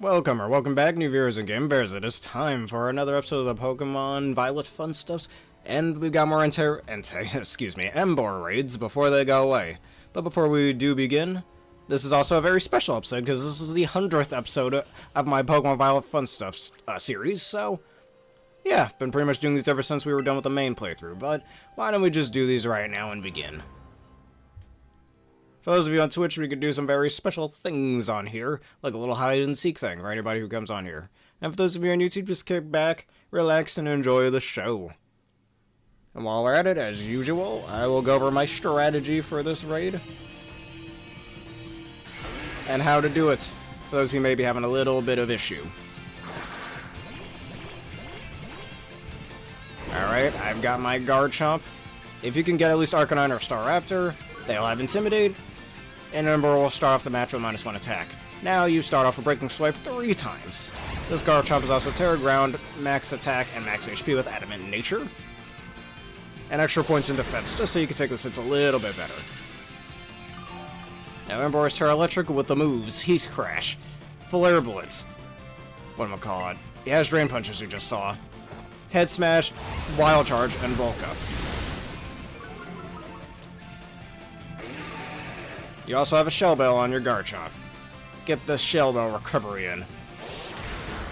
Welcome back, new viewers and game bears. It is time for another episode of the Pokemon Violet Fun Stuffs, and we've got more Emboar Raids before they go away. But before we do begin, this is also a very special episode, because this is the 100th episode of my Pokemon Violet Fun Stuffs series, so yeah, been pretty much doing these ever since we were done with the main playthrough, but why don't we just do these right now and begin. For those of you on Twitch, we could do some very special things on here, like a little hide-and-seek thing for anybody who comes on here. And for those of you on YouTube, just kick back, relax, and enjoy the show. And while we're at it, as usual, I will go over my strategy for this raid. And how to do it, for those who may be having a little bit of issue. Alright, I've got my Garchomp. If you can get at least Arcanine or Staraptor, they'll have Intimidate, and Ember will start off the match with -1 attack. Now you start off with Breaking Swipe 3 times. This Garchomp is also Terra Ground, max attack, and max HP with Adamant Nature. And extra points in defense, just so you can take this hits a little bit better. Now Ember is Terra Electric with the moves Heat Crash, Flare Blitz, whatchamacallit, he has Drain Punch as you just saw, Head Smash, Wild Charge, and Bulk Up. You also have a Shell Bell on your Garchomp. Get the Shell Bell recovery in.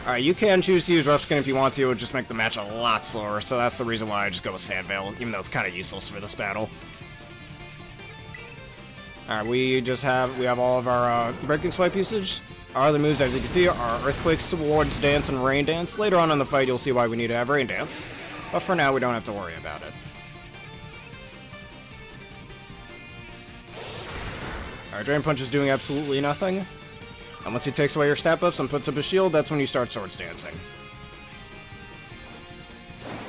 Alright, you can choose to use Rough Skin if you want to, it would just make the match a lot slower, so that's the reason why I just go with Sand Veil, even though it's kind of useless for this battle. Alright, we have all of our Breaking Swipe usage. Our other moves, as you can see, are Earthquake, Swords Dance, and Rain Dance. Later on in the fight, you'll see why we need to have Rain Dance, but for now, we don't have to worry about it. Our Drain Punch is doing absolutely nothing. And once he takes away your stat buffs and puts up a shield, that's when you start Swords Dancing.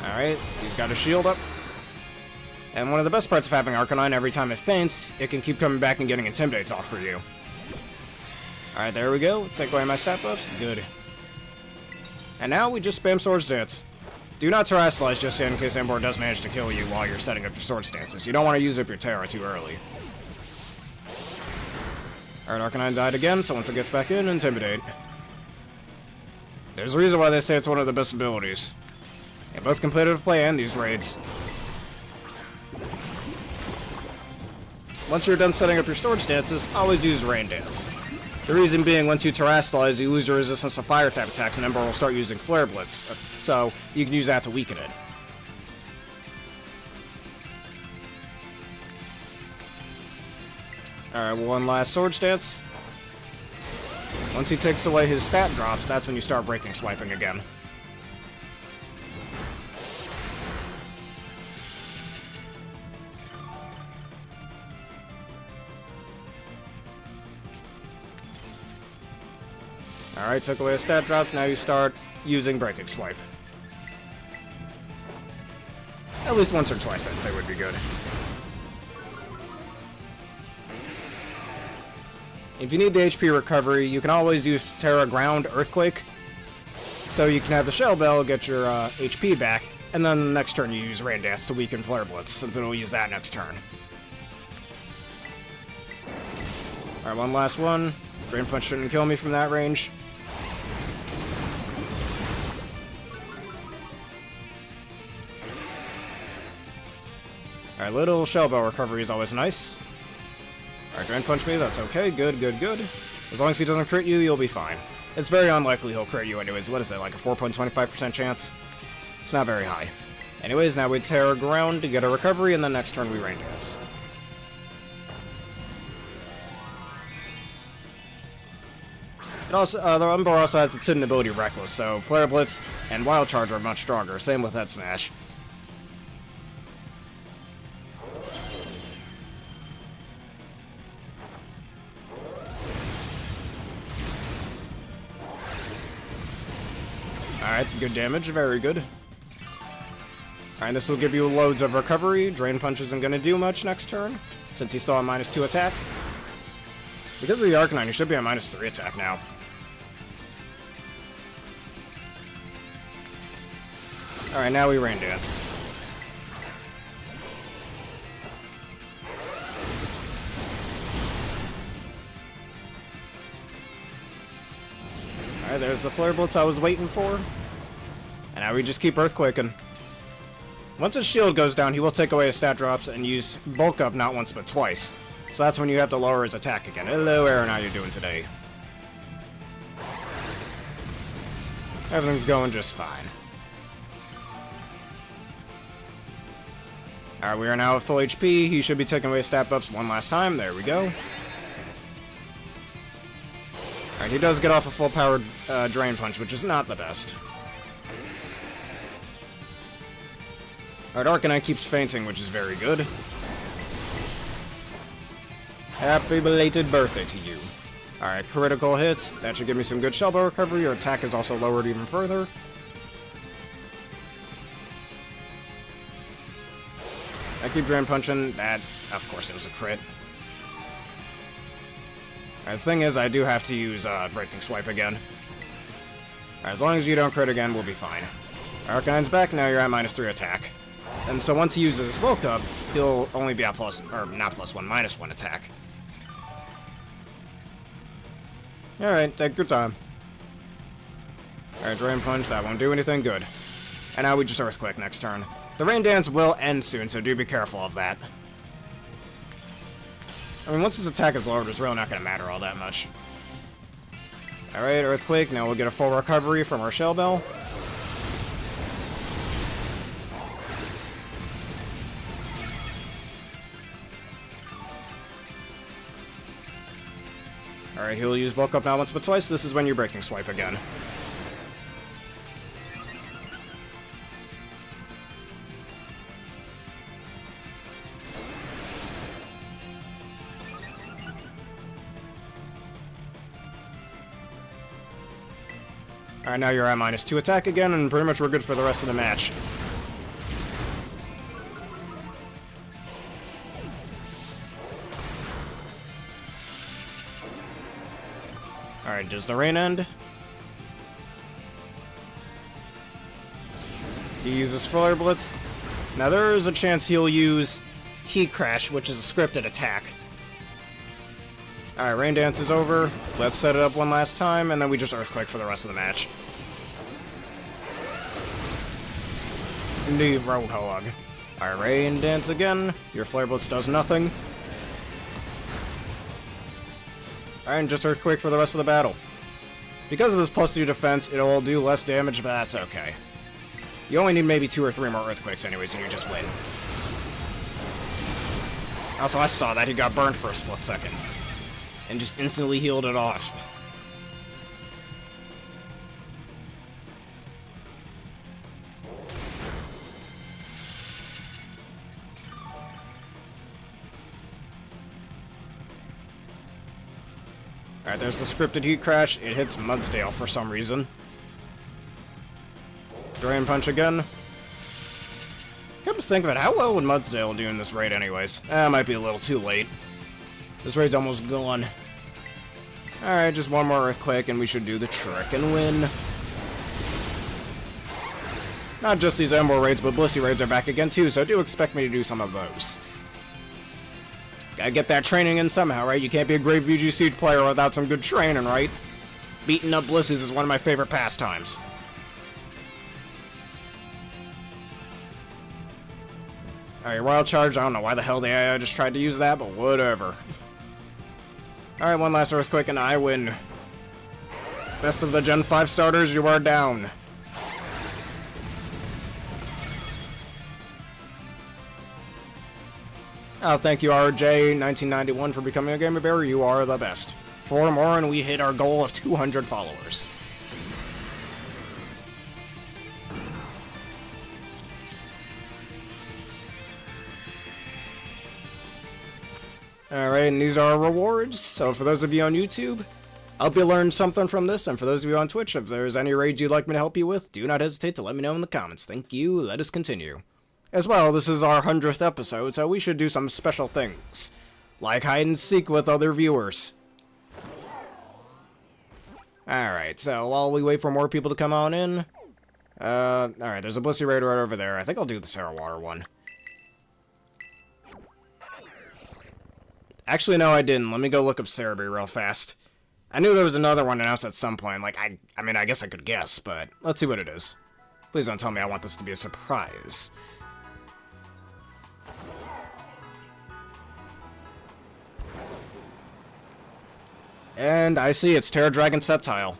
Alright, he's got a shield up. And one of the best parts of having Arcanine, every time it faints, it can keep coming back and getting Intimidates off for you. Alright, there we go. Take away my stat buffs. Good. And now we just spam Swords Dance. Do not Terrasilize just yet in case Emboar does manage to kill you while you're setting up your Swords Dances. You don't want to use up your Terra too early. Alright, Arcanine died again, so once it gets back in, Intimidate. There's a reason why they say it's one of the best abilities. In both competitive play and these raids. Once you're done setting up your Swords Dances, always use Rain Dance. The reason being, once you Terrasilize, you lose your resistance to fire type attacks, and Ember will start using Flare Blitz, so you can use that to weaken it. Alright, one last Swords Dance. Once he takes away his stat drops, that's when you start Breaking Swiping again. Alright, took away his stat drops, now you start using Breaking Swipe. At least once or twice, I'd say would be good. If you need the HP recovery, you can always use Terra Ground Earthquake. So you can have the Shell Bell get your HP back, and then the next turn you use Rain Dance to weaken Flare Blitz, since it'll use that next turn. Alright, one last one. Drain Punch shouldn't kill me from that range. Alright, little Shell Bell recovery is always nice. Alright, Drain Punch me, that's okay, good. As long as he doesn't crit you, you'll be fine. It's very unlikely he'll crit you anyways, what is it, like a 4.25% chance? It's not very high. Anyways, now we Terra Ground to get a recovery, and then next turn we Rain Dance. It also, the Ember also has its hidden ability Reckless, so Flare Blitz and Wild Charge are much stronger, same with Head Smash. Alright, good damage, very good. Alright, this will give you loads of recovery. Drain Punch isn't going to do much next turn, since he's still on -2 attack. Because of the Arcanine, he should be on -3 attack now. Alright, now we Rain Dance. Alright, there's the Flare Blitz I was waiting for. And now we just keep Earthquaking. Once his shield goes down, he will take away his stat drops and use Bulk Up not once but twice. So that's when you have to lower his attack again. Hello, Aaron, how you doing today? Everything's going just fine. Alright, we are now at full HP. He should be taking away stat buffs one last time. There we go. Alright, he does get off a full-powered Drain Punch, which is not the best. Alright, Arcanine keeps fainting, which is very good. Happy belated birthday to you. Alright, critical hits. That should give me some good shell ball recovery. Your attack is also lowered even further. I keep Drain Punching. That, of course, it was a crit. Alright, the thing is, I do have to use Breaking Swipe again. Alright, as long as you don't crit again, we'll be fine. Arcanine's back, now you're at -3 attack. And so once he uses his Bulk Up, he'll only be at -1 attack. Alright, take your time. Alright, Drain Punch, that won't do anything good. And now we just Earthquake next turn. The Rain Dance will end soon, so do be careful of that. I mean, once his attack is lowered, it's really not going to matter all that much. Alright, Earthquake, now we'll get a full recovery from our Shell Bell. Alright, he'll use Bulk Up not once but twice. This is when you're Breaking Swipe again. Alright, now you're at -2 attack again, and pretty much we're good for the rest of the match. Alright, does the rain end? He uses Flare Blitz. Now there is a chance he'll use Heat Crash, which is a scripted attack. Alright, Rain Dance is over. Let's set it up one last time, and then we just Earthquake for the rest of the match. The Roadhog. Alright, Rain Dance again. Your Flare Blitz does nothing. Alright, and just Earthquake for the rest of the battle. Because of his +2 defense, it'll do less damage, but that's okay. You only need maybe 2 or 3 more Earthquakes anyways, and you just win. Also, I saw that he got burned for a split second. And just instantly healed it off. Alright, there's the scripted Heat Crash. It hits Mudsdale for some reason. Drain Punch again. Come to think of it, how well would Mudsdale do in this raid anyways? It might be a little too late. This raid's almost gone. Alright, just one more Earthquake and we should do the trick and win. Not just these Emboar raids, but Blissey raids are back again too, so do expect me to do some of those. Gotta get that training in somehow, right? You can't be a great VG Siege player without some good training, right? Beating up Blissies is one of my favorite pastimes. Alright, Wild Charge, I don't know why the hell the AI just tried to use that, but whatever. Alright, one last Earthquake and I win. Best of the Gen 5 starters, you are down. Oh, thank you, RJ1991, for becoming a Gamer Bear. You are the best. 4 more and we hit our goal of 200 followers. Alright, and these are our rewards. So for those of you on YouTube, I hope you learned something from this. And for those of you on Twitch, if there's any raids you'd like me to help you with, do not hesitate to let me know in the comments. Thank you. Let us continue. As well, this is our 100th episode, so we should do some special things. Like hide and seek with other viewers. Alright, so while we wait for more people to come on in... alright, there's a Blissey raid right over there. I think I'll do the Sarah Water one. Actually, no, I didn't. Let me go look up Cerebi real fast. I knew there was another one announced at some point. Like, I mean, I guess I could guess, but let's see what it is. Please don't tell me I want this to be a surprise. And I see it's Tera Dragon Sceptile.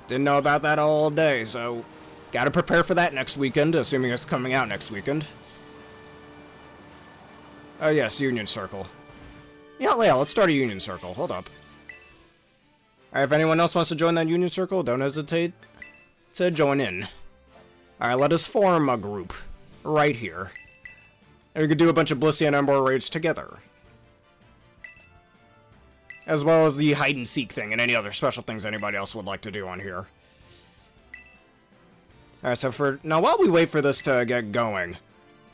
Didn't know about that all day, so gotta prepare for that next weekend, assuming it's coming out next weekend. Oh yes, Union Circle. Yeah, let's start a Union Circle. Hold up. Alright, if anyone else wants to join that Union Circle, don't hesitate to join in. Alright, let us form a group. Right here. And we could do a bunch of Blissey and Emboar raids together. As well as the hide and seek thing and any other special things anybody else would like to do on here. Alright, so now while we wait for this to get going,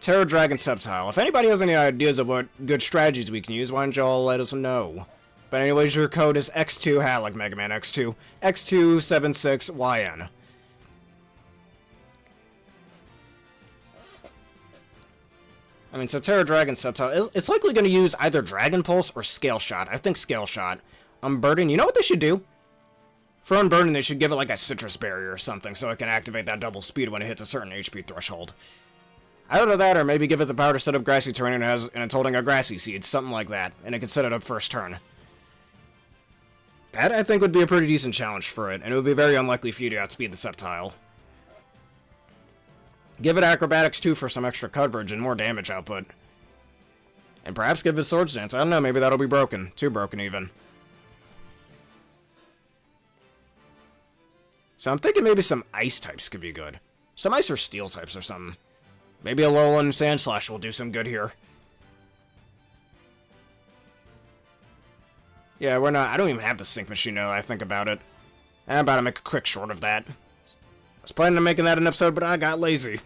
Tera Dragon Sceptile. If anybody has any ideas of what good strategies we can use, why don't y'all let us know? But anyways, your code is X2, like Mega Man X2, X276YN. I mean, so Tera Dragon Sceptile, it's likely going to use either Dragon Pulse or Scale Shot. I think Scale Shot. Unburden, you know what they should do? For Unburden, they should give it like a Citrus Berry or something, so it can activate that double speed when it hits a certain HP threshold. Either that, or maybe give it the power to set up Grassy Terrain and it's holding a Grassy Seed, something like that, and it can set it up first turn. That, I think, would be a pretty decent challenge for it, and it would be very unlikely for you to outspeed the Sceptile. Give it Acrobatics, too, for some extra coverage and more damage output. And perhaps give it Swords Dance. I don't know, maybe that'll be broken. Too broken, even. So I'm thinking maybe some Ice types could be good. Some Ice or Steel types or something. Maybe a Alolan Sandslash will do some good here. Yeah, I don't even have the Sync Machine now that I think about it. I'm about to make a quick short of that. I was planning on making that an episode, but I got lazy.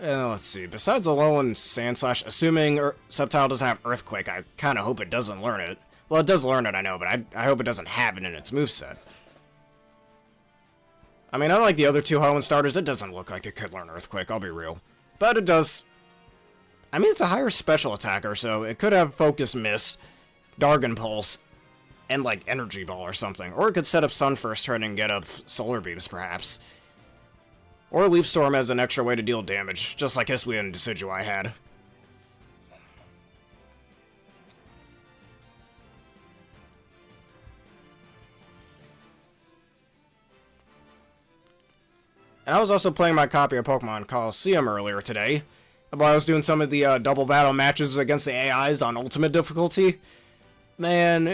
Let's see. Besides Alolan Sandslash, assuming Sceptile doesn't have Earthquake, I kind of hope it doesn't learn it. Well, it does learn it, I know, but I hope it doesn't have it in its moveset. I mean, unlike the other two Hoenn starters, it doesn't look like it could learn Earthquake, I'll be real. But it does. I mean, it's a higher special attacker, so it could have Focus Miss, Dargon Pulse, and, like, Energy Ball or something. Or it could set up Sun first turn and get up Solar Beams, perhaps. Or Leaf Storm as an extra way to deal damage, just like Hisuian and Decidueye had. And I was also playing my copy of Pokemon Coliseum earlier today, while I was doing some of the double battle matches against the AIs on Ultimate difficulty. Man,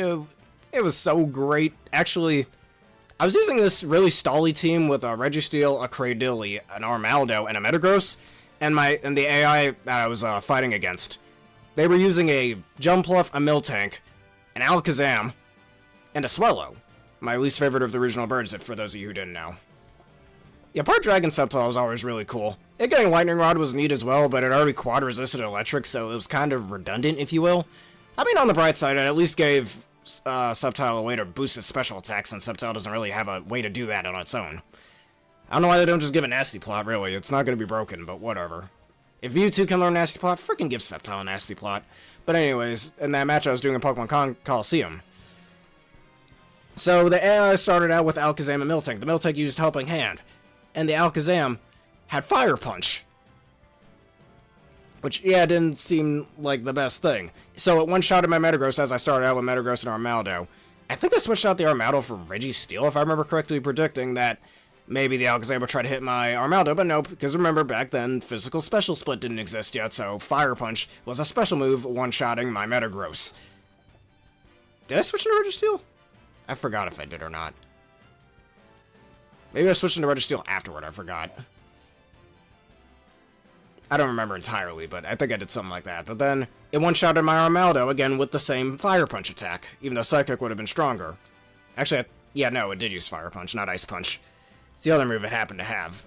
it was so great. Actually, I was using this really stally team with a Registeel, a Cradily, an Armaldo, and a Metagross, and the AI that I was fighting against. They were using a Jumpluff, a Miltank, an Alakazam, and a Swellow. My least favorite of the regional birds, for those of you who didn't know. Yeah, part Dragon Sceptile was always really cool. It getting Lightning Rod was neat as well, but it already quad-resisted Electric, so it was kind of redundant, if you will. I mean, on the bright side, it at least gave Sceptile a way to boost its special attacks, and Sceptile doesn't really have a way to do that on its own. I don't know why they don't just give it Nasty Plot, really. It's not going to be broken, but whatever. If Mewtwo can learn Nasty Plot, freaking give Sceptile a Nasty Plot. But anyways, in that match I was doing in Pokemon Coliseum. So the AI started out with Alakazam and Miltank. The Miltank used Helping Hand, and the Alakazam had Fire Punch. Which, yeah, didn't seem like the best thing. So it one-shotted my Metagross as I started out with Metagross and Armaldo. I think I switched out the Armaldo for Registeel, if I remember correctly, predicting that maybe the Alakazam would try to hit my Armaldo, but nope, because remember, back then, Physical Special Split didn't exist yet, so Fire Punch was a special move one-shotting my Metagross. Did I switch into Registeel? I forgot if I did or not. Maybe I switched into Registeel afterward, I forgot. I don't remember entirely, but I think I did something like that. But then, it one-shotted my Armaldo again with the same Fire Punch attack, even though Psychic would have been stronger. Actually, yeah, no, it did use Fire Punch, not Ice Punch. It's the other move it happened to have.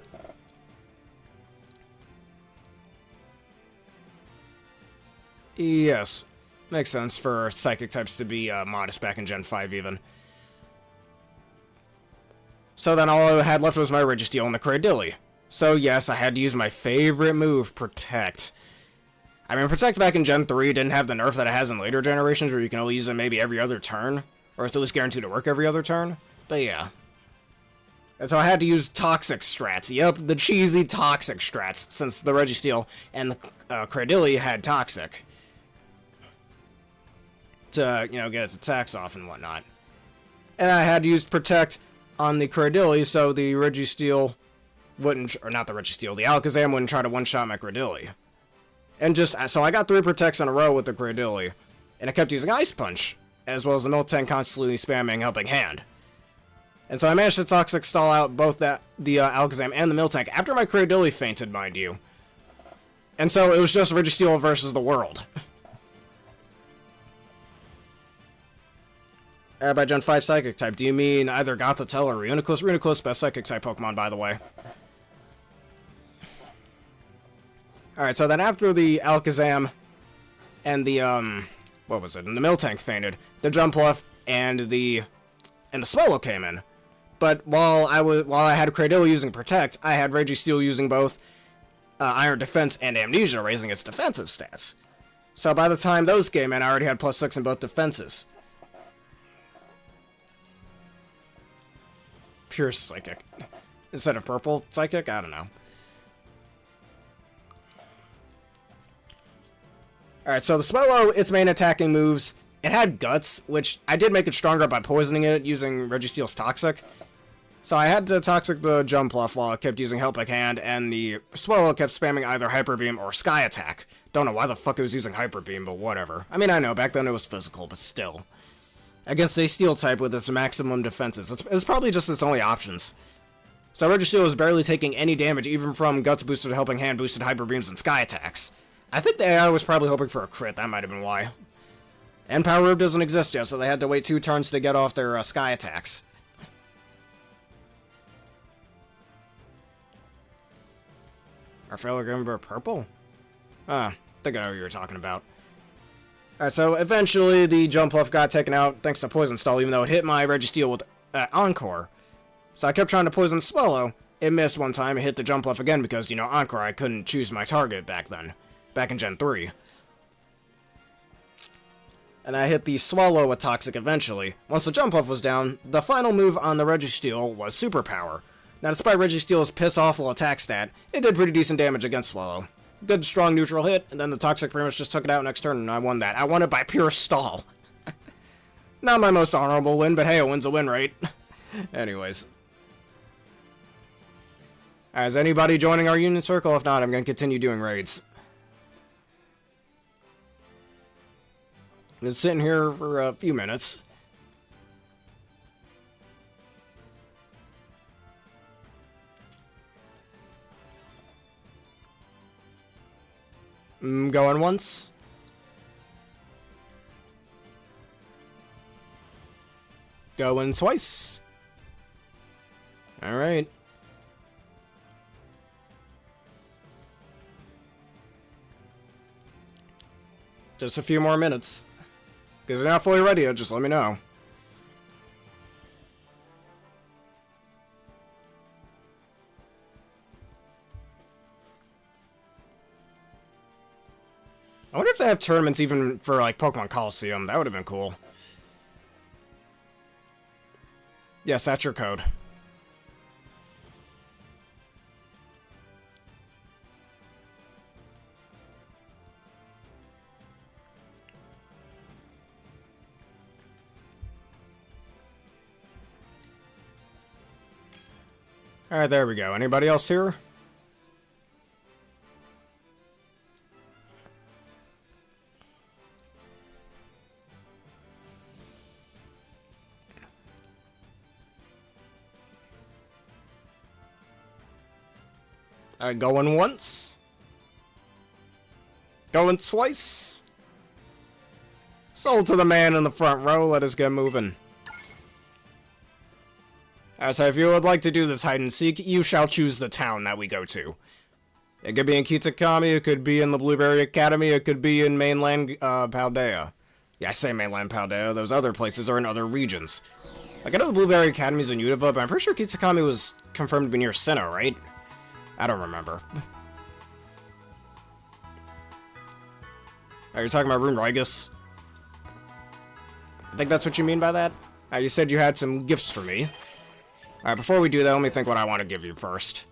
Yes. Makes sense for psychic types to be modest back in Gen 5 even. So then all I had left was my Registeel and the Cradily. So yes, I had to use my favorite move, Protect. I mean, Protect back in Gen 3 didn't have the nerf that it has in later generations, where you can only use it maybe every other turn, or it's at least guaranteed to work every other turn. But yeah. And so I had to use Toxic strats. Yep, the cheesy Toxic strats, since the Registeel and the Cradily had Toxic. To, you know, get its attacks off and whatnot. And I had to use Protect on the Cradily, so the Registeel wouldn't, or not the Registeel, the Alakazam wouldn't try to one-shot my Cradily. And just, so I got 3 Protects in a row with the Cradily, and I kept using Ice Punch, as well as the Miltank constantly spamming Helping Hand. And so I managed to Toxic stall out both the Alakazam and the Miltank, after my Cradily fainted, mind you. And so it was just Registeel versus the world. By Gen 5 Psychic type, do you mean either Gothitelle or Reuniclus? Reuniclus, best Psychic type Pokemon, by the way. Alright, so then after the Alakazam and the, what was it? And the Miltank fainted, the Jumpluff and the Swallow came in. But while I had Cradily using Protect, I had Registeel using both Iron Defense and Amnesia, raising its defensive stats. So by the time those came in, I already had +6 in both defenses. Pure Psychic. Instead of Purple Psychic? I don't know. Alright, so the Swallow, its main attacking moves, it had Guts, which I did make it stronger by poisoning it using Registeel's Toxic. So I had to Toxic the Jumpluff while it kept using Helping Hand, and the Swallow kept spamming either Hyper Beam or Sky Attack. Don't know why the fuck it was using Hyper Beam, but whatever. I mean, I know, back then it was physical, but still. Against a Steel type with its maximum defenses. It's probably just its only options. So Registeel was barely taking any damage, even from Guts boosted Helping Hand, boosted Hyper Beams, and Sky Attacks. I think the AI was probably hoping for a crit, that might have been why. And Power Rube doesn't exist yet, so they had to wait 2 turns to get off their Sky Attacks. Our failure Ember Purple? I think I know what you were talking about. Alright, so eventually the Jumpluff got taken out thanks to Poison Stall, even though it hit my Registeel with Encore. So I kept trying to Poison Swallow. It missed one time, it hit the Jumpluff again because, you know, Encore, I couldn't choose my target back then. Back in Gen 3. And I hit the Swallow with Toxic eventually. Once the Jumpluff was down, the final move on the Registeel was Superpower. Now, despite Registeel's piss-awful attack stat, it did pretty decent damage against Swallow. Good, strong, neutral hit, and then the Toxic pretty much just took it out next turn, and I won that. I won it by pure stall. Not my most honorable win, but hey, a win's a win, right? Anyways. Is anybody joining our Union Circle? If not, I'm going to continue doing raids. Been sitting here for a few minutes. Going once. Going twice. Alright. Just a few more minutes. If you're not fully ready yet, just let me know. I wonder if they have tournaments even for, like, Pokemon Coliseum. That would have been cool. Yes, that's your code. Alright, there we go. Anybody else here? Alright, going once. Going twice. Sold to the man in the front row. Let us get moving. So if you would like to do this hide and seek, you shall choose the town that we go to. It could be in Kitakami, it could be in the Blueberry Academy, it could be in mainland Paldea. Yeah, I say mainland Paldea. Those other places are in other regions. Like, I know the Blueberry Academy's in Unova, but I'm pretty sure Kitsukami was confirmed to be near Sinnoh, right? I don't remember. Are you talking about Rune Rigus? I think that's what you mean by that? You said you had some gifts for me. Alright, before we do that, let me think what I want to give you first.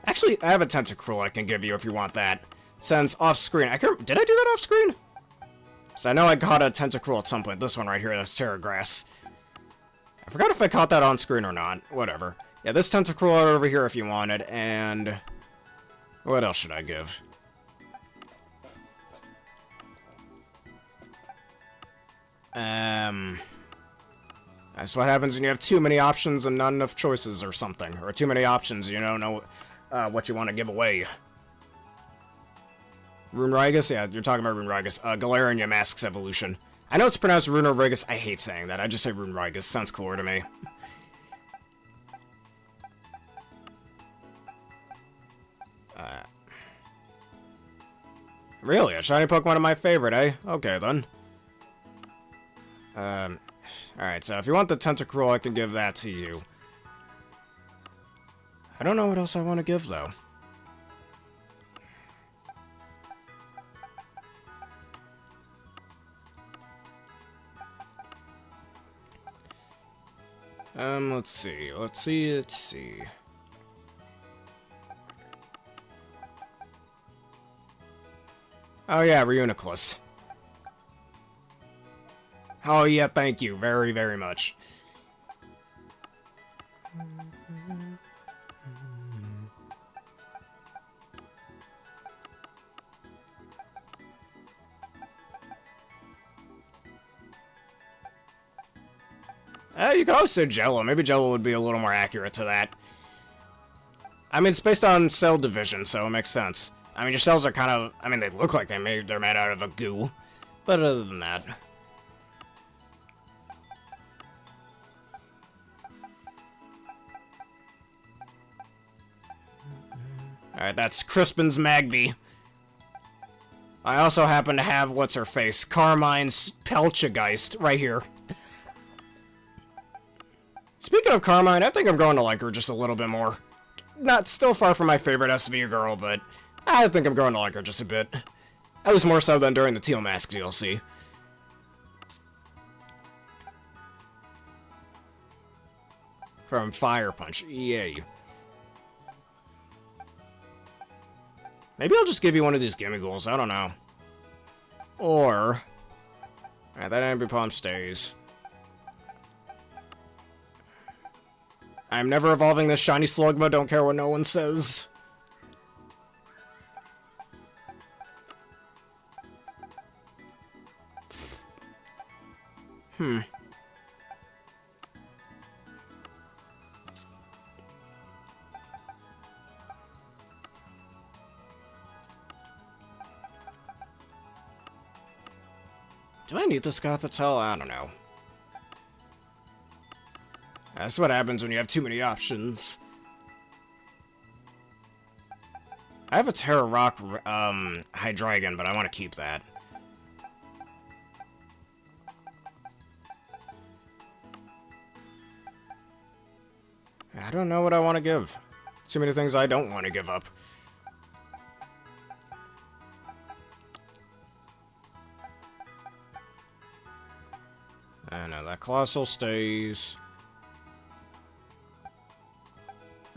Actually, I have a Tentacruel I can give you if you want that. Since off-screen, did I do that off-screen? So I know I caught a Tentacruel at some point. This one right here, that's Terra Grass. I forgot if I caught that on-screen or not. Whatever. Yeah, this Tentacruel over here if you wanted, and... what else should I give? That's what happens when you have too many options and not enough choices or something. Or too many options, you don't know what you want to give away. Rune Rigus? Yeah, you're talking about Rune Rigus. Galarian Yamask's evolution. I know it's pronounced Rune Rigus. I hate saying that. I just say Rune Rigus. Sounds cooler to me. Really? A shiny Pokemon of my favorite, eh? Okay, then. Alright, so if you want the Tentacruel, I can give that to you. I don't know what else I want to give, though. Let's see. Oh yeah, Reuniclus. Oh yeah, thank you very, very much. You could always say Jello. Maybe Jello would be a little more accurate to that. I mean, it's based on cell division, so it makes sense. I mean, your cells are kind of... I mean, they look like they're made out of a goo. But other than that... Alright, that's Crispin's Magby. I also happen to have, what's-her-face, Carmine's Pelchageist right here. Speaking of Carmine, I think I'm going to like her just a little bit more. Not still far from my favorite SV girl, but I think I'm going to like her just a bit. At least more so than during the Teal Mask DLC. From Fire Punch, yay. Maybe I'll just give you one of these Gimmigholes, I don't know. Or... Alright, that Ambipom stays. I'm never evolving this shiny Slugma, don't care what no one says. Do I need this Gothitelle? I don't know. That's what happens when you have too many options. I have a Terra Rock Hydreigon, but I want to keep that. I don't know what I want to give. Too many things I don't want to give up. I know, that Colossal stays.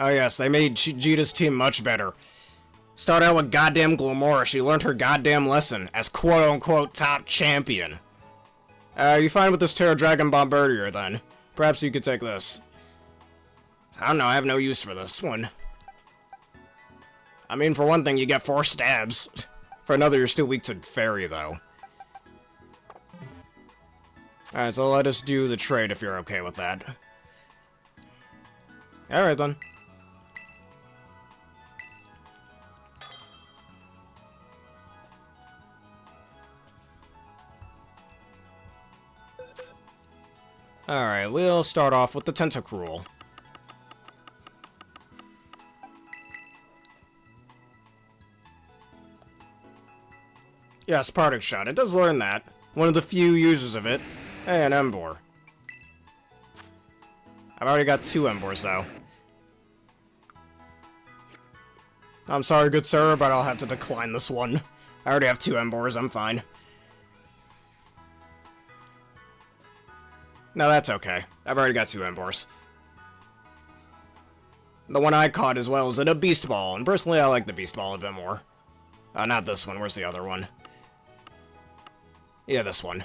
Oh yes, they made Jita's team much better. Started out with goddamn Glomora. She learned her goddamn lesson as quote-unquote top champion. You fine with this Terra Dragon Bombardier then? Perhaps you could take this. I don't know, I have no use for this one. I mean, for one thing, you get 4 stabs. For another, you're still weak to Fairy, though. Alright, so let us do the trade if you're okay with that. Alright then. Alright, we'll start off with the Tentacruel. Yes, Parting Shot. It does learn that. One of the few users of it. Hey, an Emboar. I've already got 2 Emboars, though. I'm sorry, good sir, but I'll have to decline this one. I already have 2 Emboars, I'm fine. No, that's okay. I've already got 2 Emboars. The one I caught as well is a Beast Ball, and personally I like the Beast Ball a bit more. Not this one, where's the other one? Yeah, this one.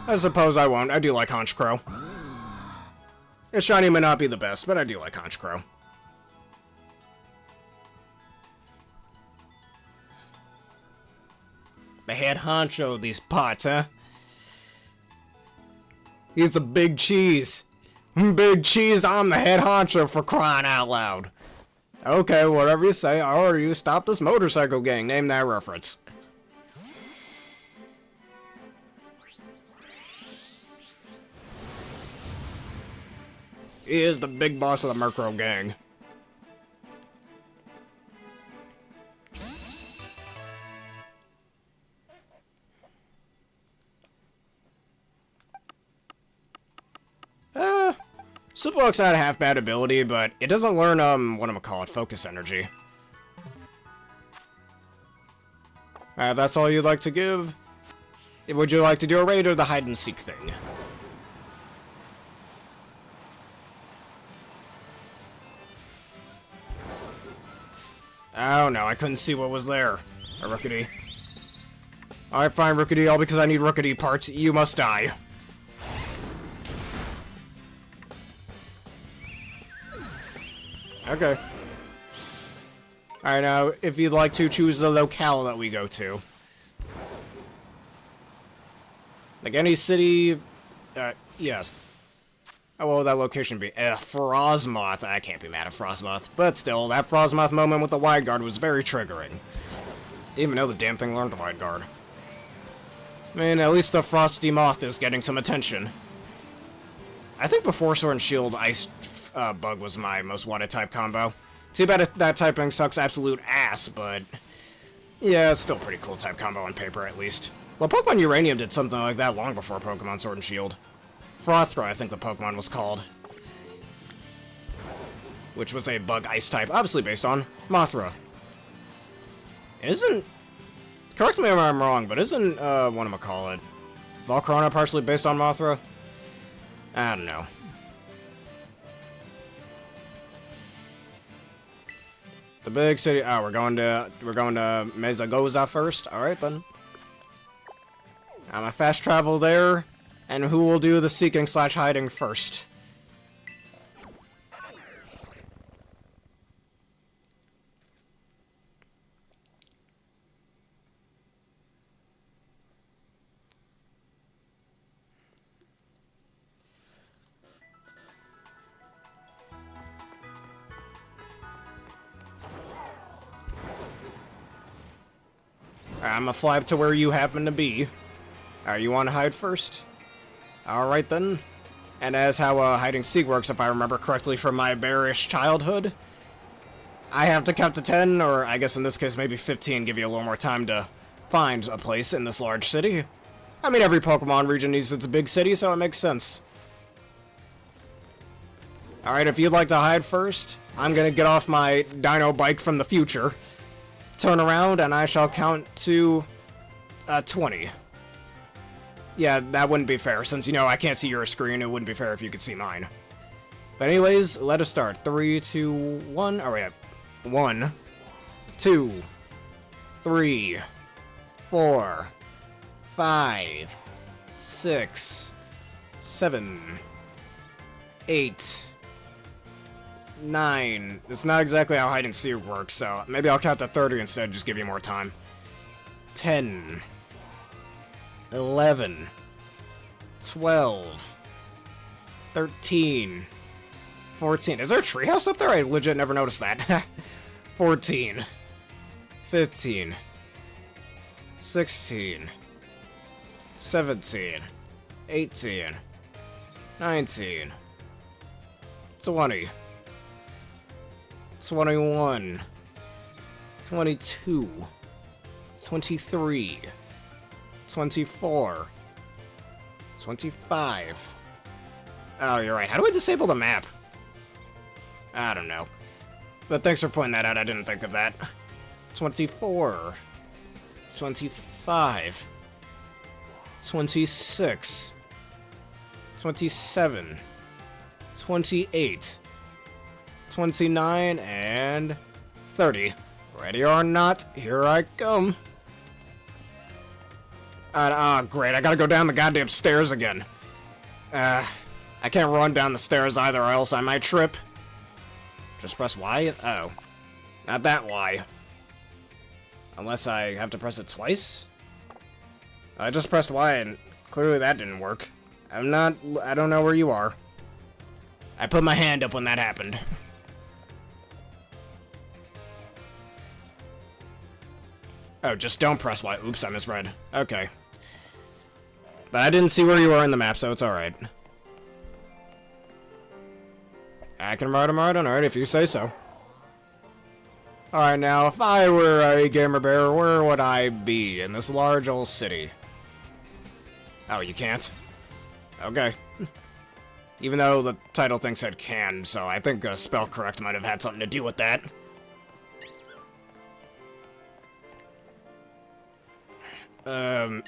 I suppose I won't. I do like Honchkrow. His shiny may not be the best, but I do like Honchkrow. The head honcho of these pots, huh? He's the big cheese. Big cheese, I'm the head honcho for crying out loud. Okay, whatever you say, I order you stop this motorcycle gang. Name that reference. He is the big boss of the Murkrow gang. Sliplock's not a half bad ability, but it doesn't learn, whatchamacallit, Focus Energy. That's all you'd like to give? Would you like to do a raid or the hide-and-seek thing? Oh no, I couldn't see what was there. A Rookity. Alright, fine, Rookity, all because I need Rookity parts. You must die. Okay. Alright, now, if you'd like to choose the locale that we go to. Like any city... yes. Oh, what would that location be? Frostmoth. I can't be mad at Frostmoth. But still, that Frostmoth moment with the Wide Guard was very triggering. Didn't even know the damn thing learned the Wide Guard. I mean, at least the Frosty Moth is getting some attention. I think before Sword and Shield, Ice Bug was my most wanted type combo. Too bad that typing sucks absolute ass, but... yeah, it's still a pretty cool type combo on paper, at least. Well, Pokemon Uranium did something like that long before Pokemon Sword and Shield. Frothra, I think the Pokemon was called. Which was a bug ice type, obviously based on Mothra. Isn't... correct me if I'm wrong, but isn't, whatchamacallit, Volcarona partially based on Mothra? I don't know. The big city... oh, we're going to Mesagoza first? Alright, then. I'm a fast travel there. And who will do the seeking/hiding first? I'm gonna fly up to where you happen to be. You want to hide first? Alright then. And as how hide-and-seek works, if I remember correctly from my bearish childhood, I have to count to 10, or I guess in this case maybe 15, give you a little more time to find a place in this large city. I mean, every Pokemon region needs its big city, so it makes sense. Alright, if you'd like to hide first, I'm gonna get off my dino bike from the future, turn around, and I shall count to 20. Yeah, that wouldn't be fair, since, you know, I can't see your screen. It wouldn't be fair if you could see mine. But anyways, let us start. 3, 2, 1. Alright, 1, 2, 3, 4, 5, 6, 7, 8, 9. It's not exactly how hide-and-seek works, so maybe I'll count to 30 instead, just give you more time. 10, 11, 12, 13. 14. Is there a treehouse up there? I legit never noticed that. 14. 15. 16. 17. 18. 19. 20. 21. 22. 23. 24. 25. Oh, you're right. How do I disable the map? I don't know. But thanks for pointing that out. I didn't think of that. 24. 25. 26. 27. 28. 29. And 30. Ready or not, here I come. Great. I gotta go down the goddamn stairs again. I can't run down the stairs either, or else I might trip. Just press Y? Oh. Not that Y. Unless I have to press it twice? I just pressed Y and clearly that didn't work. I don't know where you are. I put my hand up when that happened. Oh, just don't press Y. Oops, I misread. Okay. But I didn't see where you are in the map, so it's alright. I can ride him right on, alright, if you say so. Alright, now, if I were a gamer bear, where would I be in this large old city? Oh, you can't? Okay. Even though the title thing said can, so I think spell correct might have had something to do with that. I'm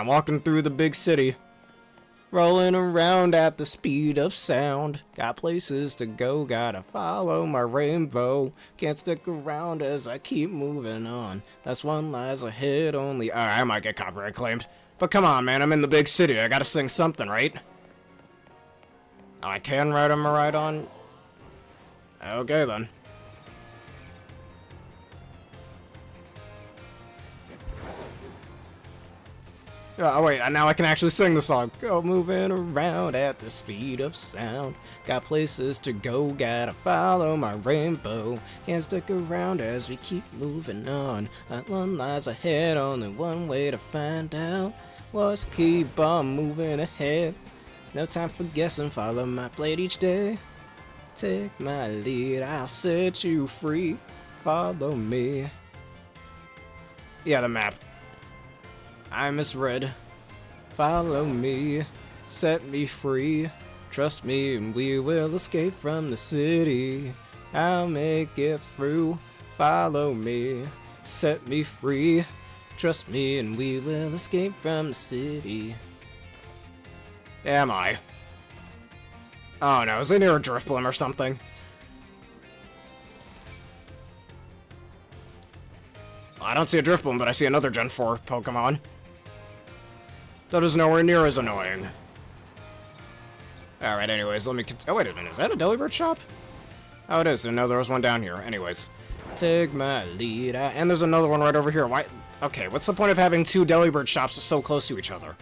walking through the big city. Rolling around at the speed of sound. Got places to go, gotta follow my rainbow. Can't stick around as I keep moving on. That's one lies ahead only. Alright, I might get copyright claimed. But come on, man, I'm in the big city. I gotta sing something, right? Oh, I can ride on my ride on? Okay, then. Oh, wait, now I can actually sing the song. Go moving around at the speed of sound. Got places to go, gotta follow my rainbow. Can't stick around as we keep moving on. That one lies ahead, only one way to find out. Let's keep on moving ahead. No time for guessing, follow my blade each day. Take my lead, I'll set you free. Follow me. Yeah, the map. I misread. Follow me, set me free. Trust me and we will escape from the city. I'll make it through. Follow me, set me free. Trust me and we will escape from the city. Am I? Oh no, is it near a Drifblim or something? I don't see a Drifblim, but I see another Gen 4 Pokemon. That is nowhere near as annoying. Alright, anyways, let me oh, wait a minute, is that a Delibird shop? Oh, it is. Didn't know there was one down here. Anyways. Take my lead. And there's another one right over here. Why? Okay, what's the point of having two Delibird shops so close to each other?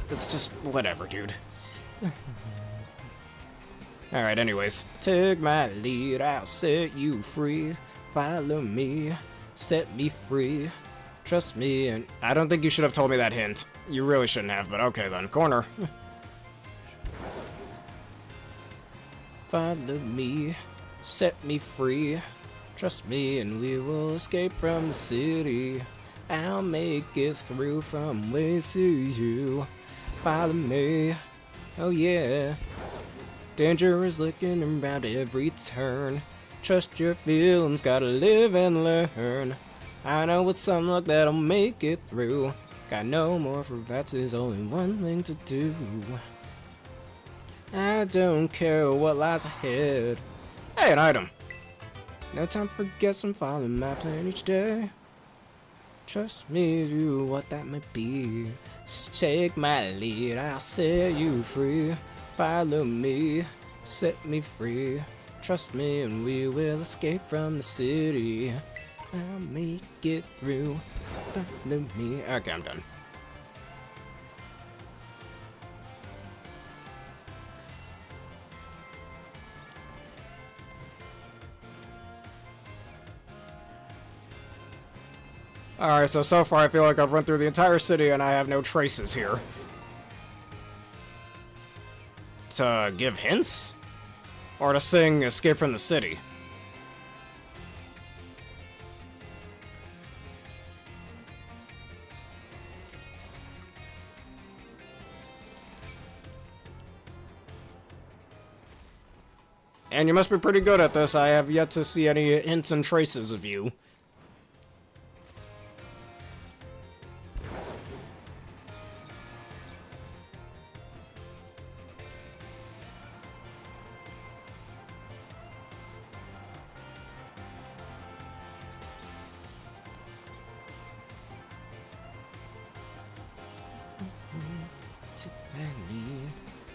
It's just whatever, dude. Alright, anyways. Take my lead, I'll set you free. Follow me, set me free. Trust me, and I don't think you should have told me that hint. You really shouldn't have, but okay then. Corner. Follow me, set me free. Trust me, and we will escape from the city. I'll make it through from ways to you. Follow me, oh yeah. Danger is looking around every turn. Trust your feelings, gotta live and learn. I know with some luck that'll make it through. Got no more for bats, there's only one thing to do. I don't care what lies ahead. Hey, an item. No time for guessing, follow my plan each day. Trust me, do what that may be. Take my lead, I'll set you free. Follow me, set me free. Trust me and we will escape from the city. I'll make it through. Follow me. Okay, I'm done. Alright, so far I feel like I've run through the entire city and I have no traces here. To give hints? Or to sing Escape from the City? And you must be pretty good at this. I have yet to see any hints and traces of you.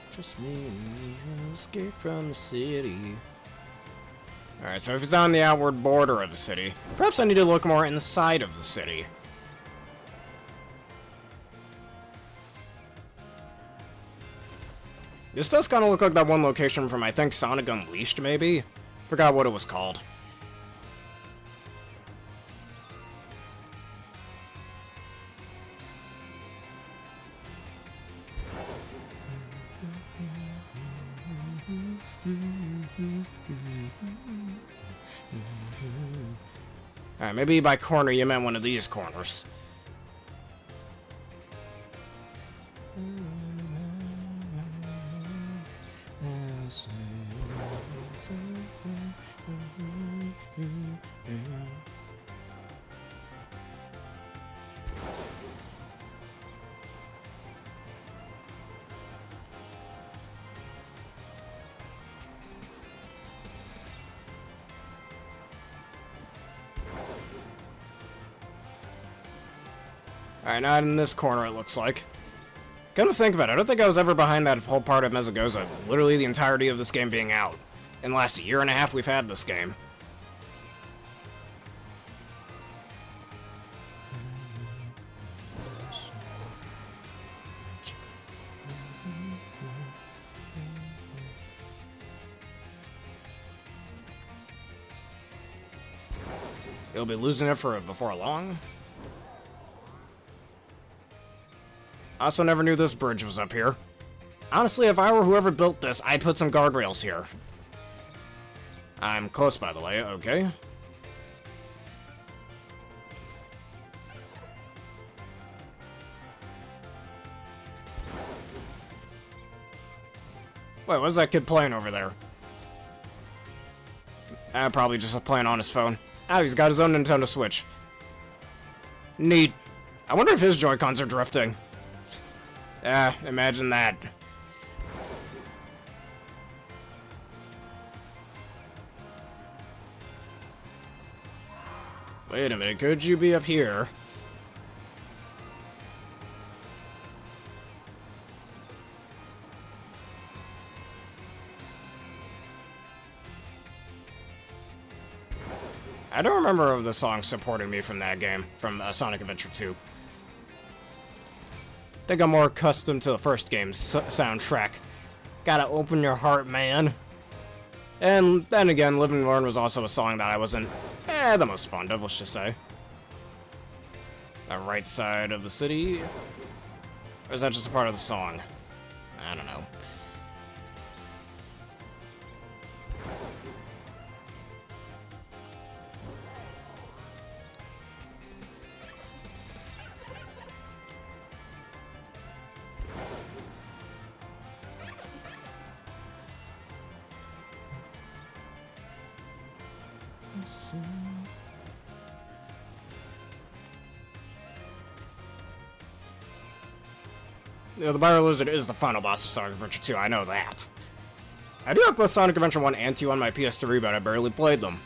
Just me and you, escape from the city. Alright, so if it's on the outward border of the city, perhaps I need to look more inside of the city. This does kind of look like that one location from, I think, Sonic Unleashed, maybe? Forgot what it was called. Alright, maybe by corner you meant one of these corners. Alright, not in this corner, it looks like. Come to think of it, I don't think I was ever behind that whole part of Mesagoza, literally the entirety of this game being out. In the last year and a half we've had this game. You'll be losing it before long. I also never knew this bridge was up here. Honestly, if I were whoever built this, I'd put some guardrails here. I'm close, by the way, okay. Wait, what's that kid playing over there? Probably just playing on his phone. Oh, he's got his own Nintendo Switch. Neat. I wonder if his Joy-Cons are drifting. Imagine that. Wait a minute, could you be up here? I don't remember of the song supporting me from that game, from Sonic Adventure 2. I think I'm more accustomed to the first game's soundtrack. Gotta open your heart, man. And then again, Live and Learn was also a song that I wasn't, the most fond of, let's just say. The right side of the city? Or is that just a part of the song? I don't know. You know, the Bio Lizard is the final boss of Sonic Adventure 2, I know that. I do have both Sonic Adventure 1 and 2 on my PS3, but I barely played them.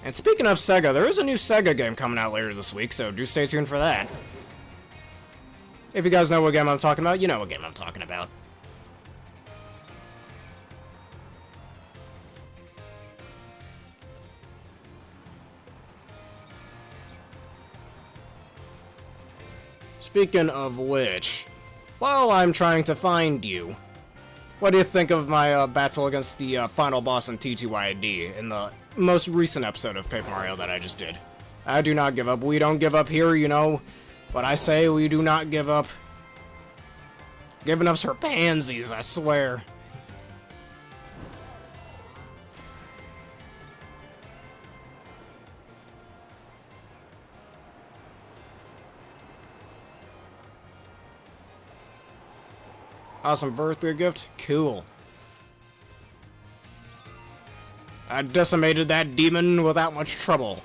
And speaking of Sega, there is a new Sega game coming out later this week, so do stay tuned for that. If you guys know what game I'm talking about, you know what game I'm talking about. Speaking of which, while I'm trying to find you, what do you think of my battle against the final boss in TTYD in the most recent episode of Paper Mario that I just did? I do not give up. We don't give up here, you know. But I say we do not give up. Giving us for pansies, I swear. Awesome birthday gift? Cool. I decimated that demon without much trouble.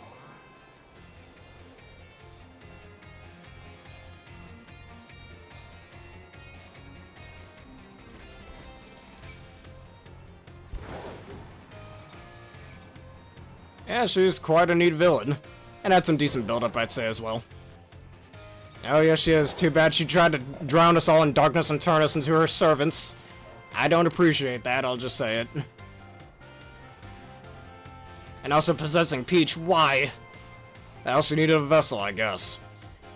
Yeah, she's quite a neat villain. And had some decent build-up, I'd say, as well. Oh, yes, she is. Too bad she tried to drown us all in darkness and turn us into her servants. I don't appreciate that, I'll just say it. And also possessing Peach, why? I also needed a vessel, I guess,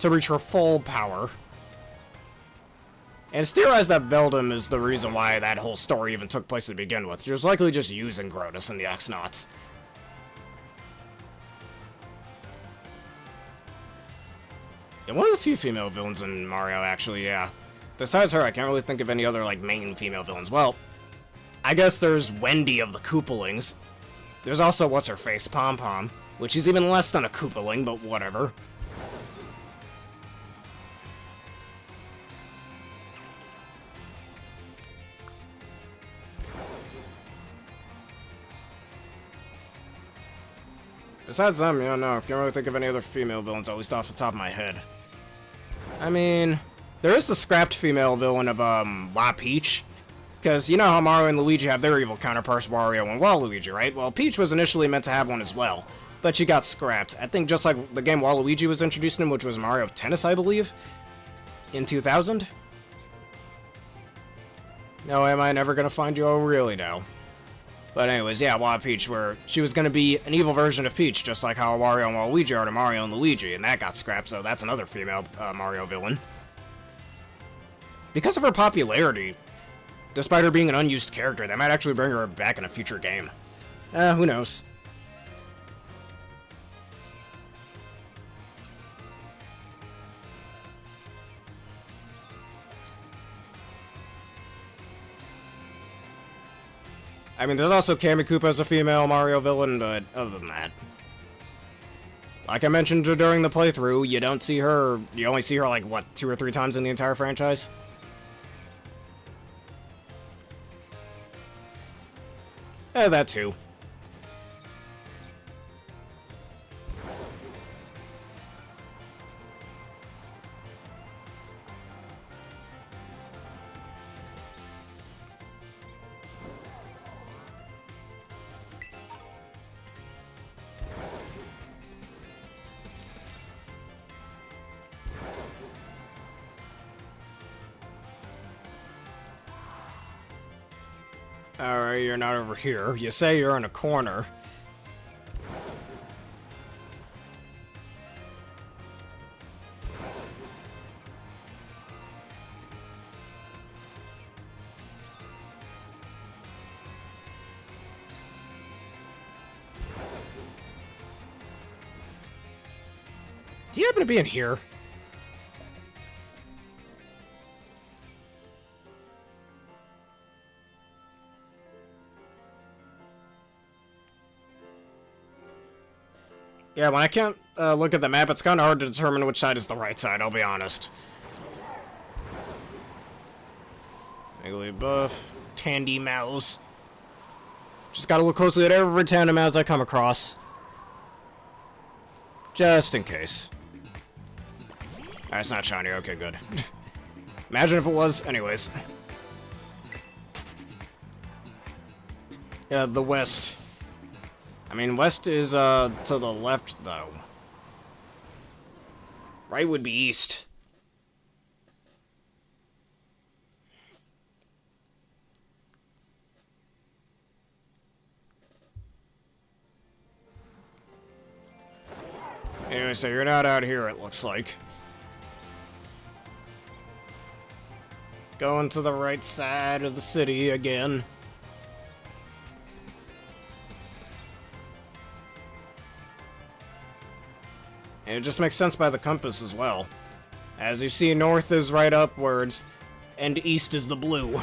to reach her full power. And it's theorized that Beldam is the reason why that whole story even took place to begin with. She was likely just using Grotus and the X-Nauts. Yeah, one of the few female villains in Mario, actually, yeah. Besides her, I can't really think of any other, like, main female villains. Well, I guess there's Wendy of the Koopalings. There's also What's-Her-Face, Pom-Pom, which is even less than a Koopaling, but whatever. Besides them, yeah, no, can't really think of any other female villains, at least off the top of my head. I mean, there is the scrapped female villain of, La Peach. Because you know how Mario and Luigi have their evil counterparts, Wario and Waluigi, right? Well, Peach was initially meant to have one as well, but she got scrapped. I think just like the game Waluigi was introduced in, which was Mario Tennis, I believe, in 2000? No, am I never gonna find you? Oh, really, no. But anyways, yeah, Wa Peach, where she was gonna be an evil version of Peach, just like how Wario and Waluigi are to Mario and Luigi, and that got scrapped, so that's another female Mario villain. Because of her popularity, despite her being an unused character, they might actually bring her back in a future game. Who knows? I mean, there's also Kamikoopa as a female Mario villain, but other than that. Like I mentioned during the playthrough, you don't see her, you only see her like, what, 2 or 3 times in the entire franchise? That too. Alright, you're not over here. You say you're in a corner. Do you happen to be in here? Yeah, when I can't look at the map, it's kind of hard to determine which side is the right side, I'll be honest. Wiggly buff. Tandy Mouse. Just gotta look closely at every Tandy Mouse I come across. Just in case. It's not shiny, okay, good. Imagine if it was, anyways. Yeah, the west. I mean, west is, to the left, though. Right would be east. Anyway, so you're not out here, it looks like. Going to the right side of the city again. And it just makes sense by the compass as well. As you see, north is right upwards, and east is the blue.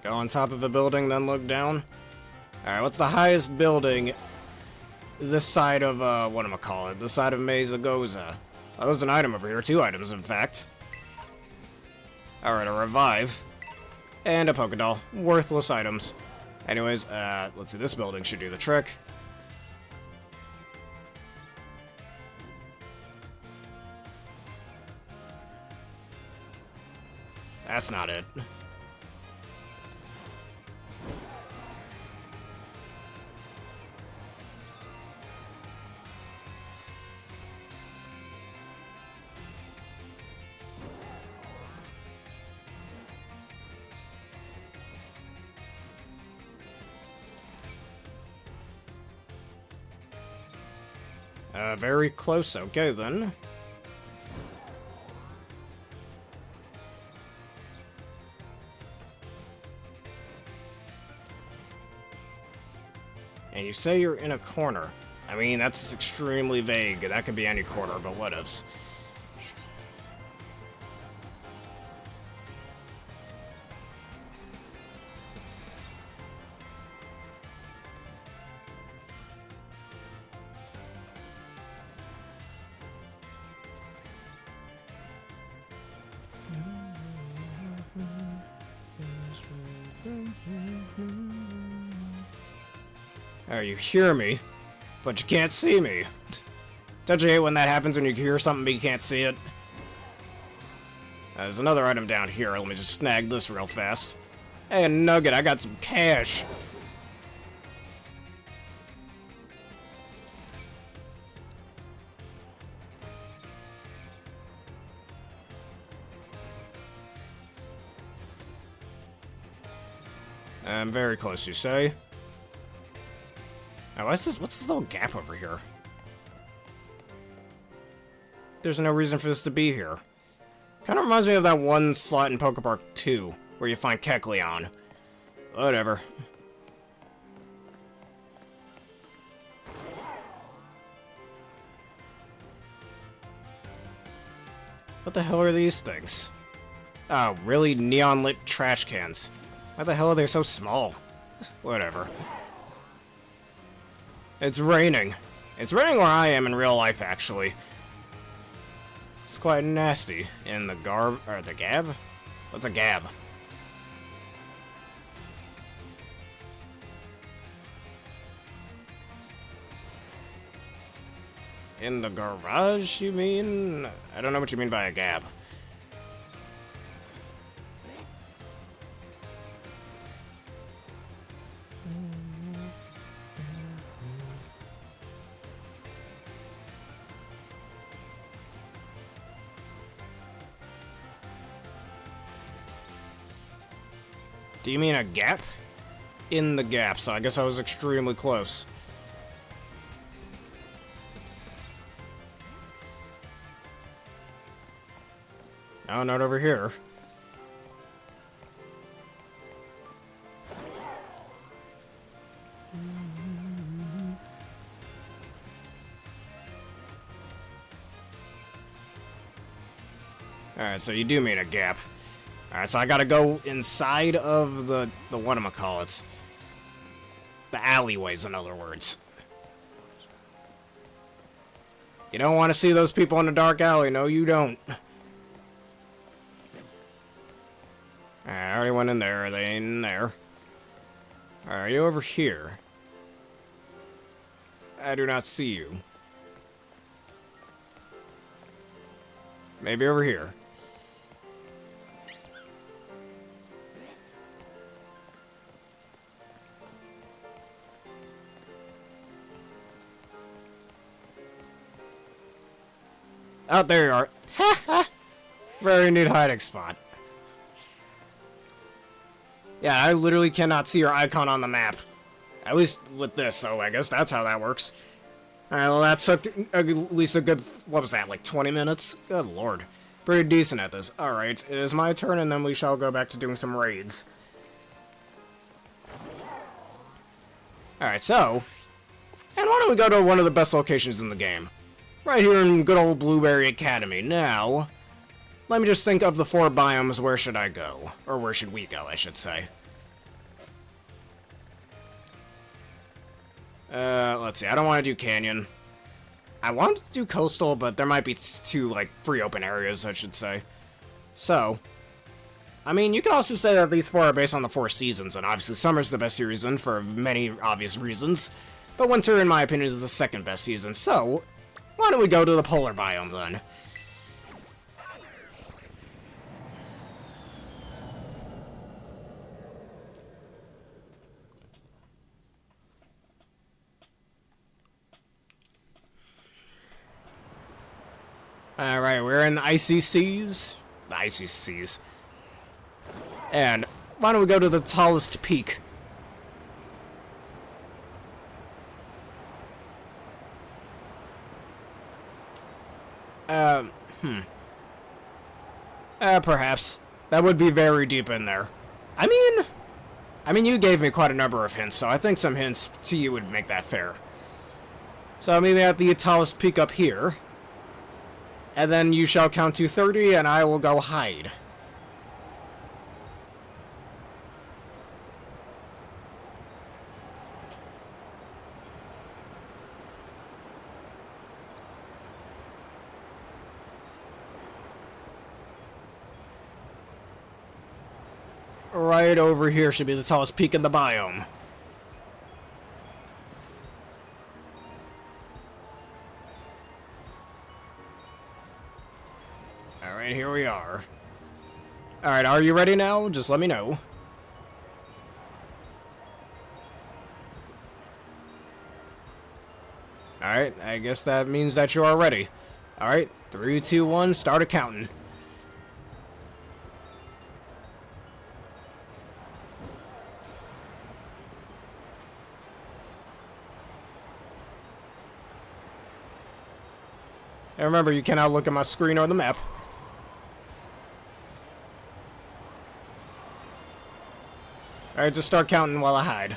Go on top of a building, then look down. Alright, what's the highest building this side of, whatchamacallit? This side of Mesagoza. Oh, there's an item over here. 2 items, in fact. Alright, a revive. And a Pokédoll. Worthless items. Anyways, let's see. This building should do the trick. That's not it. Very close. Okay, then. And you say you're in a corner. I mean, that's extremely vague. That could be any corner, but whatevs. Oh, you hear me, but you can't see me. Don't you hate when that happens when you hear something but you can't see it? There's another item down here. Let me just snag this real fast. Hey, a nugget, I got some cash. I'm very close, you say? Oh, what's this little gap over here? There's no reason for this to be here. Kind of reminds me of that one slot in Pokepark 2, where you find Kecleon. Whatever. What the hell are these things? Oh, really neon-lit trash cans. Why the hell are they so small? Whatever. It's raining. It's raining where I am in real life, actually. It's quite nasty. In the the gab? What's a gab? In the garage, you mean? I don't know what you mean by a gab. Do you mean a gap? In the gap, so I guess I was extremely close. No, not over here. Alright, so you do mean a gap. Alright, so I gotta go inside of the whatchamacallits. The alleyways, in other words. You don't want to see those people in the dark alley. No, you don't. Alright, I already went in there. They ain't in there. Alright, are you over here? I do not see you. Maybe over here. Oh, there you are. Ha ha! Very neat hiding spot. Yeah, I literally cannot see your icon on the map. At least with this, so I guess that's how that works. Alright, well that took at least a good, what was that, like 20 minutes? Good lord. Pretty decent at this. Alright, it is my turn and then we shall go back to doing some raids. Alright, so... And why don't we go to one of the best locations in the game? Right here in good old Blueberry Academy. Now... Let me just think of the 4 biomes, where should I go? Or where should we go, I should say. Let's see, I don't want to do Canyon. I want to do Coastal, but there might be 2, like, free open areas, I should say. So, I mean, you can also say that these 4 are based on the 4 seasons, and obviously summer's the best season for many obvious reasons. But winter, in my opinion, is the 2nd best season, so why don't we go to the polar biome, then? Alright, we're in the icy seas. The icy seas. And why don't we go to the tallest peak? Perhaps. That would be very deep in there. I mean, you gave me quite a number of hints, so I think some hints to you would make that fair. So maybe at the tallest peak up here. And then you shall count to 30, and I will go hide. Right over here should be the tallest peak in the biome. Alright, here we are. Alright, are you ready now? Just let me know. Alright, I guess that means that you are ready. Alright, 3, 2, 1, start a-counting. And remember, you cannot look at my screen or the map. Alright, just start counting while I hide.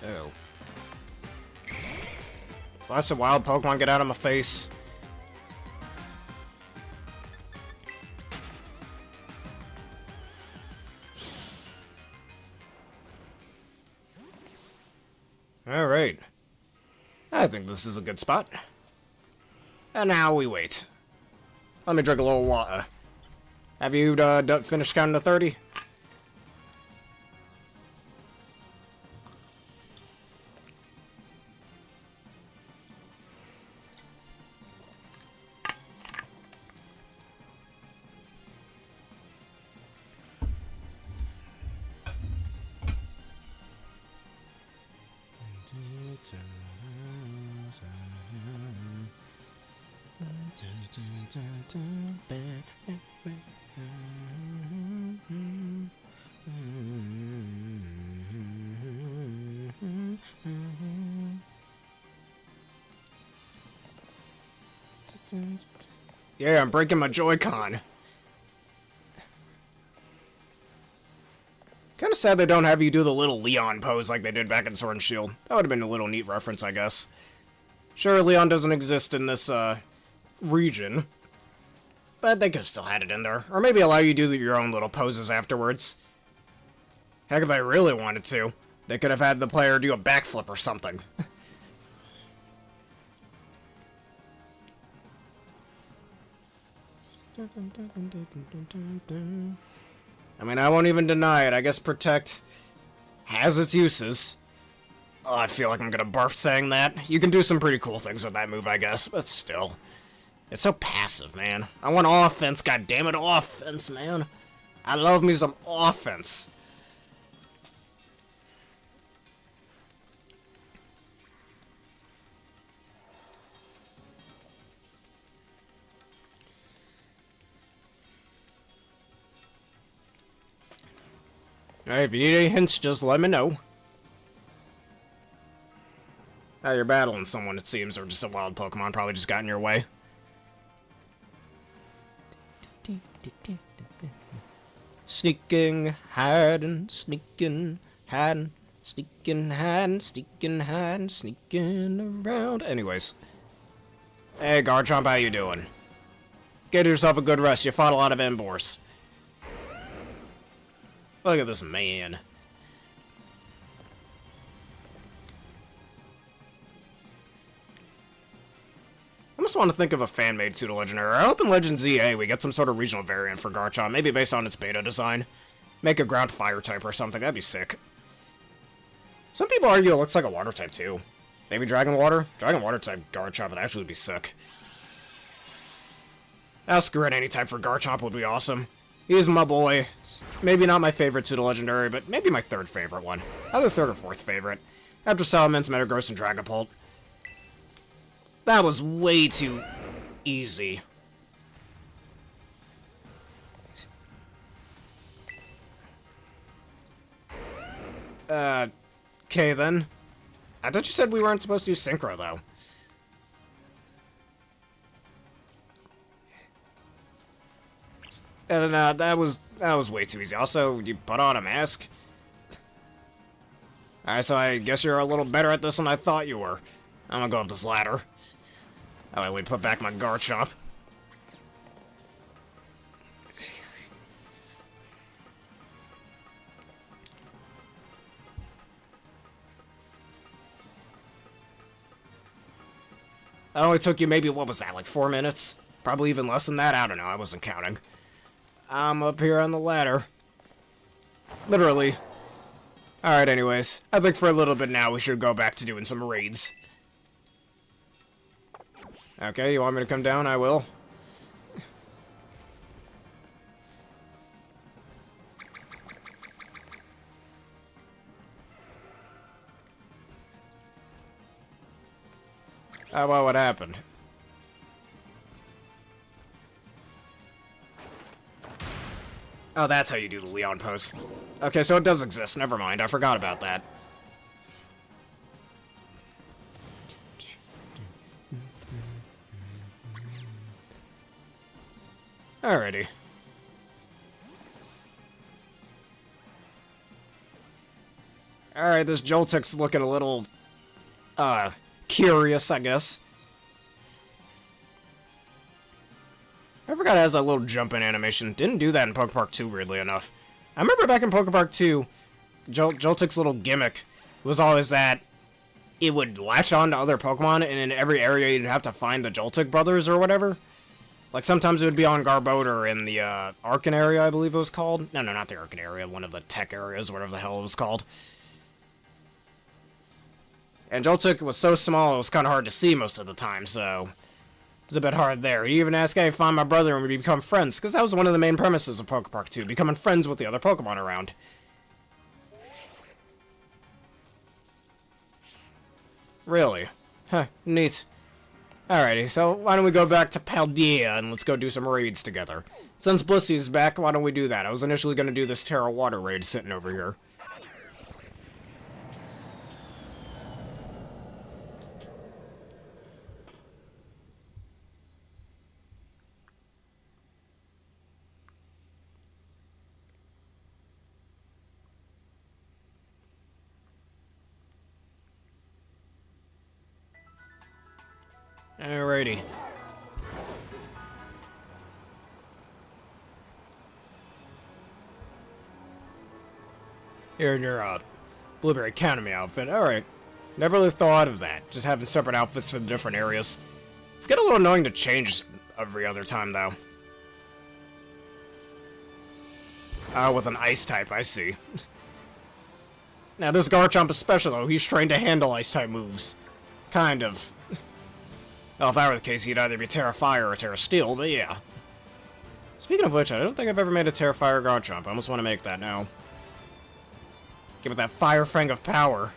Oh. Bless the wild Pokemon, get out of my face. Alright. I think this is a good spot. And now we wait. Let me drink a little water. Have you finished counting to 30? Yeah, I'm breaking my Joy-Con. Kinda sad they don't have you do the little Leon pose like they did back in Sword and Shield. That would have been a little neat reference, I guess. Sure, Leon doesn't exist in this, region. But they could have still had it in there. Or maybe allow you to do your own little poses afterwards. Heck, if they really wanted to, they could have had the player do a backflip or something. I mean, I won't even deny it. I guess Protect has its uses. Oh, I feel like I'm gonna barf saying that. You can do some pretty cool things with that move, I guess, but still. It's so passive, man. I want offense, goddammit, offense, man. I love me some offense. Alright, if you need any hints, just let me know. Ah, you're battling someone, it seems, or just a wild Pokemon probably just got in your way. Sneaking, hiding, sneaking, hiding, sneaking, hiding, sneaking, hiding, sneaking around. Anyways. Hey, Garchomp, how you doing? Get yourself a good rest. You fought a lot of Emboars. Look at this man. I almost want to think of a fan-made pseudo-legendary. I hope in Legends EA we get some sort of regional variant for Garchomp, maybe based on its beta design. Make a ground fire type or something, that'd be sick. Some people argue it looks like a water type too. Maybe Dragon Water? Dragon Water type Garchomp would actually be sick. Screw it, any type for Garchomp would be awesome. He's my boy. Maybe not my favorite pseudo-legendary, but maybe my third favorite one. Either third or fourth favorite. After Salamence, Metagross, and Dragapult. That was way too easy. Okay then. I thought you said we weren't supposed to use Synchro, though. And that was way too easy. Also, you put on a mask. Alright, so I guess you're a little better at this than I thought you were. I'm gonna go up this ladder. Oh, wait, put back my Garchomp. It only took you maybe, what was that, like 4 minutes? Probably even less than that? I don't know, I wasn't counting. I'm up here on the ladder. Literally. Alright, anyways. I think for a little bit now we should go back to doing some raids. Okay, you want me to come down? I will. Well, what happened? Oh, that's how you do the Leon pose. Okay, so it does exist. Never mind. I forgot about that. Alrighty. Alright, this Joltik's looking a little, curious, I guess. I forgot it has that little jump-in animation. Didn't do that in Pokepark 2, weirdly enough. I remember back in Pokepark 2, Joltik's little gimmick was always that it would latch on to other Pokemon, and in every area you'd have to find the Joltik brothers or whatever. Like, sometimes it would be on Garbode or in the, Arcan area, I believe it was called. No, not the Arcan area, one of the tech areas, whatever the hell it was called. And Joltik was so small, it was kind of hard to see most of the time, so it was a bit hard there. He even asked, hey, find my brother and we become friends, because that was one of the main premises of Pokepark 2, becoming friends with the other Pokemon around. Really? Huh, neat. Alrighty, so why don't we go back to Paldea and let's go do some raids together. Since Blissy's back, why don't we do that? I was initially going to do this Tera Water raid sitting over here. Alrighty. Here in your Blueberry Academy outfit. Alright. Never really thought of that. Just having separate outfits for the different areas. Get a little annoying to change every other time, though. With an ice type, I see. Now, this Garchomp is special, though. He's trained to handle ice type moves. Kind of. Well, if that were the case, he'd either be Tera Fire or Tera Steel, but yeah. Speaking of which, I don't think I've ever made a Tera Fire Garchomp. I almost want to make that now. Give it that Fire Fang of power.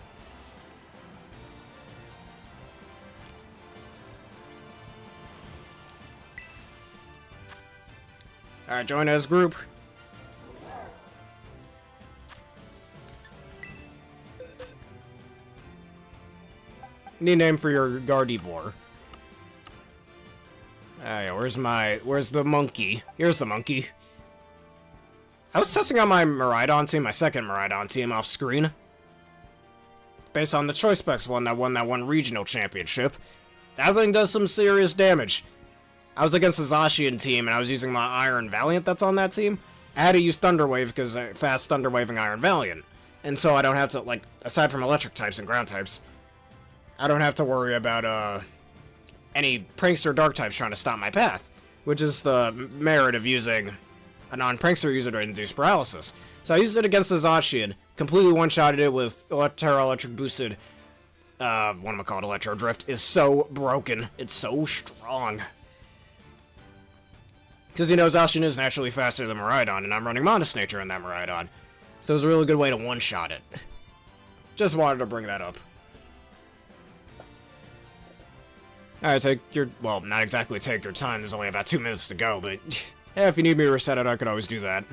Alright, join as group. Need a name for your Gardevoir. Yeah, where's the monkey? Here's the monkey. I was testing out my Miraidon team, my second Miraidon team off screen. Based on the Choice Specs one that won that one regional championship. That thing does some serious damage. I was against the Zacian team and I was using my Iron Valiant that's on that team. I had to use Thunder Wave because fast Thunder Waving Iron Valiant. And so I don't have to, like, aside from electric types and ground types, I don't have to worry about, any Prankster Dark types trying to stop my path, which is the merit of using a non-Prankster user to induce paralysis. So I used it against the Zacian, completely one-shotted it with Tera Electric boosted, whatchamacallit, Electro Drift, is so broken. It's so strong. Because, you know, Zacian is naturally faster than Miraidon, and I'm running Modest Nature in that Miraidon. So it was a really good way to one-shot it. Just wanted to bring that up. Alright, take your, well, not exactly take your time, there's only about 2 minutes to go, but yeah, if you need me to reset it, I could always do that.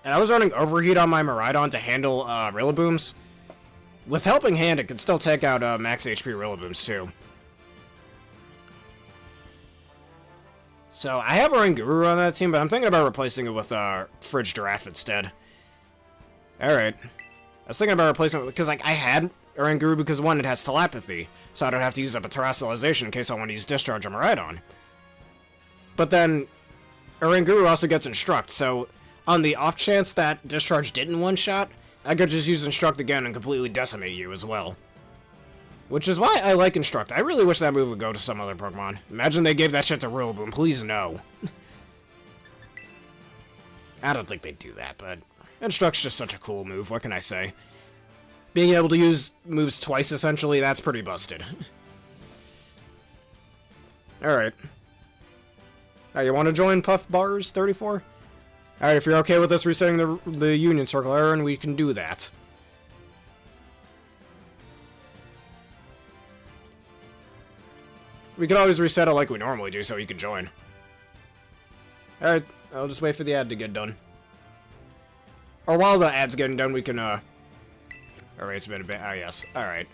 And I was running Overheat on my Miraidon to handle, Rillabooms. With Helping Hand, it could still take out, max HP Rillabooms, too. So, I have Oranguru on that team, but I'm thinking about replacing it with, Fridge Giraffe instead. Alright. I was thinking about replacing it, because, like, I had Oranguru because, one, it has Telepathy, so I don't have to use up a Terrestrialization in case I want to use Discharge on Miraidon. But then, Oranguru also gets Instruct, so on the off chance that Discharge didn't one-shot, I could just use Instruct again and completely decimate you as well. Which is why I like Instruct. I really wish that move would go to some other Pokemon. Imagine they gave that shit to Rillaboom, please no. I don't think they'd do that, but Instruct's just such a cool move, what can I say? Being able to use moves twice, essentially, that's pretty busted. Alright. You want to join Puff Bars 34? Alright, if you're okay with us resetting the Union Circle, Aaron, we can do that. We can always reset it like we normally do, so you can join. Alright, I'll just wait for the ad to get done. Or while the ad's getting done, we can, Alright, it's been a bit. Oh, yes. Alright.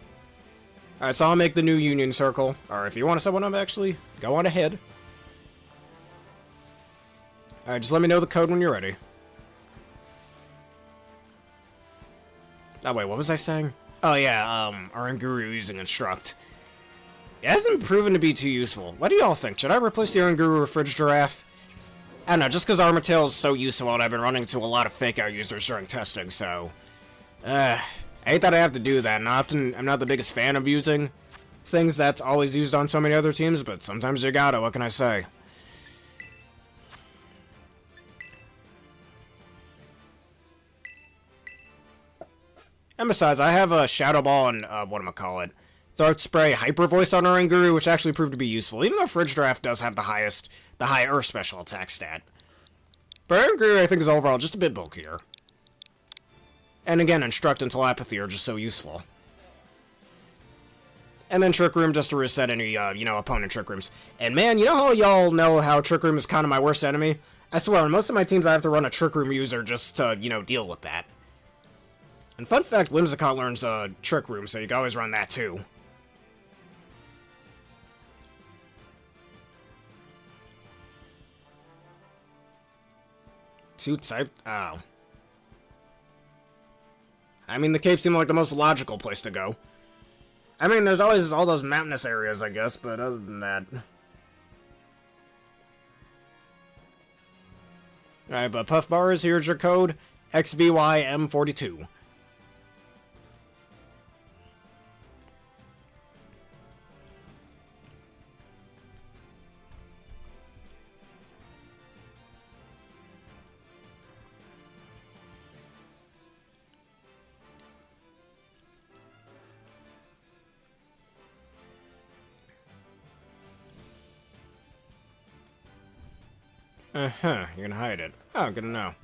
Alright, so I'll make the new Union Circle. Or if you want to set one up, actually, go on ahead. Alright, just let me know the code when you're ready. Oh, wait, what was I saying? Oh, yeah, Oranguru using Instruct. It hasn't proven to be too useful. What do y'all think? Should I replace the Oranguru with Fridge Giraffe? I don't know, just because Armatail is so useful and I've been running into a lot of fake-out users during testing, so... I hate that I have to do that, and often I'm not the biggest fan of using things that's always used on so many other teams, but sometimes you gotta, what can I say? And besides, I have a Shadow Ball and, whatchamacallit, Throat Spray Hyper Voice on Oranguru, which actually proved to be useful, even though Fridge Draft does have the higher special attack stat. But Oranguru, I think, is overall just a bit bulkier. And again, Instruct and Telepathy are just so useful. And then Trick Room just to reset any, opponent Trick Rooms. And man, you know how y'all know how Trick Room is kind of my worst enemy? I swear, on most of my teams I have to run a Trick Room user just to, deal with that. And fun fact, Whimsicott learns, Trick Room, so you can always run that too. Two type? Oh. I mean, the cave seemed like the most logical place to go. I mean, there's always all those mountainous areas, I guess, but other than that... Alright, but Puff Bars, here's your code, XVYM42. Uh-huh, you're gonna hide it. Oh, good to know.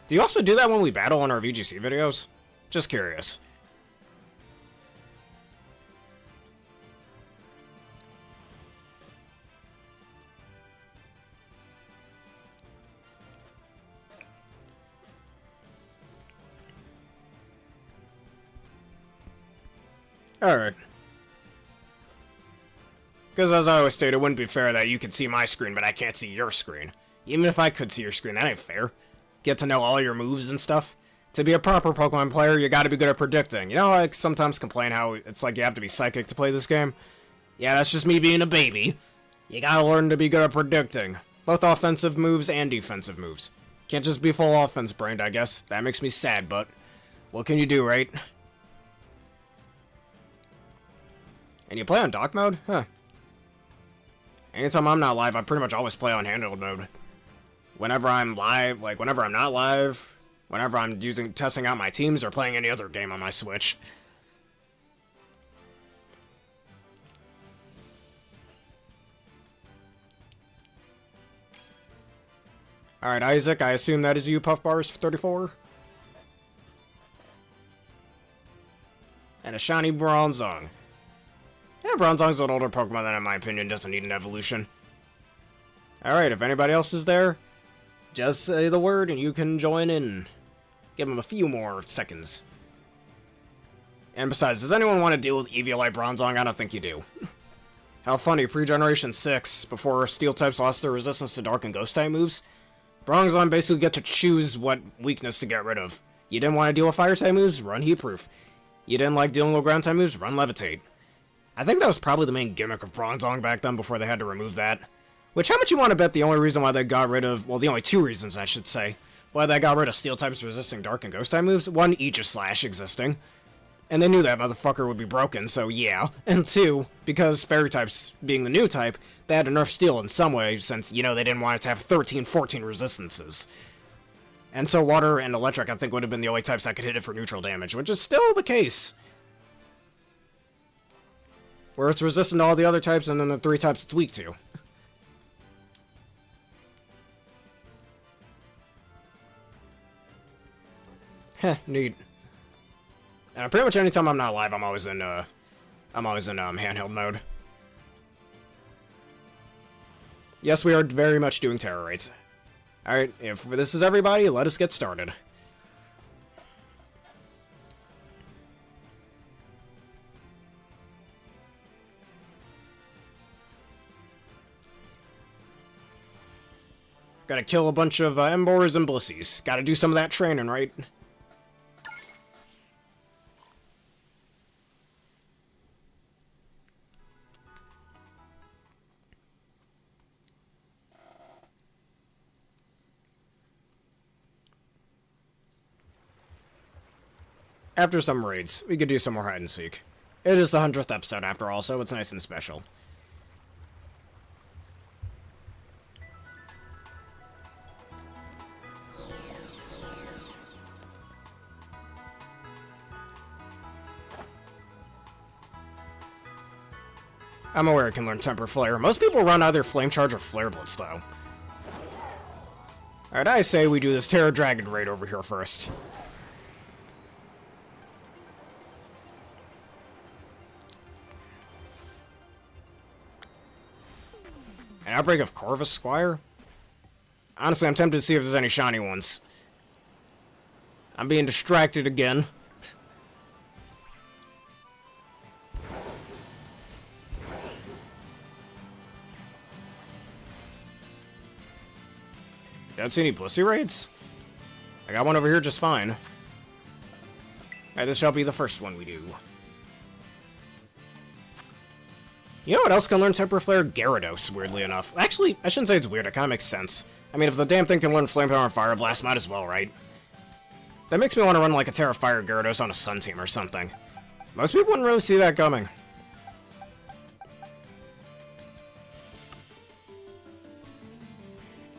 Do you also do that when we battle on our VGC videos? Just curious. Alright. Because as I always state, it wouldn't be fair that you could see my screen, but I can't see your screen. Even if I could see your screen, that ain't fair. Get to know all your moves and stuff. To be a proper Pokemon player, you gotta be good at predicting. You know, I sometimes complain how it's like you have to be psychic to play this game? Yeah, that's just me being a baby. You gotta learn to be good at predicting. Both offensive moves and defensive moves. Can't just be full offense-brained, I guess. That makes me sad, but... what can you do, right? And you play on dock mode? Huh. Anytime I'm not live, I pretty much always play on handheld mode. Whenever I'm live, whenever I'm not live, whenever I'm testing out my teams or playing any other game on my Switch. Alright, Isaac, I assume that is you, Puff Bars 34? And a shiny Bronzong. Yeah, Bronzong's an older Pokemon that, in my opinion, doesn't need an evolution. Alright, if anybody else is there, just say the word and you can join in. Give them a few more seconds. And besides, does anyone want to deal with Eviolite Bronzong? I don't think you do. How funny, pre-Generation 6, before Steel types lost their resistance to Dark and Ghost type moves, Bronzong basically get to choose what weakness to get rid of. You didn't want to deal with Fire type moves? Run Heat Proof. You didn't like dealing with Ground type moves? Run Levitate. I think that was probably the main gimmick of Bronzong back then before they had to remove that. Which, how much you want to bet the only reason why they got rid of, well, the only two reasons, I should say, why they got rid of Steel types resisting Dark and Ghost type moves? One, Aegis Slash existing. And they knew that motherfucker would be broken, so yeah. And two, because Fairy types being the new type, they had to nerf Steel in some way, since, they didn't want it to have 13, 14 resistances. And so Water and Electric, I think, would have been the only types that could hit it for neutral damage, which is still the case. Where it's resistant to all the other types, and then the three types it's weak to. Heh, neat. And pretty much anytime I'm not live, I'm always in handheld mode. Yes, we are very much doing Tera Raids. Alright, if this is everybody, let us get started. Gotta kill a bunch of Emboars and Blissies. Gotta do some of that training, right? After some raids, we could do some more hide and seek. It is the 100th episode after all, so it's nice and special. I'm aware it can learn Temper Flare. Most people run either Flame Charge or Flare Blitz, though. Alright, I say we do this Tera Dragon raid over here first. An outbreak of Corvus Squire? Honestly, I'm tempted to see if there's any shiny ones. I'm being distracted again. You don't see any Blissey Raids? I got one over here just fine. Alright, this shall be the first one we do. You know what else can learn Temper Flare? Gyarados, weirdly enough. Actually, I shouldn't say it's weird, it kinda makes sense. I mean, if the damn thing can learn Flamethrower and Fire Blast, might as well, right? That makes me want to run like a Terra Fire Gyarados on a Sun team or something. Most people wouldn't really see that coming.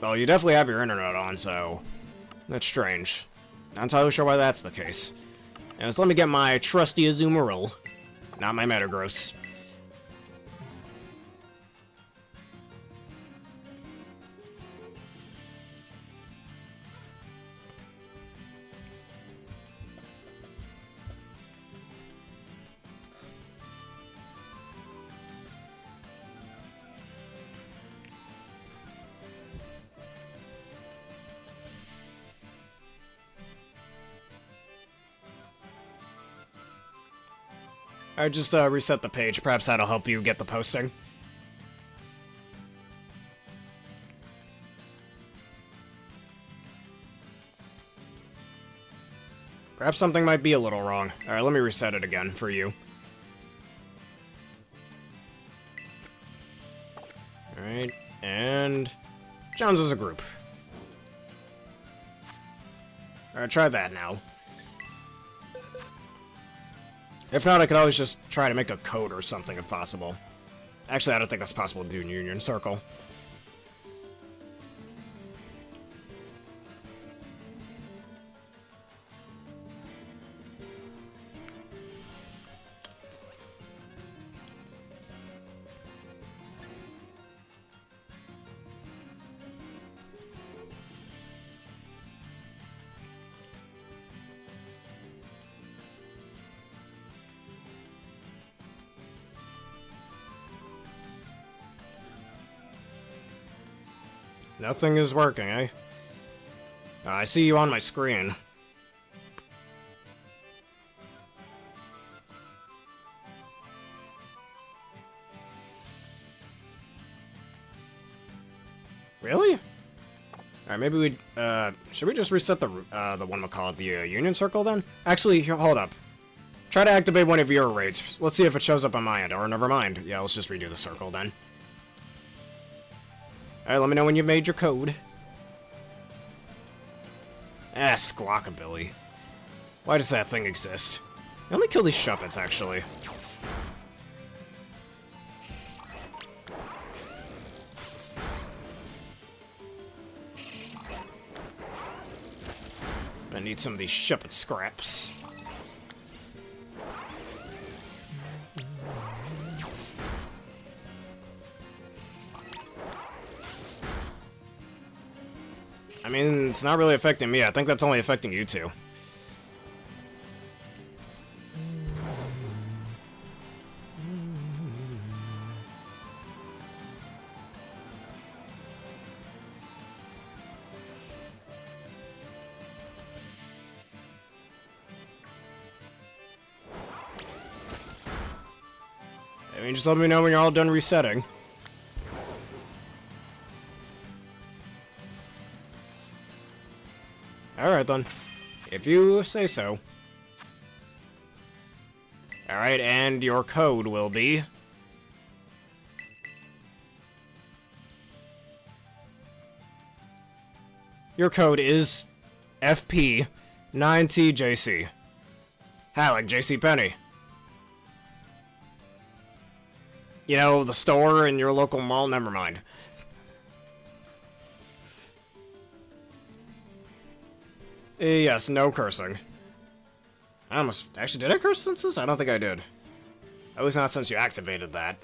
Well, you definitely have your internet on, so that's strange. Not entirely sure why that's the case. And so let me get my trusty Azumarill, not my Metagross. I just reset the page. Perhaps that'll help you get the posting. Perhaps something might be a little wrong. Alright, let me reset it again for you. Alright, and Jones as a group. Alright, try that now. If not, I could always just try to make a code or something if possible. Actually, I don't think that's possible to do in Union Circle. Nothing is working, eh? I see you on my screen. Really? Alright, maybe we should we just reset the whatchamacallit, the Union Circle then? Actually, here, hold up. Try to activate one of your raids. Let's see if it shows up on my end, or never mind. Yeah, let's just redo the circle then. Alright, let me know when you've made your code. Ah, Squawkabilly. Why does that thing exist? Let me kill these Shuppets, actually. I need some of these Shuppet scraps. I mean, it's not really affecting me. I think that's only affecting you two. I mean, just let me know when you're all done resetting. Alright then. If you say so. Alright, and your code will be... Your code is FP9TJC. Ha, like JCPenney. You know, the store in your local mall? Never mind. Yes, no cursing. I almost... Actually, did I curse since this? I don't think I did. At least not since you activated that.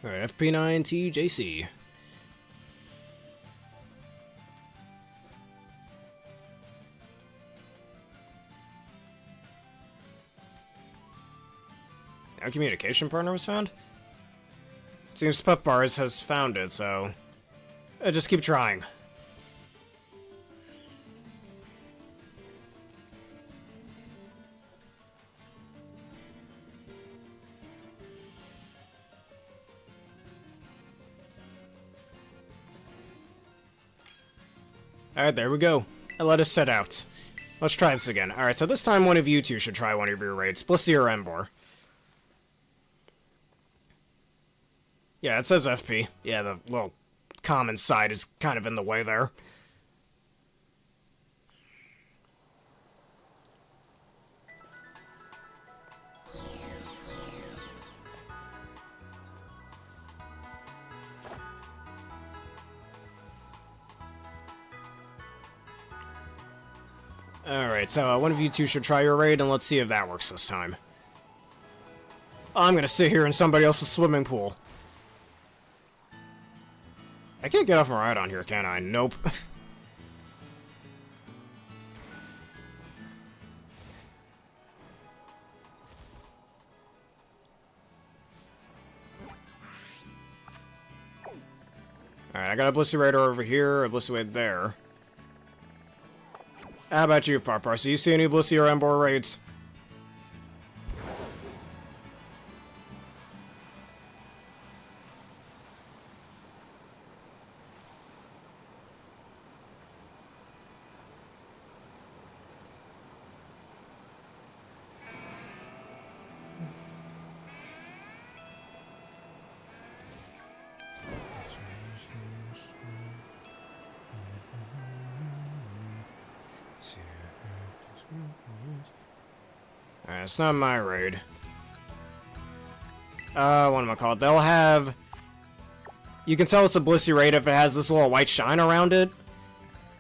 Alright, FP9TJC. No communication partner was found? It seems Puff Bars has found it, so... just keep trying. Alright, there we go. And let us set out. Let's try this again. Alright, so this time one of you two should try one of your raids. Blissey or Emboar. Yeah, it says FP. Yeah, the little common side is kind of in the way there. Alright, so one of you two should try your raid, and let's see if that works this time. I'm gonna sit here in somebody else's swimming pool. I can't get off my ride on here, can I? Nope. Alright, I got a Blissey Raider over here, a Blissey Raid there. How about you, Parpar? So you see any Blissey or Emboar raids? Alright, it's not my raid. What am I called? They'll have... You can tell it's a Blissey raid if it has this little white shine around it.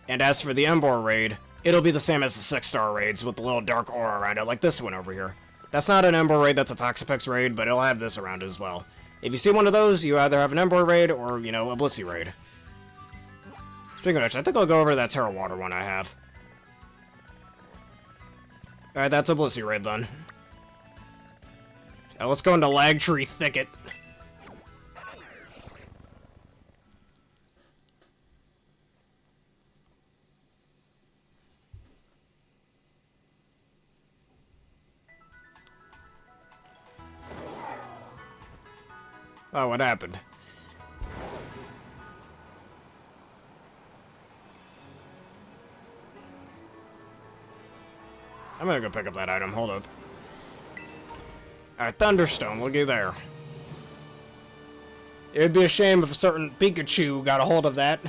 And as for the Emboar raid, it'll be the same as the 6-star raids with the little dark aura around it, like this one over here. That's not an Emboar raid, that's a Toxapex raid, but it'll have this around it as well. If you see one of those, you either have an Emboar raid or, you know, a Blissey raid. Speaking of which, I think I'll go over that Terra Water one I have. Alright, that's a Blissey raid then. Now let's go into Lag Tree Thicket. Oh, what happened? I'm gonna go pick up that item, hold up. Alright, Thunderstone, looky there. It would be a shame if a certain Pikachu got a hold of that.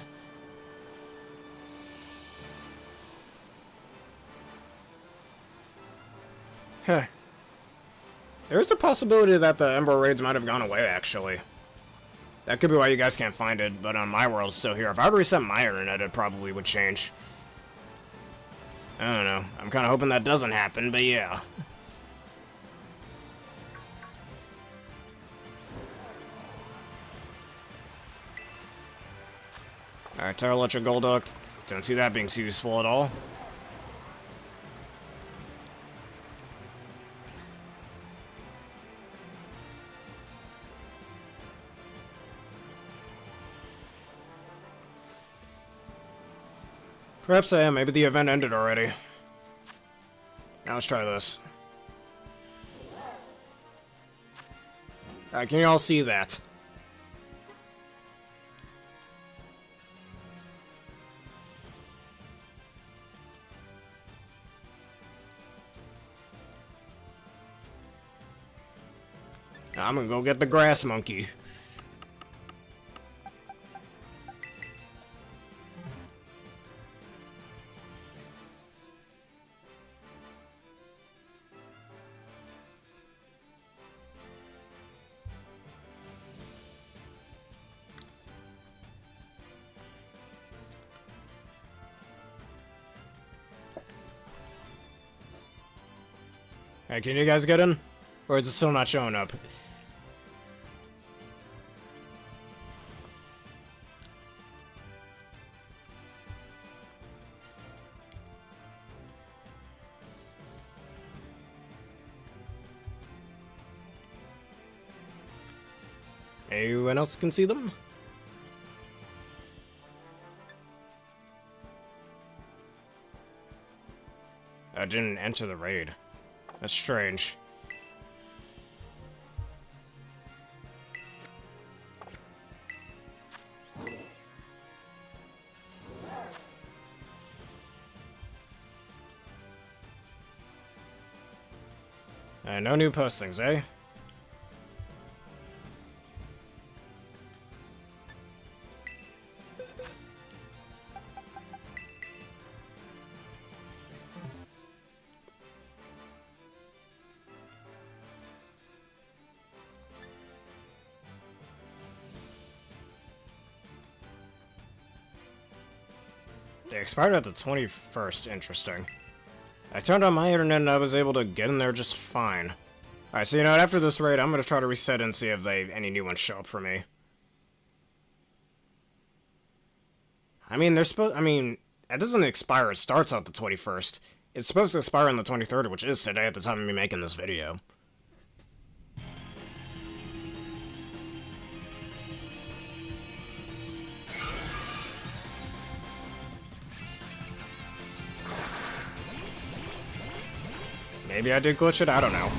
Huh. There is a possibility that the Emboar raids might have gone away, actually. That could be why you guys can't find it, but on my world, it's still here. If I would reset my internet, it probably would change. I don't know. I'm kind of hoping that doesn't happen, but yeah. Alright, Terra Electric Golduck. Don't see that being too useful at all. Perhaps I am. Maybe the event ended already. Now let's try this. Can you all see that? Now I'm gonna go get the grass monkey. Hey, can you guys get in? Or is it still not showing up? Anyone else can see them? I didn't enter the raid. That's strange. No new postings, eh? They expired at the 21st, interesting. I turned on my internet and I was able to get in there just fine. Alright, so you know what, after this raid, I'm gonna try to reset and see if any new ones show up for me. I mean, it doesn't expire, it starts out the 21st. It's supposed to expire on the 23rd, which is today at the time of me making this video. Maybe I did glitch it, I don't know.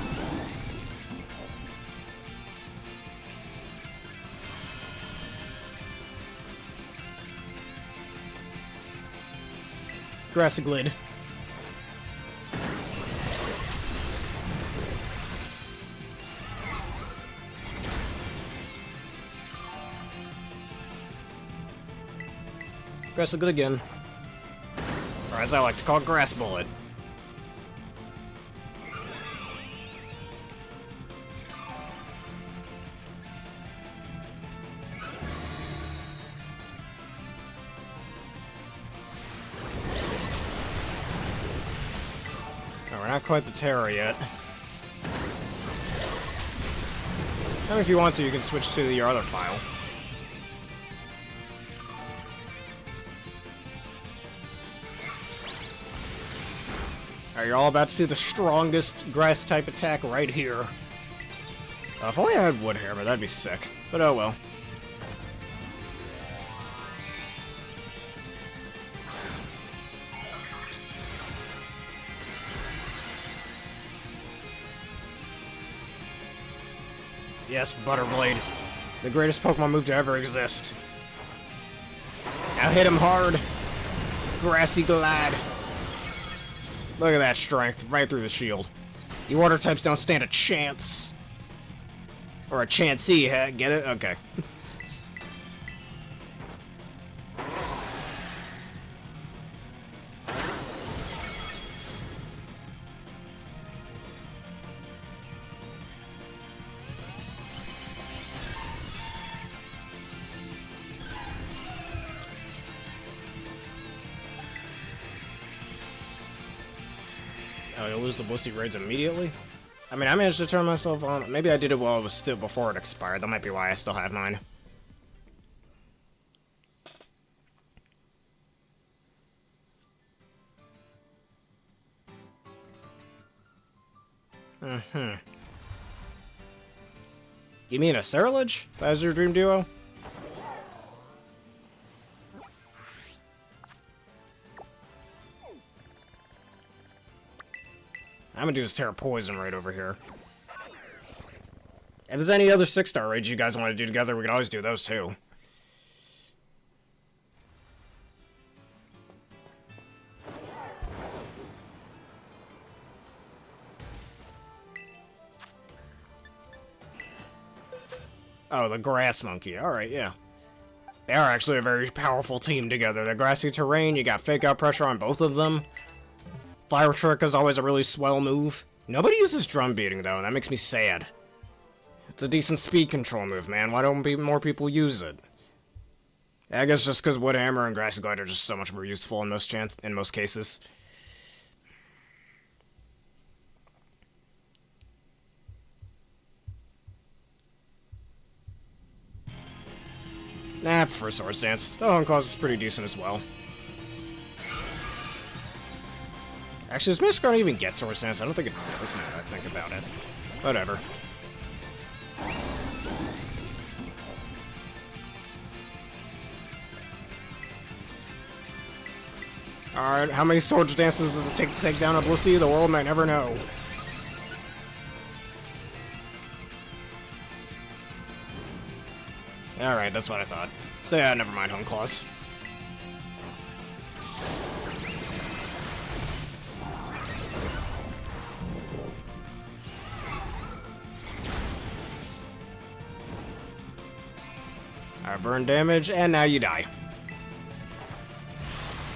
Grassy Glid. Grassy Glid again. Or as I like to call it, Grass Bullet. We're not quite the Tera yet. And if you want to, you can switch to your other file. Alright, you're all about to see the strongest grass-type attack right here. If only I had Wood Hammer, that'd be sick. But oh well. Yes, Butterblade. The greatest Pokemon move to ever exist. Now hit him hard. Grassy Glide. Look at that strength, right through the shield. You water types don't stand a chance. Or a chancey, huh? Get it? Okay. Oh, you'll lose the Wussy Raids immediately? I mean, I managed to turn myself on. Maybe I did it while it was still before it expired. That might be why I still have mine. You mean a Cerulege? As your dream duo? I'm gonna do this Tera Poison right over here. If there's any other 6-star raids you guys want to do together, we can always do those too. Oh, the Grass Monkey. Alright, yeah. They are actually a very powerful team together. The Grassy Terrain, you got Fake Out Pressure on both of them. Fire Trick is always a really swell move. Nobody uses Drum Beating, though, and that makes me sad. It's a decent speed control move, man. Why don't more people use it? I guess just because Wood Hammer and Grassy Glide are just so much more useful in most cases. Nah, I prefer Swords Dance. The Home Cause is pretty decent as well. Actually, does Mist Ground even get Swords Dance? I don't think it does now that I think about it. Whatever. Alright, how many sword dances does it take to take down a Blissey? The world might never know. Alright, that's what I thought. So yeah, never mind, Home Claws. Alright, burn damage, and now you die.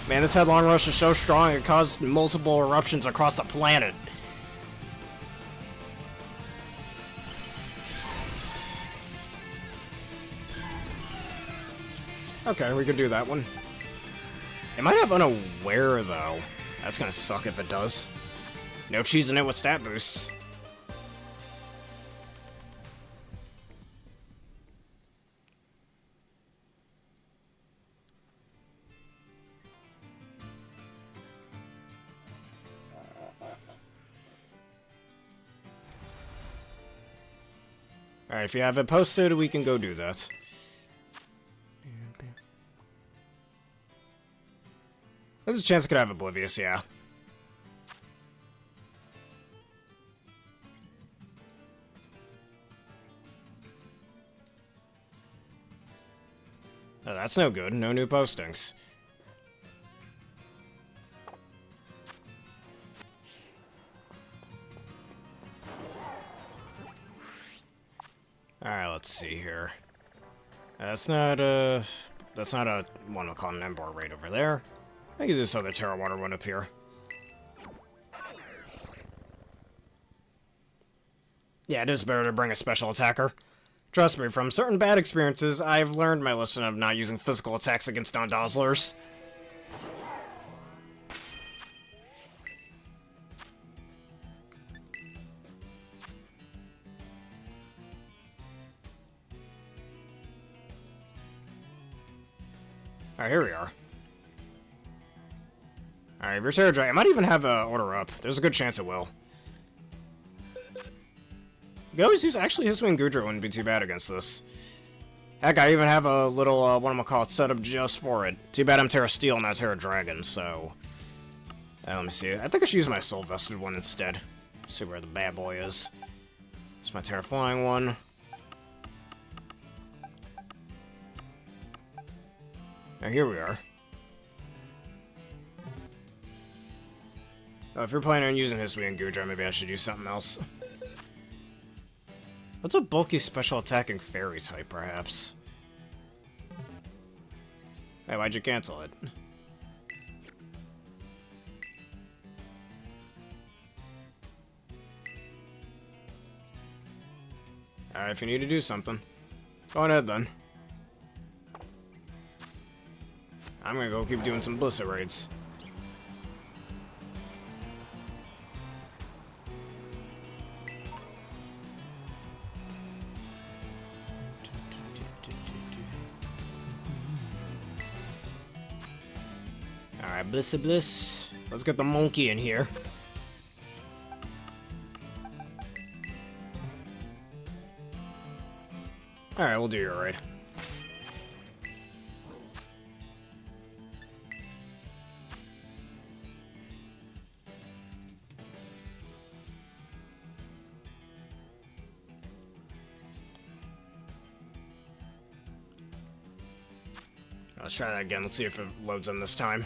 Man, this headlong rush is so strong it caused multiple eruptions across the planet. Okay, we could do that one. It might have Unaware, though. That's gonna suck if it does. No cheesing it with stat boosts. Alright, if you have it posted, we can go do that. There's a chance I could have Oblivious, yeah. Oh, that's no good. No new postings. Alright, let's see here. That's not a one we'll call an Emboar Raid over there. I think this other Terra Water one up here. Yeah, it is better to bring a special attacker. Trust me, from certain bad experiences, I've learned my lesson of not using physical attacks against non-Dazzlers. Alright, here we are. Alright, your Tera Dragon. I might even have order up. There's a good chance it will. You can always use, actually, Hisuian Goodra wouldn't be too bad against this. Heck, I even have a little, whatchamacallit set up just for it. Too bad I'm Tera Steel, not Tera Dragon, so... let me see. I think I should use my Soul Vested one instead. See where the bad boy is. It's my Tera Flying one. Now, here we are. Oh, if you're planning on using Hisuian Goodra, maybe I should use something else. What's a bulky special attacking fairy type, perhaps? Hey, why'd you cancel it? Alright, if you need to do something, go ahead then. I'm gonna go keep doing some Blissey raids. Alright, Bliss. Let's get the monkey in here. Alright, we'll do your raid. Let's try that again. Let's see if it loads in this time.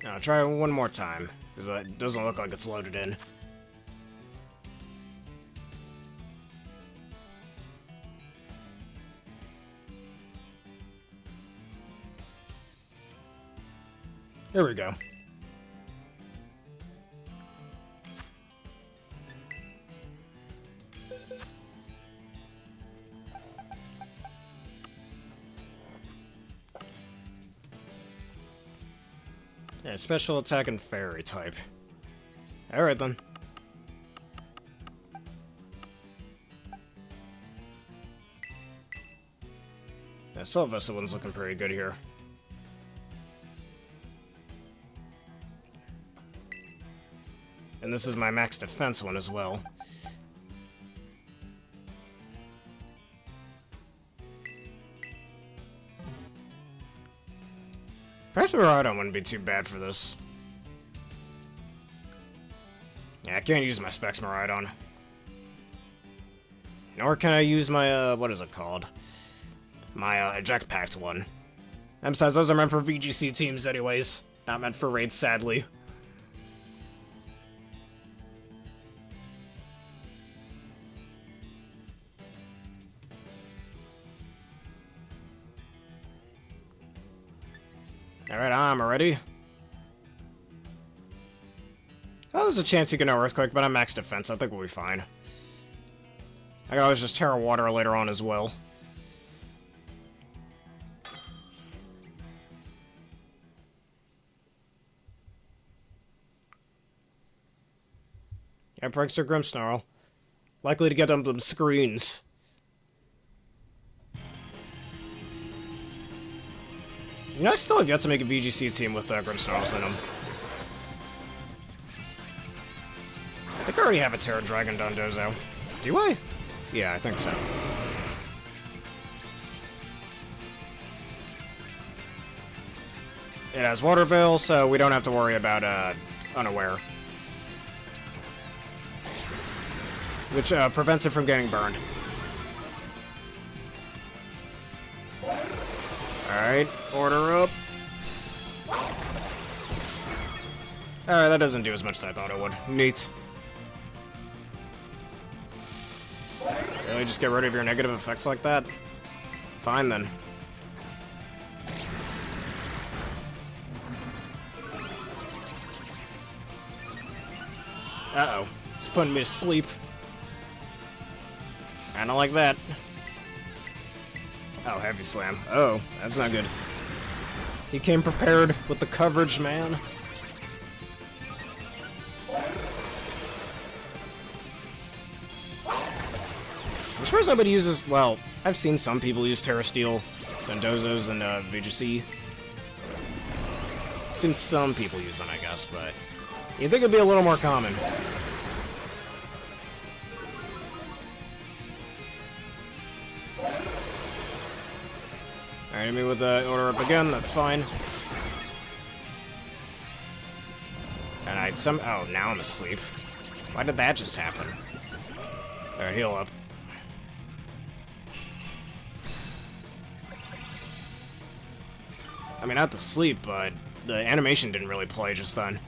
I'll try it one more time, because it doesn't look like it's loaded in. There we go. Yeah, special attack and fairy type. Alright then. Yeah, Soul Vested one's looking pretty good here. And this is my max defense one as well. Perhaps Miraidon wouldn't be too bad for this. Yeah, I can't use my Specs Miraidon. Nor can I use my, what is it called? My, Eject Pact one. And besides, those are meant for VGC teams anyways. Not meant for raids, sadly. Alright, I'm ready. Oh, there's a chance he can know Earthquake, but I'm max defense. I think we'll be fine. I can always just Tera Water later on as well. Yeah, Prankster Grimmsnarl. Likely to get them screens. You know, I still have yet to make a VGC team with Grimmsnarls in them. I think I already have a Terra Dragon Dondozo. Do I? Yeah, I think so. It has Water Veil, so we don't have to worry about Unaware. Which prevents it from getting burned. Alright, order up. Alright, that doesn't do as much as I thought it would. Neat. Really, just get rid of your negative effects like that? Fine, then. Uh-oh. It's putting me to sleep. I don't like that. Oh, Heavy Slam. Oh, that's not good. He came prepared with the coverage, man. I'm surprised nobody uses... Well, I've seen some people use Terra Steel, Dondozos, and VGC. I've seen some people use them, I guess, but... You'd think it'd be a little more common. Alright, me with the order up again, that's fine. And oh, now I'm asleep. Why did that just happen? Alright, heal up. I mean, not the sleep, but the animation didn't really play just then.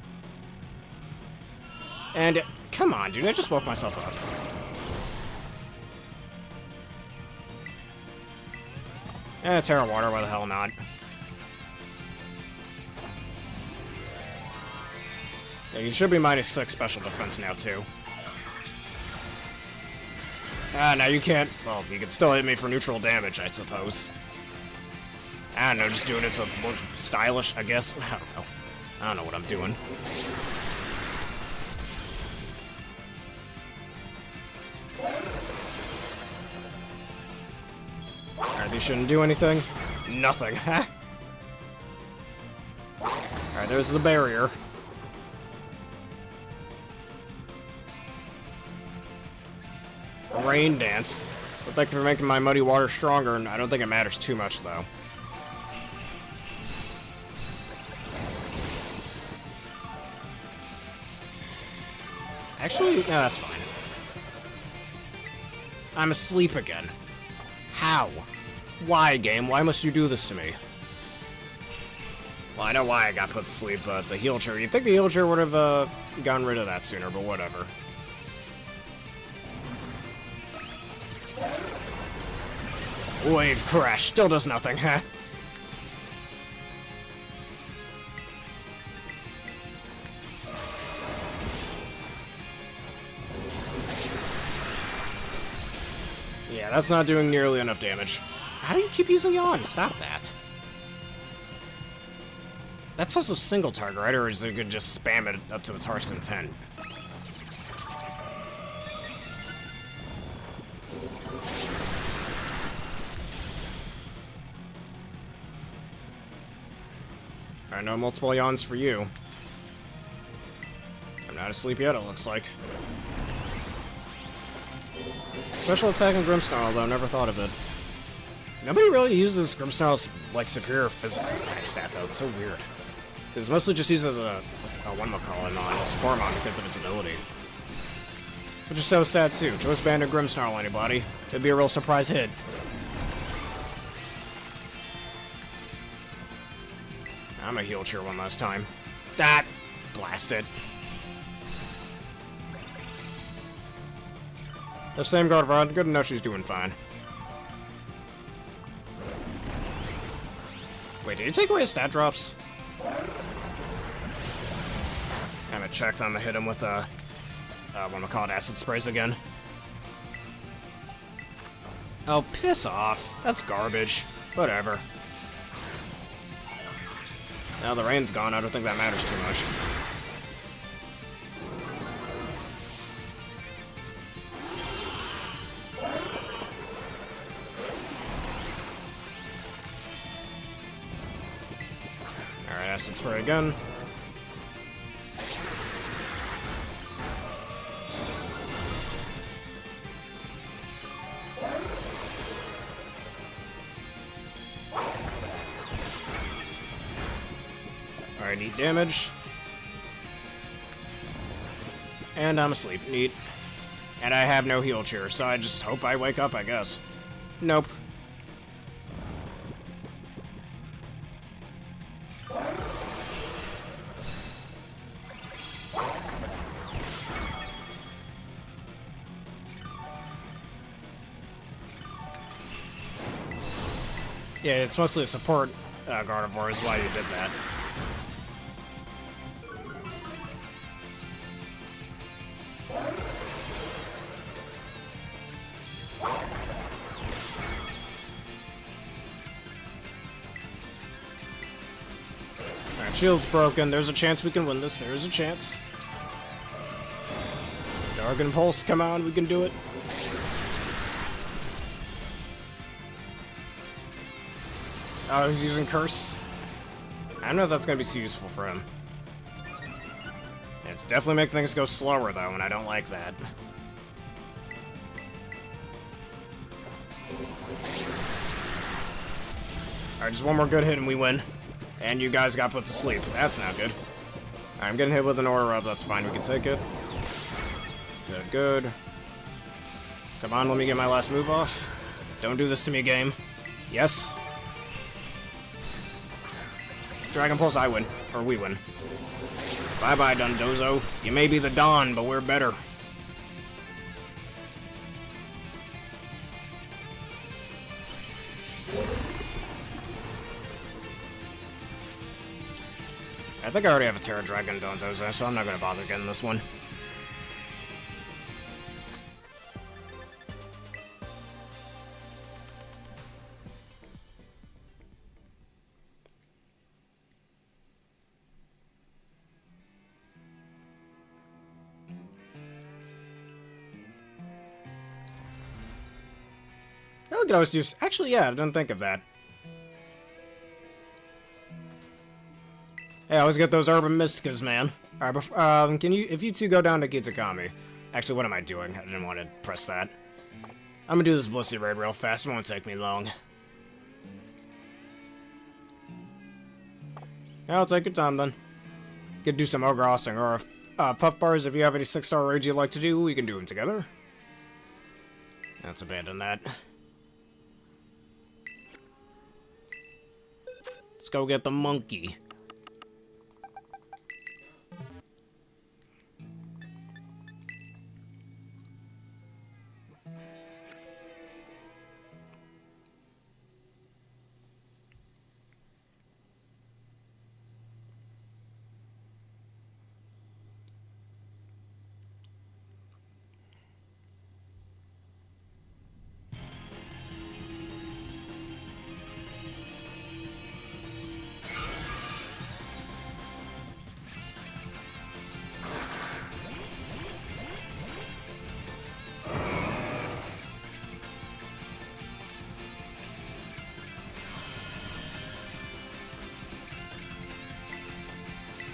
And, come on, dude, I just woke myself up. Terra Water, why the hell not? Yeah, you should be -6 special defense now, too. Ah, now you can't... Well, you can still hit me for neutral damage, I suppose. I don't know, just doing it to look stylish, I guess. I don't know. I don't know what I'm doing. Alright, these shouldn't do anything. Nothing, huh? Alright, there's the barrier. Rain Dance. Looked like they're making my Muddy Water stronger, and I don't think it matters too much, though. Actually, no, that's fine. I'm asleep again. How? Why, game? Why must you do this to me? Well, I know why I got put to sleep, but the heal chair... You'd think the heal chair would have gotten rid of that sooner, but whatever. Wave Crash still does nothing, huh? Yeah, that's not doing nearly enough damage. How do you keep using Yawn? Stop that. That's also single target, right? Or is it good just spam it up to its heart's content? Alright, no multiple Yawns for you. I'm not asleep yet, it looks like. Special attack and Grimmsnarl, though, never thought of it. Nobody really uses Grimmsnarl's, like, superior physical attack stat, though. It's so weird. Because it's mostly just used as a whatchamacallit on a Spormon because of its ability. Which is so sad, too. Choice Band and Grimmsnarl, anybody. It'd be a real surprise hit. I'm a heal cheer one last time. That blasted. The same guard rod. Good to know she's doing fine. Wait, did he take away his stat drops? I haven't checked. I'm gonna hit him with whatchamacallit, acid sprays again. Oh, piss off. That's garbage. Whatever. Now the rain's gone, I don't think that matters too much. Alright, acid spray again. Alright, neat damage. And I'm asleep. Neat. And I have no heal cheer, so I just hope I wake up, I guess. Nope. Yeah, it's mostly a support Gardevoir is why you did that. Alright, shield's broken. There's a chance we can win this. There's a chance. Dark Pulse, come on, we can do it. Oh, he's using Curse. I don't know if that's gonna be too useful for him. It's definitely making things go slower, though, and I don't like that. Alright, just one more good hit and we win. And you guys got put to sleep. That's not good. Alright, I'm getting hit with an Aura Rub. That's fine. We can take it. Good, good. Come on, let me get my last move off. Don't do this to me, game. Yes. Dragon Pulse, I win. Or we win. Bye-bye, Dundozo. You may be the Dawn, but we're better. I think I already have a Terra Dragon Dundozo, so I'm not going to bother getting this one. We could always do... Actually, yeah, I didn't think of that. Hey, I always get those Urban Mysticas, man. Alright, can you... If you two go down to Kitakami... Actually, what am I doing? I didn't want to press that. I'm gonna do this Blissey Raid real fast. It won't take me long. Yeah, I'll take your time, then. Could do some Ogre Austin, or if... Puff Bars, if you have any 6-star raids you'd like to do, we can do them together. Let's abandon that. Let's go get the monkey.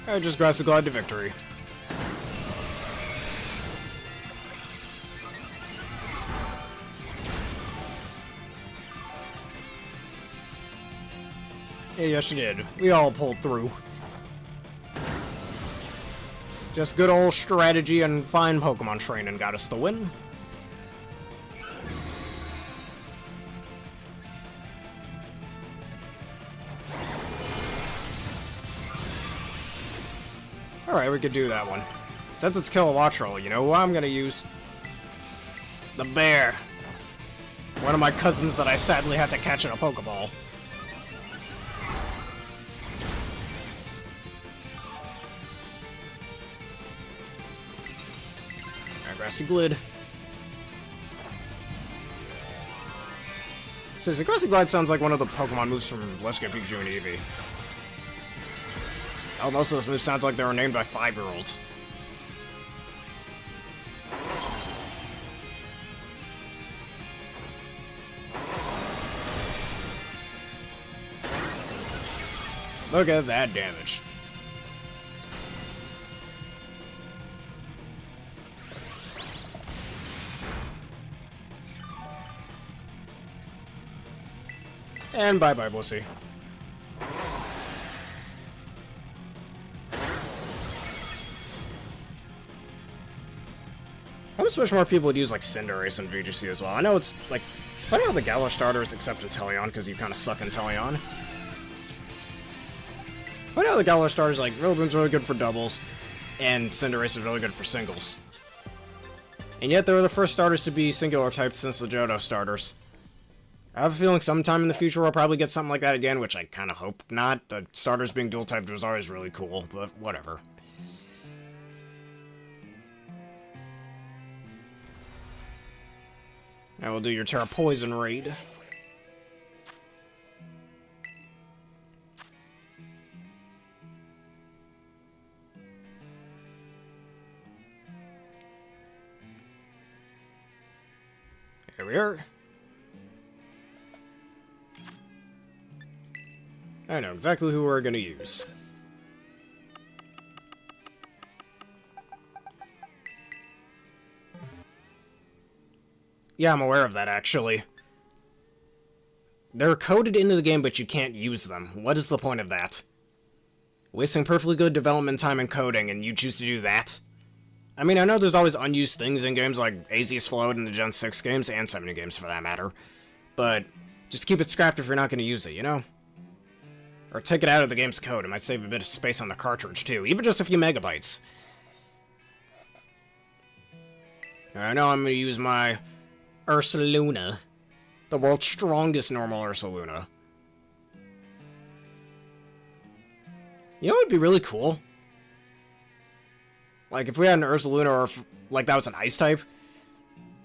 Alright, just Grass the Glide to victory. Yeah, yes you did. We all pulled through. Just good old strategy and fine Pokemon training got us the win. Alright, we could do that one. Since it's Kilowattrel, you know who I'm gonna use? The bear. One of my cousins that I sadly had to catch in a Pokeball. Alright, Grassy Glide. Seriously, Grassy Glide sounds like one of the Pokemon moves from Let's Go Pikachu and Eevee. Oh, most of those moves sounds like they were named by 5-year-olds. Look at that damage. And bye-bye, Blissey. I just wish more people would use, like, Cinderace and VGC as well. I know it's, like, I don't know the Galar starters except Inteleon, because you kind of suck Inteleon. I know the Galar starters, like, Rillaboom's really good for doubles, and Cinderace is really good for singles. And yet, they were the first starters to be singular typed since the Johto starters. I have a feeling sometime in the future we'll probably get something like that again, which I kind of hope not. The starters being dual typed was always really cool, but whatever. Now we'll do your Tera Poison Raid. Here we are. I know exactly who we're gonna use. Yeah, I'm aware of that, actually. They're coded into the game, but you can't use them. What is the point of that? Wasting perfectly good development time and coding, and you choose to do that? I mean, I know there's always unused things in games like Azius Float in the Gen 6 games, and 70 games for that matter. But just keep it scrapped if you're not going to use it, you know? Or take it out of the game's code. It might save a bit of space on the cartridge, too. Even just a few megabytes. I know I'm going to use my Ursaluna. The world's strongest normal Ursaluna. You know what would be really cool? Like, if we had an Ursaluna, or if, like, that was an ice type,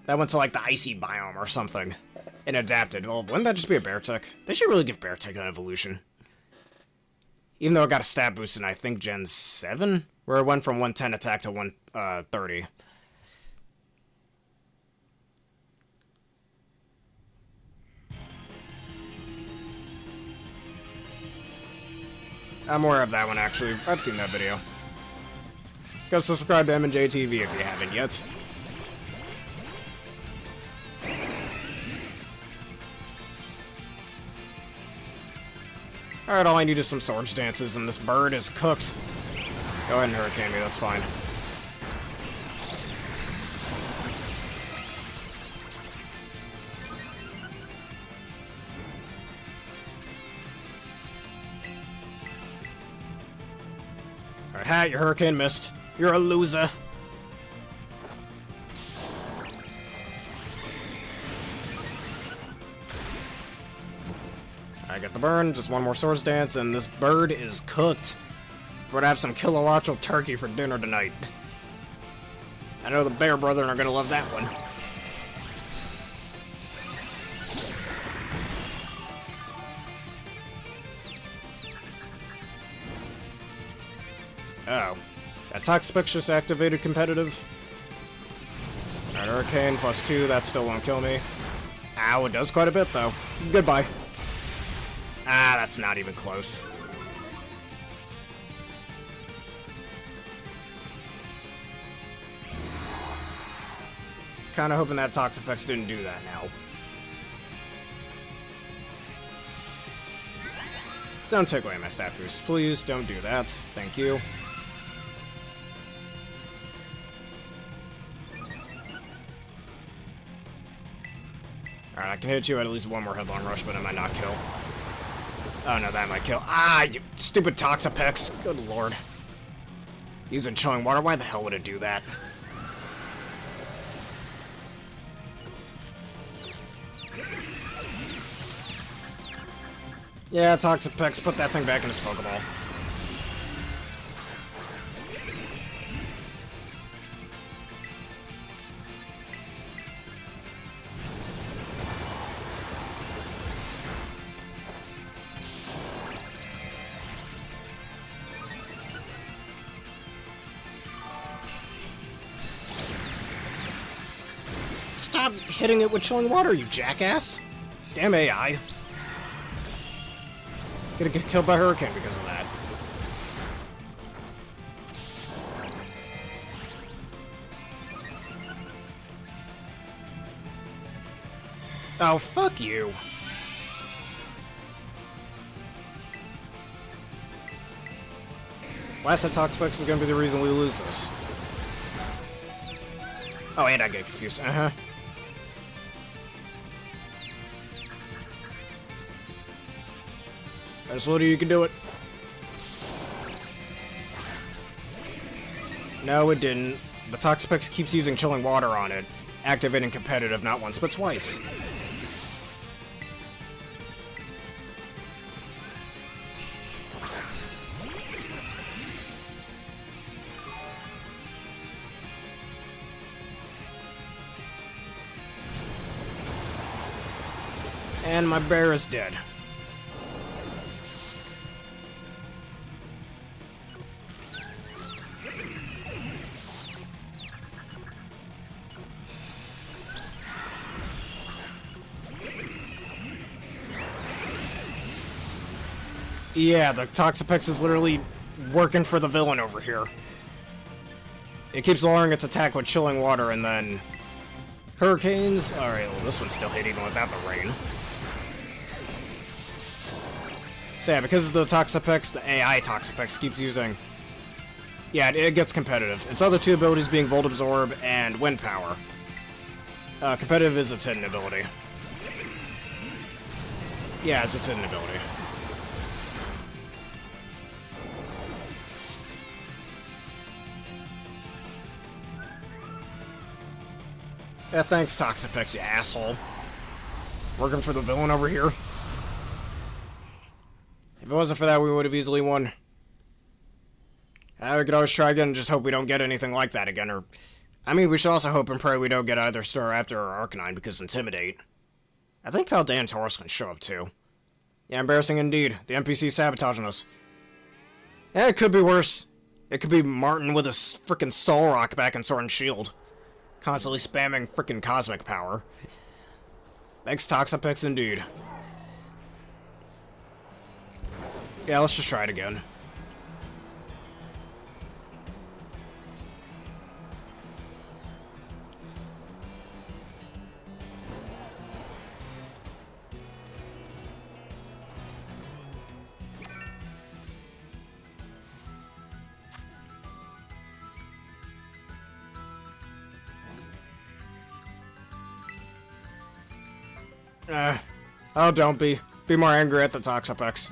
that went to, like, the icy biome or something, and adapted. Well, wouldn't that just be a Beartick? They should really give Beartick an evolution. Even though it got a stat boost in, I think, Gen 7? Where it went from 110 attack to 130. I'm aware of that one, actually. I've seen that video. Go subscribe to M&J TV if you haven't yet. Alright, all I need is some Swords Dances, and this bird is cooked. Go ahead and Hurricane me, that's fine. Alright, ha, your Hurricane missed. You're a loser. I get the burn, just one more Swords Dance, and this bird is cooked. We're gonna have some Kilowattrel turkey for dinner tonight. I know the Bear Brethren are gonna love that one. Oh. That Toxapex just activated competitive. Alright, Hurricane +2, that still won't kill me. Ow, it does quite a bit, though. Goodbye. Ah, that's not even close. Kinda hoping that Toxapex didn't do that now. Don't take away my stat boost. Please don't do that. Thank you. Alright, I can hit you at least one more headlong rush, but it might not kill. Oh no, that might kill. Ah, you stupid Toxapex. Good lord. Using chilling water, why the hell would it do that? Yeah, Toxapex, put that thing back in his Pokeball. Stop hitting it with chilling water, you jackass! Damn AI. Gonna get killed by Hurricane because of that. Oh, fuck you. Last hit Toxapex is gonna be the reason we lose this. Oh, and I get confused. Uh-huh. Slow, you can do it. No, it didn't. The Toxapex keeps using chilling water on it, activating competitive not once but twice. And my bear is dead. Yeah, the Toxapex is literally working for the villain over here. It keeps lowering its attack with chilling water, and then... Hurricanes? Alright, well this one's still hit even without the rain. So yeah, because of the Toxapex, the AI Toxapex keeps using... Yeah, it gets competitive. Its other two abilities being Volt Absorb and Wind Power. Competitive is its hidden ability. Yeah, it's its hidden ability. Yeah, thanks, Toxapex, you asshole. Working for the villain over here. If it wasn't for that, we would have easily won. We could always try again and just hope we don't get anything like that again, or... I mean, we should also hope and pray we don't get either Staraptor or Arcanine, because Intimidate. I think Paldean Taurus can show up, too. Yeah, embarrassing indeed. The NPC sabotaging us. Yeah, it could be worse. It could be Martin with a frickin' Soul Rock back in Sword and Shield. Constantly spamming frickin' cosmic power. Thanks, Toxapex, indeed. Yeah, let's just try it again. Oh, don't be. Be more angry at the Toxapex.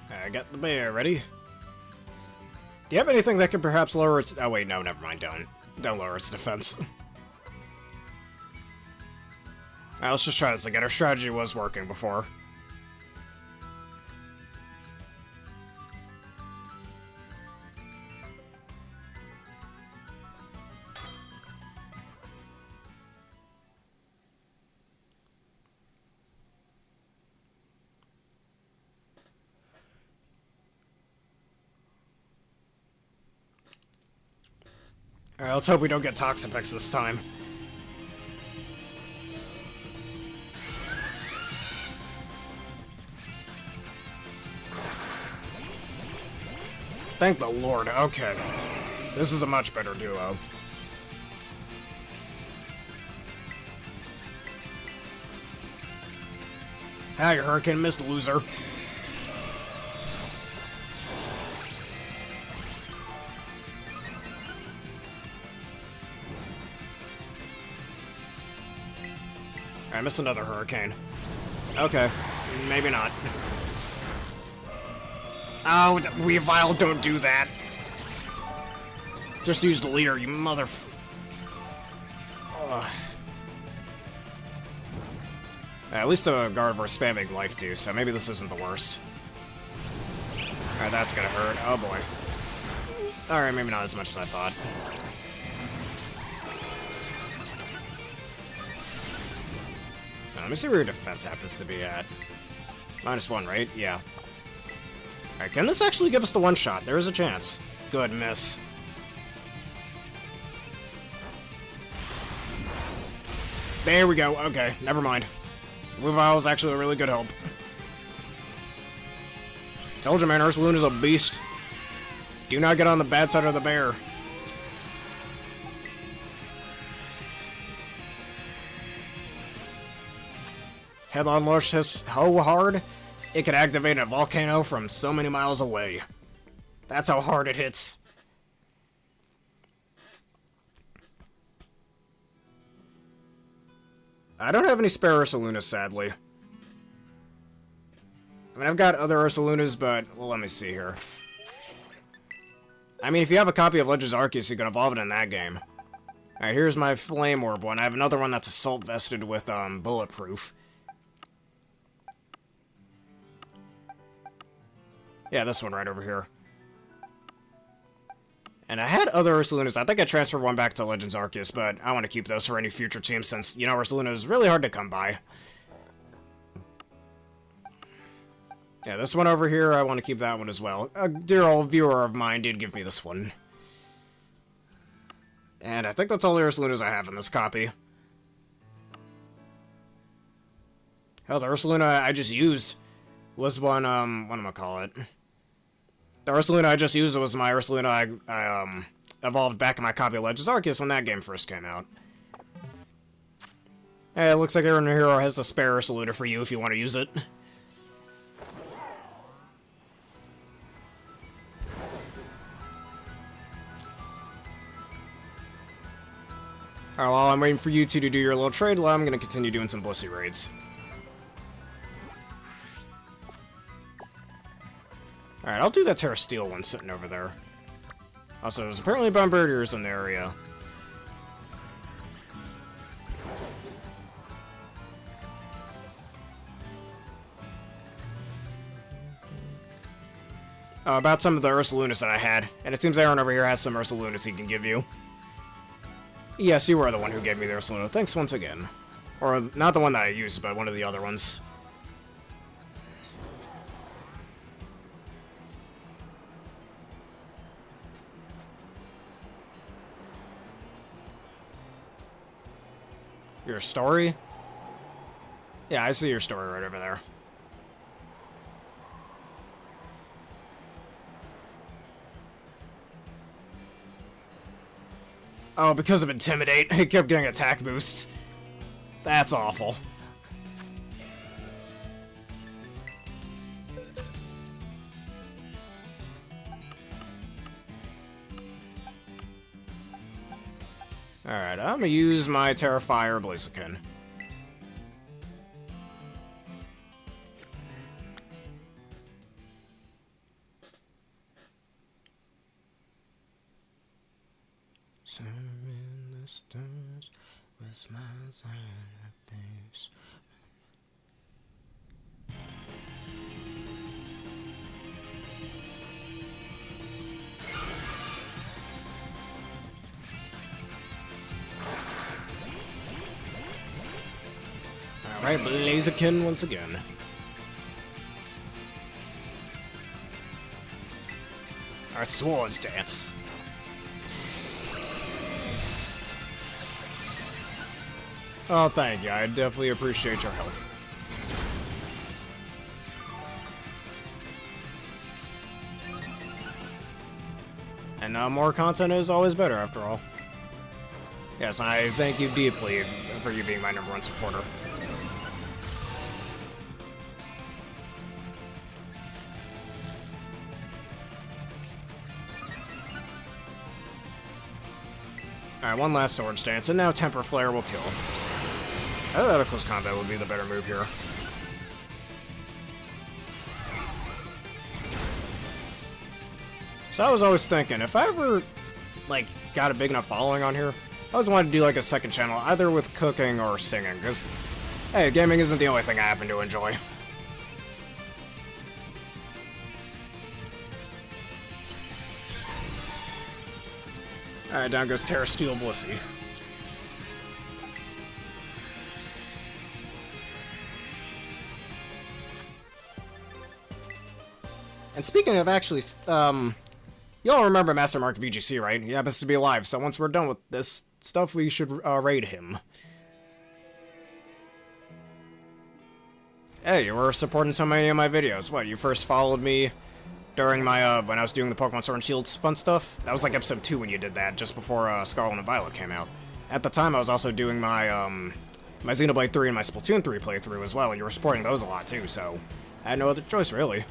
I got the bear ready. Do you have anything that could perhaps lower its... Oh wait, no, never mind, don't. Don't lower its defense. Alright, let's just try this again. Our strategy was working before. Alright, let's hope we don't get Toxapex this time. Thank the Lord, okay. This is a much better duo. Ah, your Hurricane missed, loser. I missed another Hurricane. Okay, maybe not. Oh, Weavile, don't do that. Just use the leader, you mother... Ugh. At least the Gardevoir's spamming life too, so maybe this isn't the worst. Alright, that's gonna hurt. Oh boy. Alright, maybe not as much as I thought. Now, let me see where your defense happens to be at. -1, right? Yeah. Alright, can this actually give us the one shot? There is a chance. Good, miss. There we go. Okay, never mind. Weavile is actually a really good help. Told you, man, Ursaluna's a beast. Do not get on the bad side of the bear. Headlong Launch hits so hard, it could activate a volcano from so many miles away. That's how hard it hits. I don't have any spare Ursalunas, sadly. I mean, I've got other Ursalunas, but, well, let me see here. I mean, if you have a copy of Legends Arceus, you can evolve it in that game. Alright, here's my Flame Orb one. I have another one that's Assault Vested with, Bulletproof. Yeah, this one right over here. And I had other Ursalunas. I think I transferred one back to Legends Arceus, but I want to keep those for any future team since, you know, Ursaluna is really hard to come by. Yeah, this one over here, I want to keep that one as well. A dear old viewer of mine did give me this one. And I think that's all the Ursalunas I have in this copy. Hell, the Ursaluna I just used was one, what am I call it? The Ursaluna I just used was my Ursaluna I evolved back in my copy of Legends Arceus when that game first came out. Hey, it looks like everyone here has a spare Ursaluna for you if you want to use it. Alright, while I'm waiting for you two to do your little trade, I'm going to continue doing some Blissey raids. Alright, I'll do that Terra Steel one sitting over there. Also, there's apparently Bombardiers in the area. About some of the Ursalunas that I had, and it seems Aaron over here has some Ursalunas he can give you. Yes, you were the one who gave me the Ursaluna. Thanks once again. Or, not the one that I used, but one of the other ones. Your story? Yeah, I see your story right over there. Oh, because of Intimidate, it kept getting attack boosts. That's awful. Alright, I'm gonna use my Terrifier Blaziken. In the stars with smiles on her face. Alright, Blaziken once again. Alright, Swords Dance. Oh, thank you. I definitely appreciate your help. And more content is always better, after all. Yes, I thank you deeply for you being my #1 supporter. Alright, one last Sword Stance, and now Temper Flare will kill. I thought close combat would be the better move here. So I was always thinking, if I ever, like, got a big enough following on here, I always wanted to do, like, a second channel, either with cooking or singing, because, hey, gaming isn't the only thing I happen to enjoy. Alright, down goes Terra Steel Blissey. And speaking of actually, y'all remember Master Mark VGC, right? He happens to be alive, so once we're done with this stuff, we should raid him. Hey, you were supporting so many of my videos. What, you first followed me during my, when I was doing the Pokemon Sword and Shield fun stuff? That was like episode 2 when you did that, just before Scarlet and Violet came out. At the time, I was also doing my, my Xenoblade 3 and my Splatoon 3 playthrough as well, and you were supporting those a lot too, so I had no other choice, really.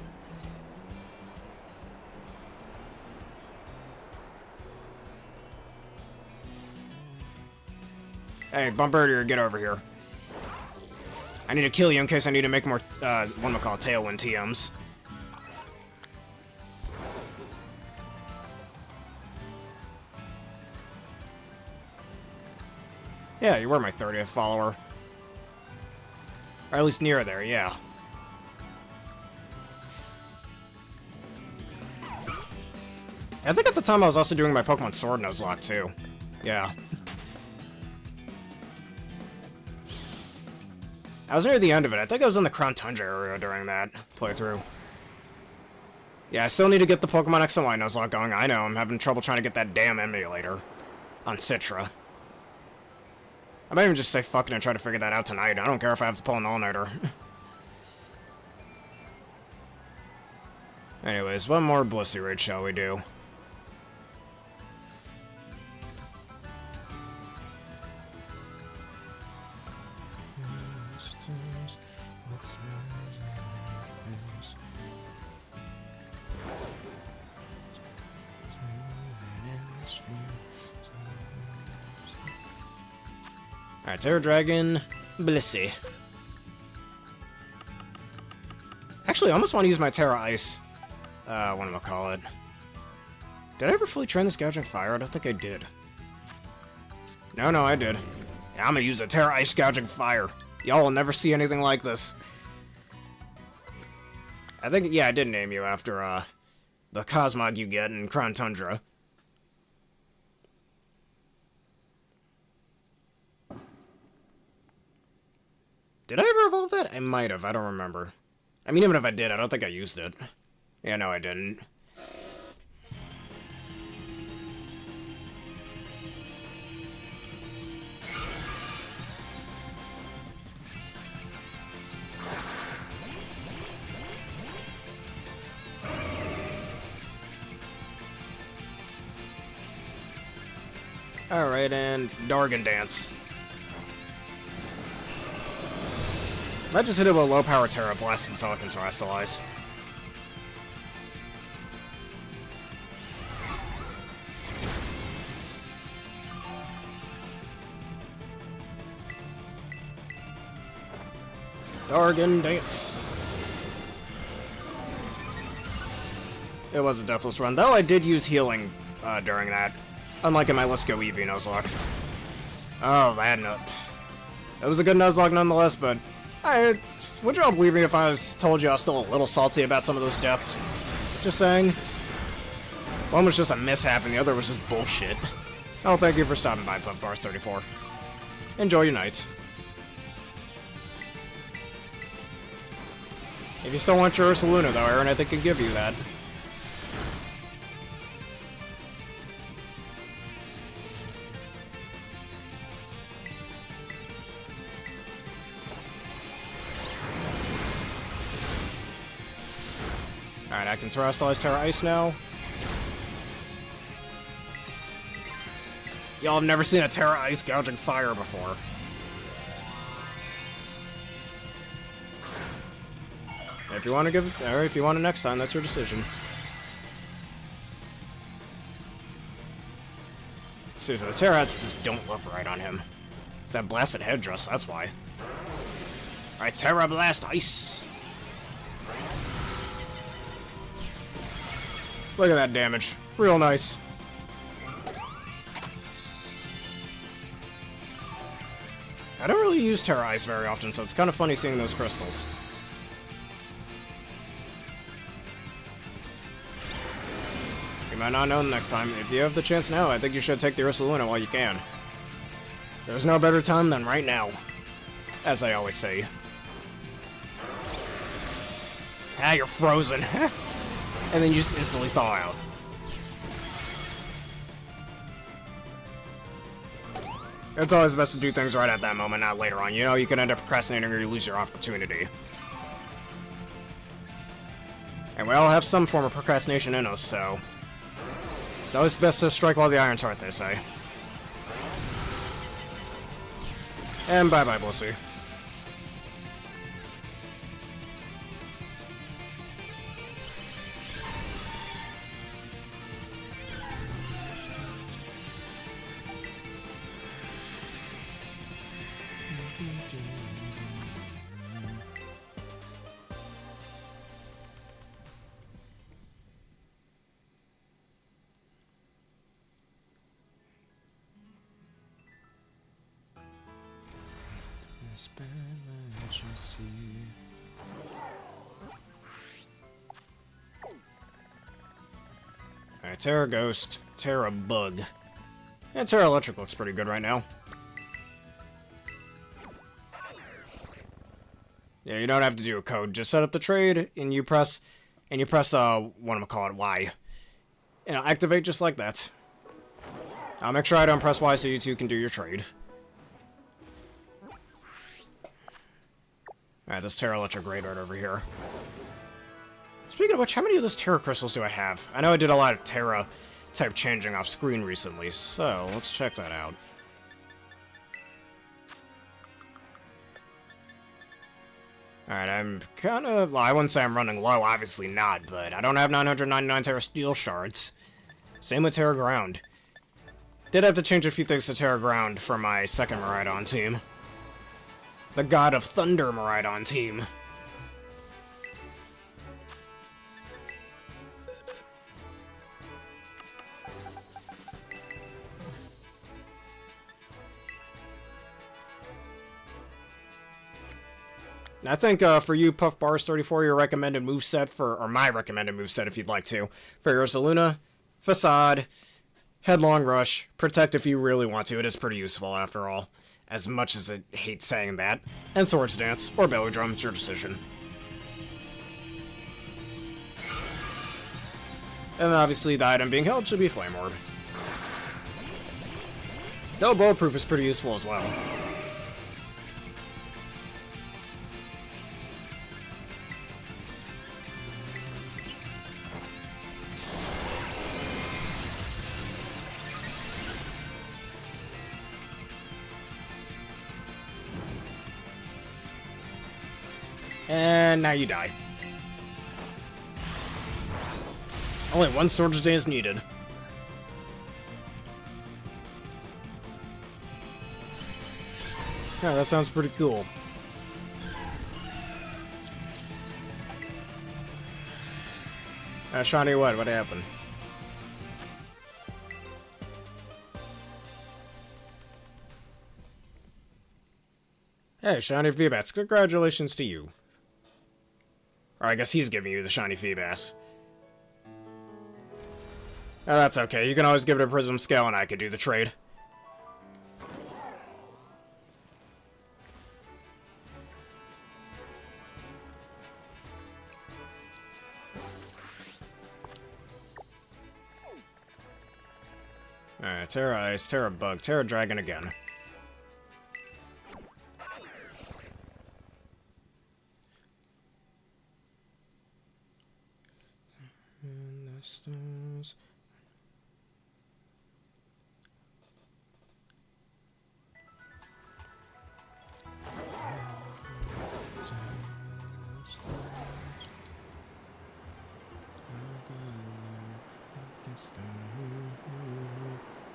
Hey, Bombardier, get over here. I need to kill you in case I need to make more, whatchamacallit, Tailwind TMs. Yeah, you were my 30th follower. Or at least near there, yeah. I think at the time I was also doing my Pokemon Sword Nuzlocke, too. Yeah. I was near the end of it. I think I was in the Crown Tundra area during that playthrough. Yeah, I still need to get the Pokemon X and Y Nuzlocke going. I know, I'm having trouble trying to get that damn emulator on Citra. I might even just say fuck it and try to figure that out tonight. I don't care if I have to pull an all-nighter. Anyways, one more Blissey Raid shall we do? Alright, Terra Dragon, Blissey. Actually, I almost want to use my Terra Ice. Whatchamacallit. Did I ever fully train this Gouging Fire? I don't think I did. No, I did. Yeah, I'm gonna use a Terra Ice Gouging Fire. Y'all will never see anything like this. I think, yeah, I did name you after, the Cosmog you get in Crown Tundra. Did I ever evolve that? I might have, I don't remember. I mean, even if I did, I don't think I used it. Yeah, no, I didn't. Alright, and Dargon Dance. I just hit it with a low-power Terra Blast and Silicon Terrestrialize. Dargon Dance. It was a Deathless run, though I did use healing during that. Unlike in my Let's Go Eevee Nuzlocke. Oh, that nut. It was a good Nuzlocke nonetheless, but would y'all believe me if I told you I was still a little salty about some of those deaths? Just saying. One was just a mishap and the other was just bullshit. Oh, thank you for stopping by, Pumpbars34. Enjoy your night. If you still want your Ursaluna, though, Aaron, I think I can give you that. Alright, I can terrestrialize Tera Ice now. Y'all have never seen a Tera Ice gouging fire before. If you want to give it, or if you want it next time, that's your decision. Seriously, the Tera Raids just don't look right on him. It's that blasted headdress, that's why. Alright, Tera Blast Ice. Look at that damage. Real nice. I don't really use Tera Ice very often, so it's kind of funny seeing those crystals. You might not know next time. If you have the chance now, I think you should take the Ursaluna while you can. There's no better time than right now, as I always say. Ah, you're frozen. And then you just instantly thaw out. It's always best to do things right at that moment, not later on. You know, you can end up procrastinating or you lose your opportunity. And we all have some form of procrastination in us, so... it's always best to strike while the iron's hot, they say. And bye-bye, Blissey. Alright, Tera Ghost, Tera Bug. And Tera Electric looks pretty good right now. Yeah, you don't have to do a code. Just set up the trade, and you press, whatchamacallit, Y. And it'll activate just like that. I'll make sure I don't press Y so you two can do your trade. Alright, this Tera Electric Raid right over here. Speaking of which, how many of those Tera Crystals do I have? I know I did a lot of Tera type changing off screen recently, so let's check that out. Alright, I'm kinda... well, I wouldn't say I'm running low, obviously not, but I don't have 999 Tera Steel Shards. Same with Tera Ground. Did have to change a few things to Tera Ground for my second Miraidon team. The God of Thunder Miraidon team. And I think for you, Puff Bars 34, your recommended moveset for, or my recommended moveset if you'd like to, for Ursaluna, Facade, Headlong Rush, Protect if you really want to. It is pretty useful after all. As much as I hate saying that. And Swords Dance, or Belly Drum, it's your decision. And obviously the item being held should be Flame Orb. Though Bulletproof is pretty useful as well. And now you die. Only one Swords Dance needed. Yeah, that sounds pretty cool. Shiny what? What happened? Hey, Shiny Feebas, congratulations to you. Or I guess he's giving you the Shiny Feebas. Oh, that's okay. You can always give it a Prism Scale and I could do the trade. Alright, Tera Ice, Tera Bug, Tera Dragon again.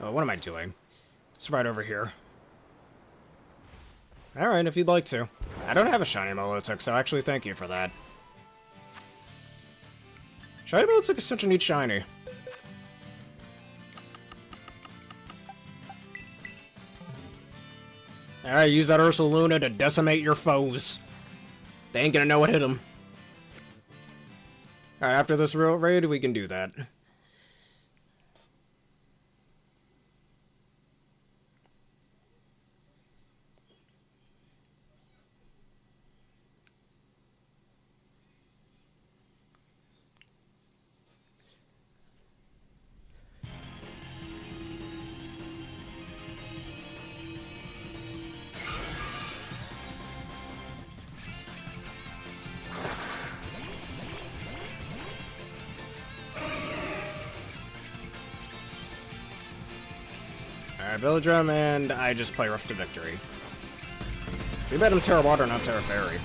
Oh, what am I doing? It's right over here. Alright, if you'd like to. I don't have a shiny Milotic, so actually thank you for that. Shiny Milotic is such a neat shiny. Alright, use that Ursaluna to decimate your foes. They ain't gonna know what hit them. Alright, after this real raid, we can do that. Alright, Villagedrum, and I just play rough to victory. Too bad I'm Tera Water, not Tera Fairy.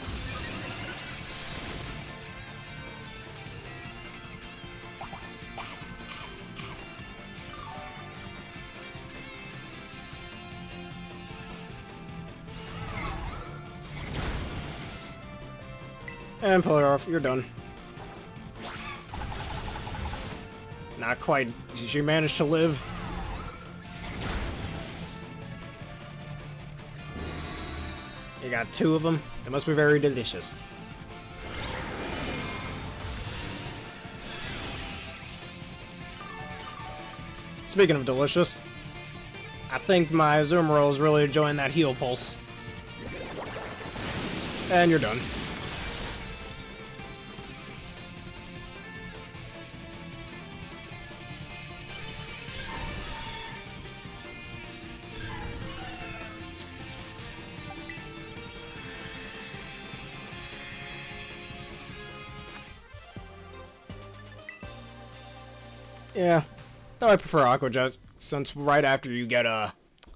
And pull her off, you're done. Not quite. Did you manage to live? You got 2 of them? They must be very delicious. Speaking of delicious, I think my Azumarill is really enjoying that heal pulse. And you're done. Yeah, though I prefer Aqua Jet, since right after you get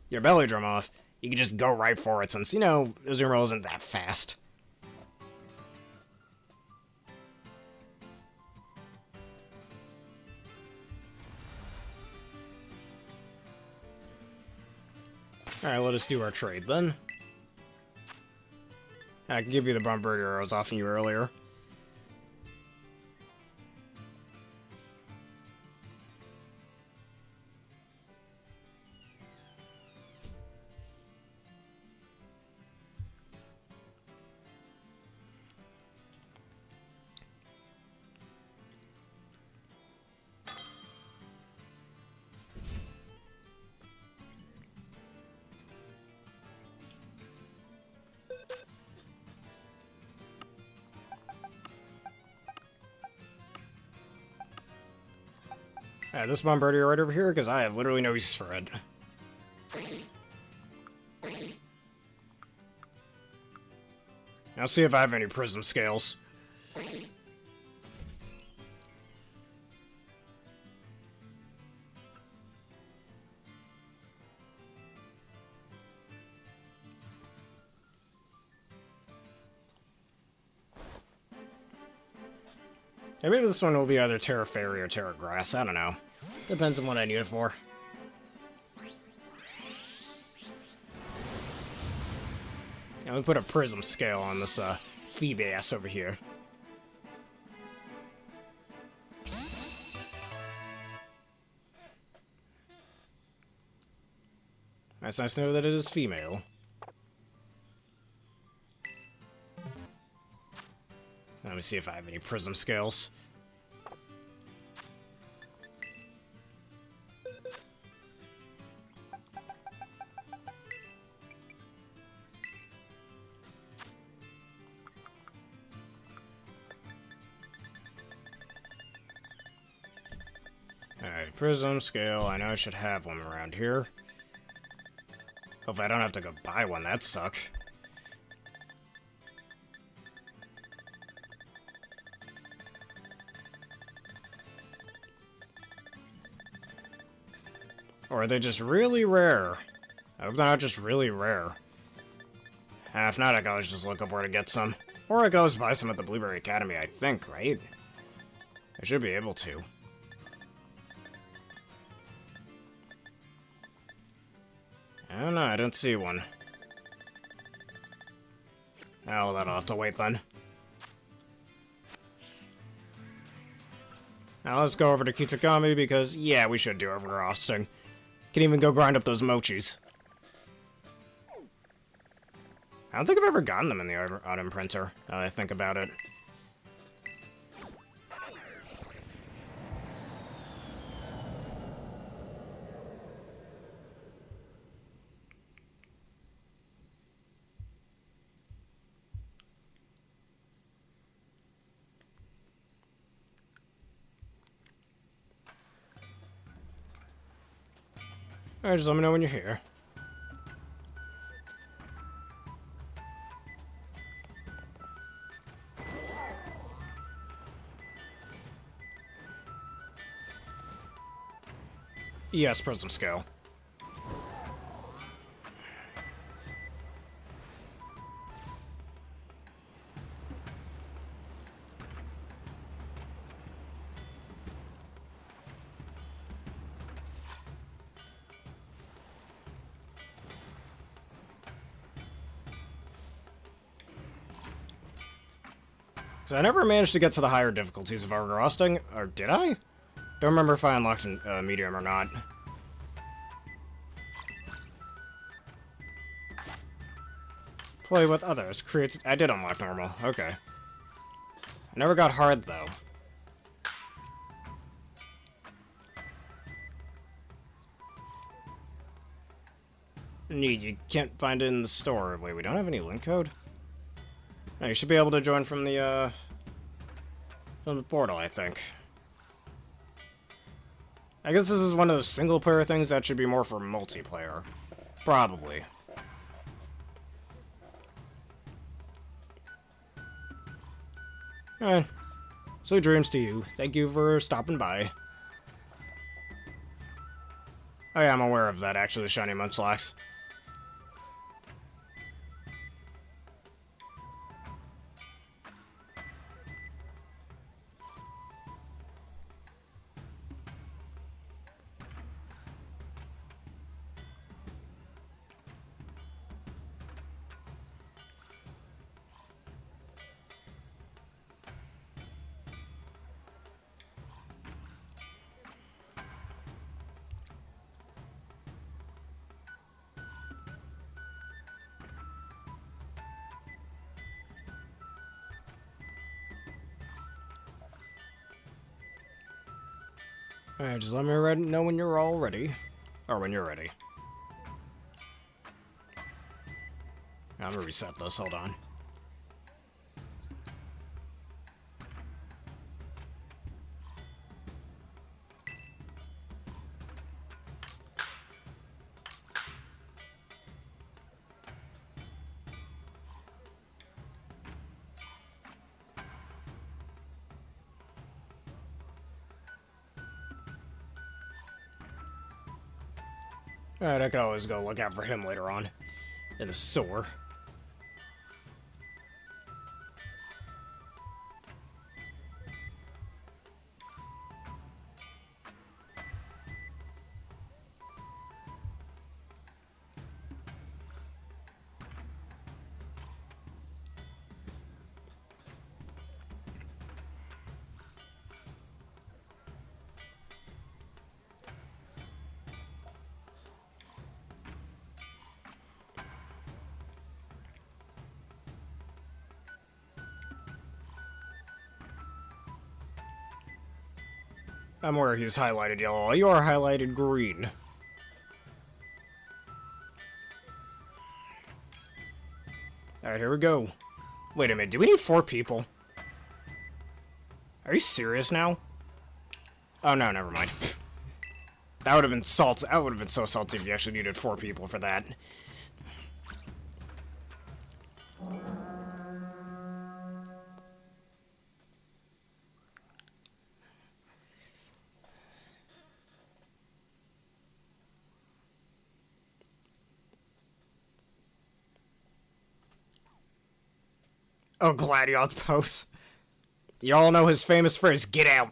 your belly drum off, you can just go right for it, since, you know, Azumarill isn't that fast. Alright, let us do our trade then. I can give you the Bombardier I was offering you earlier. This Bombardier right over here, because I have literally no use for it. I'll see if I have any Prism Scales. Yeah, maybe this one will be either Tera Fairy or Tera Grass, I don't know. Depends on what I need it for. Now we put a Prism Scale on this Phoebe ass over here. It's nice to know that it is female. Let me see if I have any Prism Scales. Alright, Prism Scale. I know I should have one around here. Hopefully I don't have to go buy one, that'd suck. Or are they just really rare? I hope they're not just really rare. If not, I can always just look up where to get some. Or I can always buy some at the Blueberry Academy, I think, right? I should be able to. I don't know, I don't see one. Oh, that'll have to wait then. Now let's go over to Kitagami because, yeah, we should do overcrosting. Can even go grind up those mochis. I don't think I've ever gotten them in the autumn printer, now that I think about it. Alright, just let me know when you're here. Yes, Prism Scale. So I never managed to get to the higher difficulties of overcrosting, or did I? Don't remember if I unlocked medium or not. Play with others. I did unlock normal. Okay. I never got hard, though. Neat, you can't find it in the store. Wait, we don't have any link code? No, you should be able to join from the portal, I think. I guess this is one of those single-player things that should be more for multiplayer. Probably. Alright. Sweet dreams to you. Thank you for stopping by. Oh yeah, I'm aware of that, actually, Shiny Munchlax. Alright, just let me know when you're all ready. Or when you're ready. I'm gonna reset this, hold on. Alright, I could always go look out for him later on. In the store. I'm aware he's highlighted yellow. You are highlighted green. Alright, here we go. Wait a minute, do we need 4 people? Are you serious now? Oh no, never mind. That would have been salty. That would have been so salty if you actually needed 4 people for that. Oh, Gladiol's pose. You all know his famous phrase, get out.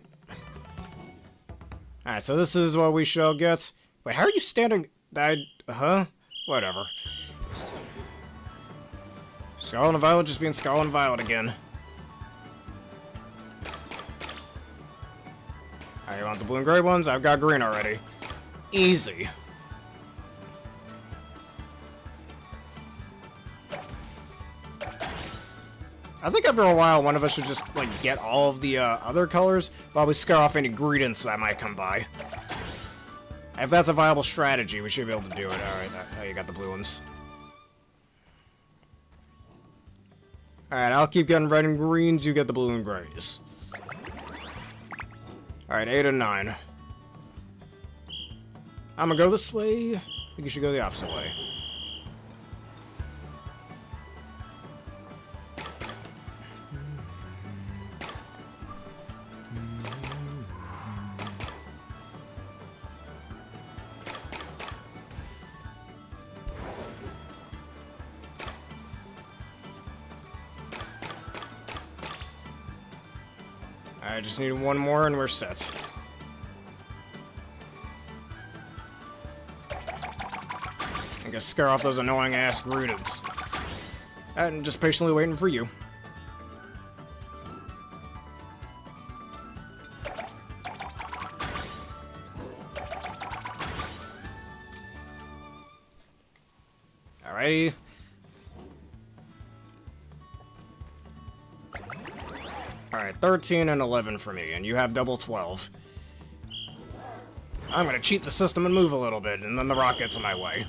Alright, so this is what we shall get. Wait, how are you standing? Huh? Whatever. Skull and Violet just being Skull and Violet again. Alright, you want the blue and gray ones? I've got green already. Easy. I think after a while, one of us should just, like, get all of the, other colors while we scare off any greetings that might come by. If that's a viable strategy, we should be able to do it. Alright, oh, you got the blue ones. Alright, I'll keep getting red and greens, you get the blue and grays. Alright, 8 and 9. I'm gonna go this way. I think you should go the opposite way. I just need one more and we're set. I guess scare off those annoying ass greetings. And just patiently waiting for you. Alrighty. Alright, 13 and 11 for me, and you have double 12. I'm gonna cheat the system and move a little bit, and then the rock gets in my way.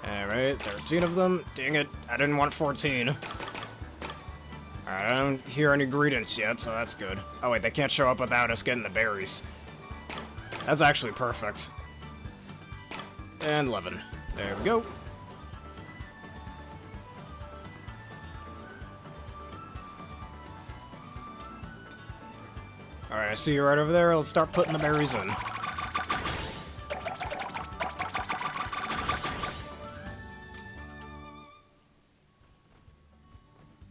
Alright, 13 of them. Dang it, I didn't want 14. Alright, I don't hear any greetings yet, so that's good. Oh wait, they can't show up without us getting the berries. That's actually perfect. And 11. There we go. Alright, I see you right over there. Let's start putting the berries in.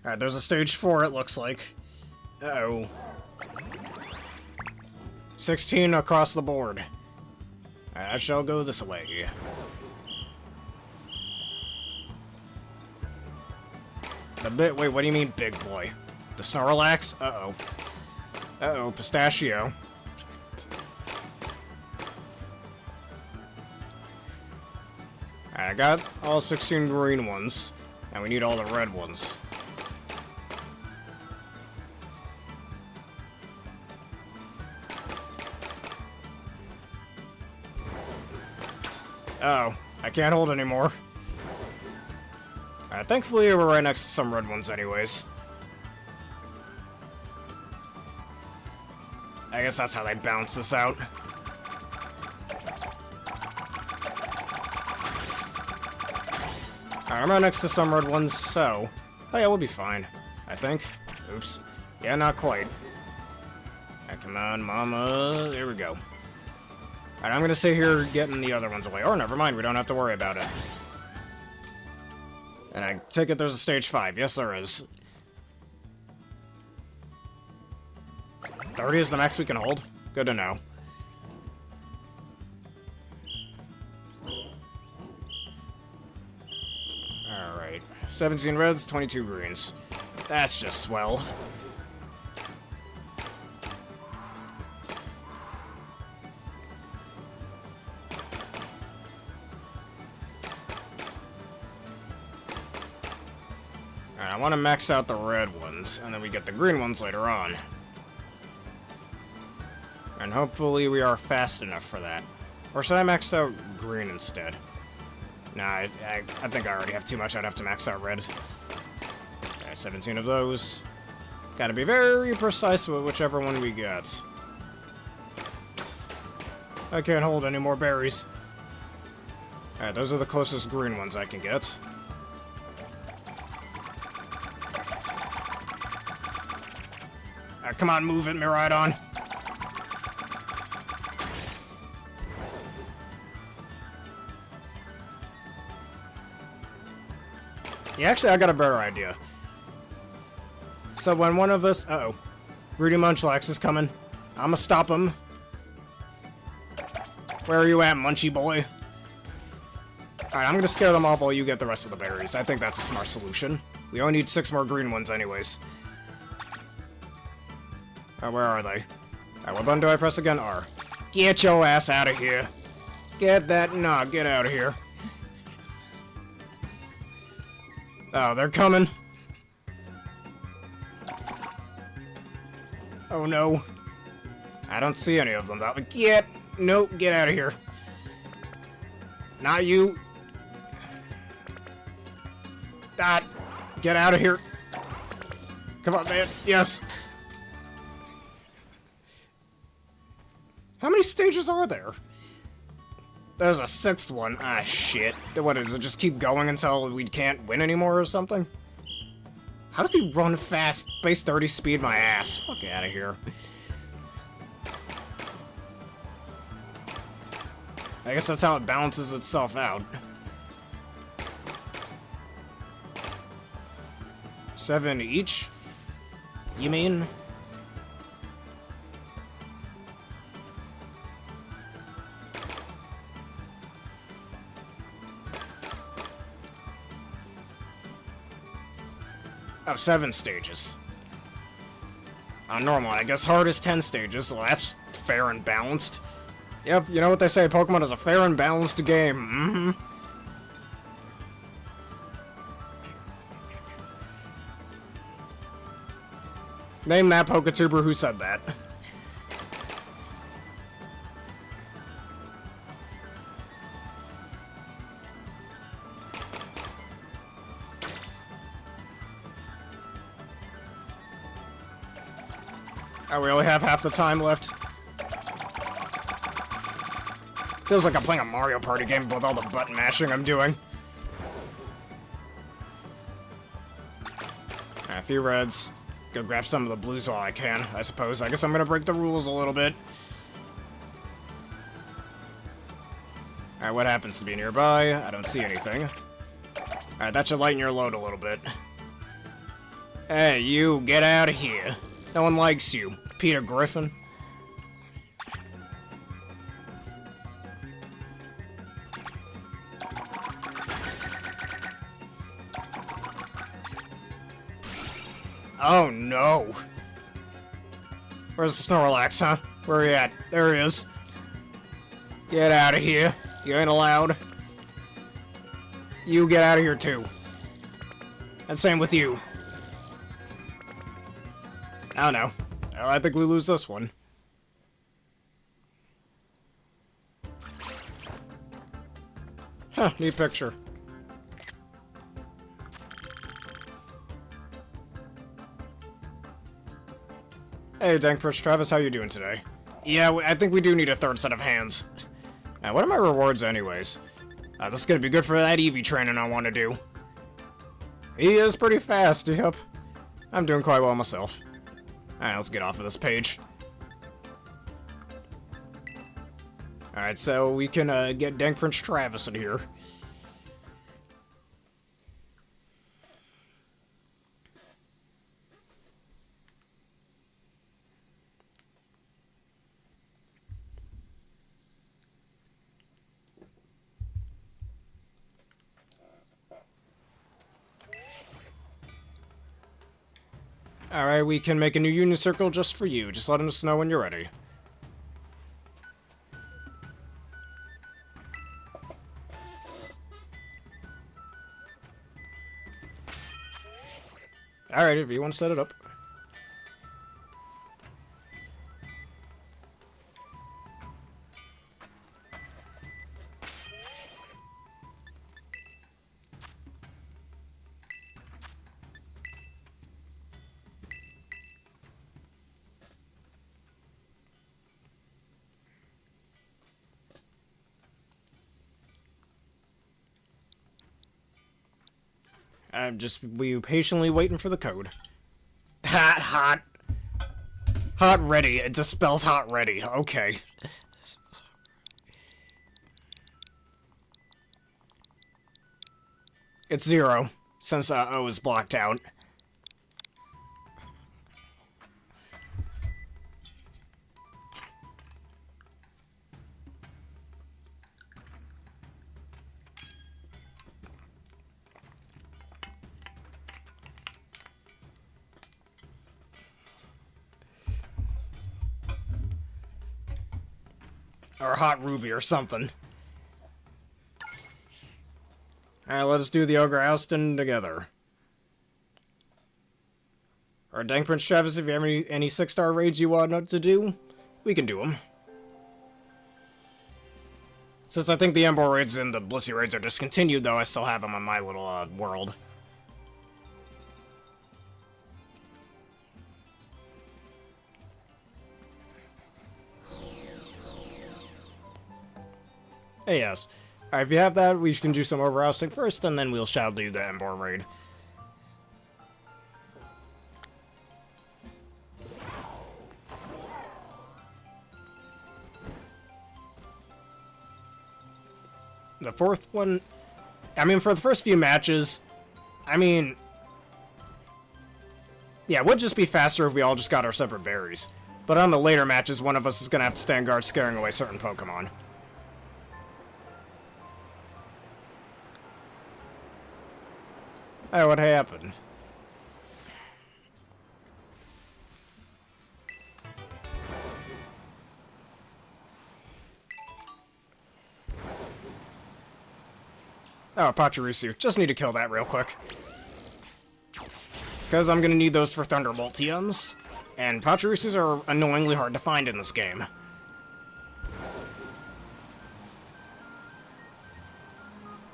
Alright, there's a stage 4, it looks like. Uh-oh. 16 across the board. Alright, I shall go this way. Wait, what do you mean, big boy? The Snorlax? Uh-oh. Uh-oh, pistachio. Alright, I got all 16 green ones, and we need all the red ones. Uh-oh, I can't hold anymore. Thankfully we're right next to some red ones anyways. I guess that's how they bounce this out. Alright, I'm right next to some red ones, so... Oh yeah, we'll be fine. I think. Oops. Yeah, not quite. Come on, mama. There we go. Alright, I'm gonna sit here getting the other ones away. Or never mind, we don't have to worry about it. And I take it there's a stage 5. Yes, there is. 30 is the max we can hold? Good to know. Alright. 17 reds, 22 greens. That's just swell. I want to max out the red ones, and then we get the green ones later on. And hopefully we are fast enough for that. Or should I max out green instead? Nah, I think I already have too much. I'd have to max out red. Alright, 17 of those. Gotta be very precise with whichever one we get. I can't hold any more berries. Alright, those are the closest green ones I can get. Come on, move it, Miraidon. Yeah, actually, I got a better idea. So when one of us... Uh-oh. Rudy Munchlax is coming. I'ma stop him. Where are you at, Munchie boy? Alright, I'm gonna scare them off while you get the rest of the berries. I think that's a smart solution. We only need 6 more green ones anyways. Where are they? Alright, what button do I press again? R. Get your ass out of here. Get that... Nah, get out of here. Oh, they're coming. Oh no. I don't see any of them though. Nope, get out of here. Not you. That. Get out of here. Come on, man. Yes. How many stages are there? There's a 6th one. Ah, shit. What is it? Just keep going until we can't win anymore or something? How does he run fast? Base 30 speed my ass. Fuck out of here. I guess that's how it balances itself out. 7 each? You mean? Oh, 7 stages. Normal. I guess hard is 10 stages, so that's fair and balanced. Yep, you know what they say, Pokemon is a fair and balanced game. Name that Poketuber who said that. We only have half the time left. Feels like I'm playing a Mario Party game with all the button mashing I'm doing. A few reds. Go grab some of the blues while I can, I suppose. I guess I'm gonna break the rules a little bit. Alright, what happens to be nearby? I don't see anything. Alright, that should lighten your load a little bit. Hey, you, get out of here. No one likes you, Peter Griffin. Oh no! Where's the Snorlax, huh? Where are you at? There he is. Get out of here. You ain't allowed. You get out of here too. And same with you. I don't know. I think we lose this one. Huh, neat picture. Hey, Dankpritz Travis, how you doing today? Yeah, I think we do need a 3rd set of hands. What are my rewards anyways? This is gonna be good for that Eevee training I want to do. He is pretty fast, yep. I'm doing quite well myself. Alright, let's get off of this page. Alright, so we can get Dankpritz Travis in here. Alright, we can make a new Union Circle just for you. Just let us know when you're ready. Alright, if you want to set it up. I'm just patiently waiting for the code. Hot. Hot ready. It just spells hot ready. Okay. It's 0, since O is blocked out. Or hot ruby or something. Alright, let us do the Ogre Oustin together. Or Dank Prince Travis, if you have any 6-star raids you want to do, we can do them. Since I think the Emboar raids and the Blissey raids are discontinued, though, I still have them on my little world. Hey, yes. Alright, if you have that, we can do some over-ousting first, and then we'll shall do the Emboar raid. The fourth one, I mean, for the first few matches, I mean, yeah, it would just be faster if we all just got our separate berries. But on the later matches, one of us is going to have to stand guard scaring away certain Pokemon. Hey, what happened? Oh, Pachirisu. Just need to kill that real quick. Because I'm going to need those for Thunderbolt TMs. And Pachirisus are annoyingly hard to find in this game.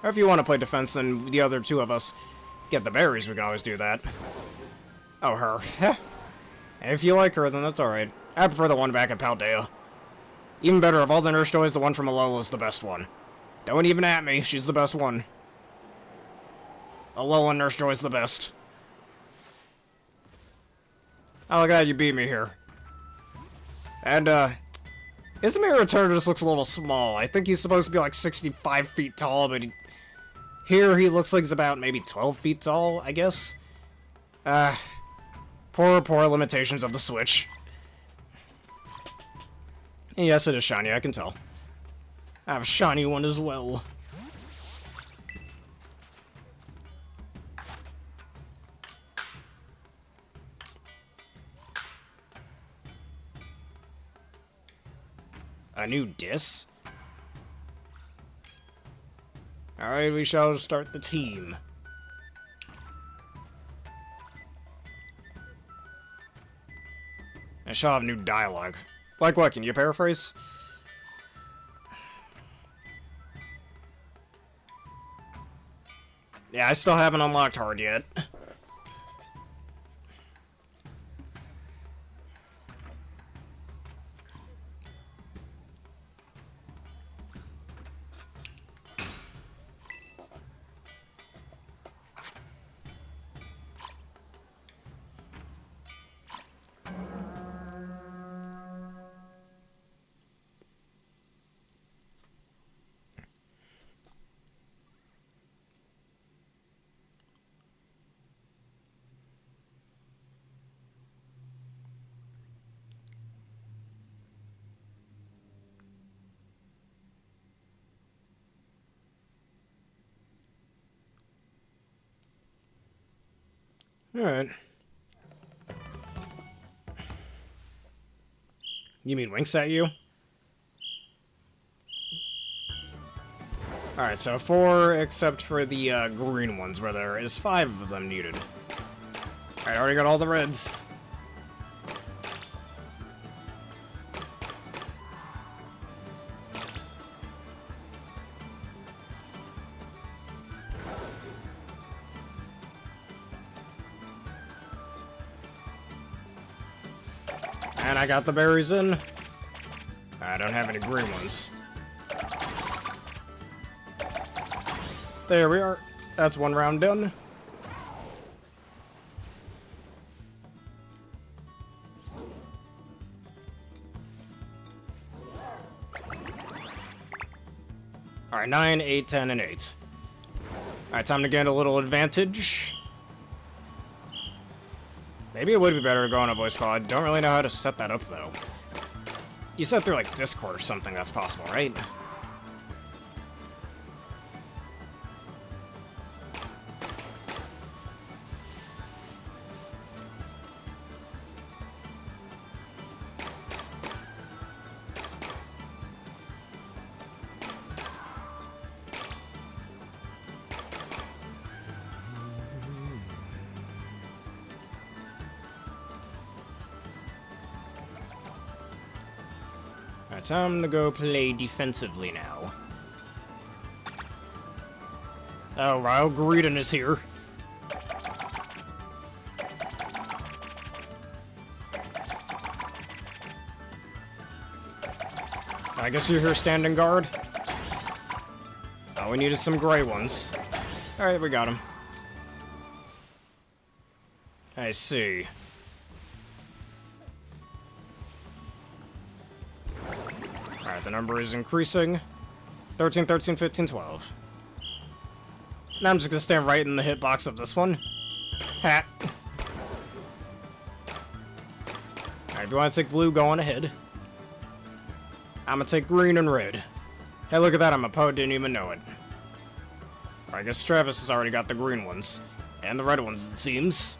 Or if you want to play defense and the other two of us get the berries, we can always do that. Oh, her. If you like her, then that's alright. I prefer the one back at Paldea. Even better, of all the nurse toys, the one from Alola is the best one. Don't even at me, she's the best one. Alola Nurse Joy's the best. Oh, look at that, you beat me here. And, Ismir Returner just looks a little small. I think he's supposed to be like 65 feet tall, but here he looks like he's about maybe 12 feet tall, I guess. Poor limitations of the Switch. Yes, it is shiny, I can tell. I have a shiny one as well. A new diss? Alright, we shall start the team. I shall have new dialogue. Like what, can you paraphrase? Yeah, I still haven't unlocked hard yet. Alright. You mean winks at you? Alright, so 4 except for the green ones, where there is 5 of them needed. Alright, already got all the reds. And I got the berries in. I don't have any green ones. There we are. That's one round done. Alright, 9, 8, 10, and 8. Alright, time to gain a little advantage. Maybe it would be better to go on a voice call. I don't really know how to set that up, though. You set through, like, Discord or something, that's possible, right? Alright, time to go play defensively now. Oh, Ryle Greedon is here. I guess you're here standing guard? Oh, we needed some gray ones. Alright, we got him. I see. Alright, the number is increasing. 13, 13, 15, 12. Now I'm just gonna stand right in the hitbox of this one. Ha! Alright, if you want to take blue, go on ahead. I'm gonna take green and red. Hey, look at that, I'm a poet, didn't even know it. I guess Travis has already got the green ones. And the red ones, it seems.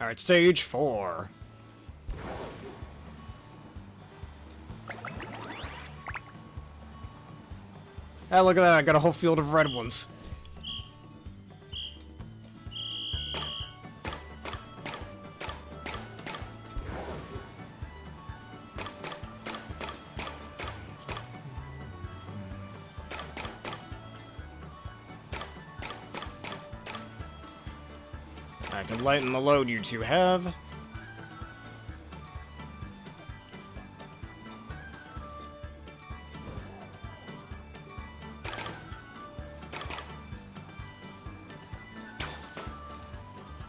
Alright, stage 4. Hey, look at that, I got a whole field of red ones. I can lighten the load you two have.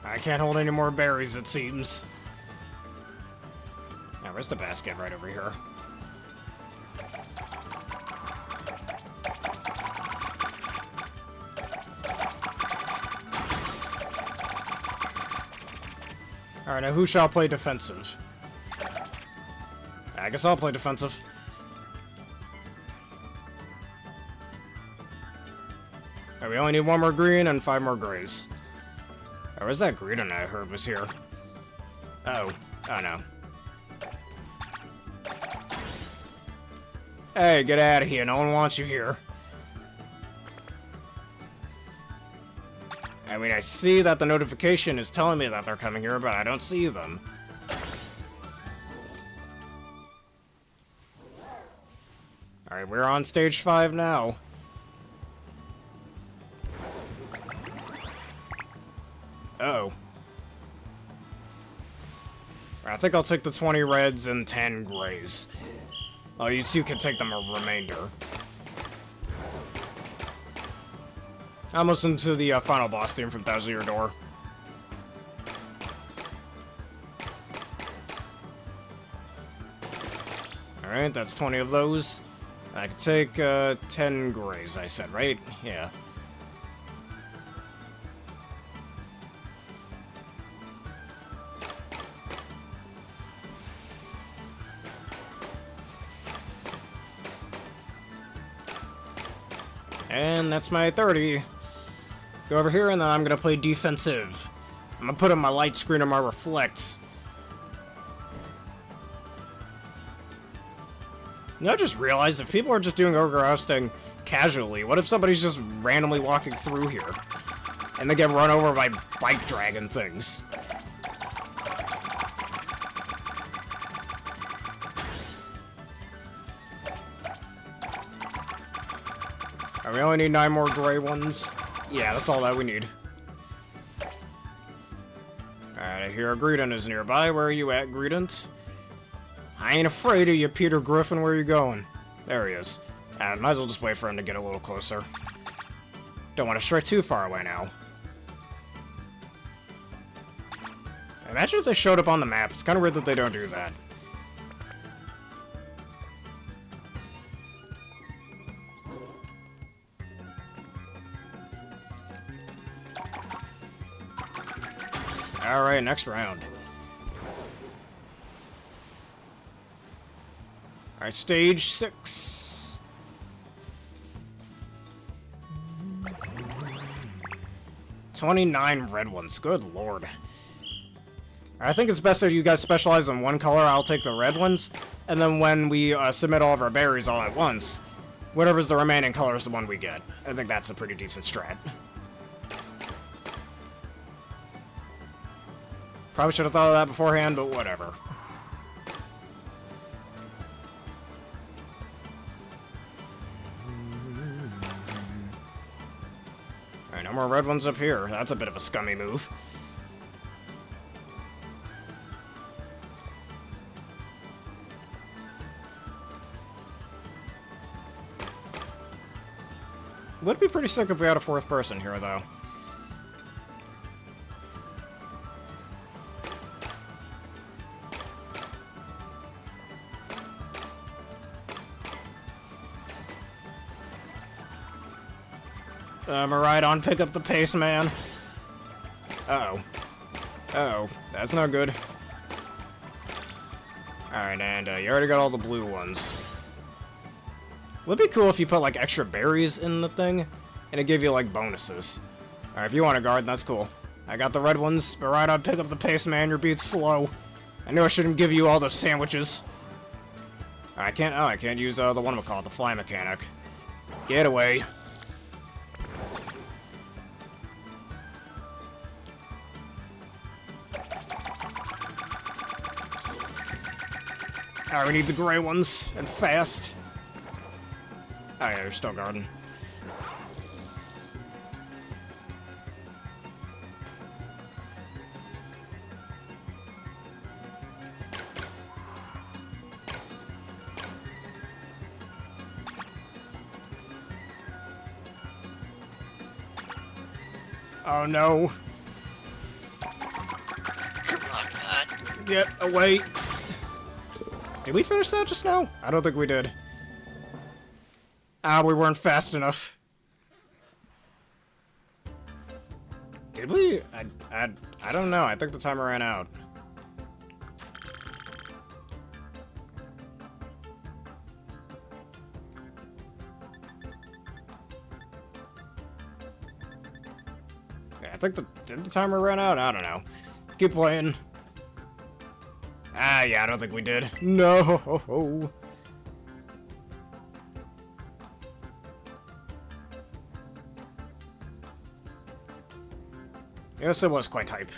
I can't hold any more berries, it seems. Now, where's the basket? Right over here. Alright, now who shall play defensive? I guess I'll play defensive. Alright, we only need 1 more green and 5 more grays. Oh, where's that green I heard was here? Oh. Oh, no. Hey, get out of here. No one wants you here. I mean, I see that the notification is telling me that they're coming here, but I don't see them. Alright, we're on stage 5 now. Uh-oh. I think I'll take the 20 reds and 10 grays. Oh, you two can take them a remainder. Almost into the final boss theme from Thousand Year Door. Alright, that's 20 of those. I can take 10 grays, I said, right? Yeah. And that's my 30. Go over here, and then I'm gonna play defensive. I'm gonna put on my light screen and my reflects. You know, I just realized if people are just doing ogre ousting casually, what if somebody's just randomly walking through here? and they get run over by bike dragon things. Alright, we only need 9 more gray ones. Yeah, that's all that we need. Alright, I hear a Greedent is nearby. Where are you at, Greedent? I ain't afraid of you, Peter Griffin. Where are you going? There he is. I might as well just wait for him to get a little closer. Don't want to stray too far away now. Imagine if they showed up on the map. It's kind of weird that they don't do that. Alright, next round. Alright, stage 6. "29 red ones. Good lord. I think it's best that you guys specialize in one color. I'll take the red ones. And then when we submit all of our berries all at once, whatever's the remaining color is the one we get. I think that's a pretty decent strat. Probably should have thought of that beforehand, but whatever. Alright, no more red ones up here. That's a bit of a scummy move. Would be pretty sick if we had a 4th person here, though. Maridon, pick up the pace, man. Uh-oh. Uh-oh. That's not good. Alright, and you already got all the blue ones. Would be cool if you put, like, extra berries in the thing, and it give you, like, bonuses. Alright, if you want a guard, that's cool. I got the red ones. Maridon, pick up the pace, man. Your beat's slow. I knew I shouldn't give you all those sandwiches. I can't use, the whatchamacallit, the fly mechanic. Get away. Alright, we need the gray ones, and fast. Oh yeah, you're still guarding. Oh no. Come on, get away. Did we finish that just now? I don't think we did. Ah, we weren't fast enough. Did we? I don't know. I think the timer ran out. Yeah, I think did the timer run out? I don't know. Keep playing. Ah, yeah, I don't think we did. No. Yes, it was quite hype.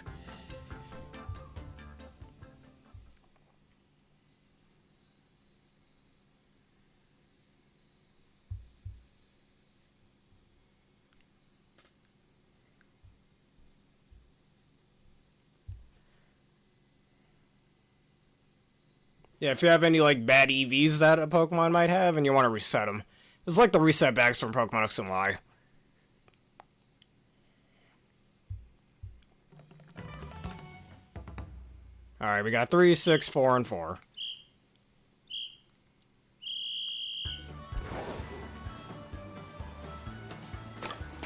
Yeah, if you have any, like, bad EVs that a Pokemon might have, and you want to reset them. It's like the reset bags from Pokemon X and Y. Alright, we got 3, 6, 4, and 4.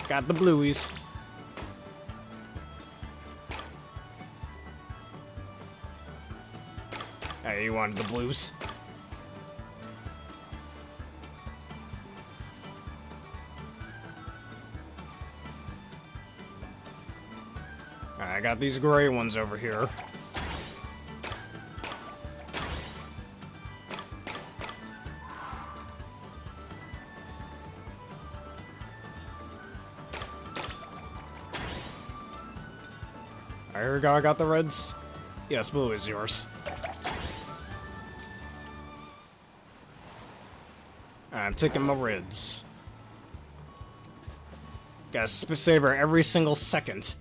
Got the blueies. Hey, you wanted the blues. Alright, I got these gray ones over here. Alright, here we go, I got the reds. Yes, blue is yours. I'm taking my reds. Gotta savor every single second.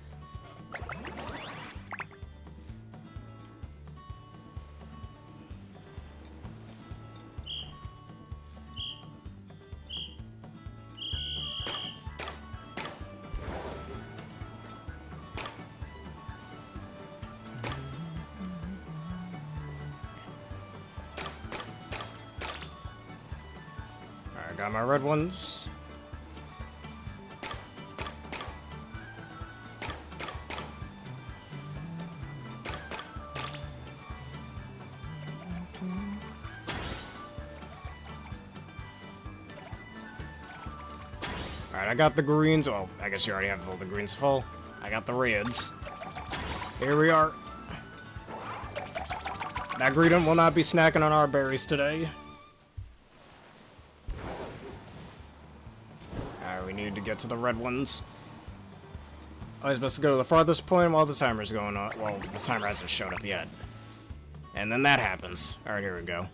Alright, got my red ones. Alright, I got the greens. Well, I guess you already have all the greens full. I got the reds. Here we are. That greedent will not be snacking on our berries today. Alright, we need to get to the red ones. I was supposed to go to the farthest point while the timer's going on. Well, the timer hasn't showed up yet. And then that happens. Alright, here we go.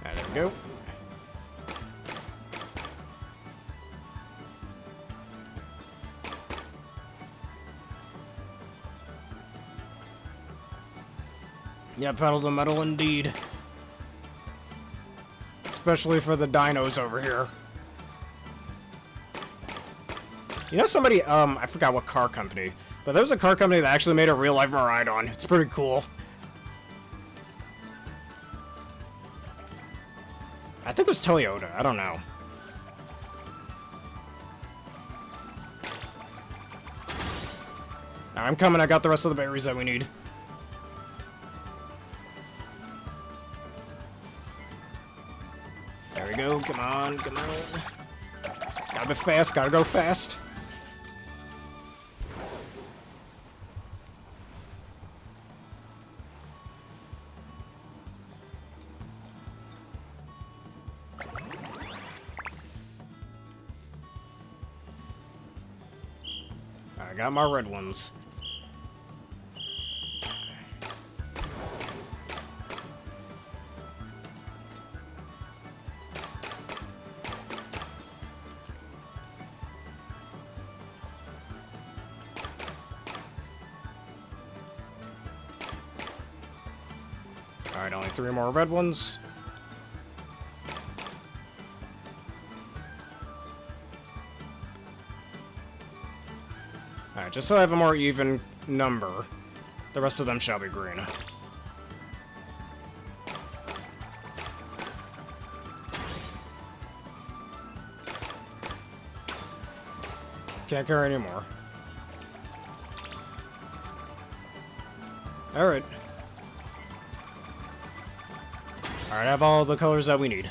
Alright, there we go. Yeah, pedal the metal indeed. Especially for the dinos over here. You know somebody, I forgot what car company, but there's a car company that actually made a real-life Miraidon. It's pretty cool. I think it was Toyota, I don't know. I'm coming, I got the rest of the berries that we need. There we go, come on, come on. Gotta be fast, gotta go fast. I got my red ones. Alright, only 3 more red ones. Alright, just so I have a more even number, the rest of them shall be green. Can't carry anymore. Alright. Alright, I have all the colors that we need.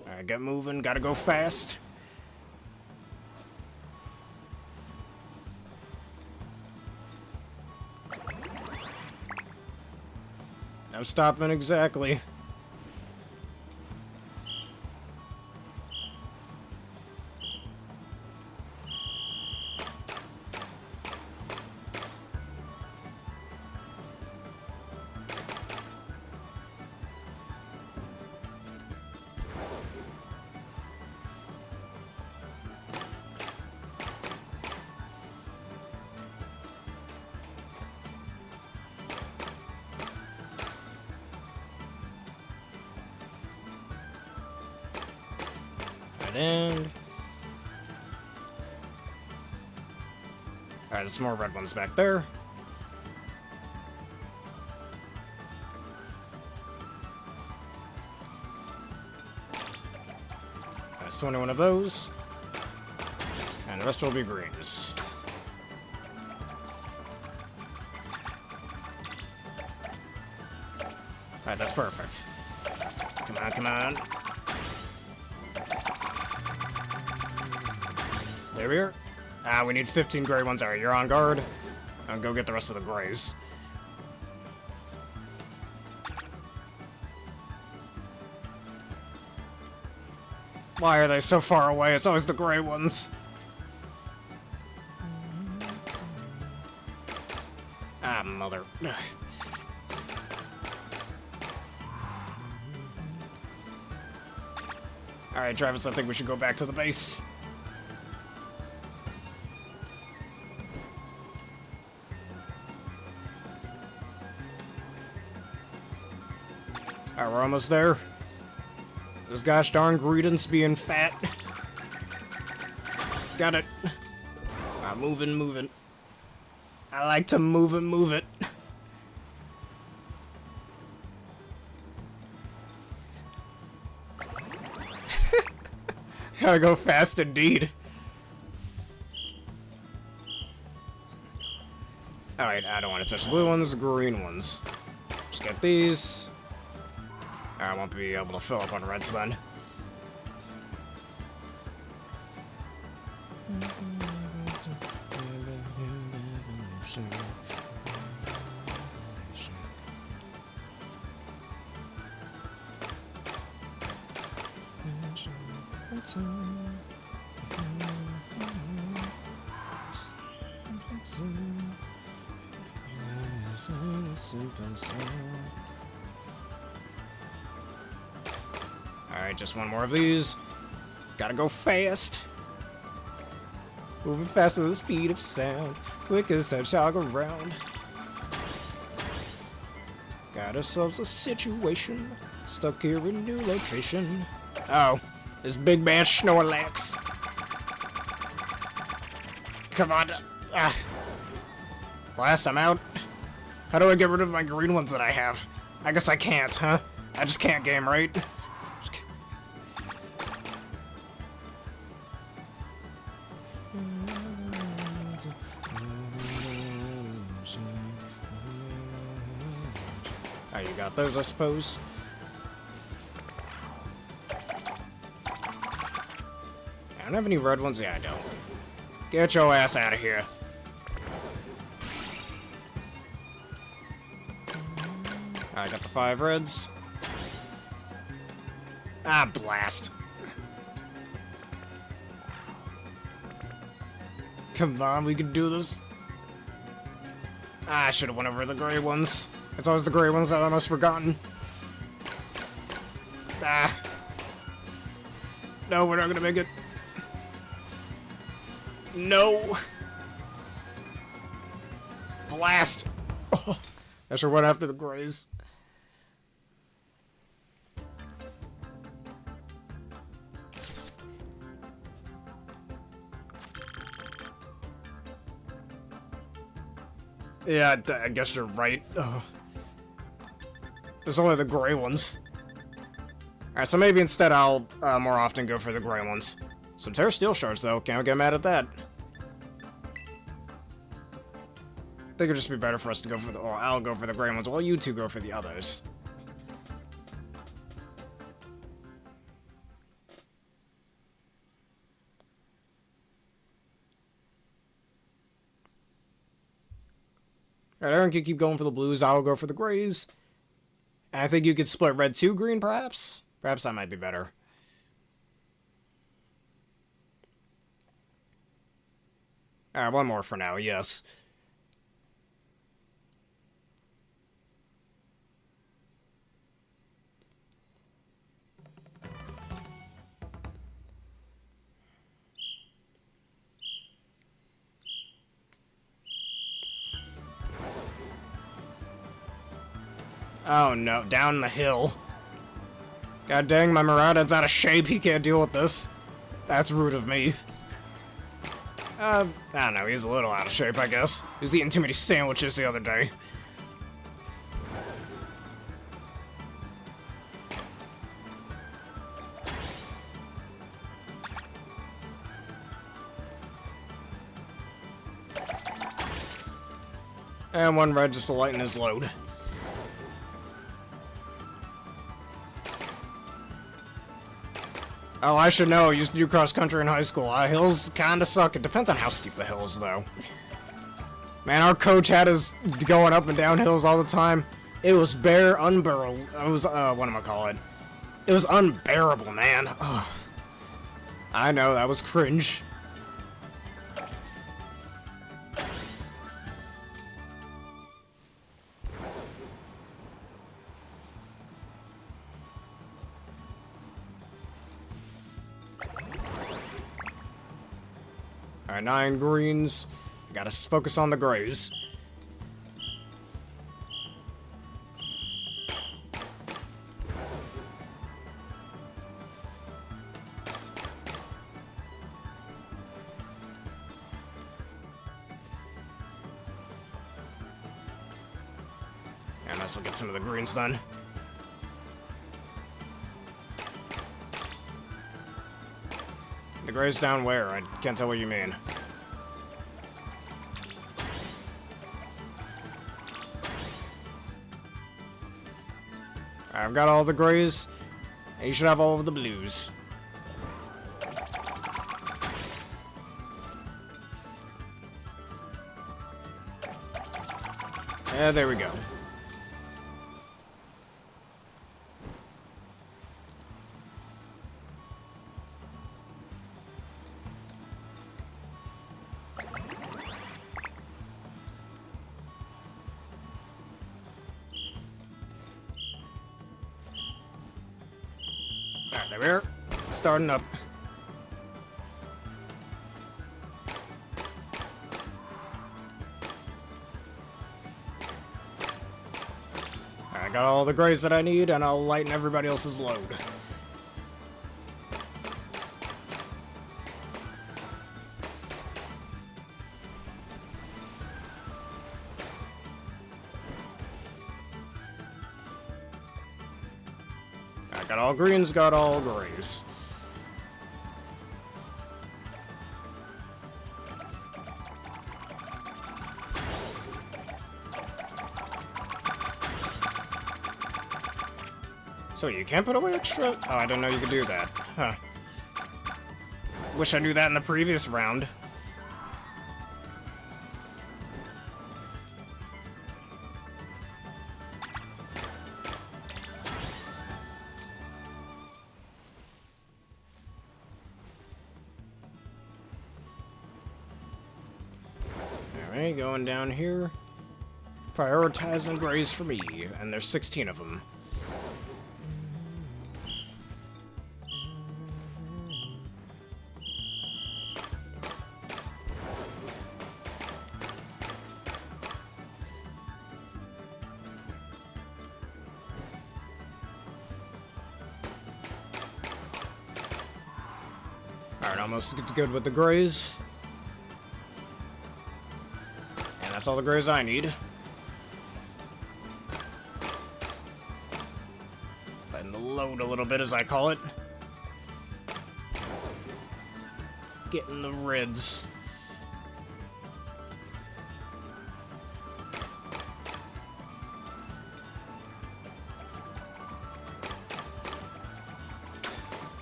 Alright, get moving, gotta go fast. No stopping exactly. And alright, there's more red ones back there. That's 21 of those. And the rest will be greens. Alright, that's perfect. Come on, come on. There we are. Ah, we need 15 gray ones. Alright, you're on guard. I'll go get the rest of the grays. Why are they so far away? It's always the gray ones. Ah, mother. Alright, Travis, I think we should go back to the base. Alright, we're almost there. Those gosh darn greetings being fat. Got it. Moving. I like to move it. Gotta go fast indeed. Alright, I don't want to touch the blue ones, the green ones. Just get these. I won't be able to fill up on reds then. Alright, just one more of these. Gotta go fast. Moving faster than the speed of sound. Quick as that jog around. Got ourselves a situation. Stuck here in a new location. Oh, this big man Snorlax. Come on. Blast, I'm out. How do I get rid of my green ones that I have? I guess I can't, huh? I just can't game, right? Oh, you got those, I suppose. I don't have any red ones. Yeah, I don't. Get your ass out of here. I got the 5 reds. Ah, blast. Come on, we can do this. Ah, I should have went over the gray ones. It's always the gray ones that I almost forgotten. Ah. No, we're not gonna make it. No. Blast. Oh, I should run after the grays. Yeah, I guess you're right. Ugh. There's only the gray ones. Alright, so maybe instead I'll more often go for the gray ones. Some Tera Steel Shards, though. Can't get mad at that. I think it'd just be better for us to go for the... Well, I'll go for the gray ones while you two go for the others. Alright, Aaron can keep going for the blues. I'll go for the grays. And I think you could split red to green, perhaps? Perhaps that might be better. Alright, one more for now, yes. Oh no, down the hill. God dang, my Maraudon's out of shape, he can't deal with this. That's rude of me. I don't know, he's a little out of shape, I guess. He was eating too many sandwiches the other day. And one red just to lighten his load. Oh, I should know. I used to do cross-country in high school. Hills kinda suck. It depends on how steep the hill is, though. Man, our coach had us going up and down hills all the time. It was unbearable. It was, what am I calling it? It was unbearable, man. Ugh. I know, that was cringe. Alright, 9 greens. Gotta focus on the grays. I might as well get some of the greens then. The grays down where? I can't tell what you mean. I've got all the grays, and you should have all of the blues. There we go. Alright, there we are. Starting up. I got all the grays that I need, and I'll lighten everybody else's load. I got all greens, got all grays. So you can't put away extra? Oh, I didn't know you could do that. Huh. Wish I knew that in the previous round. Alright, going down here. Prioritizing grays for me, and there's 16 of them. Alright, almost good with the grays. And that's all the grays I need. Letting the load a little bit, as I call it. Getting the reds.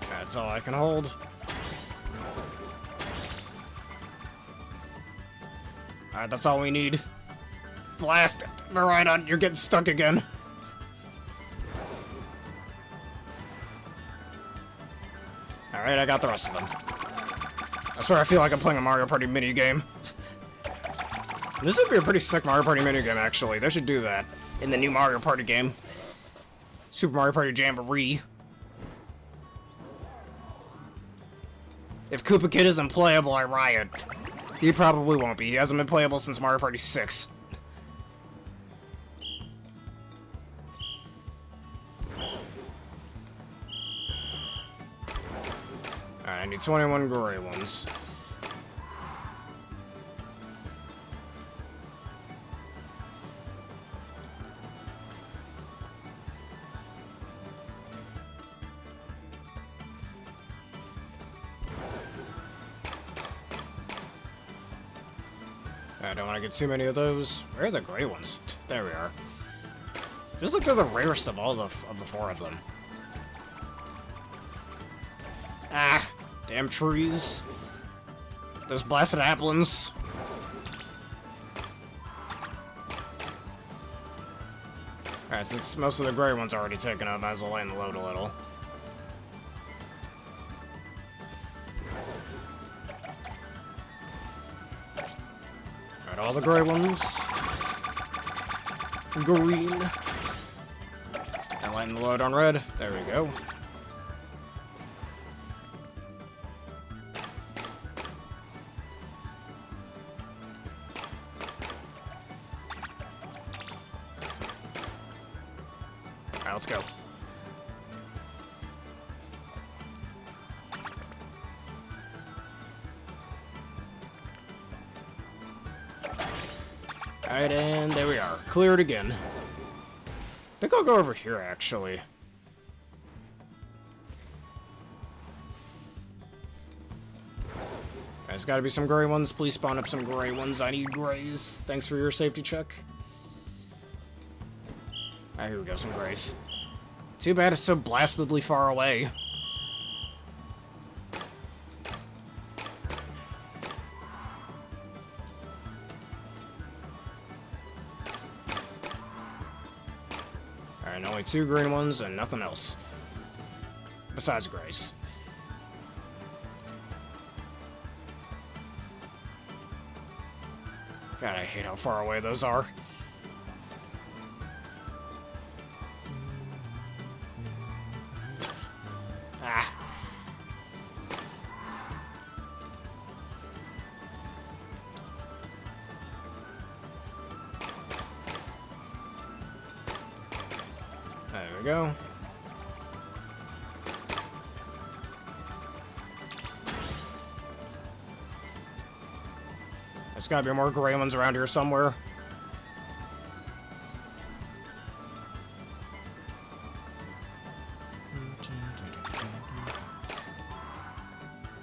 That's all I can hold. Alright, that's all we need. Blast! Miraidon, you're getting stuck again. Alright, I got the rest of them. I swear I feel like I'm playing a Mario Party minigame. This would be a pretty sick Mario Party minigame, actually. They should do that in the new Mario Party game. Super Mario Party Jamboree. If Koopa Kid isn't playable, I riot. He probably won't be. He hasn't been playable since Mario Party 6. Alright, I need 21 gray ones. I don't want to get too many of those. Where are the gray ones? There we are. Feels like they're the rarest of all the four of them. Ah, damn trees. Those blasted applins. Alright, since most of the gray ones are already taken up, might as well lighten the load a little. all the gray ones. Green. And letting the load on red. There we go. Alright, let's go. Alright, and there we are. Cleared again. I think I'll go over here, actually. There's gotta be some gray ones. Please spawn up some gray ones. I need grays. Thanks for your safety check. Alright, here we go, some grays. Too bad it's so blastedly far away. Alright, only 2 green ones and nothing else. Besides grays. God, I hate how far away those are. Ah. There we go. There's gotta be more gray ones around here somewhere.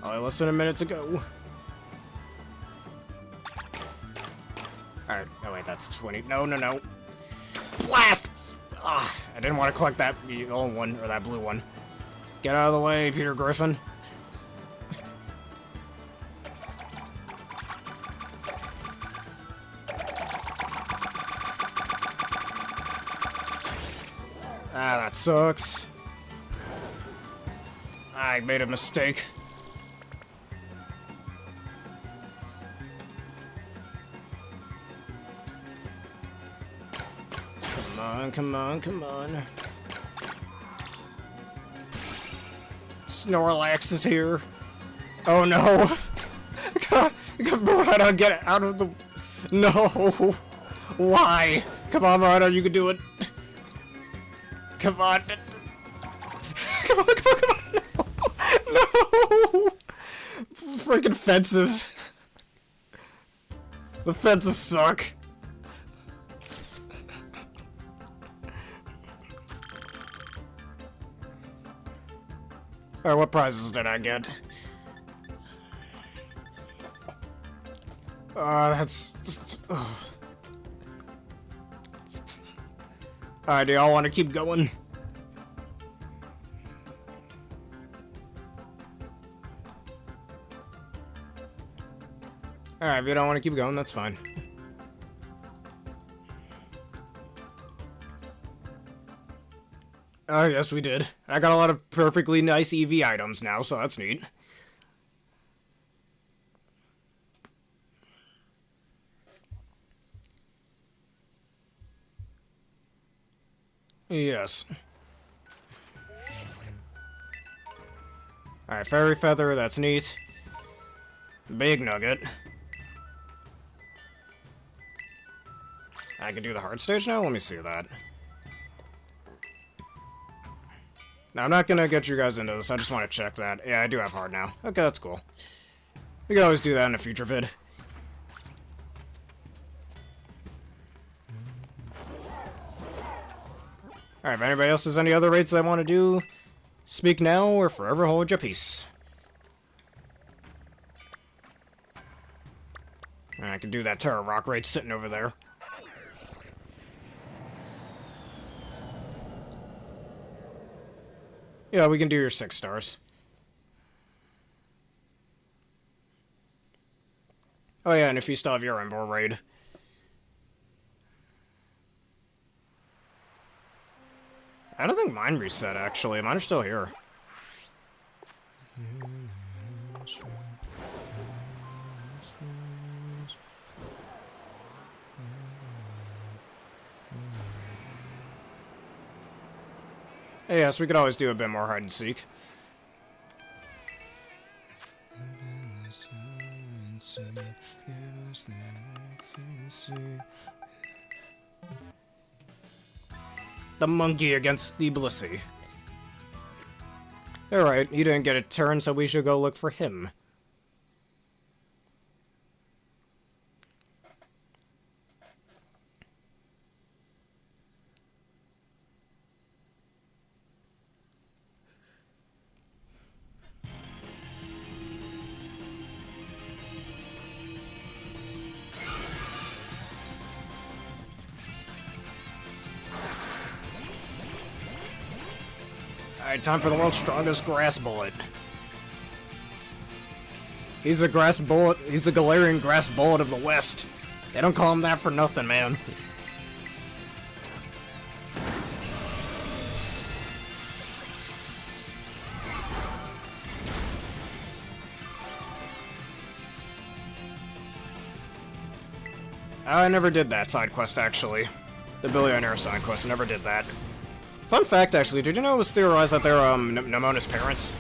Only less than a minute to go. Alright, oh wait, that's 20. No, no, no. Blast! Ah, I didn't want to collect that yellow one, or that blue one. Get out of the way, Peter Griffin. Ah, that sucks. I made a mistake. Come on, come on, come on. Snorlax is here. Oh no! Come on, Murata, get out of the... No! Why? Come on, Murata, you can do it. Come on. Come on, come on, come on. No! No! Freaking fences. The fences suck. Alright, what prizes did I get? That's... Alright, do y'all want to keep going? Alright, if you don't want to keep going, that's fine. Oh, yes, we did. I got a lot of perfectly nice EV items now, so that's neat. Yes. Alright, Fairy Feather, that's neat. Big Nugget. I can do the hard stage now? Let me see that. Now, I'm not gonna get you guys into this, I just want to check that. Yeah, I do have hard now. Okay, that's cool. We can always do that in a future vid. Alright, if anybody else has any other raids they want to do, speak now or forever hold your peace. I can do that Tera Rock raid sitting over there. Yeah, we can do your 6 stars. Oh yeah, and if you still have your Emboar raid. I don't think mine reset, actually. Mine are still here. Yes, we could always do a bit more hide and seek. The monkey against the Blissey. Alright, he didn't get a turn, so we should go look for him. Alright, time for the world's strongest grass bullet. He's the grass bullet. He's the Galarian grass bullet of the West. They don't call him that for nothing, man. I never did that side quest, actually. The Billionaire side quest, I never did that. Fun fact, actually, did you know it was theorized that they're, Nemona's parents?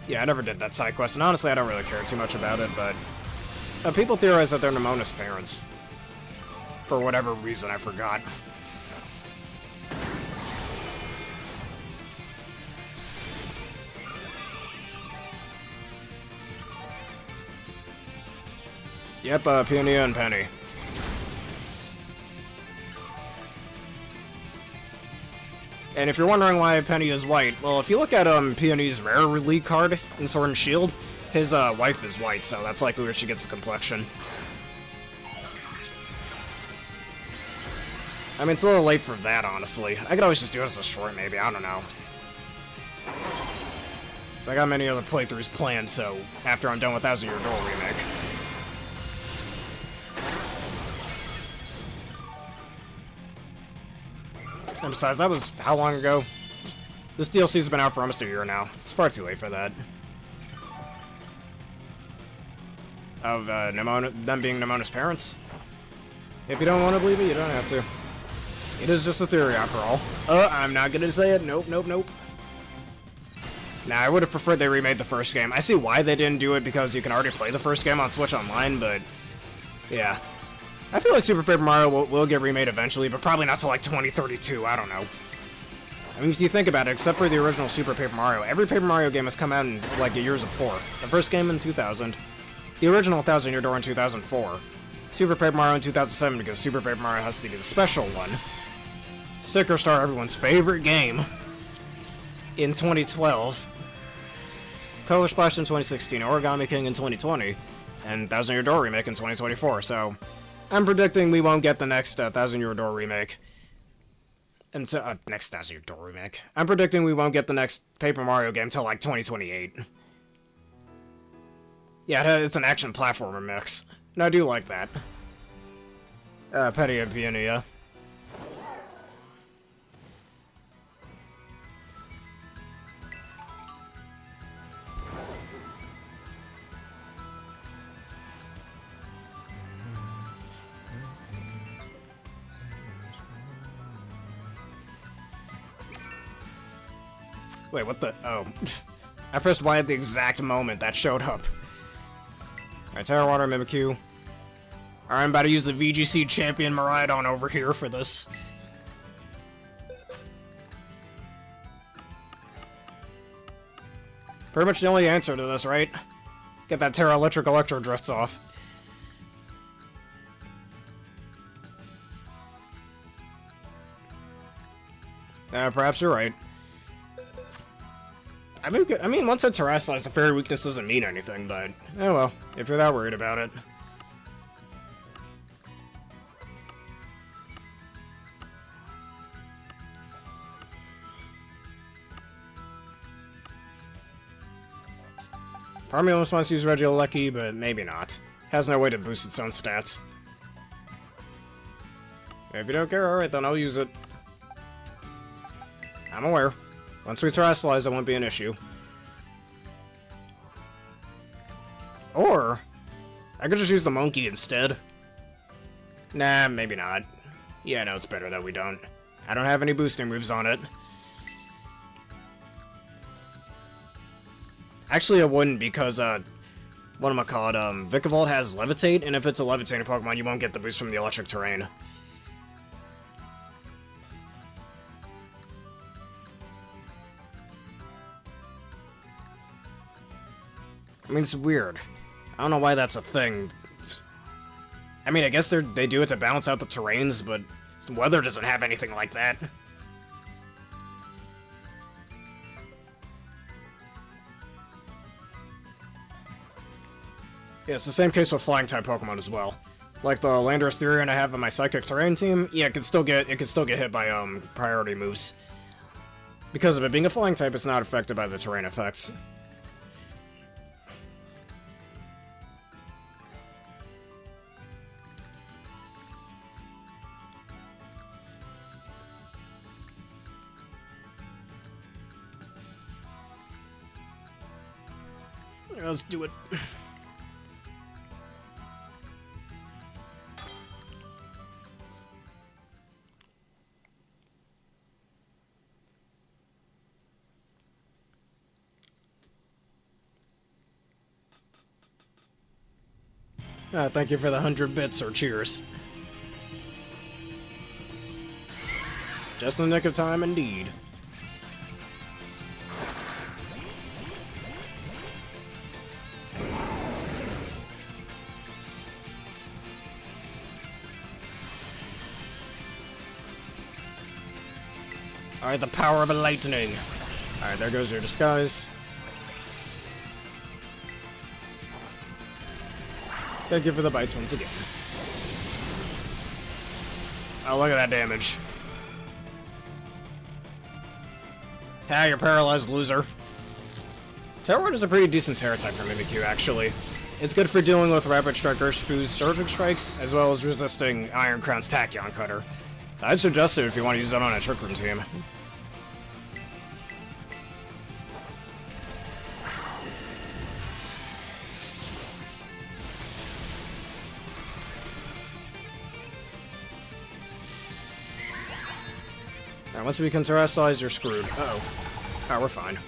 Yeah, I never did that side quest, and honestly, I don't really care too much about it, but... people theorize that they're Nemona's parents. For whatever reason, I forgot. Yep, Peony and Penny. And if you're wondering why Penny is white, well, if you look at Peony's rare league card in Sword and Shield, his wife is white, so that's likely where she gets the complexion. I mean, it's a little late for that, honestly. I could always just do it as a short, maybe, I don't know. So I got many other playthroughs planned, so after I'm done with 1000 Year Door Remake. And besides, that was how long ago? This DLC's been out for almost a year now. It's far too late for that. Of, them being Nemona's parents? If you don't want to believe it, you don't have to. It is just a theory, after all. I'm not gonna say it. Nope, nope, nope. Nah, I would have preferred they remade the first game. I see why they didn't do it, because you can already play the first game on Switch Online, but... yeah. I feel like Super Paper Mario will get remade eventually, but probably not till like 2032, I don't know. I mean, if you think about it, except for the original Super Paper Mario, every Paper Mario game has come out in like the years of 4. The first game in 2000, the original 1000 Year Door in 2004, Super Paper Mario in 2007 because Super Paper Mario has to be the special one, Sticker Star, everyone's favorite game, in 2012, Color Splash in 2016, Origami King in 2020, and 1000 Year Door Remake in 2024, so... I'm predicting we won't get the next 1000 Year Door Remake. And so, next 1000 Year Door Remake. I'm predicting we won't get the next Paper Mario game till like 2028. Yeah, it's an action platformer mix. And I do like that. Petty and Peony, yeah. Wait, what the? Oh. I pressed Y at the exact moment that showed up. Alright, Terra Water, Mimikyu. Alright, I'm about to use the VGC champion Miraidon over here for this. Pretty much the only answer to this, right? Get that Terra Electric Electro Drifts off. Perhaps you're right. I mean, once it's terrestrialized, the fairy weakness doesn't mean anything, but... oh well, if you're that worried about it. Part of me almost wants to use Regieleki, but maybe not. Has no way to boost its own stats. If you don't care, alright, then I'll use it. I'm aware. Once we terrestrialize, it won't be an issue. Or, I could just use the monkey instead. Nah, maybe not. Yeah, no, it's better that we don't. I don't have any boosting moves on it. Actually, I wouldn't, because, what am I called? Vikavolt has Levitate, and if it's a Levitating Pokemon, you won't get the boost from the electric terrain. I mean, it's weird. I don't know why that's a thing. I mean, I guess they do it to balance out the terrains, but weather doesn't have anything like that. Yeah, it's the same case with flying-type Pokemon as well. Like the Landorus Therian I have on my Psychic Terrain team, yeah, it can still get hit by priority moves. Because of it being a flying type, it's not affected by the terrain effects. Let's do it. Thank you for the 100 bits, or cheers. Just in the nick of time, indeed. Alright, the power of a lightning. Alright, there goes your disguise. Thank you for the bites once again. Oh, look at that damage. Ah, you're paralyzed, loser. Tera Raid is a pretty decent Tera type for Mimikyu, actually. It's good for dealing with Rapid Strike Urshifu's Surging Strikes, as well as resisting Iron Crown's Tachyon Cutter. I'd suggest it if you want to use that on a Trick Room team. Alright, once we can terrestrialize, you're screwed. Uh-oh. Oh, we're fine.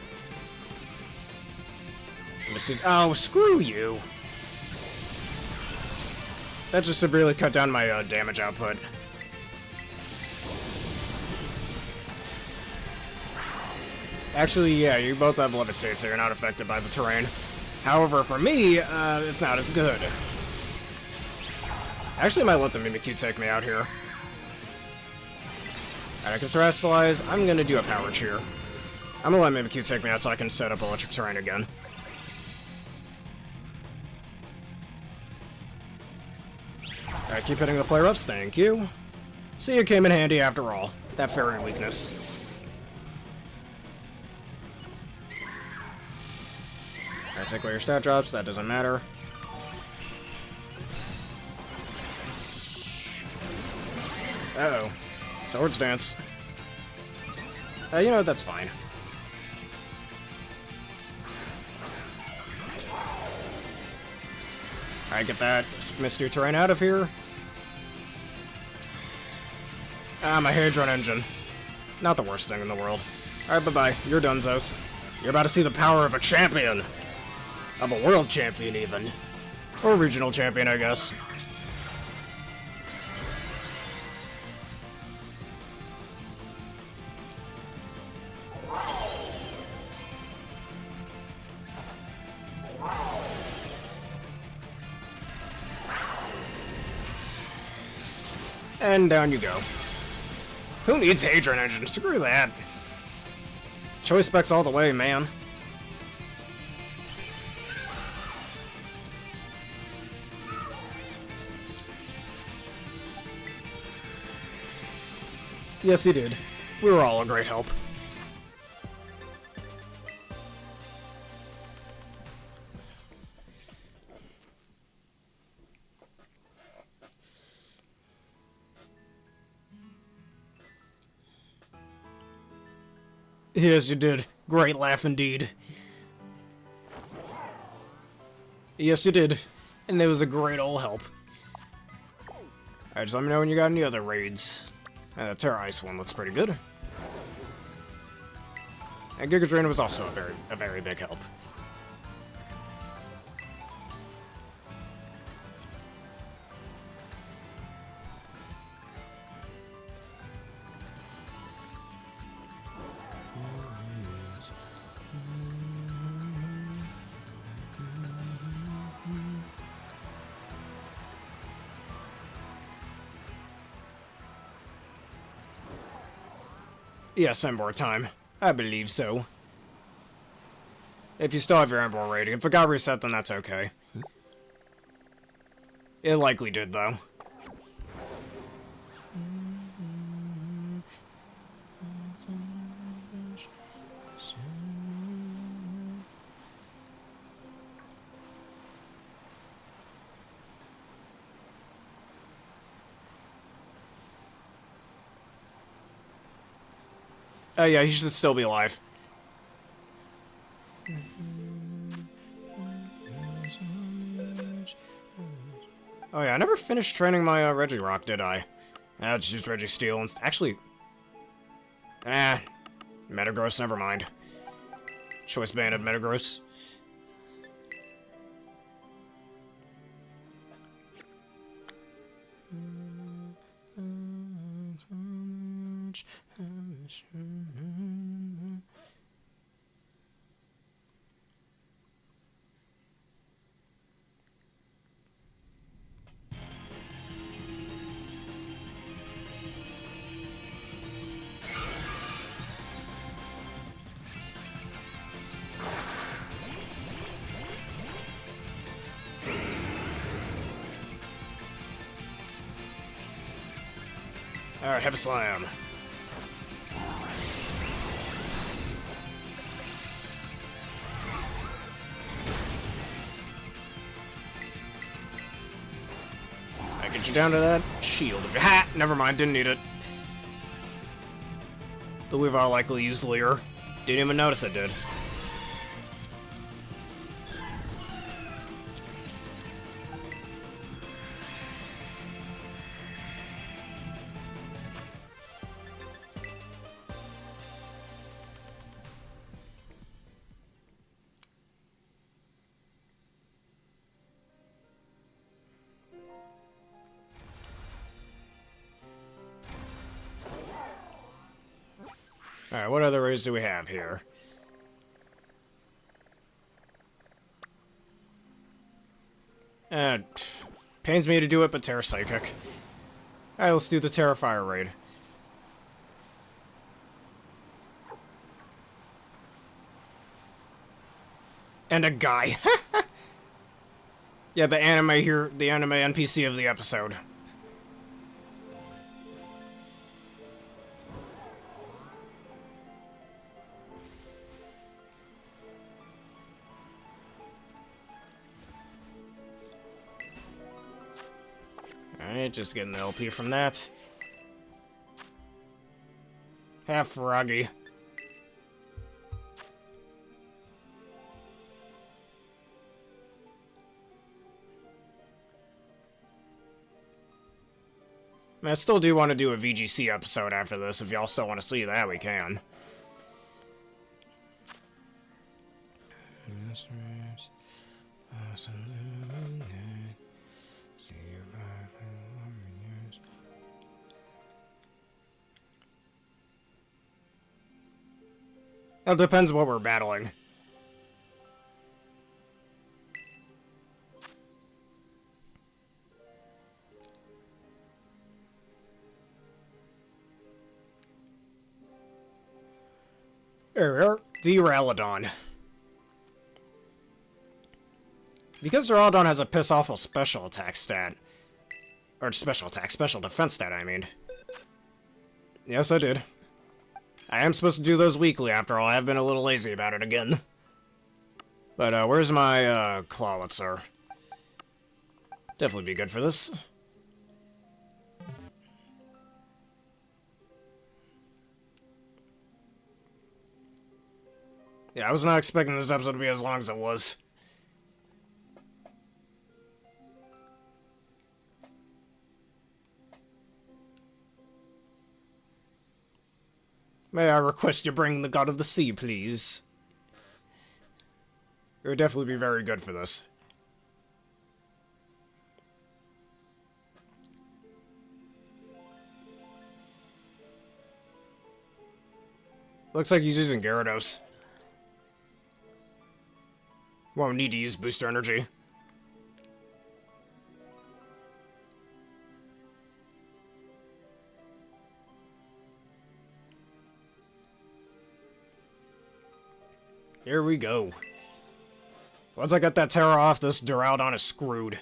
Oh, screw you! That just severely cut down my damage output. Actually, yeah, you both have Levitate, so you're not affected by the terrain. However, for me, it's not as good. Actually, I might let the Mimikyu take me out here. Alright, I can terrestrialize. I'm gonna do a Power Cheer. I'm gonna let Mimikyu take me out so I can set up electric terrain again. Alright, keep hitting the player-ups, thank you. See, it came in handy after all. That fairy weakness. Alright, take away your stat drops, that doesn't matter. Uh-oh. Swords Dance. You know, that's fine. Alright, get that Misty Terrain out of here. Ah, my Hadron Engine. Not the worst thing in the world. Alright, bye-bye. You're donezos. You're about to see the power of a champion. Of a world champion, even. Or a regional champion, I guess. And down you go. Who needs Hadron Engine? Screw that. Choice specs all the way, man. Yes, he did. We were all a great help. Yes, you did. Great laugh indeed. Yes, you did. And it was a great old help. Alright, just let me know when you got any other raids. The Terra Ice one looks pretty good. And Giga Drain was also a very big help. Yes, Emboar time. I believe so. If you still have your Emboar rating. If it got reset, then that's okay. It likely did, though. Yeah, he should still be alive. Oh yeah, I never finished training my Regirock, did I? I just used Registeel and actually... Metagross, never mind. Choice Banded Metagross. Alright, have a slam. I get you down to that shield. Ha! Never mind, didn't need it. The Weavile likely used Leer. Didn't even notice it did. Alright, what other raids do we have here? Pains me to do it, but Terra Psychic. Alright, let's do the Terra Fire raid. And a guy. Yeah, the anime here, the anime NPC of the episode. Alright, just getting the LP from that. Half Froggy. I still do want to do a VGC episode after this. If y'all still want to see that, we can. It depends what we're battling. Duraludon. Because Duraludon has a piss-awful special attack stat. Or special attack, special defense stat, I mean. Yes, I did. I am supposed to do those weekly, after all. I have been a little lazy about it again. But, where's my, Clawitzer? Definitely be good for this. Yeah, I was not expecting this episode to be as long as it was. May I request you bring the god of the sea, please? It would definitely be very good for this. Looks like he's using Gyarados. Won't need to use booster energy. Here we go. Once I get that Tera off, this Duraludon is screwed.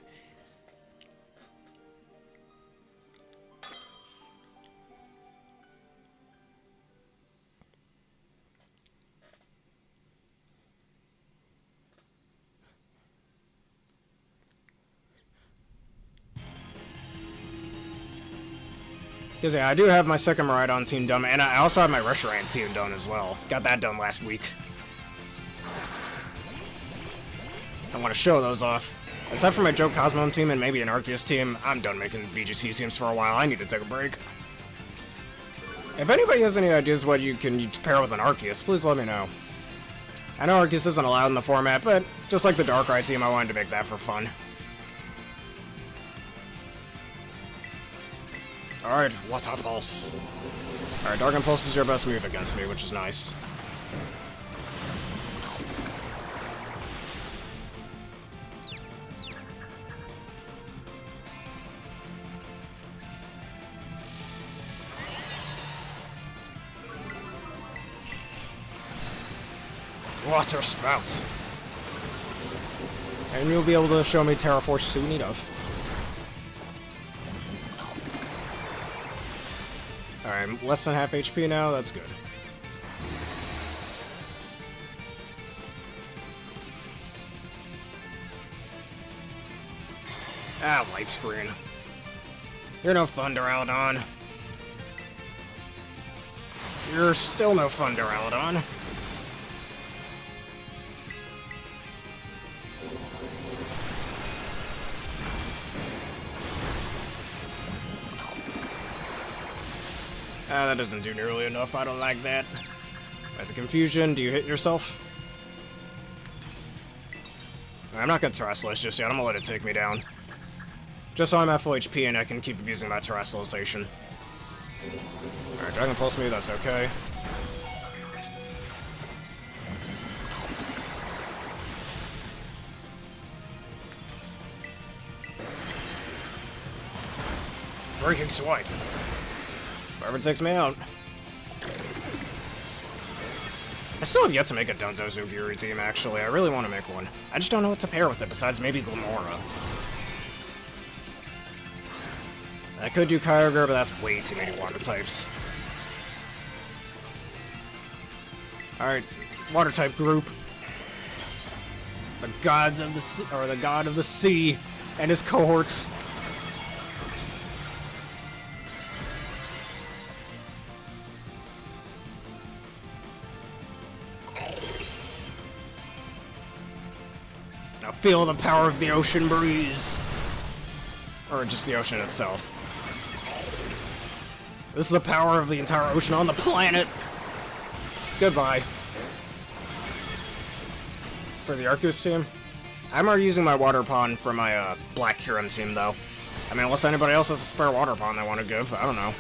Because yeah, I do have my second Miraidon team done, and I also have my Reshiram team done as well. Got that done last week. I want to show those off. Aside from my Joe Cosmo team and maybe an Arceus team, I'm done making VGC teams for a while. I need to take a break. If anybody has any ideas what you can pair with an Arceus, please let me know. I know Arceus isn't allowed in the format, but just like the Darkrai team, I wanted to make that for fun. Alright, Water Pulse. Alright, Dark Impulse is your best move against me, which is nice. Water Spout. And you'll be able to show me Terra Force 2 need of. Alright, I'm less than half HP now, that's good. Ah, light screen. You're no fun, Duraludon. You're still no fun, Duraludon. Ah, that doesn't do nearly enough. I don't like that. At the confusion, do you hit yourself? I'm not gonna Terrestrialize just yet. I'm gonna let it take me down. Just so I'm at full HP and I can keep abusing my Terrestrialization. Alright, Dragon Pulse me, that's okay. Breaking Swipe. Whoever takes me out. I still have yet to make a Dunzo Zugiri team, actually. I really want to make one. I just don't know what to pair with it besides maybe Glamora. I could do Kyogre, but that's way too many water types. Alright, water type group. The gods of the sea, or the god of the sea and his cohorts. Now feel the power of the ocean breeze. Or just the ocean itself. This is the power of the entire ocean on the planet. Goodbye. For the Arceus team, I'm already using my Water Pond for my Black Kyurem team, though. I mean, unless anybody else has a spare Water Pond they want to give, I don't know.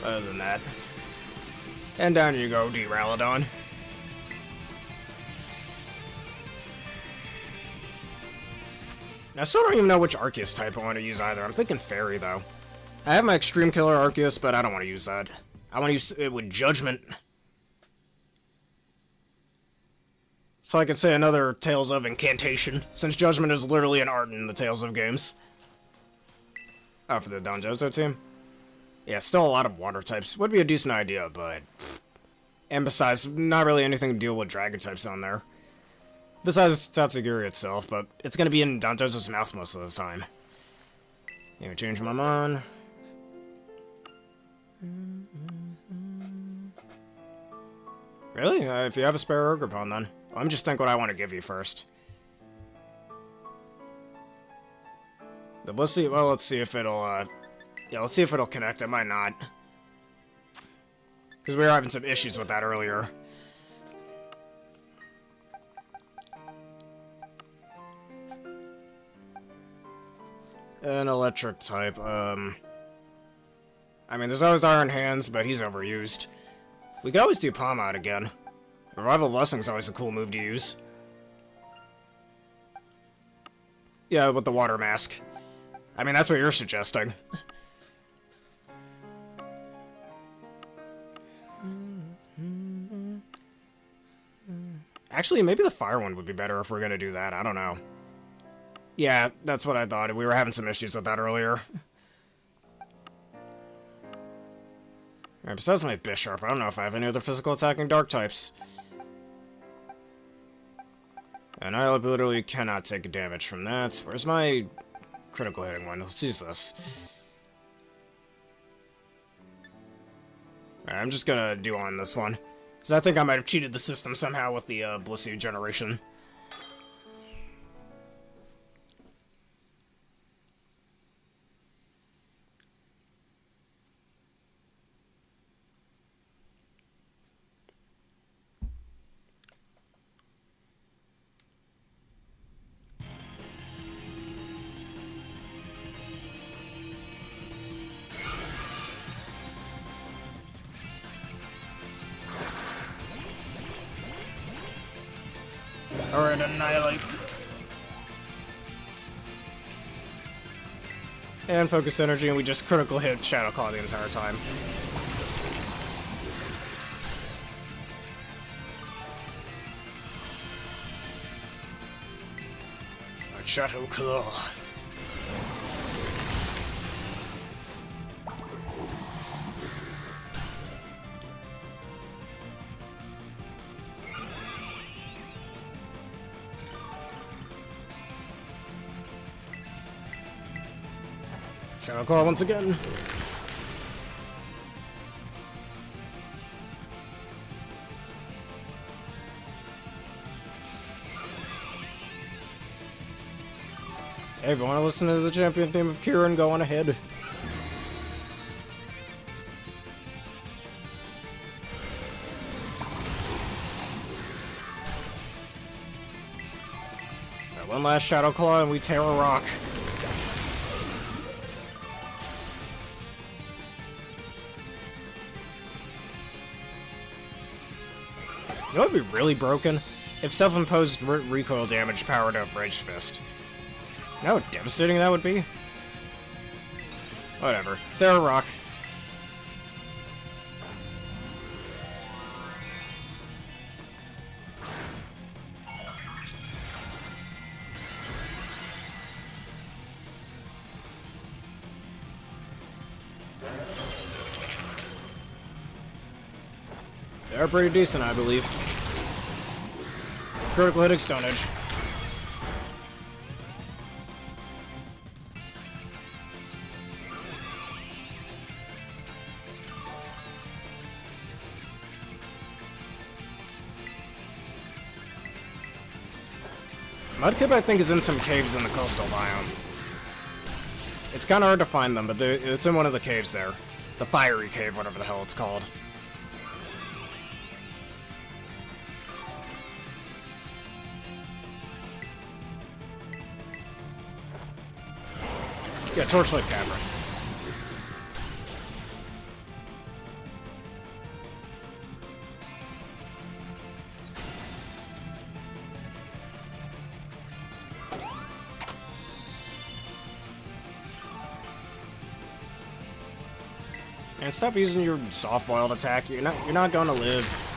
Other than that. And down you go, Duraludon. I still don't even know which Arceus type I want to use either. I'm thinking Fairy, though. I have my Extreme Killer Arceus, but I don't want to use that. I want to use it with Judgment. So I could say another Tales of Incantation, since Judgment is literally an art in the Tales of games. Oh, for the Donjozo team? Yeah, still a lot of water types. Would be a decent idea, but... And besides, not really anything to deal with dragon types on there. Besides Tatsugiri itself, but it's gonna be in Donjozo's mouth most of the time. Let me change my mind. Really? If you have a spare Ogerpon, then. Let me just think what I want to give you first. The Blissey, well, let's see if it'll, yeah, let's see if it'll connect. It might not. Because we were having some issues with that earlier. An electric type, I mean, there's always Iron Hands, but he's overused. We could always do Palm Out again. Revival Blessing's always a cool move to use. Yeah, with the water mask. I mean, that's what you're suggesting. Actually, maybe the fire one would be better if we're gonna do that. I don't know. Yeah, that's what I thought. We were having some issues with that earlier. Alright, besides my Bishop, I don't know if I have any other physical attacking dark types. And I literally cannot take damage from that. Where's my critical hitting one? Let's use this. Alright, I'm just gonna do on this one. Because I think I might have cheated the system somehow with the Blissey generation. Alright, Annihilate. And focus energy, and we just critical hit Shadow Claw the entire time. A Shadow Claw. Shadow Claw once again. Hey, if you want to listen to the champion theme of Kieran, go on ahead. Alright, one last Shadow Claw and we tear a rock. You know what would be really broken? If self-imposed recoil damage powered up Rage Fist. You know how devastating that would be? Whatever. Tera Rock. They're pretty decent, I believe. Critical hitting Stone Edge. Mudkip, I think, is in some caves in the coastal biome. It's kind of hard to find them, but it's in one of the caves there. The Fiery Cave, whatever the hell it's called. Yeah, Torchlight Cavern. And stop using your soft-boiled attack. You're not gonna live.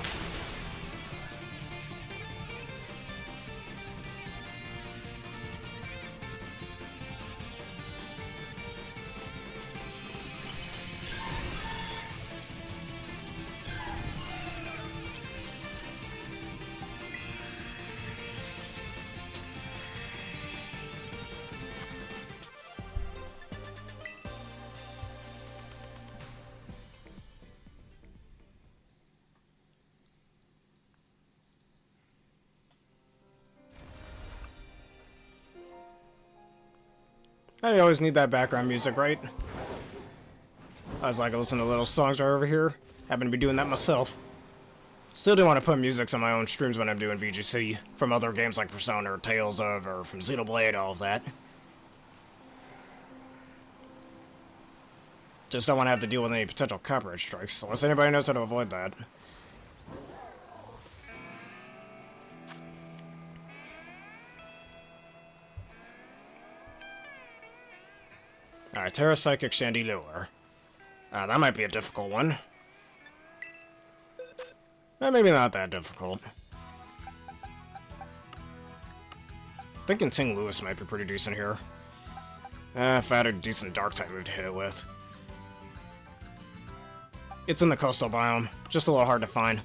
I always need that background music, right? I was like, I listen to little songs right over here. Happen to be doing that myself. Still do want to put music on my own streams when I'm doing VGC, from other games like Persona or Tales of, or from Xenoblade, all of that. Just don't want to have to deal with any potential copyright strikes, unless anybody knows how to avoid that. Alright, Tera Psychic Chandelure. That might be a difficult one. Maybe not that difficult. Thinking Ting Lewis might be pretty decent here. If I had a decent dark type move to hit it with. It's in the coastal biome, just a little hard to find.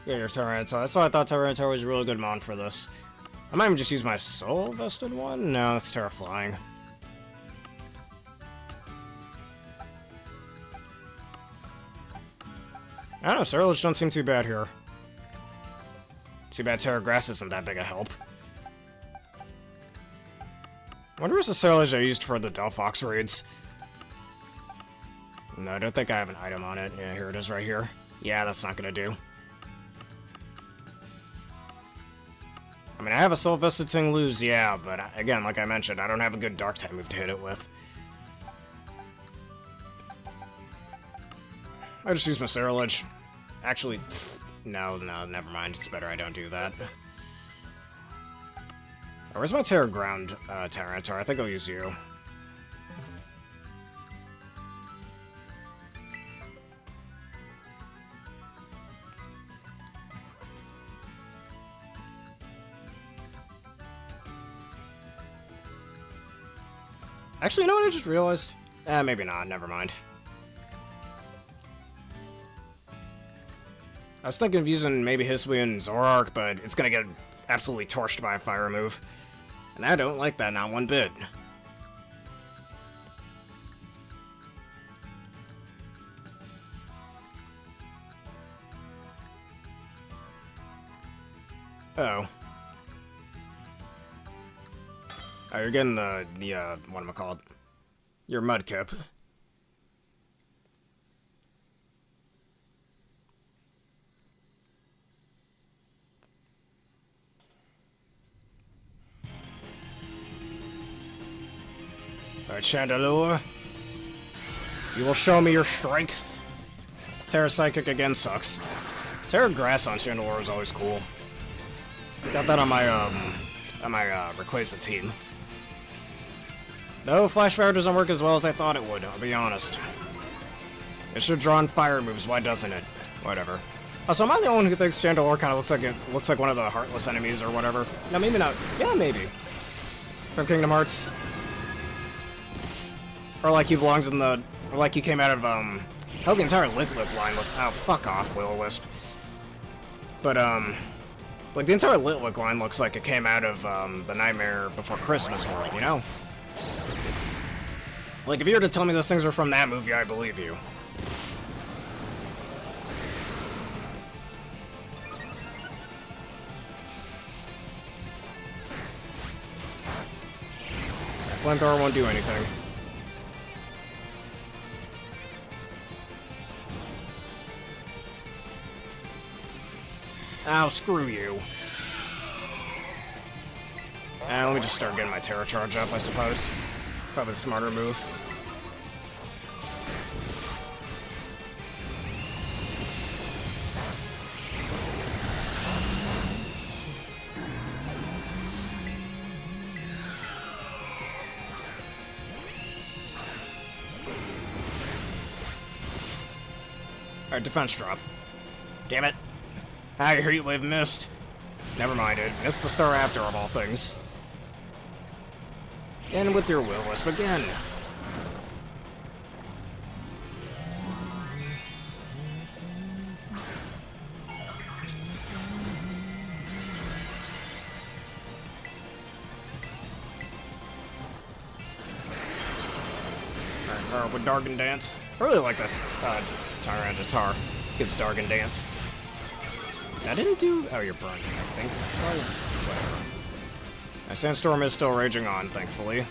Yeah, your Tyranitar. That's why I thought Tyranitar was a really good mon for this. I might even just use my soul vested one? No, that's Terra Flying. I don't know, Ceruledge don't seem too bad here. Too bad Terra Grass isn't that big a help. I wonder what's the Ceruledge I used for the Delphox raids. No, I don't think I have an item on it. Yeah, here it is right here. Yeah, that's not gonna do. I mean, I have a Soul Vested Ting Lose, yeah, but again, like I mentioned, I don't have a good dark type move to hit it with. I just use my Ceruledge. Actually, no, never mind. It's better I don't do that. Oh, where's my Terra Ground Tyranitar? I think I'll use you. Actually, you know what I just realized? Maybe not. Never mind. I was thinking of using maybe Hisui and Zoroark, but it's gonna get absolutely torched by a fire move. And I don't like that, not one bit. Oh. Oh, you're getting the whatchamacallit? Your Mudkip. Alright, Chandelure. You will show me your strength. Terra Psychic again sucks. Terra Grass on Chandelure is always cool. Got that on my Rayquaza team. No, Flash Fire doesn't work as well as I thought it would, I'll be honest. It should draw on fire moves, why doesn't it? Whatever. Also, am I the only one who thinks Chandelure kind of looks like one of the Heartless enemies or whatever? No, maybe not. Yeah, maybe. From Kingdom Hearts. Or like he belongs in the... Or like he came out of, hell, the entire Litlip line looks... Oh, fuck off, Will-O-Wisp. But, like, the entire Litlip line looks like it came out of, the Nightmare Before Christmas world, you know? Like, if you were to tell me those things were from that movie, I believe you. Flamethrower won't do anything. Ow, screw you. Let me just start getting my Terra Charge up, I suppose. Probably the smarter move. Alright, defense drop. Damn it. Ah, your Heat Wave missed. Never mind, it missed the Star Raptor of all things. And with your Will-O-Wisp again. Alright, with Dargon Dance. I really like this Tyranitar. Gets Dargon Dance. I didn't do... Oh, you're burning, I think. That's why. Whatever. My sandstorm is still raging on, thankfully.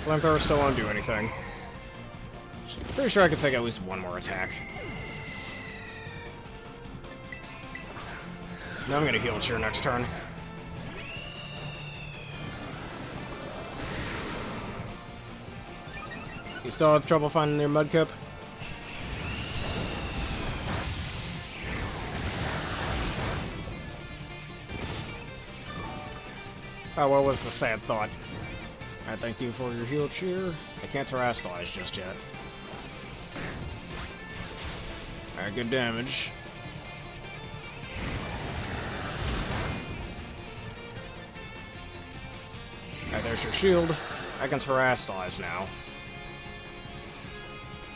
Flamethrower still won't do anything. Pretty sure I could take at least one more attack. Now I'm gonna heal Cheer next turn. You still have trouble finding your Mudkip? Oh, what was the sad thought? I thank you for your heal, Cheer. I can't terrestrialize just yet. Alright, good damage. Alright, there's your shield. I can terrestrialize now.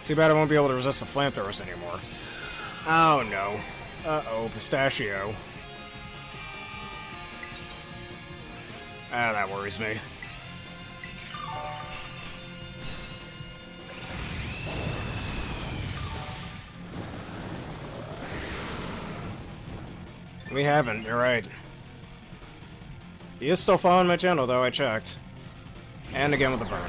Too bad I won't be able to resist the flamethrowers anymore. Oh no. Uh-oh, pistachio. Ah, that worries me. We haven't, you're right. He is still following my channel, though, I checked. And again with the burn.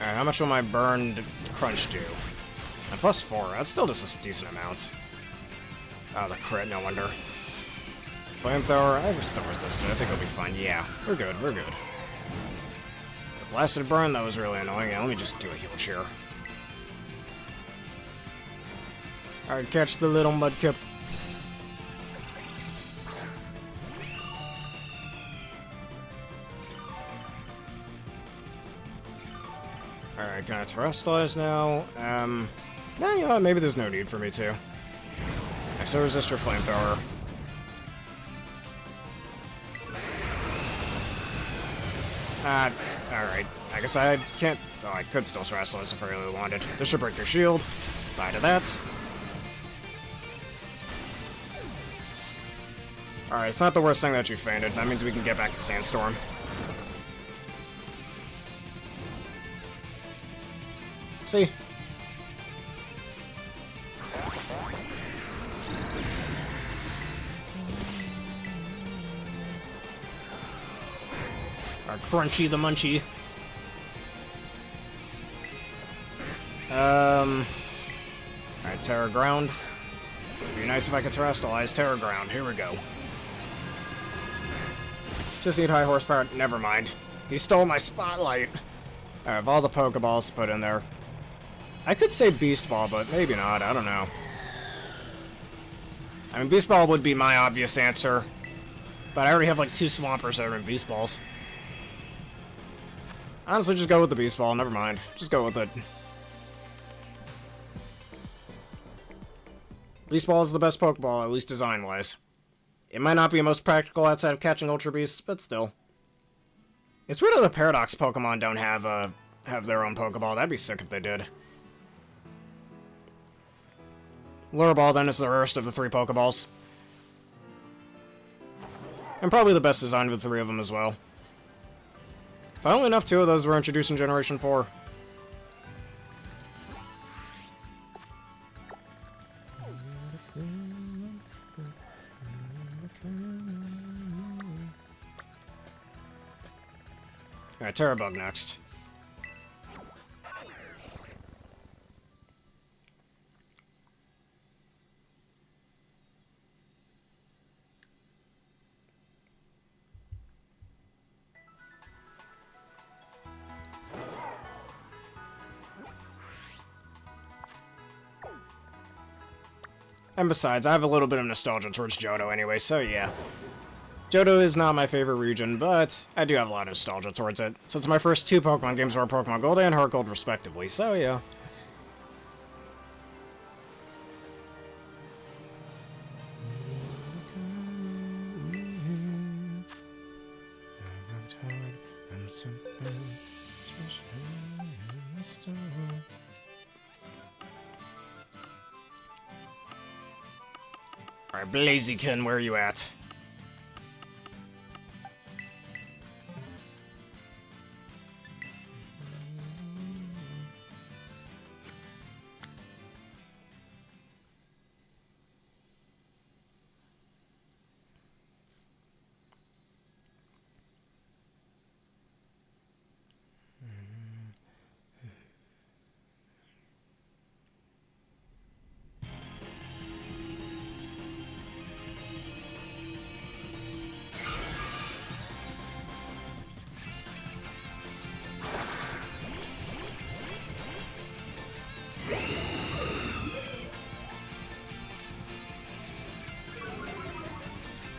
Alright, how much will my burned crunch do? And +4, that's still just a decent amount. Oh, the crit, no wonder. Flamethrower, I was still resisted. I think it'll be fine. Yeah, we're good, we're good. The blasted burn, that was really annoying. Yeah, let me just do a heal cheer. Alright, catch the little Mudkip. Alright, can I terrestrialize now? No, you know what? Maybe there's no need for me to. I still resist your flamethrower. Alright. I guess I can't... Oh, I could still terrestrialize if I really wanted. This should break your shield. Bye to that. Alright, it's not the worst thing that you fainted. That means we can get back to Sandstorm. See? Our Crunchy the Munchie. Alright, Terra Ground. It'd be nice if I could terrestrialize Terra Ground. Here we go. Just need high horsepower. Never mind. He stole my spotlight. I have all the Pokeballs to put in there. I could say Beast Ball, but maybe not. I don't know. I mean, Beast Ball would be my obvious answer. But I already have like 2 Swampers that are in Beast Balls. Honestly, just go with the Beast Ball. Never mind. Just go with it. Beast Ball is the best Pokeball, at least design-wise. It might not be the most practical outside of catching Ultra Beasts, but still. It's weird that the Paradox Pokemon don't have their own Pokeball. That'd be sick if they did. Lure Ball, then, is the rarest of the 3 Pokeballs. And probably the best design of the 3 of them as well. Funnily enough, 2 of those were introduced in Generation 4. Alright, Terrabug next. And besides, I have a little bit of nostalgia towards Johto anyway, so yeah. Johto is not my favorite region, but I do have a lot of nostalgia towards it, since my first 2 Pokemon games were Pokemon Gold and Heart Gold respectively, so yeah. Alright, Blaziken, where are you at?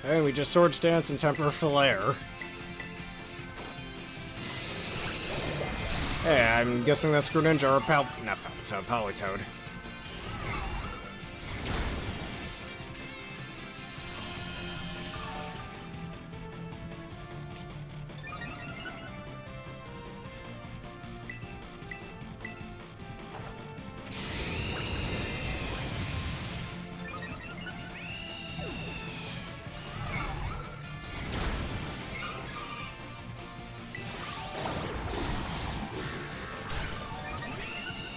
Hey, we just Swords Dance and Temper Flare. Hey, I'm guessing that's Greninja or not Palpitoad, Politoad.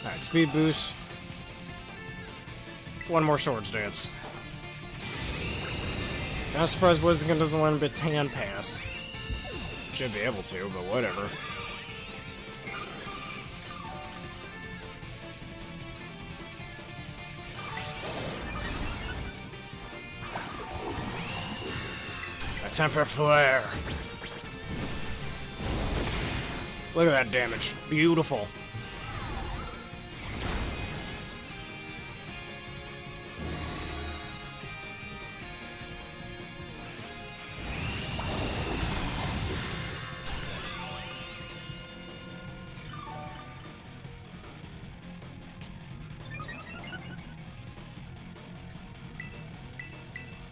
Alright, speed boost. One more Swords Dance. I'm surprised Blaziken doesn't let him Baton Pass. Should be able to, but whatever. A Temper Flare. Look at that damage. Beautiful.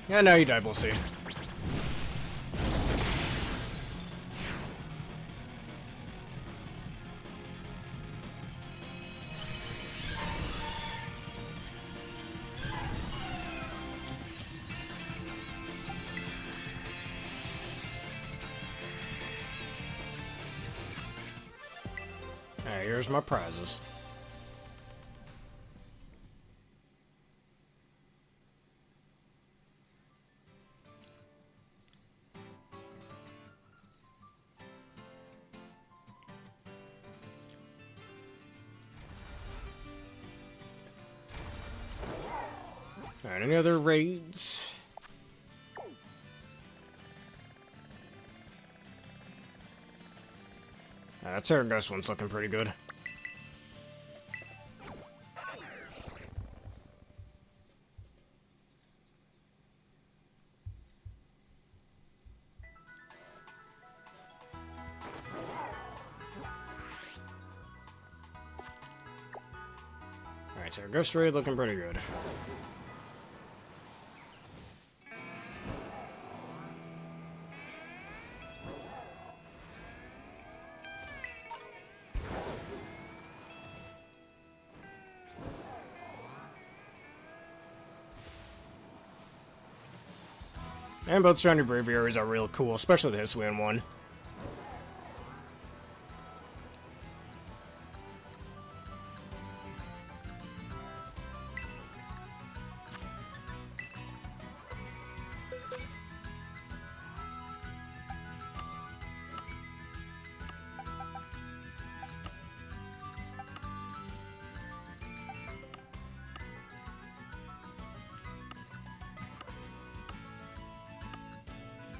Yeah, now you died, we'll see. Alright, here's my prizes. Alright, any other raids? That Tera Ghost one's looking pretty good. Alright, Tera Ghost raid looking pretty good. And both Shiny Braviaries are real cool, especially the Hisuian one.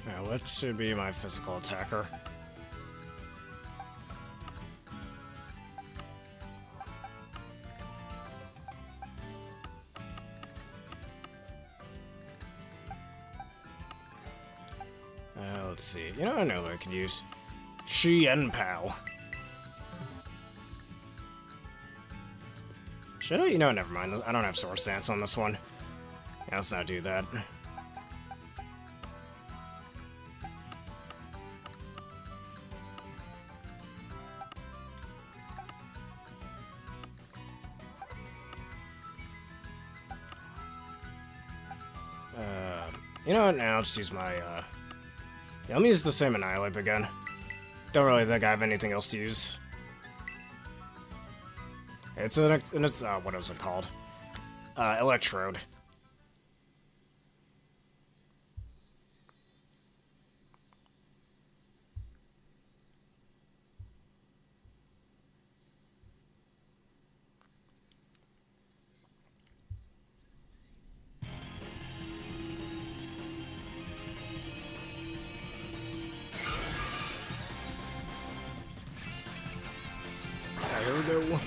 Now, what should be my physical attacker? Let's see. You know, I know what I could use. Xianpao. Should I? You know, never mind. I don't have Swords Dance on this one. Yeah, let's not do that. You know what? Now I'll just use my, yeah, let me use the same Annihilate again. Don't really think I have anything else to use. It's what is it called? Electrode. Here we go.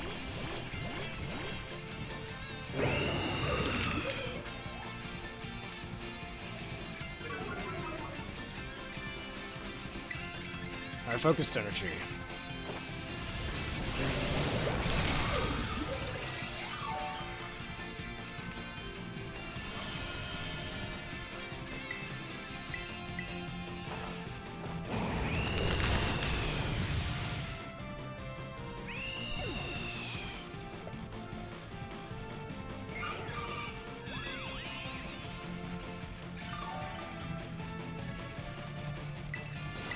Our focused energy.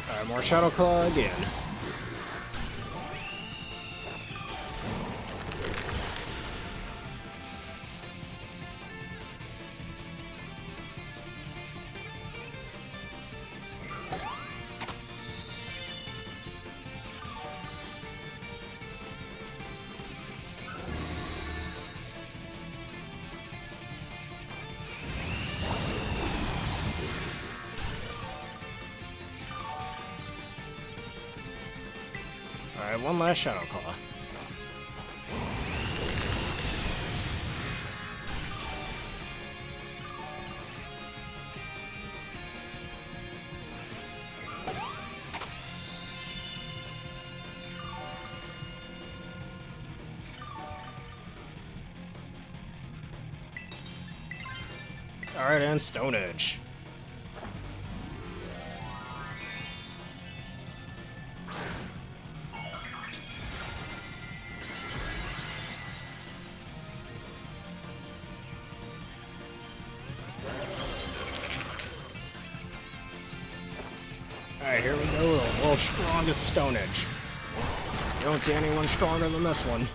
Alright, more Shadow Claw again. Alright, one last Shadow Claw. Alright, and Stone Edge. Alright, here we go, the world's strongest Stone Edge. You don't see anyone stronger than this one.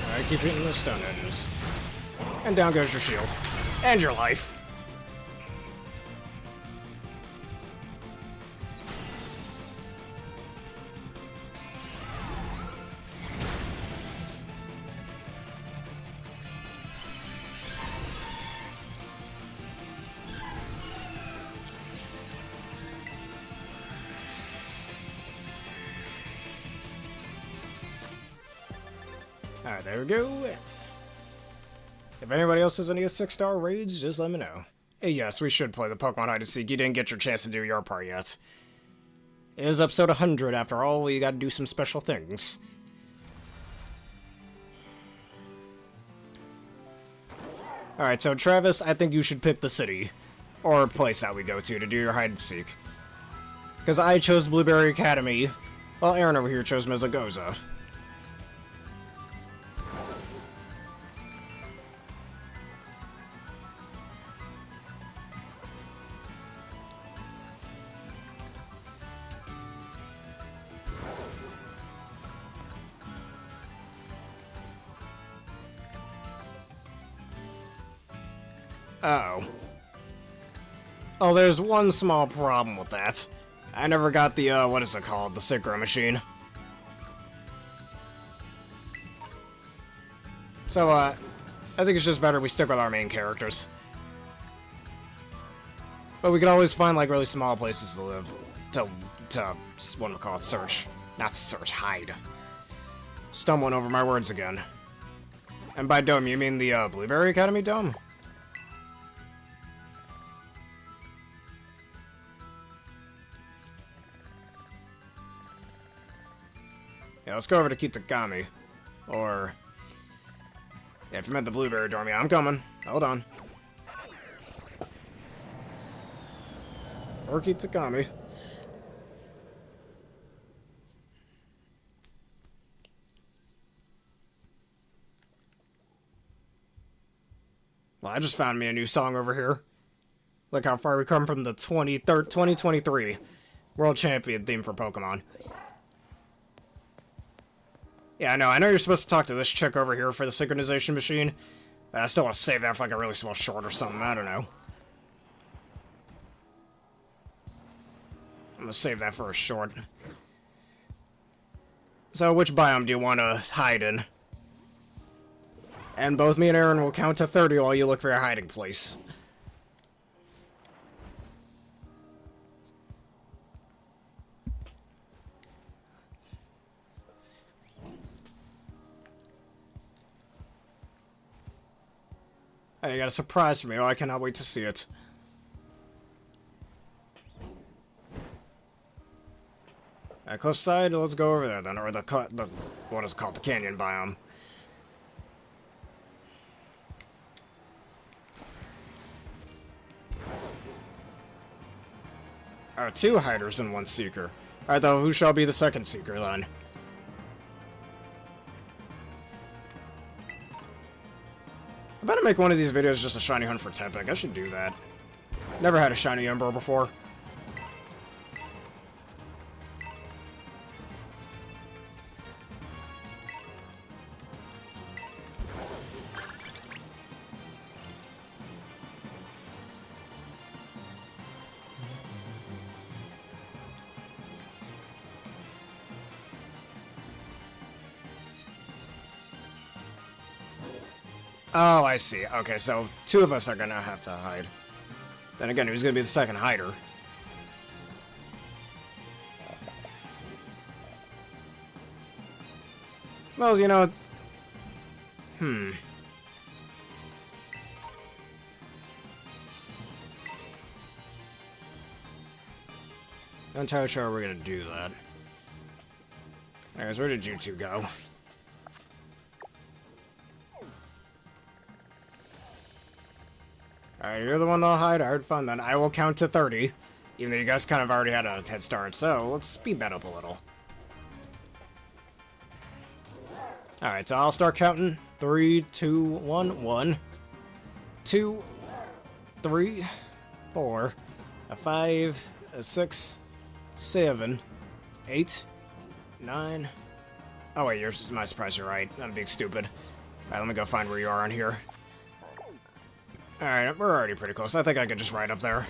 Alright, keep hitting those Stone Edges. And down goes your shield. And your life. Alright, there we go. If anybody else has any 6-star raids, just let me know. Hey, yes, we should play the Pokemon Hide and Seek. You didn't get your chance to do your part yet. It is episode 100, after all, you gotta do some special things. Alright, so Travis, I think you should pick the city, or place that we go to do your Hide and Seek. Because I chose Blueberry Academy, while Aaron over here chose Mezagoza. Uh-oh. Oh, there's one small problem with that. I never got the, what is it called? The Synchro Machine. So, I think it's just better we stick with our main characters. But we can always find, like, really small places to live. What do we call it? Search. Not search, hide. Stumbling over my words again. And by dome, you mean the, Blueberry Academy dome? Yeah, let's go over to Kitagami. Or... yeah, if you meant the Blueberry Dorm, yeah, I'm coming. Hold on. Orky Takami. Well, I just found me a new song over here. Look how far we come from the 2023 World Champion theme for Pokemon. Yeah, I know you're supposed to talk to this chick over here for the synchronization machine, but I still want to save that for like a really small short or something, I don't know. I'm gonna save that for a short. So, which biome do you want to hide in? And both me and Aaron will count to 30 while you look for your hiding place. Hey, you got a surprise for me. Oh, I cannot wait to see it. Alright, cliffside, let's go over there then. Or the what is it called? The canyon biome. Alright, 2 hiders and 1 seeker. Alright, though, who shall be the second seeker then? I better make one of these videos just a shiny hunt for Tepig. I should do that. Never had a shiny Ember before. Oh, I see. Okay, so 2 of us are gonna have to hide. Then again, who's gonna be the second hider? Well, you know... Not entirely sure how we're gonna do that. Anyways, where did you 2 go? Alright, you're the one that'll hide. Alright, fun then. I will count to 30. Even though you guys kind of already had a head start, so let's speed that up a little. Alright, so I'll start counting. 3, 2, 1, 1, 2, 3, 4, 5, 6, 7, 8, 9. Oh wait, you're my surprise, you're right. I'm being stupid. Alright, let me go find where you are on here. Alright, we're already pretty close. I think I could just ride up there.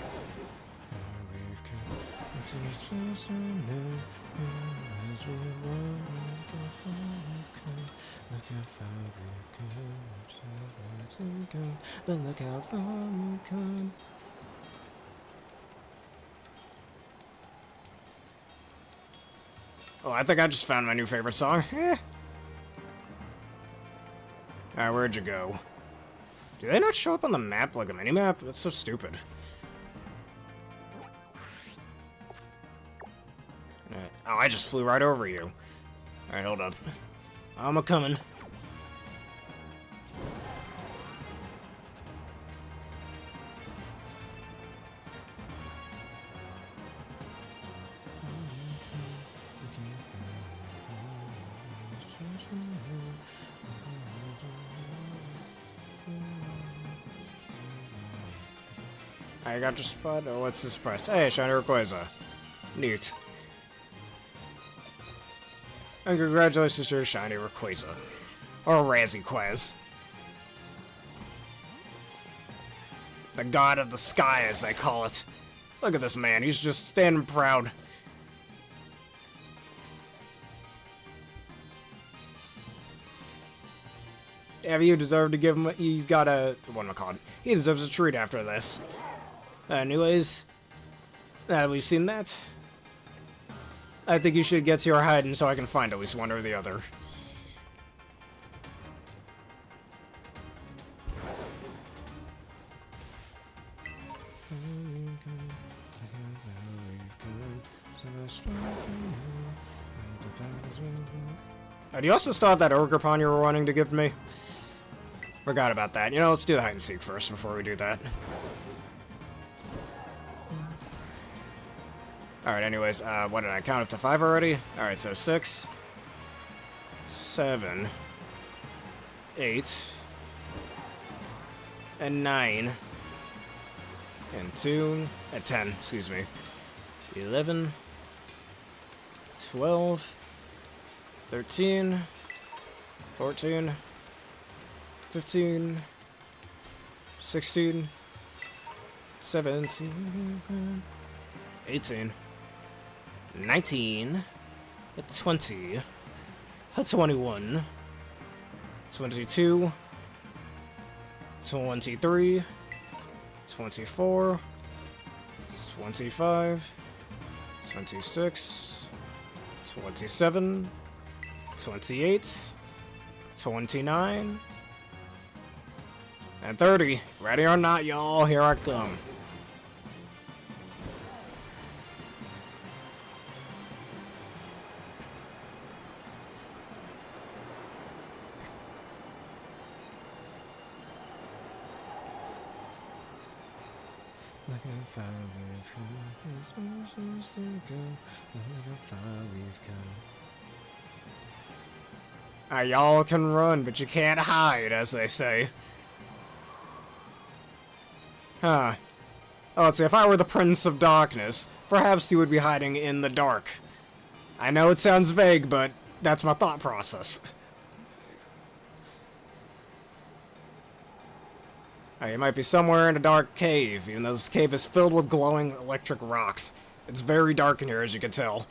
Oh, I think I just found my new favorite song. Alright, where'd you go? Do they not show up on the map like a mini-map? That's so stupid. Oh, I just flew right over you. Alright, hold up. I'm a-coming. I got your spot. Oh, what's this price? Hey, shiny Rayquaza. Neat. And congratulations to your shiny Rayquaza. Or Razzie-Quaz. The god of the sky, as they call it. Look at this man. He's just standing proud. Yeah, you deserve to give him. He's got a. What am I called? He deserves a treat after this. Anyways, now that we've seen that, I think you should get to your hiding so I can find at least one or the other. Do you also still have that ogre pawn you were wanting to give me? Forgot about that. You know, let's do the hide and seek first before we do that. Alright, anyways, what did I count up to 5 already? Alright, so 6, 7, 8, and 9, and 2, and 10, excuse me. 11, 12, 13, 14, 15, 16, 17, 18, 19, 20, 21, 22, 23, 24, 25, 26, 27, 28, 29, and 30. Ready or not, y'all, here I come. Y'all can run, but you can't hide, as they say. Huh. Oh, let's see, if I were the Prince of Darkness, perhaps you would be hiding in the dark. I know it sounds vague, but that's my thought process. You might be somewhere in a dark cave, even though this cave is filled with glowing electric rocks. It's very dark in here, as you can tell.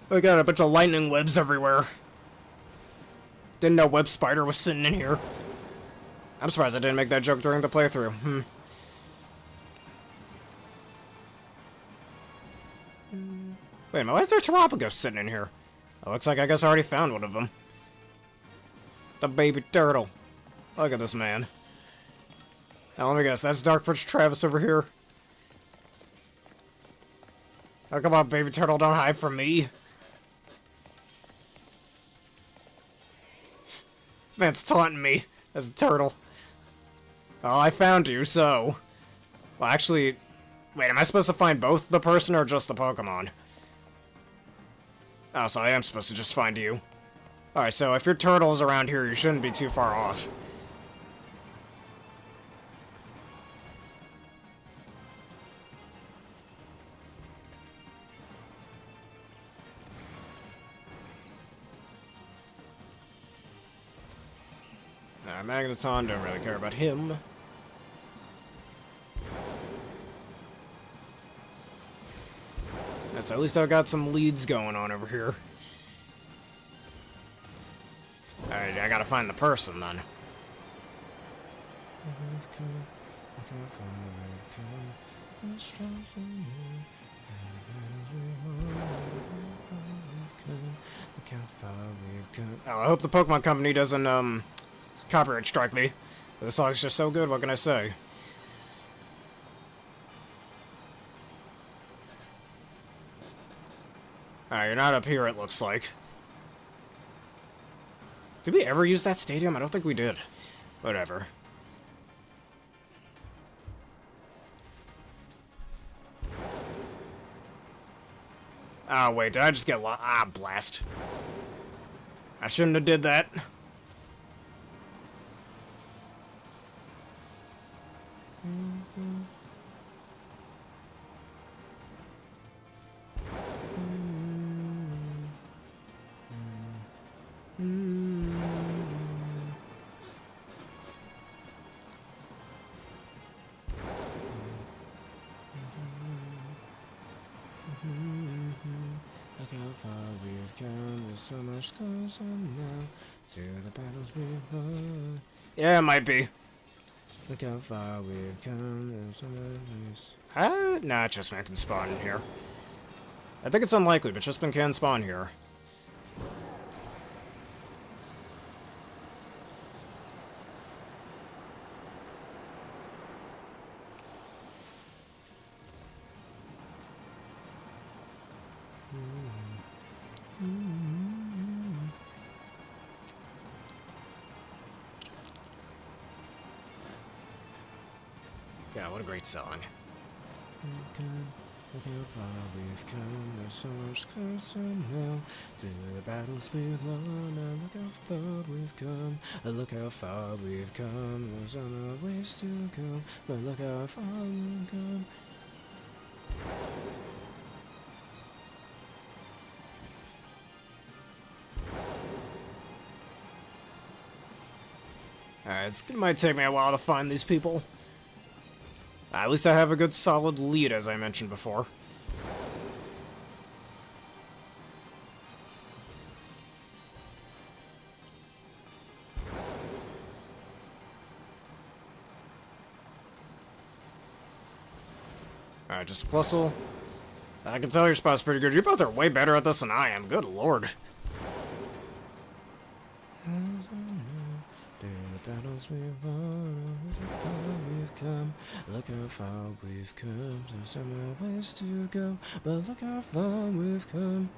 We got a bunch of lightning webs everywhere. Didn't know Web Spider was sitting in here. I'm surprised I didn't make that joke during the playthrough. Wait a minute, why is there Terapagos sitting in here? It looks like I guess I already found one of them. The baby turtle. Look at this man. Now let me guess, that's Dark Prince Travis over here. Oh, come on, baby turtle, don't hide from me. Man's taunting me as a turtle. Oh, I found you, so... Well, actually... Wait, am I supposed to find both the person or just the Pokemon? Oh, so I am supposed to just find you. Alright, so if your turtle is around here, you shouldn't be too far off. Nah, Magneton, don't really care about him. That's at least I've got some leads going on over here. Alright, I gotta find the person then. Oh, I hope the Pokemon Company doesn't, copyright strike me. This song's just so good, what can I say? Alright, you're not up here, it looks like. Did we ever use that stadium? I don't think we did. Whatever. Oh, wait, did I just get lost? Ah, blast. I shouldn't have did that. Look how far we've come, there's so much goes on now, to the battles we've won. Yeah, it might be. Look how far we've come, there's so much. Nah, Chessman can spawn in here. I think it's unlikely, but Chessman can spawn here. Yeah, what a great song. Look how far we've come, there's so much closer now to the battles we've won. And look how far we've come, look how far we've come. There's other ways to go, but look how far we've come. Alright, it might take me a while to find these people. At least I have a good solid lead, as I mentioned before. Alright, just a plusle. I can tell your spot's pretty good. You both are way better at this than I am. Good lord. Battles we've won, look how far we've come, look how far we've come. There's so many ways to go, but look how far we've come.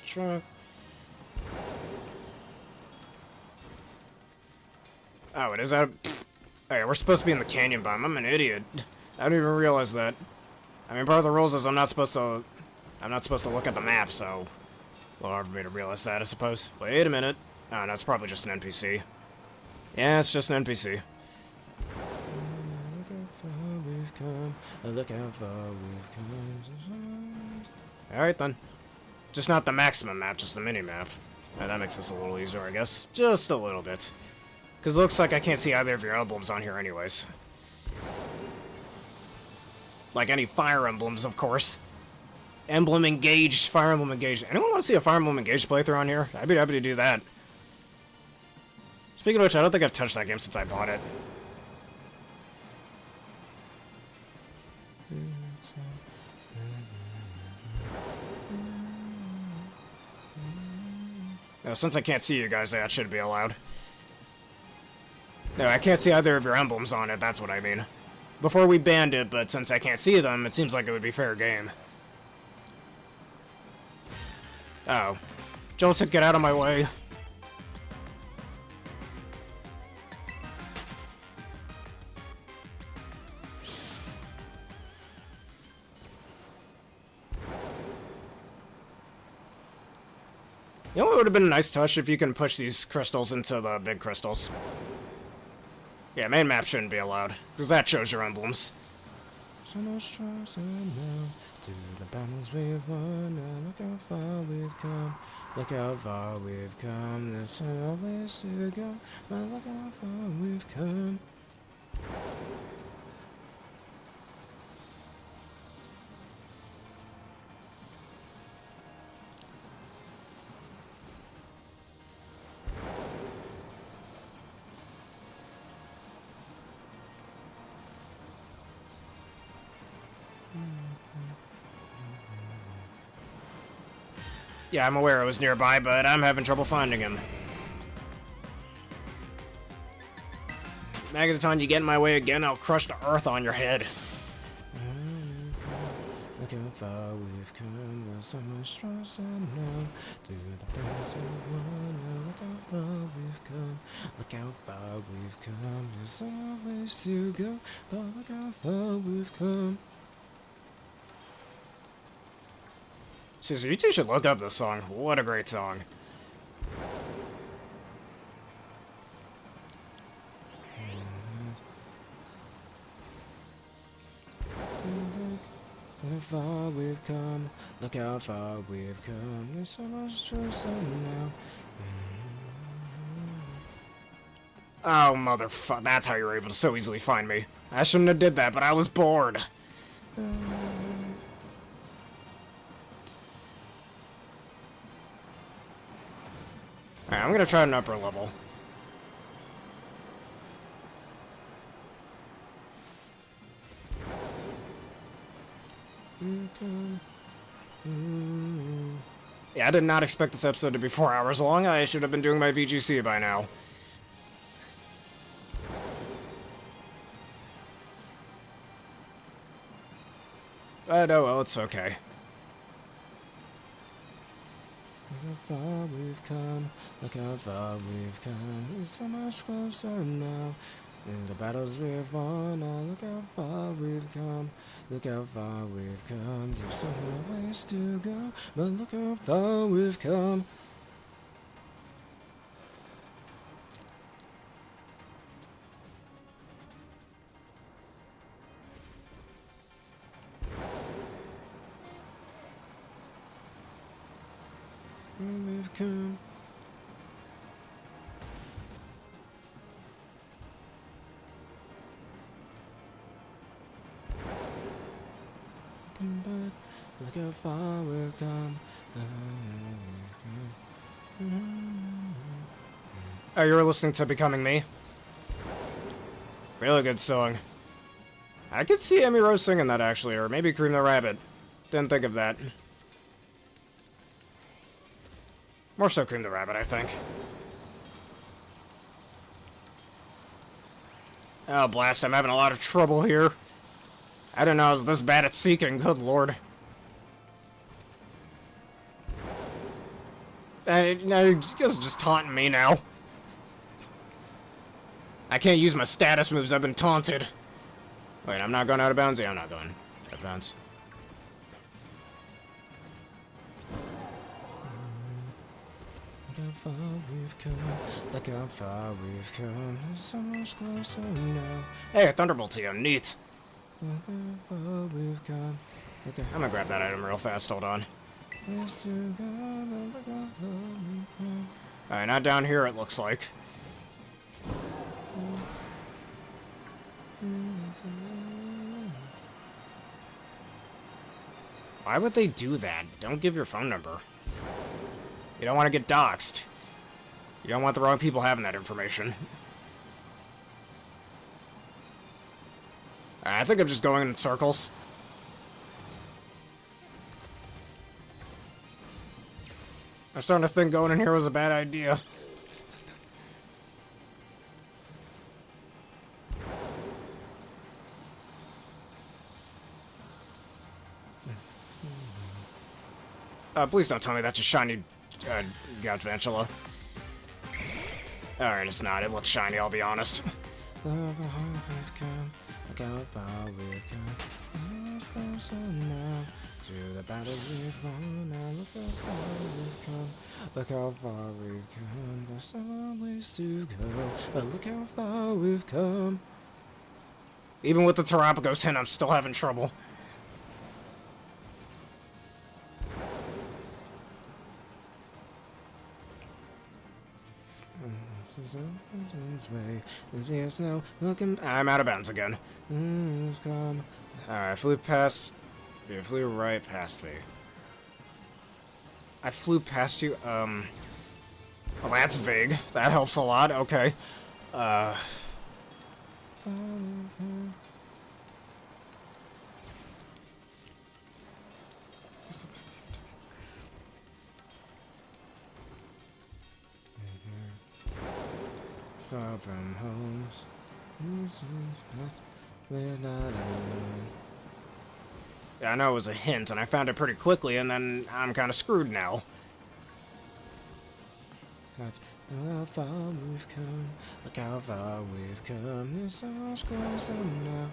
Truck. Oh, it is out. Hey, we're supposed to be in the canyon biome. I'm an idiot. I didn't even realize that. I mean, part of the rules is I'm not supposed to look at the map, so well, hard for me to realize that, I suppose. Wait a minute. Oh, no, it's probably just an NPC. Yeah, it's just an NPC. Look how far we've come. Look how far we've come. Alright then. Just not the maximum map, just the mini-map. And that makes this a little easier, I guess. Just a little bit. Because it looks like I can't see either of your emblems on here anyways. Like any Fire Emblems, of course. Emblem Engaged, Fire Emblem Engaged. Anyone want to see a Fire Emblem Engaged playthrough on here? I'd be happy to do that. Speaking of which, I don't think I've touched that game since I bought it. Now, since I can't see you guys, that should be allowed. No, I can't see either of your emblems on it, that's what I mean. Before we banned it, but since I can't see them, it seems like it would be fair game. Oh. Joltik, get out of my way. You know what would have been a nice touch if you can push these crystals into the big crystals? Yeah, main map shouldn't be allowed, because that shows your emblems. So much closer now to the battles we've won, and look how far we've come. Look how far we've come, there's still ways to go, but look how far we've come. Yeah, I'm aware it was nearby, but I'm having trouble finding him. Magaton, you get in my way again, I'll crush the earth on your head. Look how far we've come, there's so much closer now to the place we won. Look how far we've come, look how far we've come. There's always to go, but look how far we've come. Seriously, you two should look up this song. What a great song. Look how far we've come. Look how far we've come. There's so much closer now. Oh, motherfucker. That's how you were able to so easily find me. I shouldn't have did that, but I was bored. Alright, I'm gonna try an upper level. Yeah, I did not expect this episode to be 4 hours long. I should have been doing my VGC by now. But oh well, it's okay. Look how far we've come, look how far we've come. We're so much closer now. The battles we've won, now look how far we've come. Look how far we've come. There's so many ways to go, but look how far we've come. We've come. Back. Look how far we've come. Oh, you were listening to Becoming Me? Really good song. I could see Amy Rose singing that, actually, or maybe Cream the Rabbit. Didn't think of that. More so Cream the Rabbit, I think. Oh, blast, I'm having a lot of trouble here. I didn't know I was this bad at seeking, good lord. And now you're just taunting me now. I can't use my status moves, I've been taunted. Wait, I'm not going out of bounds? Yeah, I'm not going out of bounds. Look how far we've come, look how far we've come. There's so much closer now. Hey, a Thunderbolt to you, neat. Look how far we've come. Okay, I'm gonna grab that item real fast, hold on. Alright, not down here it looks like. Why would they do that? Don't give your phone number. You don't want to get doxxed. You don't want the wrong people having that information. Alright, I think I'm just going in circles. I'm starting to think going in here was a bad idea. Please don't tell me that's a shiny, Galvantula. Alright, it's not. It looks shiny, I'll be honest. Through the battles we've won, now look how far we've come. Look how far we've come. There's so many ways to go, but look how far we've come. Even with the Terapagos hint, I'm still having trouble. I'm out of bounds again. Alright, flew past. You flew right past me. I flew past you, well, that's vague. That helps a lot, okay. Far from homes, we're not alone. Yeah, I know it was a hint, and I found it pretty quickly, and then I'm kind of screwed now. Look how far we've come, look how far we've come, there's so much closer now.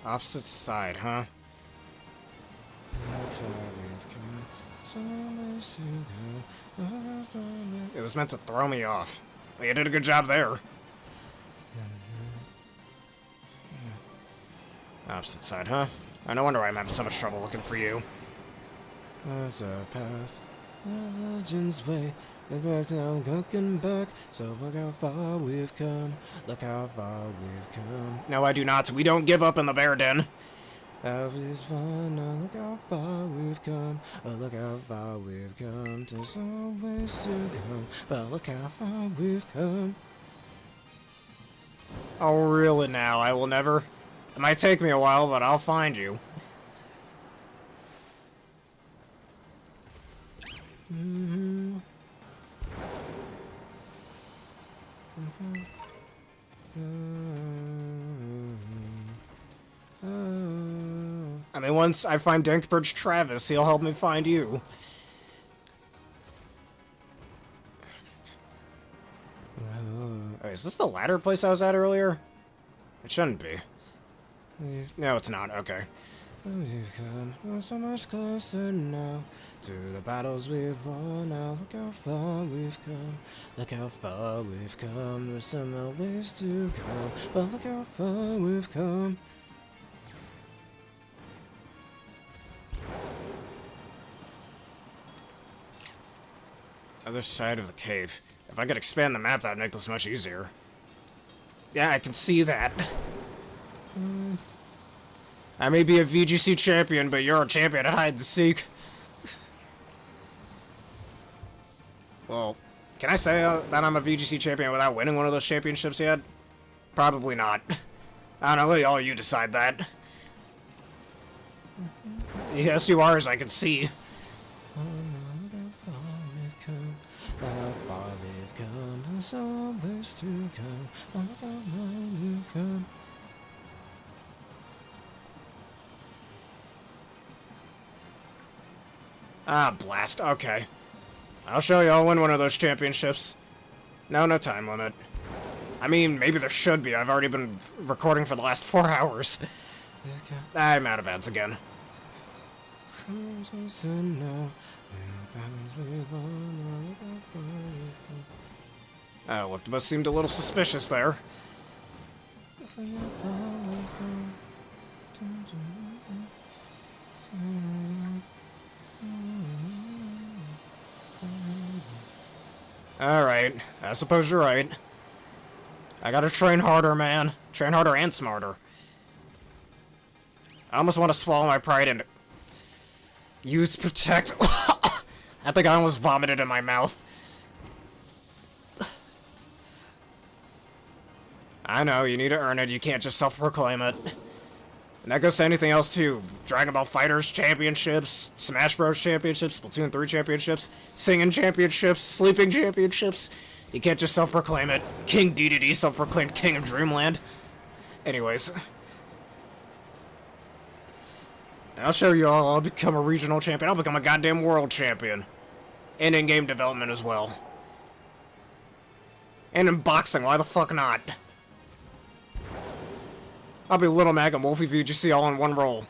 Opposite side, huh? How far we've come, so much to go. It was meant to throw me off. Well, you did a good job there. Opposite side, huh? No wonder why I'm having so much trouble looking for you. There's a path, a legend's way, and we're now looking back, so look how far we've come, look how far we've come. No, I do not. We don't give up in the bear den. Everything's fine now, look how far we've come, look how far we've come. There's always to go, but look how far we've come. Oh, really now? I will never... It might take me a while, but I'll find you. I mean, once I find Dankbridge Travis, he'll help me find you. Is this the ladder place I was at earlier? It shouldn't be. No, it's not. Okay. We've come so much closer now to the battles we've won. Now look how far we've come. Look how far we've come. There's some more ways to go, but look how far we've come. Other side of the cave. If I could expand the map, that'd make this much easier. Yeah, I can see that. I may be a VGC champion, but you're a champion at hide and seek. Well, can I say that I'm a VGC champion without winning one of those championships yet? Probably not. I don't know, let all you decide that. Yes, you are, as I can see. Ah, blast. Okay. I'll show you. I'll win one of those championships. No time limit. I mean, maybe there should be. I've already been recording for the last 4 hours. I'm out of ads again. Oh, look, must seemed a little suspicious there. Alright, I suppose you're right. I gotta train harder, man. Train harder and smarter. I almost want to swallow my pride and use protect. I think I almost vomited in my mouth. I know, you need to earn it. You can't just self-proclaim it. And that goes to anything else, too. Dragon Ball FighterZ championships, Smash Bros. Championships, Splatoon 3 championships, Singing championships, Sleeping championships. You can't just self-proclaim it. King DDD, self-proclaimed King of Dreamland. Anyways. I'll show you all. I'll become a regional champion. I'll become a goddamn world champion. And in game development as well. And in boxing, why the fuck not? I'll be Little Mac and Wolfie VGC all in one roll.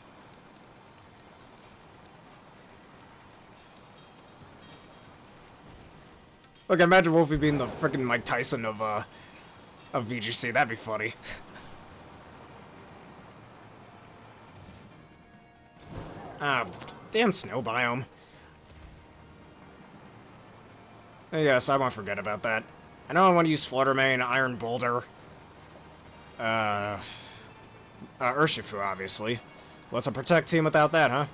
Look, imagine Wolfie being the freaking Mike Tyson of VGC. That'd be funny. Ah, damn snow biome. Yes, I won't forget about that. I know I want to use Fluttermane, Iron Boulder, Urshifu, obviously. What's a Protect team without that, huh?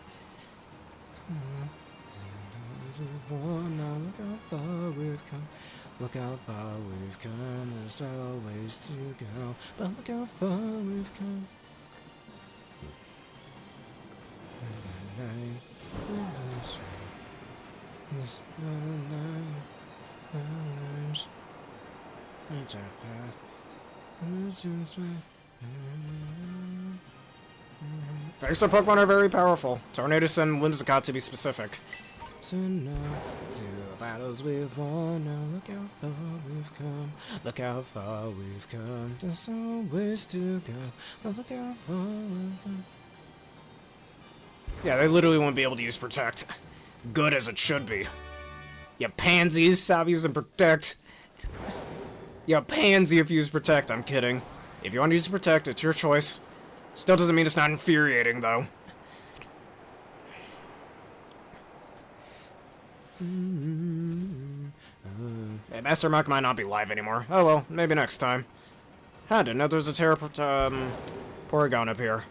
Look how far we've come, there's always to go, but look how far we've come. Extra Pokemon are very powerful. Tornadus and Whimsicott to be specific. So now, to the battles we've won, now look how far we've come. Look how far we've come, there's always to go, but look how far we've come. Yeah, they literally won't be able to use Protect. Good as it should be. You pansies, stop using Protect. You pansy if you use Protect, I'm kidding. If you want to use Protect, it's your choice. Still doesn't mean it's not infuriating, though. Hey, Master Muck might not be live anymore. Oh well, maybe next time. I didn't know there was a Tera Porygon up here.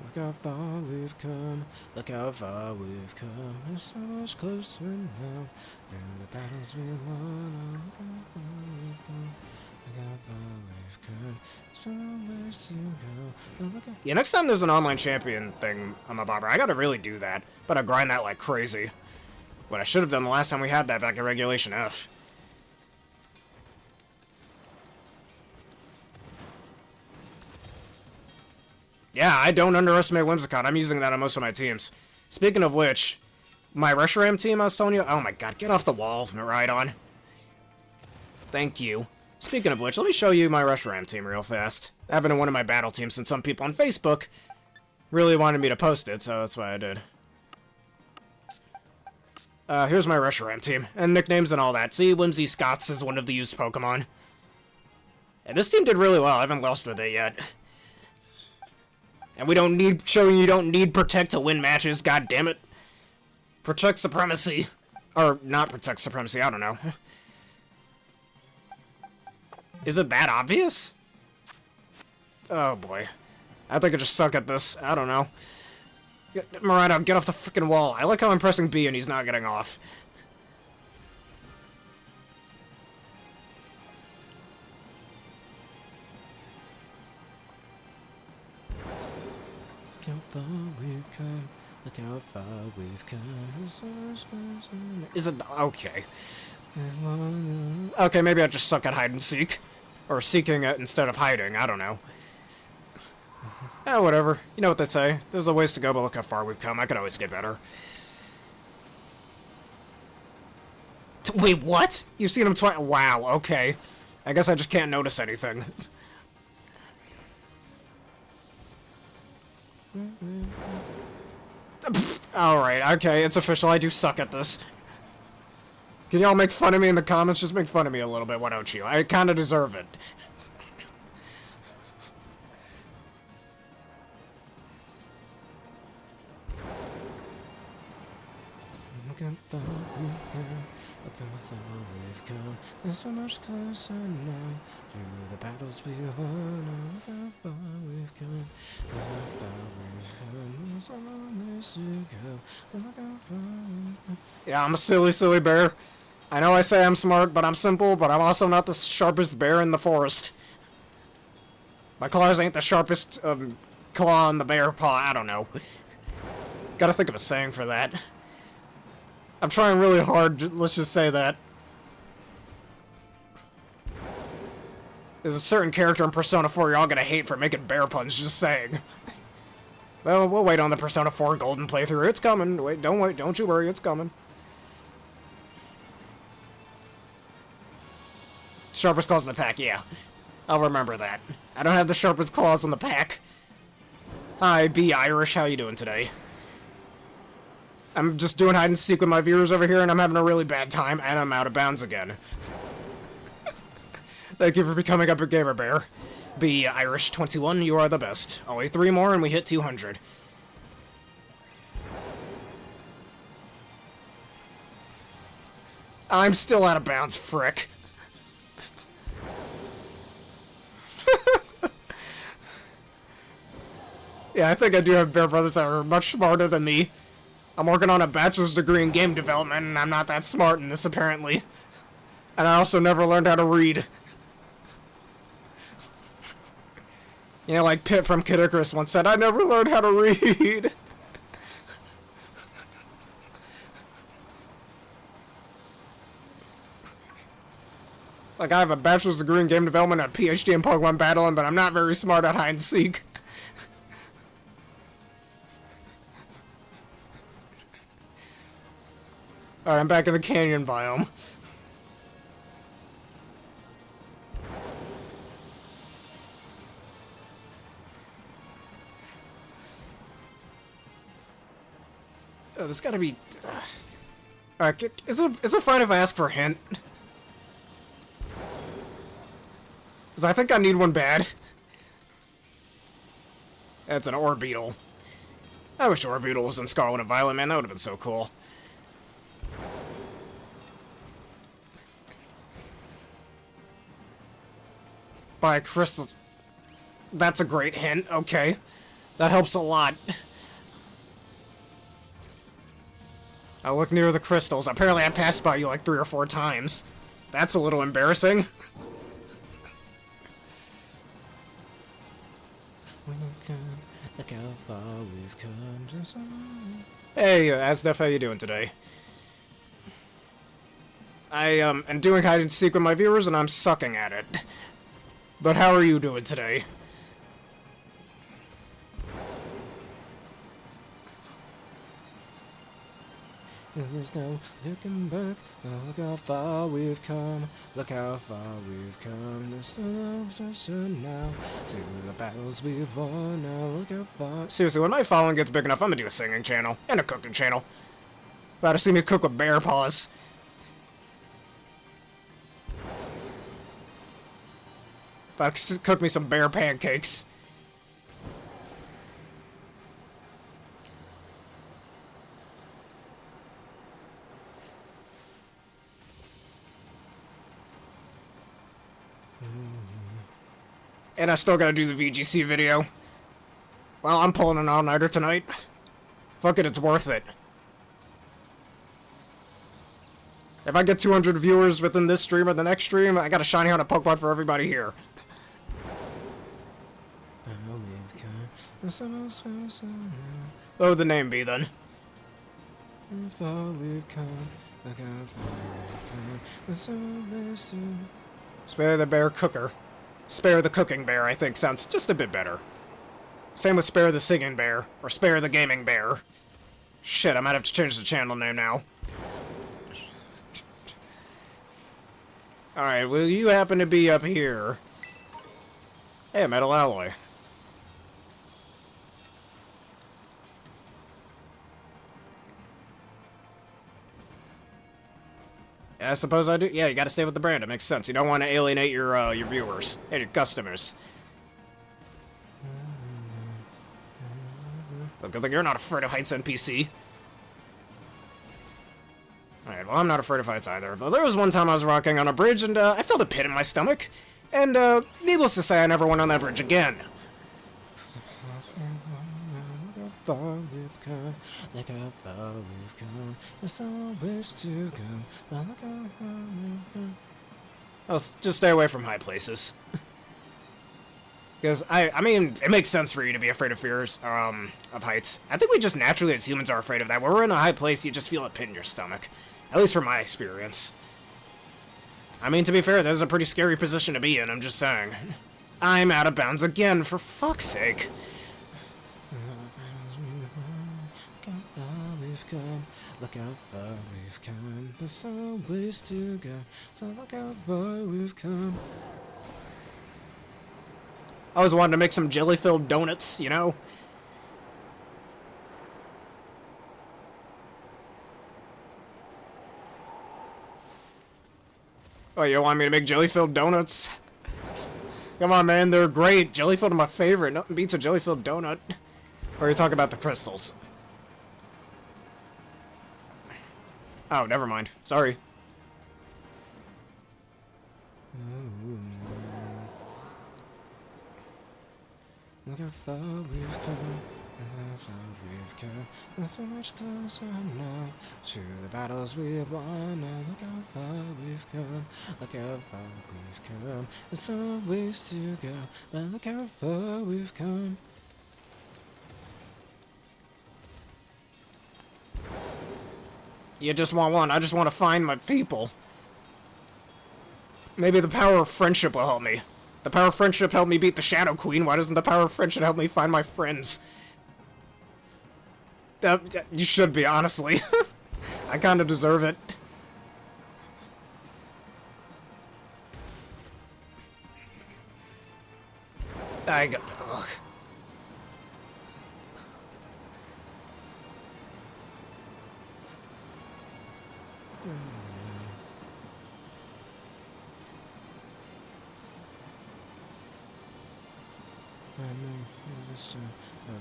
Look how far we've come, look how far we've come, we're so much closer now, through the battles we won, look how far we've come, Yeah, next time there's an online champion thing on my bobber, I gotta really do that. But I grind that like crazy. What I should have done the last time we had that back in Regulation F. Yeah, I don't underestimate Whimsicott. I'm using that on most of my teams. Speaking of which, my Reshiram team I was telling you... Oh my god, get off the wall, Miraidon. Thank you. Speaking of which, let me show you my Reshiram team real fast. I haven't in one of my battle teams since some people on Facebook really wanted me to post it, so that's why I did. Here's my Reshiram team, and nicknames and all that. See, Whimsy Scots is one of the used Pokemon. And this team did really well. I haven't lost with it yet. And we don't need, showing you don't need Protect to win matches, god damn it. Protect Supremacy. Or, not Protect Supremacy, I don't know. Is it that obvious? Oh boy. I think I just suck at this. I don't know. Miraidon, get off the freaking wall. I like how I'm pressing B and he's not getting off. Look how far we've come. Look how far we've come. Is it... Okay. Okay, maybe I just suck at hide and seek. Or seeking it instead of hiding, I don't know. Whatever. You know what they say. There's a ways to go, but look how far we've come. I could always get better. Wait, what? You've seen him twice? Wow, okay. I guess I just can't notice anything. Alright, okay, it's official. I do suck at this. Can y'all make fun of me in the comments? Just make fun of me a little bit, why don't you? I kinda deserve it. Look how far we've come. There's so much closer now to the battles we won. Look how far we've come. Look how far we've come. There's so long ways to go. Look how far we've come. Yeah, I'm a silly bear. I know I say I'm smart, but I'm simple, but I'm also not the sharpest bear in the forest. My claws ain't the sharpest claw in the bear paw, I don't know. Gotta think of a saying for that. I'm trying really hard, let's just say that. There's a certain character in Persona 4 you're all gonna hate for making bear puns, just saying. Well, we'll wait on the Persona 4 Golden playthrough. It's coming. Wait, don't you worry, it's coming. Sharpest claws in the pack, yeah. I'll remember that. I don't have the sharpest claws in the pack. Hi, B Irish, how you doing today? I'm just doing hide and seek with my viewers over here, and I'm having a really bad time, and I'm out of bounds again. Thank you for becoming a big gamer bear. Be Irish 21, you are the best. Only 3 more, and we hit 200. I'm still out of bounds, frick. Yeah, I think I do have bear brothers that are much smarter than me. I'm working on a bachelor's degree in game development, and I'm not that smart in this, apparently. And I also never learned how to read. You know, like Pit from Kid Icarus once said, I never learned how to read. Like, I have a bachelor's degree in game development and a PhD in Pokemon battling, but I'm not very smart at hide and seek. Alright, I'm back in the canyon biome. Oh, there's gotta be... Alright, is it fine if I ask for a hint? Because I think I need one bad. It's an Orbeetle. I wish Orbeetle was in Scarlet and Violet, man. That would have been so cool. By crystal... That's a great hint, okay. That helps a lot. I look near the crystals. Apparently I passed by you like 3 or 4 times. That's a little embarrassing. far we've come. Hey, Asdef, how you doing today? I am doing hide and seek with my viewers, and I'm sucking at it. But how are you doing today? There's no looking back. Look how far we've come. Look how far we've come. There's no obsession now. To the battles we've won. Now look how far. Seriously, when my following gets big enough, I'm gonna do a singing channel and a cooking channel. About to see me cook with bear paws. About to cook me some bear pancakes. And I still gotta do the VGC video. Well, I'm pulling an all-nighter tonight. Fuck it, it's worth it. If I get 200 viewers within this stream or the next stream, I got a shiny on a Pokemon for everybody here. What would the name be then? Spare the bear cooker. Spare the cooking bear, I think, sounds just a bit better. Same with spare the singing bear, or spare the gaming bear. Shit, I might have to change the channel name now. Alright, well, you happen to be up here. Hey, a metal alloy. I suppose I do. Yeah, you gotta stay with the brand. It makes sense. You don't want to alienate your viewers and your customers. Look, good thing you're not afraid of heights, NPC. Alright, well, I'm not afraid of heights either. But there was one time I was rocking on a bridge, and I felt a pit in my stomach. And, needless to say, I never went on that bridge again. Far we've come, look how far we've come. There's always to go. Look how far we've come. I'll just stay away from high places. Because I mean, it makes sense for you to be afraid of fears, of heights. I think we just naturally as humans are afraid of that. When we're in a high place, you just feel a pit in your stomach. At least from my experience. I mean, to be fair, that is a pretty scary position to be in. I'm just saying. I'm out of bounds again, for fuck's sake. Look how far we've come. There's always to go. So look how far we've come. I always wanted to make some jelly-filled donuts, you know? Oh, you want me to make jelly-filled donuts? Come on, man, they're great. Jelly-filled are my favorite. Nothing beats a jelly-filled donut. Or are you talking about the crystals? Oh, never mind. Sorry. Look how far we've come. Look how far we've come. Not so much closer now to the battles we've won. Now look how far we've come. Look how far we've come. There's always to go. But look how far we've come. You just want one. I just want to find my people. Maybe the power of friendship will help me. The power of friendship helped me beat the Shadow Queen. Why doesn't the power of friendship help me find my friends? You should be, honestly. I kind of deserve it. Ugh.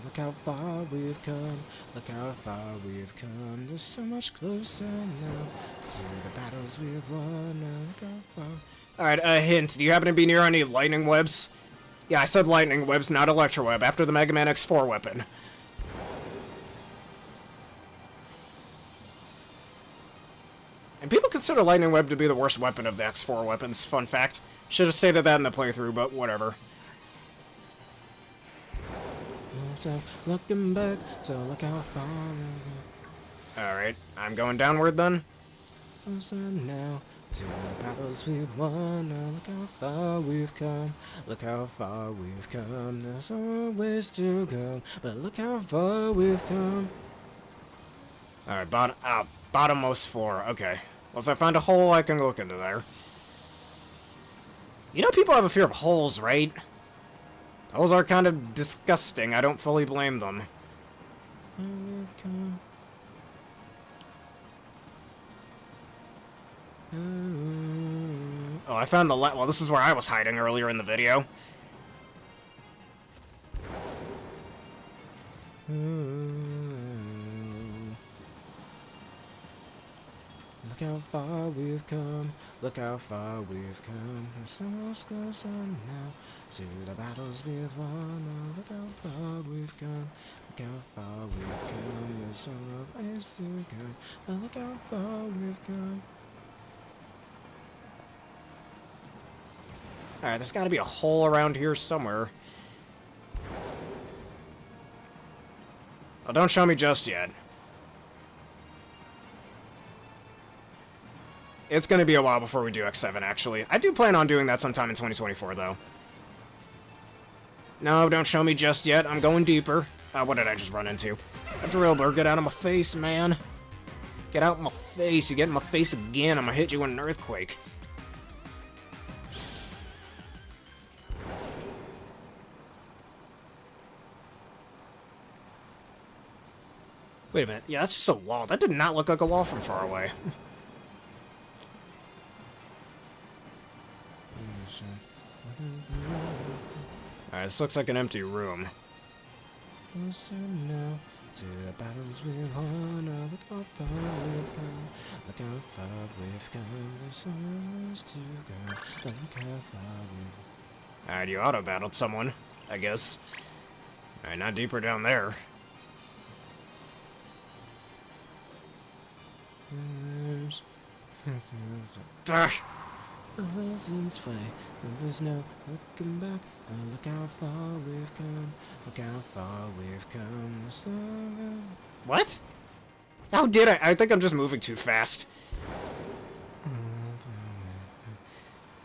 Look how far we've come. Look how far we've come. There's so much closer now to the battles we've won. Look how far. Alright, a hint. Do you happen to be near any lightning webs? Yeah, I said lightning webs, not electro web, after the Mega Man X4 weapon. And people consider lightning web to be the worst weapon of the X4 weapons. Fun fact. Should have stated that in the playthrough, but whatever. So looking back, so look how far. Alright, I'm going downward then. So now, to the battles we've won, now look how far we've come. Look how far we've come. There's more ways to go, but look how far we've come. Alright, bottommost floor. Okay. Once I find a hole, I can look into there. You know people have a fear of holes, right? Holes are kind of disgusting. I don't fully blame them. Oh, I found the well, this is where I was hiding earlier in the video. Look how far we've come. Look how far we've come. We're so much closer now to the battles we've won. Oh, look how far we've come. Look how far we've come. There's so many ways to go. Oh, look how far we've come. Alright, there's gotta be a hole around here somewhere. Oh, don't show me just yet. It's gonna be a while before we do X7, actually. I do plan on doing that sometime in 2024, though. No, don't show me just yet. I'm going deeper. What did I just run into? A drillbur, get out of my face, man. Get out of my face. You get in my face again, I'm gonna hit you in an earthquake. Wait a minute. Yeah, that's just a wall. That did not look like a wall from far away. Alright, this looks like an empty room. Now, to the battles we won, look how far we've come. Look how far we've come. There's so much to go. Look how far we've... Alright, you auto-battled someone, I guess. Alright, not deeper down there. The reasons why there's no looking back. Oh, look how far we've come. Look how far we've come. What? How did I? I think I'm just moving too fast.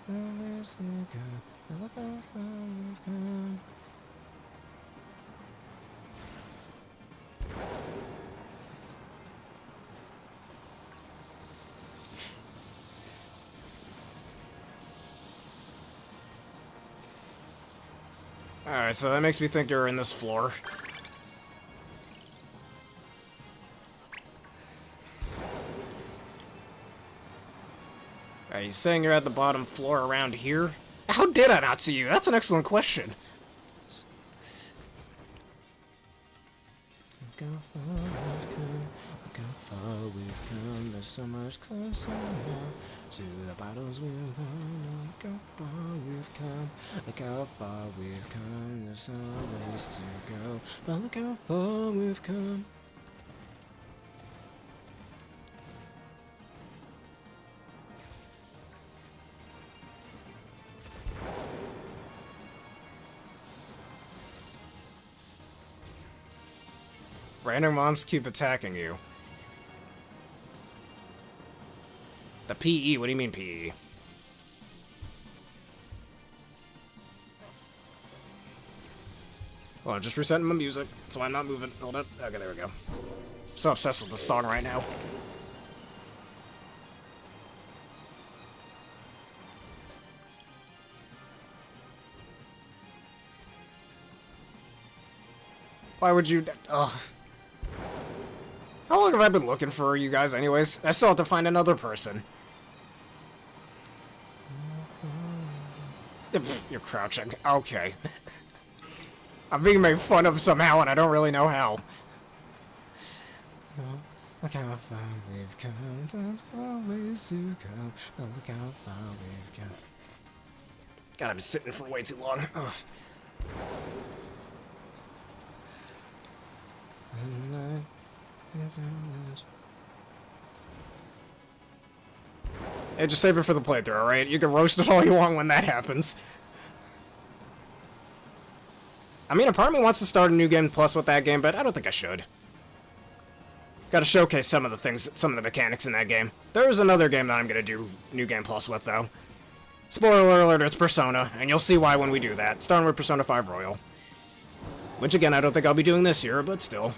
Look how far we've come. Alright, so that makes me think you're in this floor. Are you saying you're at the bottom floor around here? How did I not see you? That's an excellent question. Look how far we've come. Look how far we've come. There's so much closer now to the battles we've won. Look how far we've come. Look how far we've come. There's so ways to go. But look how far we've come. Random moms keep attacking you. The PE? What do you mean PE? Well, I'm just resetting my music, so I'm not moving. Hold up. Okay, there we go. So obsessed with this song right now. Why would you... Ugh. How long have I been looking for you guys anyways? I still have to find another person. You're crouching. Okay. I'm being made fun of somehow and I don't really know how. Look how far we've come. There's always to go. Look how far we've come. God, I've been sitting for way too long. Ugh. Hey, just save it for the playthrough, alright? You can roast it all you want when that happens. I mean, a part of me wants to start a New Game Plus with that game, but I don't think I should. Gotta showcase some of the things, some of the mechanics in that game. There is another game that I'm gonna do New Game Plus with, though. Spoiler alert, it's Persona, and you'll see why when we do that. Starting with Persona 5 Royal. Which, again, I don't think I'll be doing this year, but still.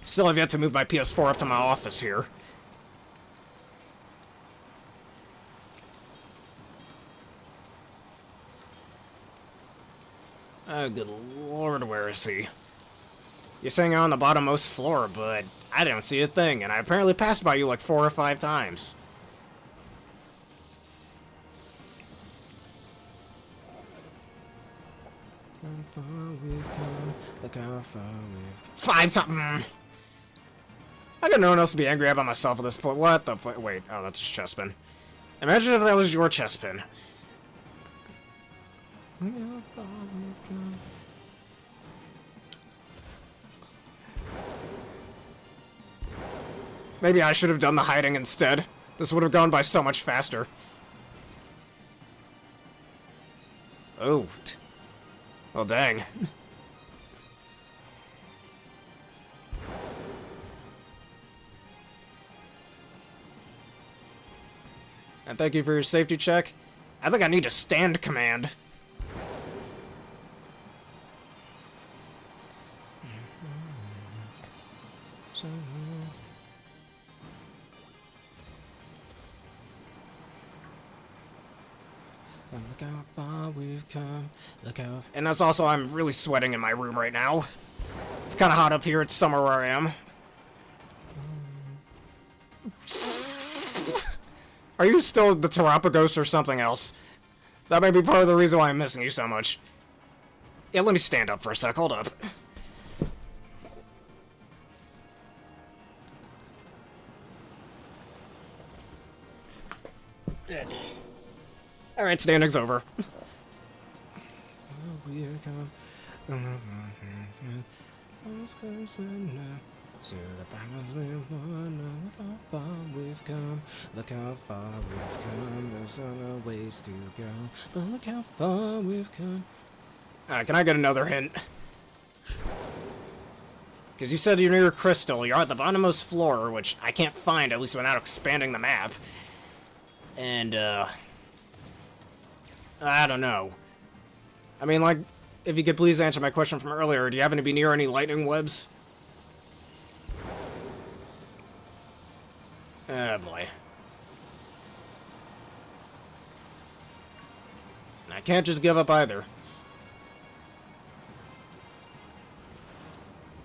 Still have yet to move my PS4 up to my office here. Oh, good lord, where is he? You're saying you're on the bottommost floor, but I don't see a thing, and I apparently passed by you like 4 or 5 times. Look how far we've 5 times. I got no one else to be angry about myself at this point. What the fuck? Wait, oh, that's a chest pin. Imagine if that was your chest pin. Look how far we've come. Maybe I should have done the hiding instead. This would have gone by so much faster. Oh. Well, dang. And thank you for your safety check. I think I need a stand command. And look how far we've come. Look how... And that's also, I'm really sweating in my room right now. It's kind of hot up here. It's summer where I am. Are you still the Terapagos or something else? That may be part of the reason why I'm missing you so much. Yeah, let me stand up for a sec. Hold up. Alright, standing's over. To the battles we've won, look how far we've come, look how far we've come, there's other ways to go, but look how far we've come. Can I get another hint? Because you said you're near a crystal, you're at the bottommost floor, which I can't find, at least without expanding the map. And, I don't know. I mean, like, if you could please answer my question from earlier, do you happen to be near any lightning webs? Oh boy. And I can't just give up either.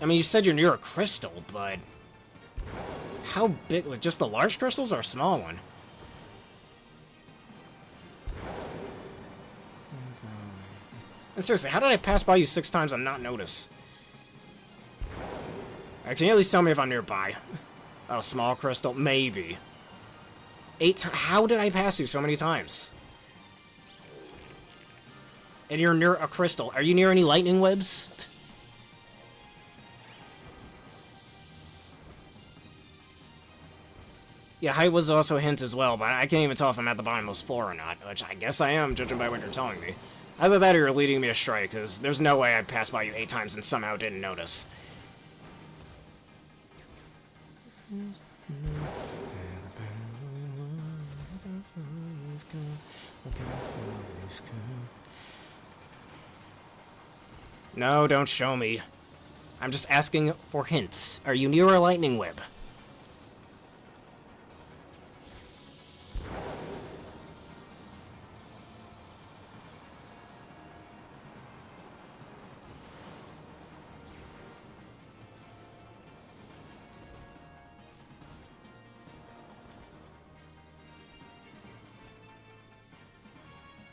I mean, you said you're near a crystal, but... How big? Like, just the large crystals or a small one? And seriously, how did I pass by you 6 times and not notice? Alright, can you at least tell me if I'm nearby? Oh, small crystal? Maybe. 8 times? How did I pass you so many times? And you're near a crystal. Are you near any lightning webs? Yeah, height was also a hint as well, but I can't even tell if I'm at the bottommost floor or not, which I guess I am, judging by what you're telling me. Either that or you're leading me astray, because there's no way I'd pass by you 8 times and somehow didn't notice. No, don't show me. I'm just asking for hints. Are you near a lightning web?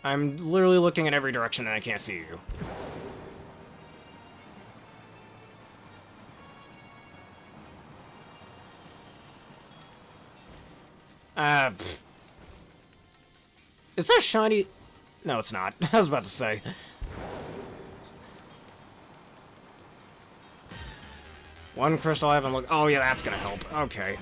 I'm literally looking in every direction and I can't see you. Is that shiny? No, it's not. I was about to say. One crystal I haven't looked. Oh, yeah, that's gonna help. Okay.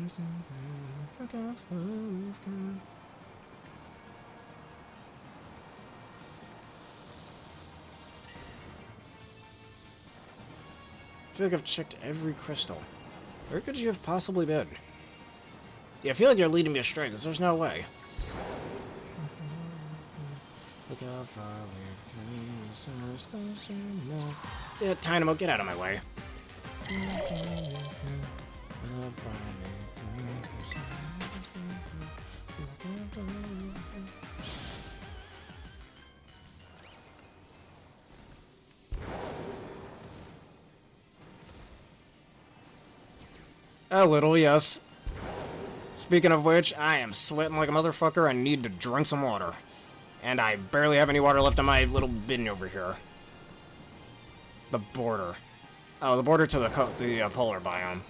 I feel like I've checked every crystal. Where could you have possibly been? Yeah, I feel like you're leading me astray, because there's no way. Look how far we've come. Yeah, Dynamo, get out of my way. A little, yes. Speaking of which, I am sweating like a motherfucker and need to drink some water. And I barely have any water left in my little bin over here. The border. Oh, the border to the polar biome.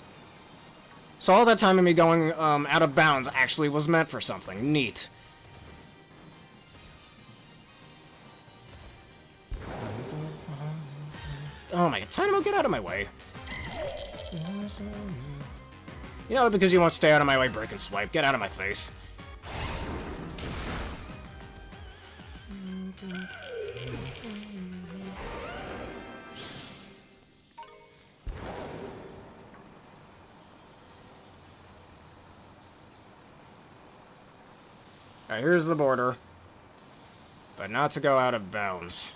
So all that time of me going out of bounds actually was meant for something. Neat. Oh my god, Dynamo, get out of my way. You know, because you won't stay out of my way, break and swipe. Get out of my face. Alright, here's the border. But not to go out of bounds.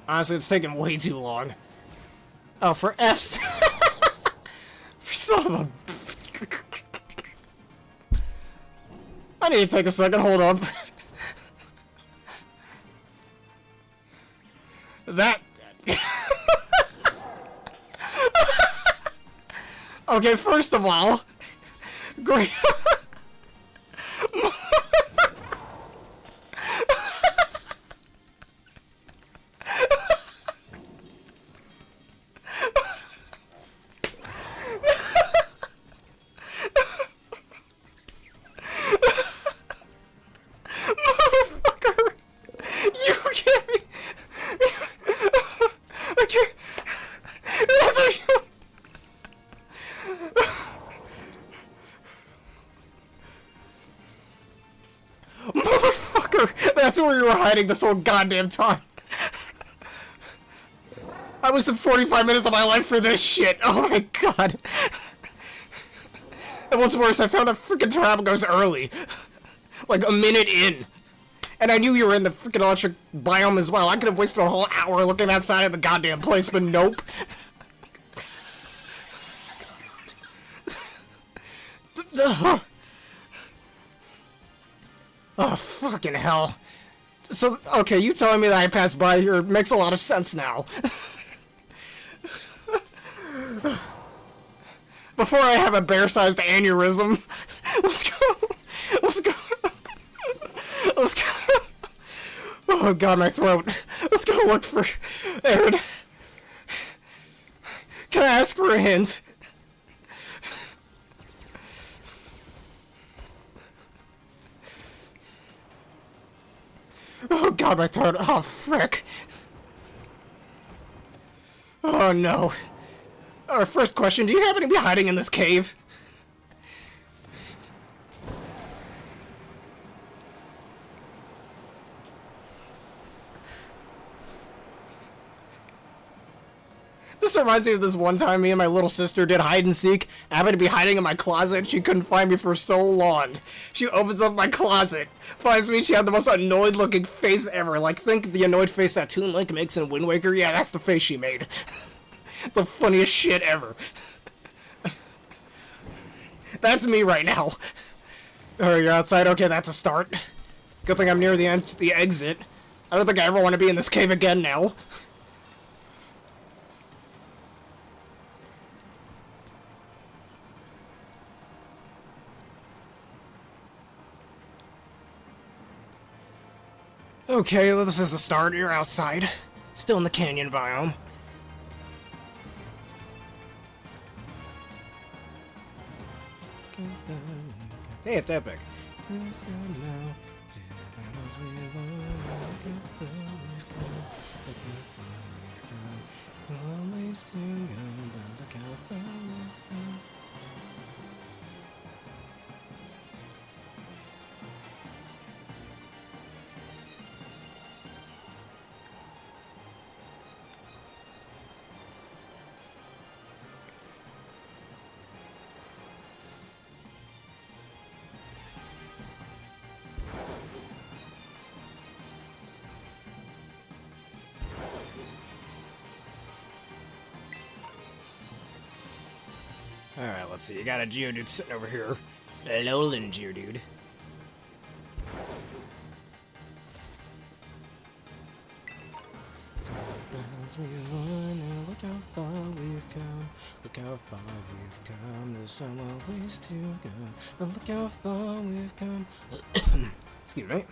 Honestly, it's taking way too long. Oh, for F's. Son of a... I need to take a second, hold up. That... Okay, first of all... Great... That's where you were hiding this whole goddamn time. I wasted 45 minutes of my life for this shit. Oh my god. And what's worse, I found that freaking Terabagos early. Like a minute in. And I knew you were in the freaking electric biome as well. I could have wasted a whole hour looking outside of the goddamn place, but nope. Oh, fucking hell. So, okay, you telling me that I passed by here makes a lot of sense now. Before I have a bear-sized aneurysm. Let's go. Let's go. Let's go. Oh god, my throat. Let's go look for Aaron. Can I ask for a hint? Oh god, my throat. Oh, frick. Oh no. Our first question, do you happen to be hiding in this cave? This reminds me of this one time me and my little sister did hide and seek. I happened to be hiding in my closet. She couldn't find me for so long. She opens up my closet, finds me. She had the most annoyed looking face ever. Like, think the annoyed face that Toon Link makes in Wind Waker. Yeah, that's the face she made. It's the funniest shit ever. That's me right now. Oh, you're outside? Okay, that's a start. Good thing I'm near the exit. I don't think I ever want to be in this cave again now. Okay, well, this is the start. You're outside. Still in the canyon biome. Hey, it's epic. Alright, let's see. You got a Geodude sitting over here. Alolan Geodude. Look how far we've come. Look how far we've come. There's some more ways to go. But look how far we've come. Excuse me.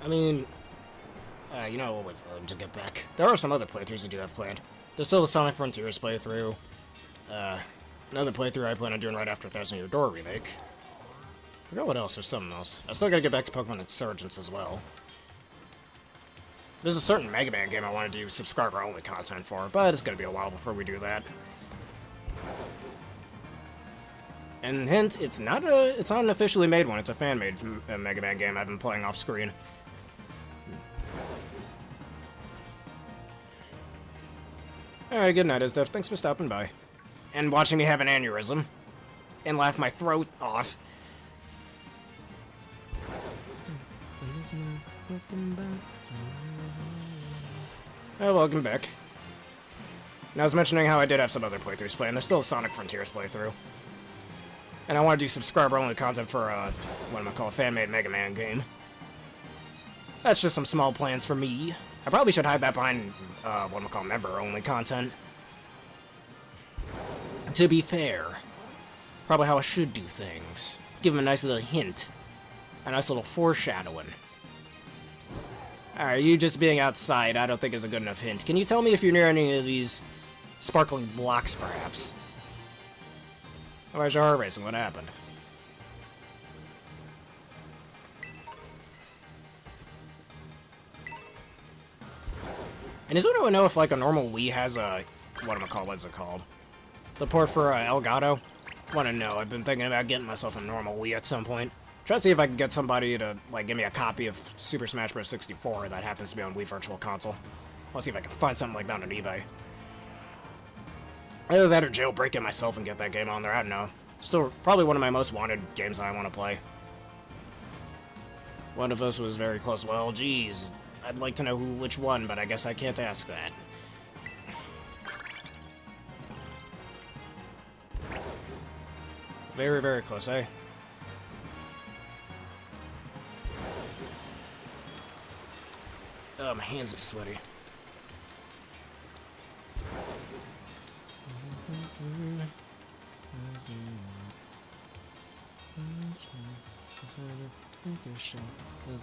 I mean, you know, we'll wait for him to get back. There are some other playthroughs I do have planned. There's still the Sonic Frontiers playthrough. Another playthrough I plan on doing right after Thousand Year Door remake. I forgot what else, or something else. I still gotta get back to Pokemon Insurgence as well. There's a certain Mega Man game I want to do subscriber-only content for, but it's gonna be a while before we do that. And hint, it's not an officially made one. It's a fan-made Mega Man game I've been playing off-screen. Alright, good night, Isdef. Thanks for stopping by. And watching me have an aneurysm. And laugh my throat off. Oh, welcome back. And I was mentioning how I did have some other playthroughs planned. There's still a Sonic Frontiers playthrough. And I want to do subscriber-only content for, what I'm gonna call a fan-made Mega Man game. That's just some small plans for me. I probably should hide that behind, what I'm gonna call member-only content. To be fair. Probably how I should do things. Give them a nice little hint. A nice little foreshadowing. Alright, you just being outside I don't think is a good enough hint. Can you tell me if you're near any of these sparkling blocks, perhaps? Where's your heart racing? What happened? And does anyone know if, like, a normal Wii has a... what's it called? The port for Elgato? Wanna know. I've been thinking about getting myself a normal Wii at some point. Try to see if I can get somebody to, like, give me a copy of Super Smash Bros. 64 that happens to be on Wii Virtual Console. I'll see if I can find something like that on eBay. Either that or jailbreak it myself and get that game on there, I don't know. Still, probably one of my most wanted games I want to play. One of us was very close. Well, geez, I'd like to know which one, but I guess I can't ask that. Very, very close, eh? Oh, my hands are sweaty.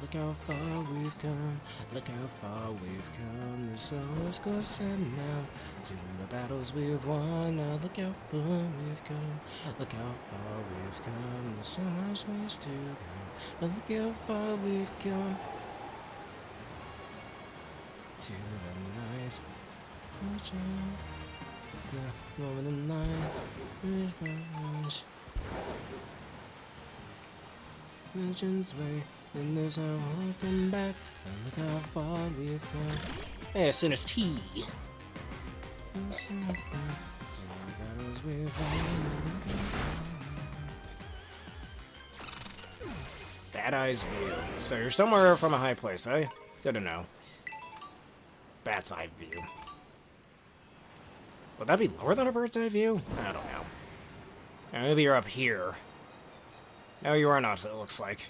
Look how far we've come, look how far we've come. There's so much closer now to the battles we've won. Now look how far we've come, look how far we've come. There's so much ways to go, but look how far we've come. To the nice the moment in life Legends way in this hour looking back and look how far we've come. Hey, as soon as T. Bad Eyes View. So you're somewhere from a high place, eh? Good to know. Bat's Eye View. Would that be lower than a Bird's Eye View? I don't know. Maybe you're up here. No, you are not, it looks like.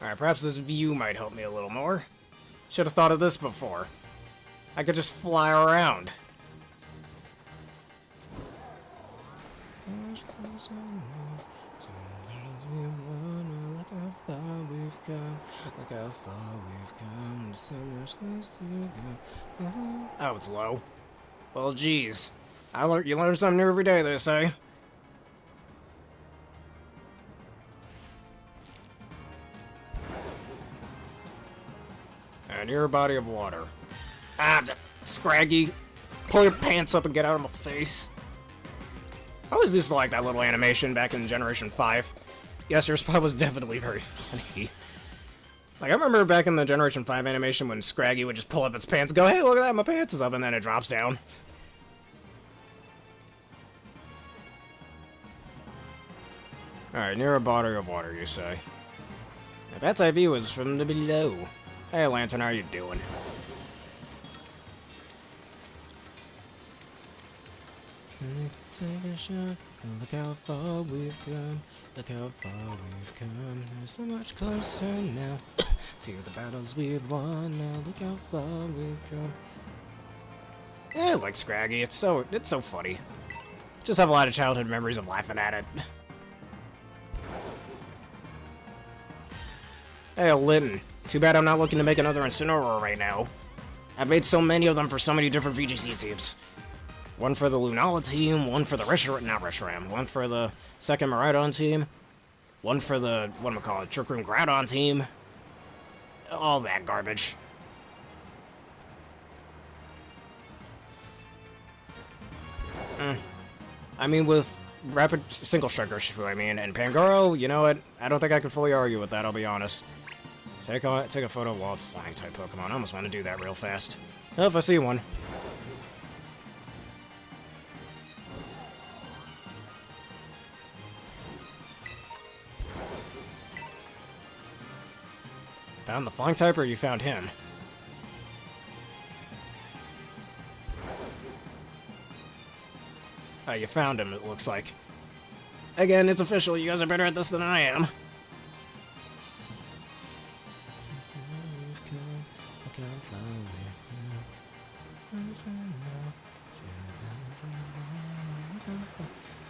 Alright, perhaps this view might help me a little more. Should have thought of this before. I could just fly around. Look how far we've come. Look how far we've come. There's so much close to go. Oh, it's low. Well, geez. You learn something new every day, they say. And you're a body of water. Ah, Scraggy. Pull your pants up and get out of my face. I always used to like that little animation back in Generation 5. Yes, your spot was definitely very funny. Like, I remember back in the Generation 5 animation when Scraggy would just pull up its pants and go, hey, look at that, my pants is up, and then it drops down. Alright, near a body of water, you say. I bet I view is from the below. Hey, Lantern, how you doing? Take a shot, and look how far we've come. Look how far we've come. We're so much closer now to the battles we've won. Now look how far we've come. Yeah, I like Scraggy. It's so funny. Just have a lot of childhood memories of laughing at it. Hey, Linton. Too bad I'm not looking to make another Incineroar right now. I've made so many of them for so many different VGC teams. One for the Lunala team, one for the Reshiram, one for the second Miraidon team, one for the, Trick Room Groudon team. All that garbage. I mean, with Rapid Single Strike Urshifu, and Pangoro, you know what? I don't think I can fully argue with that, I'll be honest. Take a photo of wild flying type Pokemon. I almost want to do that real fast. Oh, if I see one. Found the flying type, or you found him? Oh, you found him, it looks like. Again, it's official, you guys are better at this than I am.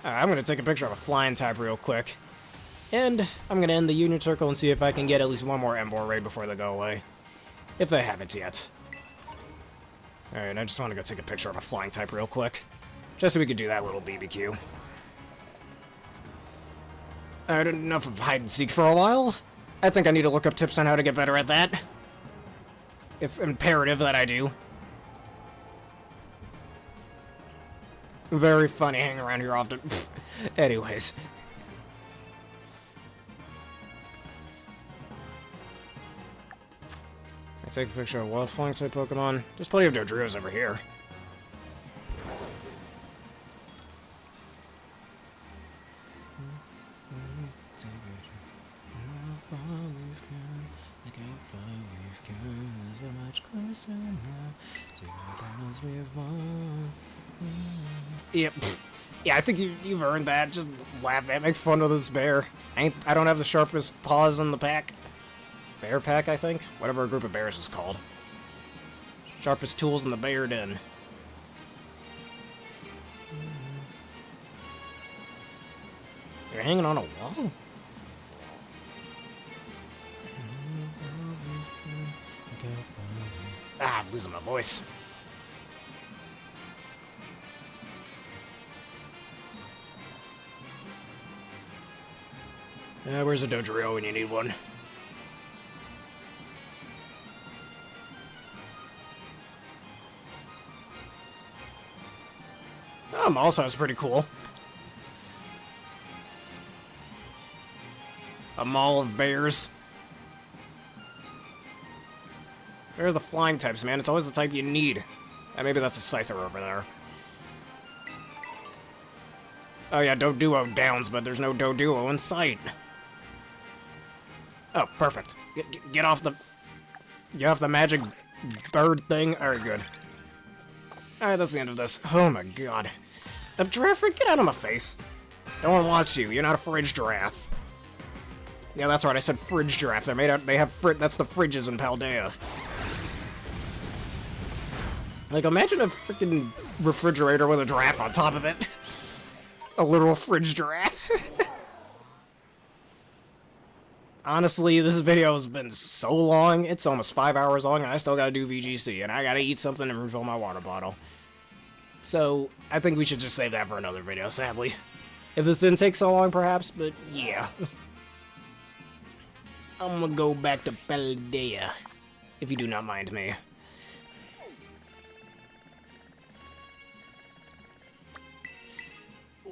Alright, I'm gonna take a picture of a flying type real quick. And I'm gonna end the Union Circle and see if I can get at least one more Emboar Raid before they go away. If they haven't yet. Alright, I just want to go take a picture of a flying type real quick. Just so we could do that little BBQ. Alright, enough of hide and seek for a while. I think I need to look up tips on how to get better at that. It's imperative that I do. Very funny hanging around here often. Anyways. I take a picture of wild flying type Pokemon. There's plenty of Dodrios over here. Yep. Yeah, I think you've earned that. Just laugh at, make fun of this bear. I don't have the sharpest paws in the pack. Bear pack, I think? Whatever a group of bears is called. Sharpest tools in the bear den. You're hanging on a wall? Ah, I'm losing my voice. Where's a Dodrio when you need one? Oh, Maul sounds pretty cool. A mall of bears. Where are the flying types, man? It's always the type you need. Maybe that's a Scyther over there. Oh yeah, Doduo downs, but there's no Doduo in sight. Oh, perfect. Get off the magic bird thing. Alright, good. Alright, that's the end of this. Oh my god. Giraffe, get out of my face. No one wants you. You're not a fridge giraffe. Yeah, that's right, I said fridge giraffe. They're made out, they have that's the fridges in Paldea. Like, imagine a freaking refrigerator with a giraffe on top of it. A literal fridge giraffe. Honestly, this video has been so long. It's almost 5 hours long, and I still gotta do VGC, and I gotta eat something and refill my water bottle. So, I think we should just save that for another video, sadly. If this didn't take so long, perhaps, but yeah. I'm gonna go back to Paldea, if you do not mind me.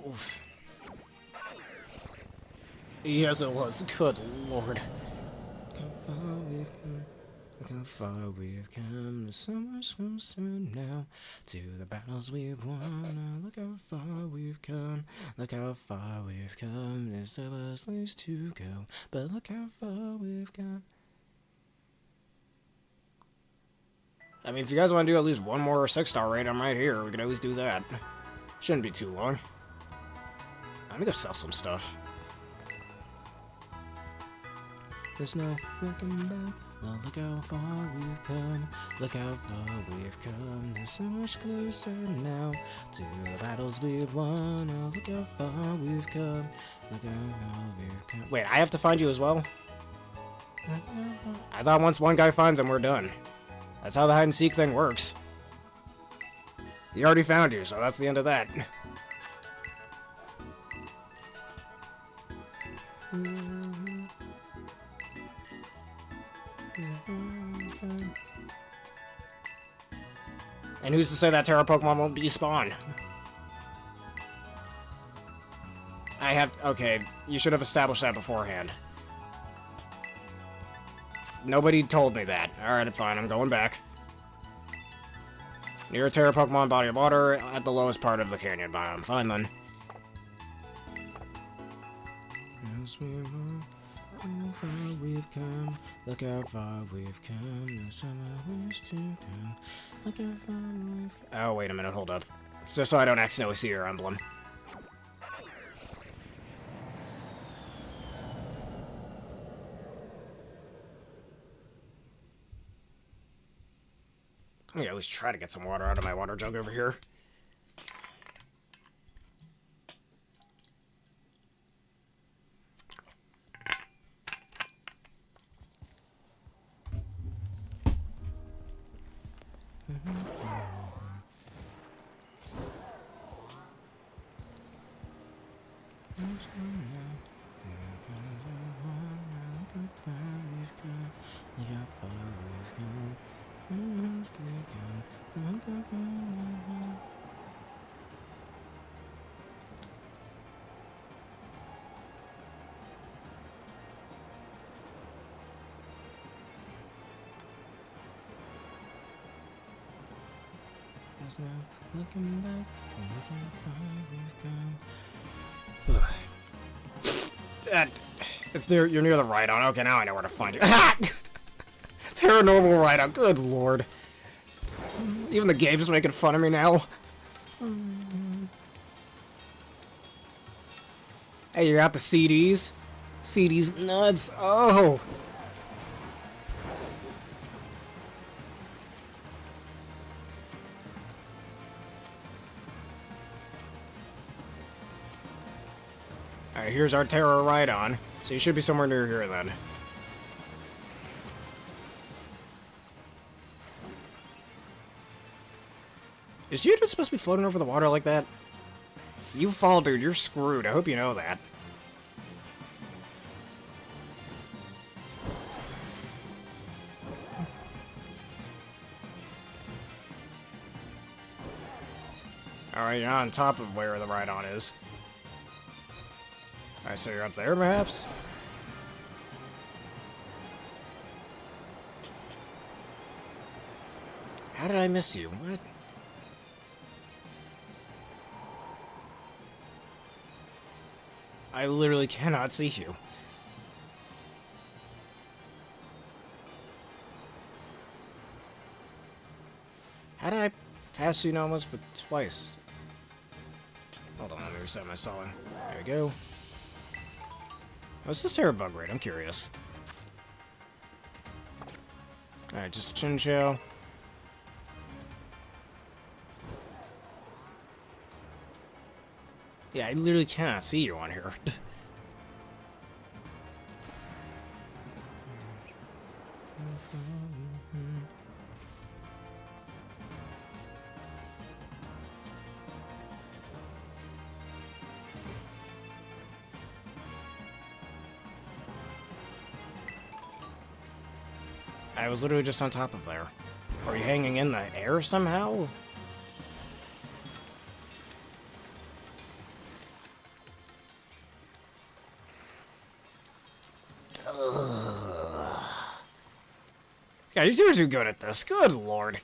Oof. Yes, it was. Good lord. Look how far we've come. The summer's closer now to the battles we've won. Look how far we've come. Look how far we've come. There's still a ways to go, but look how far we've come. I mean, if you guys want to do at least one more 6-star raid, I'm right here. We can at least do that. Shouldn't be too long. I'm gonna go sell some stuff. There's no looking back. Well, look how far we've come. Look how far we've come. There's so much closer now to the battles we've won. Oh, look how far we've come. Look how far we've come. Wait, I have to find you as well? I thought once one guy finds him, we're done. That's how the hide and seek thing works. He already found you, so that's the end of that. And who's to say that Tera Pokemon won't despawn? Okay, you should have established that beforehand. Nobody told me that. Alright, fine, I'm going back. Near a Tera Pokemon body of water at the lowest part of the canyon biome. Fine then. We've come. Look how far we've come. There's so much ways to go. Look how far we've come. Oh, wait a minute, hold up. It's just so I don't accidentally see your emblem. I'm gonna at least try to get some water out of my water jug over here. Looking back, it's near. You're near the Rhydon. Okay, now I know where to find you. Terra normal Rhydon. Good lord. Even the game's making fun of me now. Hey, you got the CDs? CDs nuts. Oh. Alright, here's our Tera Rhydon. So you should be somewhere near here then. Is Geodude supposed to be floating over the water like that? You fall, dude, you're screwed. I hope you know that. Alright, you're on top of where the Rhydon is. Alright, so you're up there, perhaps? How did I miss you? What? I literally cannot see you. How did I pass you not once but twice? Hold on, let me reset my song. There we go. What's this Tera Bug Raid? I'm curious. Alright, just a Chinchou. Yeah, I literally cannot see you on here. I was literally just on top of there. Are you hanging in the air somehow? Yeah, you two are too good at this. Good lord.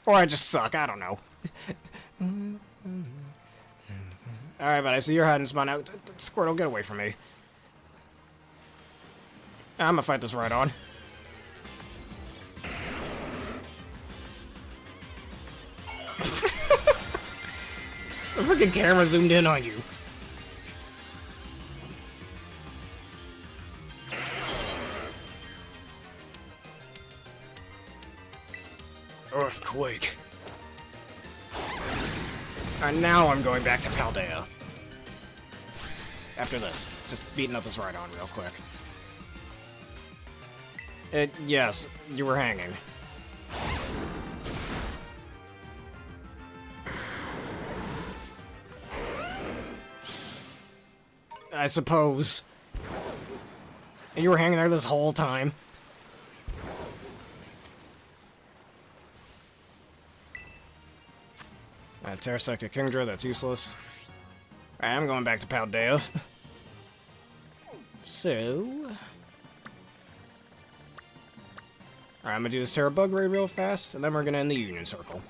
Or I just suck, I don't know. Alright, but I see you're hiding spawn out. Squirtle, get away from me. I'm gonna fight this right on. The freaking camera zoomed in on you. Earthquake. And now I'm going back to Paldea. After this. Just beating up this right on real quick. Yes, you were hanging. I suppose. And you were hanging there this whole time. Terrasecta Kingdra, that's useless. Alright, I'm going back to Paldea. So... Alright, I'm gonna do this Tera Bug Raid real fast, and then we're gonna end the Union Circle.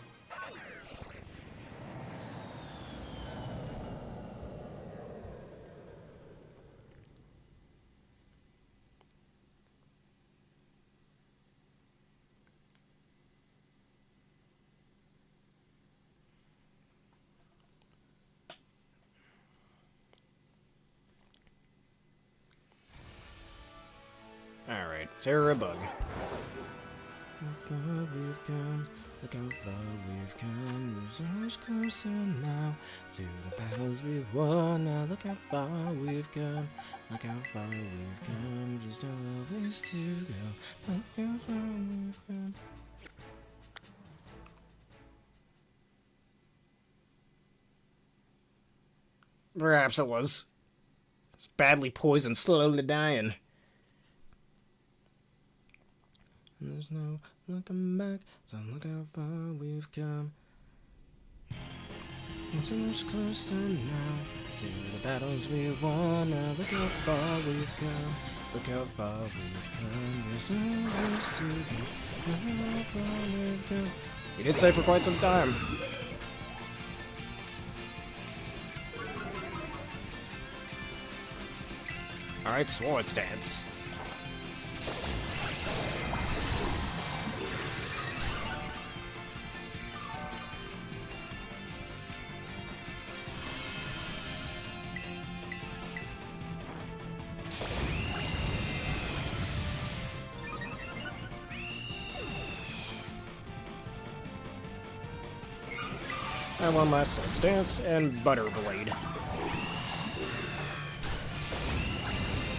Alright, Tera Bug. Look how far we've come, look how far we've come. We're so much closer now to the battles we've won. Now look how far we've come, look how far we've come. Just a ways to go, but look how far we've come. Perhaps it was. It's badly poisoned, slowly dying. And there's no looking back, so look how far we've come. We're so much closer now to the battles we've won. Now look how far we've come, look how far we've come. There's no ways to go, look how far we've come. You did say for quite some time. Alright, Swords Dance. And one last Swords Dance and Butterblade.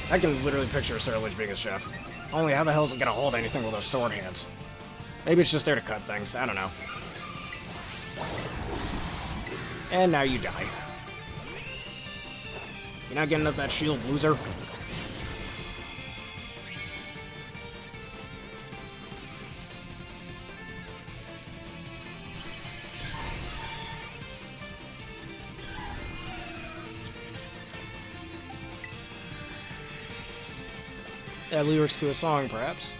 I can literally picture Surlich being a chef. Only how the hell is it gonna hold anything with those sword hands? Maybe it's just there to cut things, I don't know. And now you die. You're not getting up that shield, loser. Add lyrics to a song, perhaps.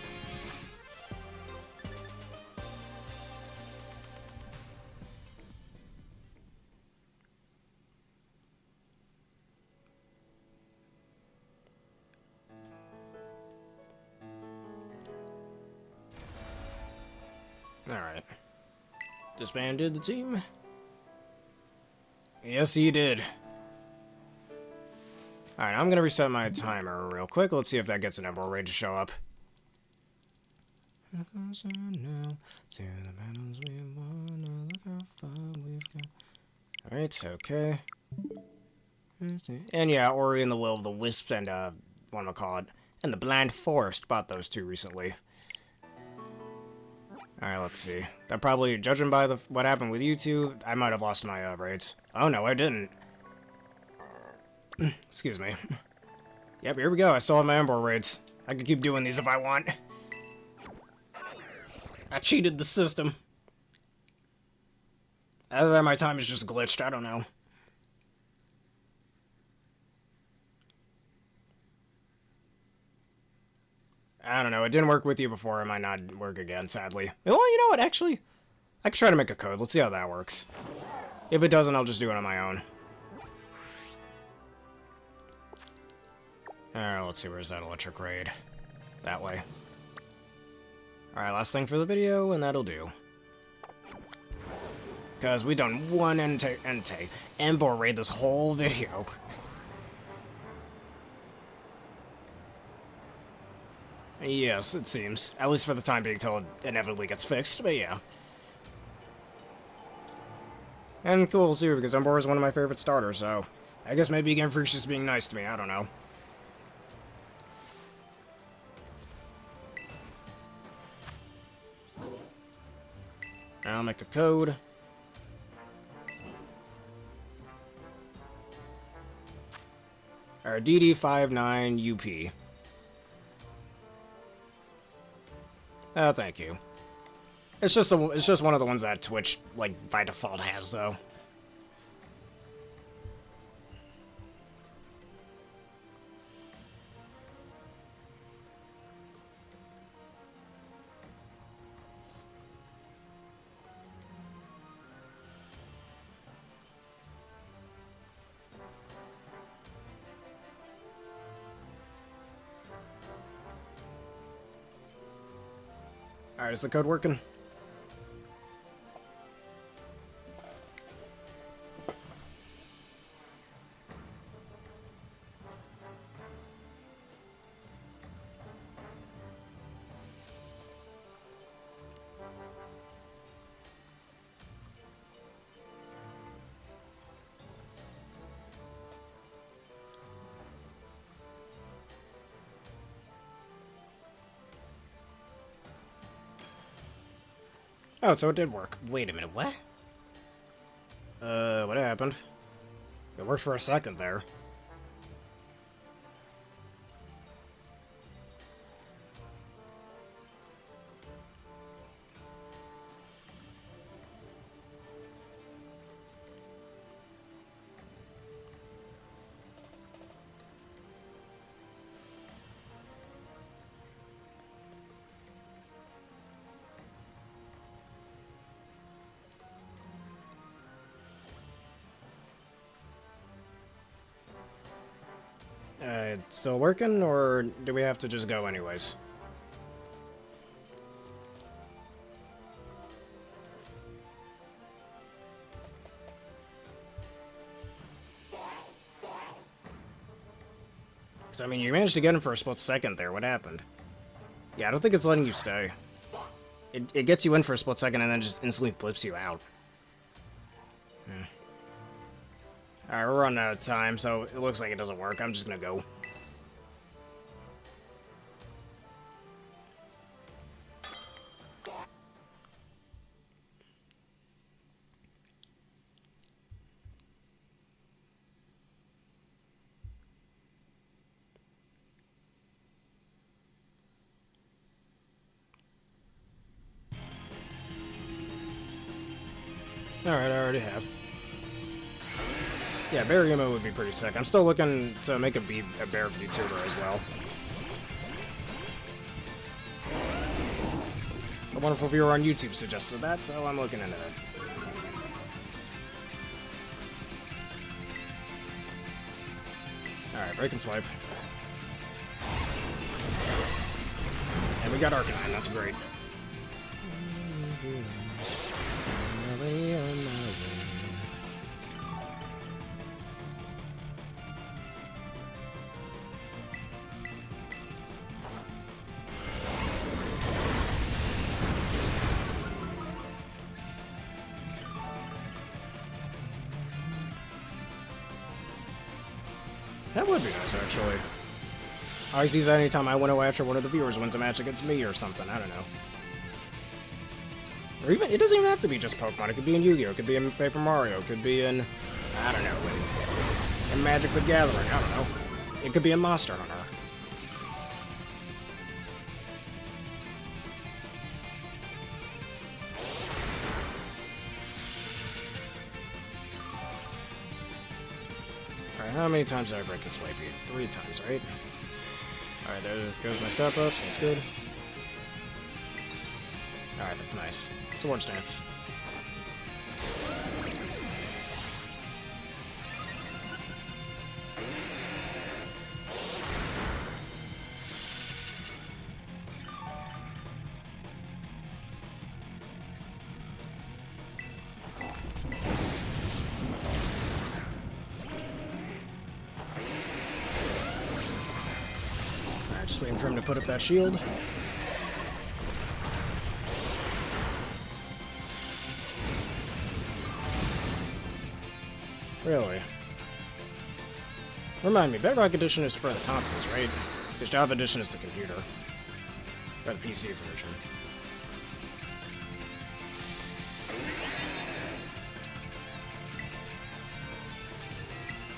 Alright. Disbanded the team? Yes, he did. Alright, I'm gonna reset my timer real quick. Let's see if that gets an Emboar Raid to show up. Alright, okay. And yeah, Ori and the Will of the Wisp and, whatchamacallit, and the Blind Forest. Bought those two recently. Alright, let's see. That probably, judging by what happened with you two, I might have lost my, raids. Oh no, I didn't. Excuse me. Yep, here we go. I still have my Emboar Raids. I can keep doing these if I want. I cheated the system. Either that, my time is just glitched. I don't know. I don't know. It didn't work with you before. It might not work again, sadly. Well, you know what? Actually, I could try to make a code. Let's see how that works. If it doesn't, I'll just do it on my own. Alright, let's see. Where's that electric raid? That way. Alright, last thing for the video, and that'll do. Because we done one Emboar Raid this whole video. Yes, it seems. At least for the time being, till it inevitably gets fixed, but yeah. And cool, too, because Emboar is one of my favorite starters, so... I guess maybe Game Freak's just being nice to me, I don't know. I'll make a code. Alright, DD59UP. Oh, thank you. It's just one of the ones that Twitch, like, by default has, though. Alright, is the code working? Oh, so it did work. Wait a minute, what? What happened? It worked for a second there. It's still working, or do we have to just go anyways? Because, I mean, you managed to get him for a split second there. What happened? Yeah, I don't think it's letting you stay. It gets you in for a split second and then just instantly blips you out. Alright, we're running out of time, so it looks like it doesn't work. I'm just gonna go. Alright, I already have. Yeah, Bear Emo would be pretty sick. I'm still looking to make a bear VTuber as well. A wonderful viewer on YouTube suggested that, so I'm looking into that. Alright, break and swipe. And we got Arcanine, that's great. That would be nice, actually. I always use that anytime I win a match or one of the viewers wins a match against me or something. I don't know. Or even, it doesn't even have to be just Pokemon. It could be in Yu-Gi-Oh! It could be in Paper Mario. It could be in, I don't know, in Magic the Gathering. I don't know. It could be in Monster Hunter. Alright, how many times did I break this Swipey? 3 times, right? Alright, there goes my step up, so that's good. Alright, that's nice. Sword stance. Alright, just waiting for him to put up that shield. Really? Remind me, Bedrock Edition is for the consoles, right? Because Java Edition is the computer. Or the PC version.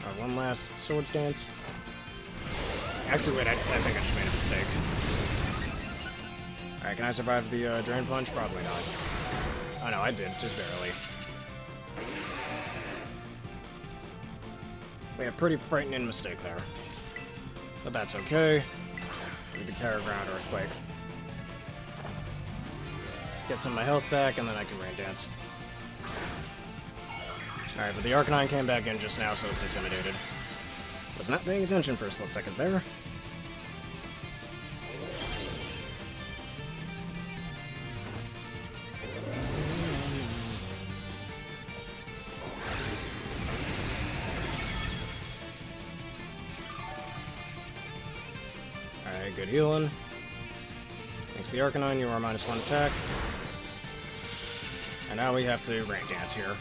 Alright, one last sword stance. Actually, wait, I think I just made a mistake. Alright, can I survive the Drain Punch? Probably not. Oh no, I did, just barely. Made a pretty frightening mistake there. But that's okay. We can Terra Ground Earthquake. Get some of my health back, and then I can Rain Dance. Alright, but the Arcanine came back in just now, so it's intimidated. Was not paying attention for a split second there. Alright, good healing. Thanks to the Arcanine, you are -1 attack. And now we have to Rain Dance here.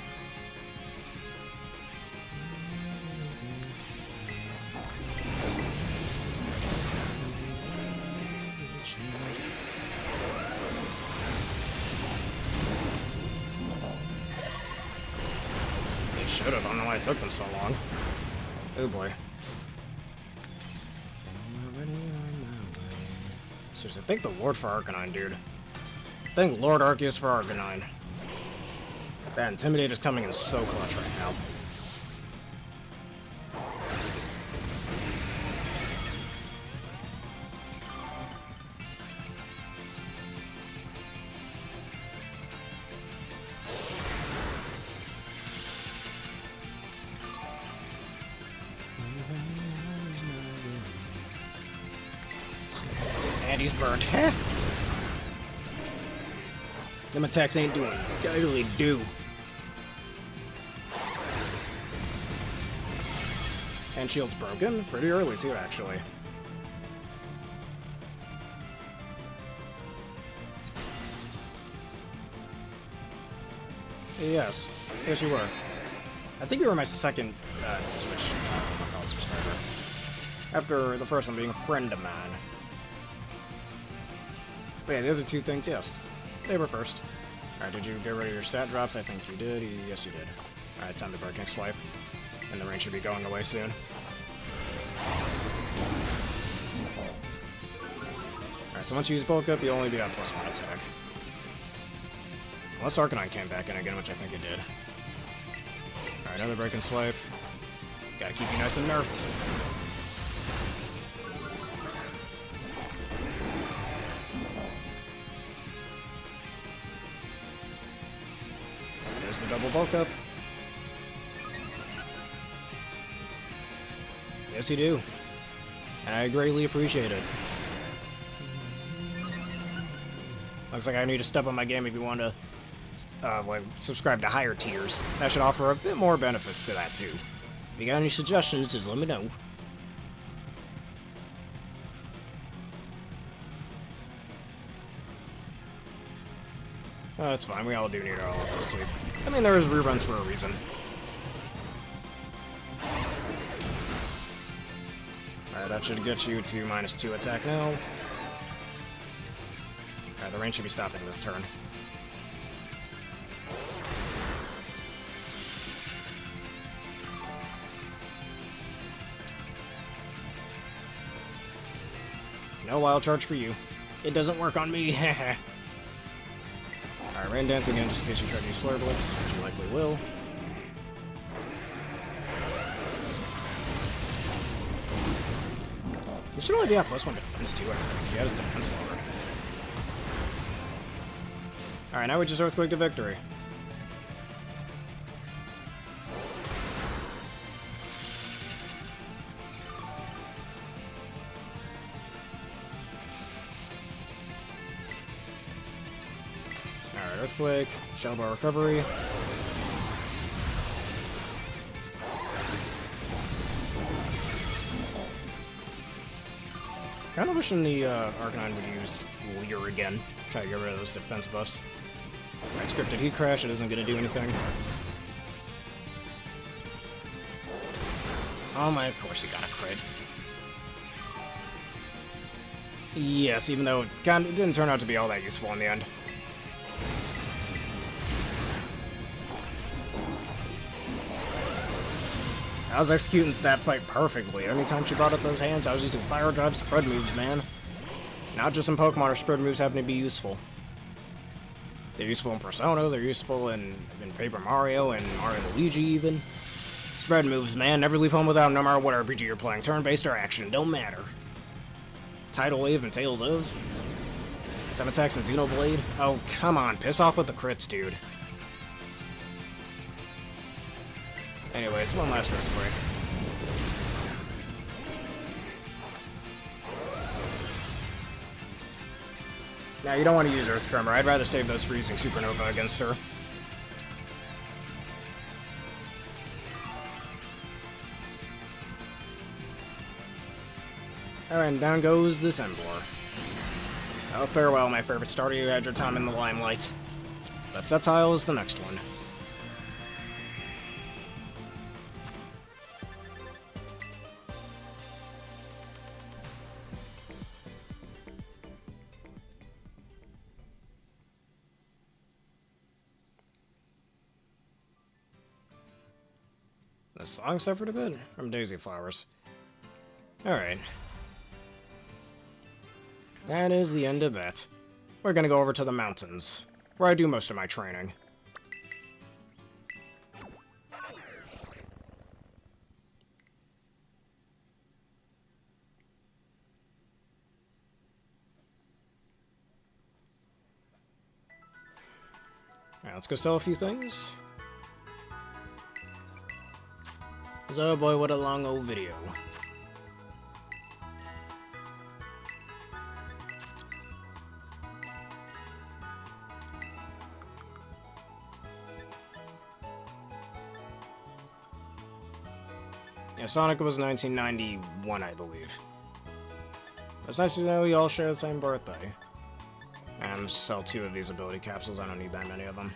They should have. I don't know why it took them so long. Oh boy. Seriously, thank the Lord for Arcanine, dude. Thank Lord Arceus for Arcanine. That Intimidate is coming in so clutch right now. And he's burned. Them attacks ain't doing diddly do. And shield's broken. Pretty early, too, actually. Yes. Yes, you were. I think you were my second Switch subscriber. After the first one being a friend of mine. But yeah, the other two things, yes. They were first. Alright, did you get rid of your stat drops? I think you did. Yes, you did. Alright, time to Breaking Swipe. And the rain should be going away soon. Alright, so once you use Bulk Up, you'll only be at +1 attack. Unless Arcanine came back in again, which I think it did. Alright, another Breaking Swipe. Gotta keep you nice and nerfed. There's the double Bulk Up. Yes, you do. And I greatly appreciate it. Looks like I need to step on my game if you want to subscribe to higher tiers. That should offer a bit more benefits to that, too. If you got any suggestions, just let me know. Oh, that's fine. We all do need our all this week. I mean, there is reruns for a reason. Alright, that should get you to -2 attack now. Alright, the rain should be stopping this turn. No wild charge for you. It doesn't work on me. Alright, Rain Dance again, just in case you try to use Flare Blitz, which you likely will. He should only be at +1 defense too, I think. He had his defense lowered. Alright, now we just Earthquake to victory. Alright, Earthquake, Shell Bar Recovery. Kinda wishing the Arcanine would use Leer again. Try to get rid of those defense buffs. Alright, Scripted Heat Crash, it isn't gonna do anything. Oh my, of course he got a crit. Yes, even though it didn't turn out to be all that useful in the end. I was executing that fight perfectly. Anytime she brought up those hands, I was using Fire Drive spread moves, man. Not just in Pokemon are spread moves happen to be useful. They're useful in Persona, they're useful in Paper Mario, and Mario & Luigi even. Spread moves, man. Never leave home without them, no matter what RPG you're playing. Turn-based or action, don't matter. Tidal Wave and Tales of. 7 attacks and Xenoblade. Oh, come on. Piss off with the crits, dude. Anyways, one last Earthquake. Now, you don't want to use Earth Tremor. I'd rather save those for using Supernova against her. Alright, and down goes this Emboar. Oh, farewell, my favorite starter. You had your time in the limelight. But Sceptile is the next one. The song suffered a bit from Daisy Flowers. Alright. That is the end of that. We're gonna go over to the mountains, where I do most of my training. Alright, let's go sell a few things. Oh boy, what a long old video. Yeah, Sonic was 1991, I believe. It's nice to know we all share the same birthday. And sell 2 of these ability capsules, I don't need that many of them.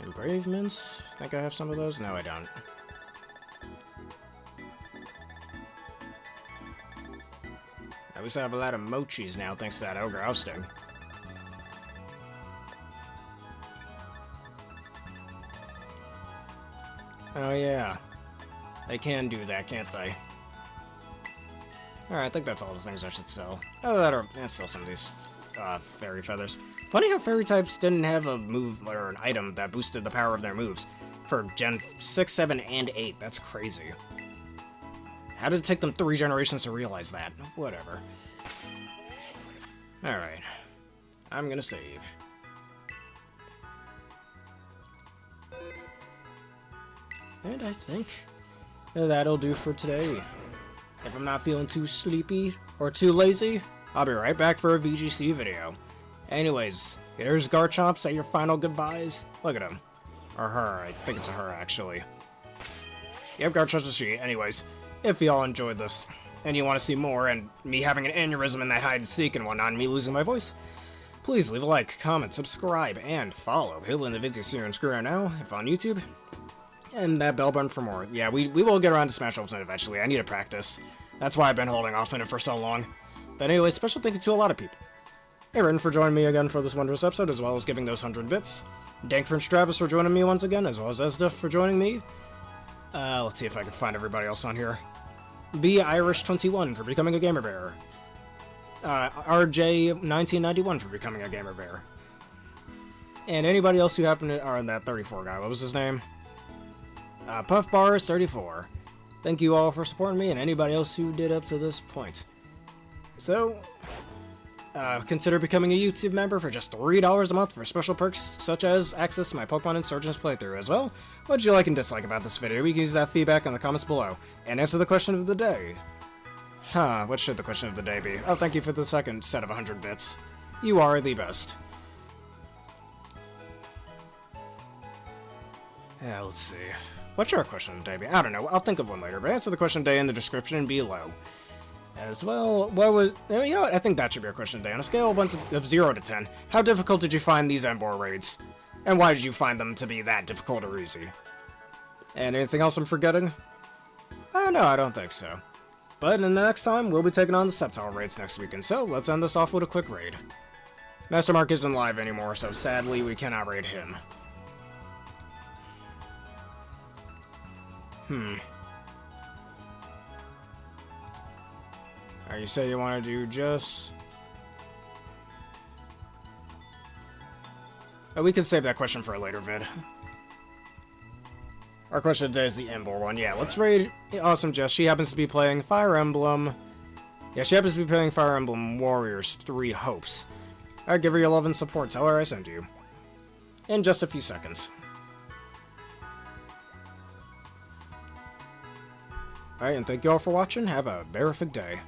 Engravements? Think I have some of those? No, I don't. At least I have a lot of mochis now, thanks to that ogre ousting. Oh yeah. They can do that, can't they? Alright, I think that's all the things I should sell. Oh, that are... sell some of these fairy feathers. Funny how fairy types didn't have a move or an item that boosted the power of their moves for Gen 6, 7, and 8. That's crazy. How did it take them 3 generations to realize that? Whatever. Alright. I'm gonna save. And I think that'll do for today. If I'm not feeling too sleepy or too lazy, I'll be right back for a VGC video. Anyways, here's Garchomp, say your final goodbyes. Look at him. Or her, I think it's a her, actually. Yep, Garchomp's a she. Anyways, if y'all enjoyed this, and you want to see more, and me having an aneurysm in that hide-and-seek and whatnot, and me losing my voice, please leave a like, comment, subscribe, and follow. He'll in the video soon. Screw right now, if on YouTube. And that bell button for more. Yeah, we will get around to Smash Ultimate eventually. I need to practice. That's why I've been holding off on it for so long. But anyway, special thank you to a lot of people. Aaron for joining me again for this wondrous episode, as well as giving those 100 bits. Dank Prince Travis for joining me once again, as well as Esda for joining me. Let's see if I can find everybody else on here. B Irish21 for becoming a Gamer Bear. RJ1991 for becoming a Gamer Bear. And anybody else who happened to... Or that 34 guy, what was his name? Puff Bars 34. Thank you all for supporting me, and anybody else who did up to this point. So, consider becoming a YouTube member for just $3 a month for special perks such as access to my Pokemon Insurgence playthrough as well. What did you like and dislike about this video? We can use that feedback in the comments below. And answer the question of the day. What should the question of the day be? Oh, thank you for the second set of 100 bits. You are the best. Yeah, let's see. What should our question of the day be? I don't know. I'll think of one later, but answer the question of the day in the description below. As well, what was... You know what? I think that should be our question of the day. On a scale of 0 to 10, how difficult did you find these Emboar raids? And why did you find them to be that difficult or easy? And anything else I'm forgetting? No, I don't think so. But in the next time, we'll be taking on the Sceptile raids next weekend, so let's end this off with a quick raid. Master Mark isn't live anymore, so sadly we cannot raid him. You say you want to do just... we can save that question for a later vid. Our question today is the Emboar one. Yeah, let's raid Awesome Jess. She happens to be playing Fire Emblem... Yeah, she happens to be playing Fire Emblem Warriors 3 Hopes. Alright, give her your love and support. Tell her I sent you. In just a few seconds. Alright, and thank you all for watching. Have a bearific day.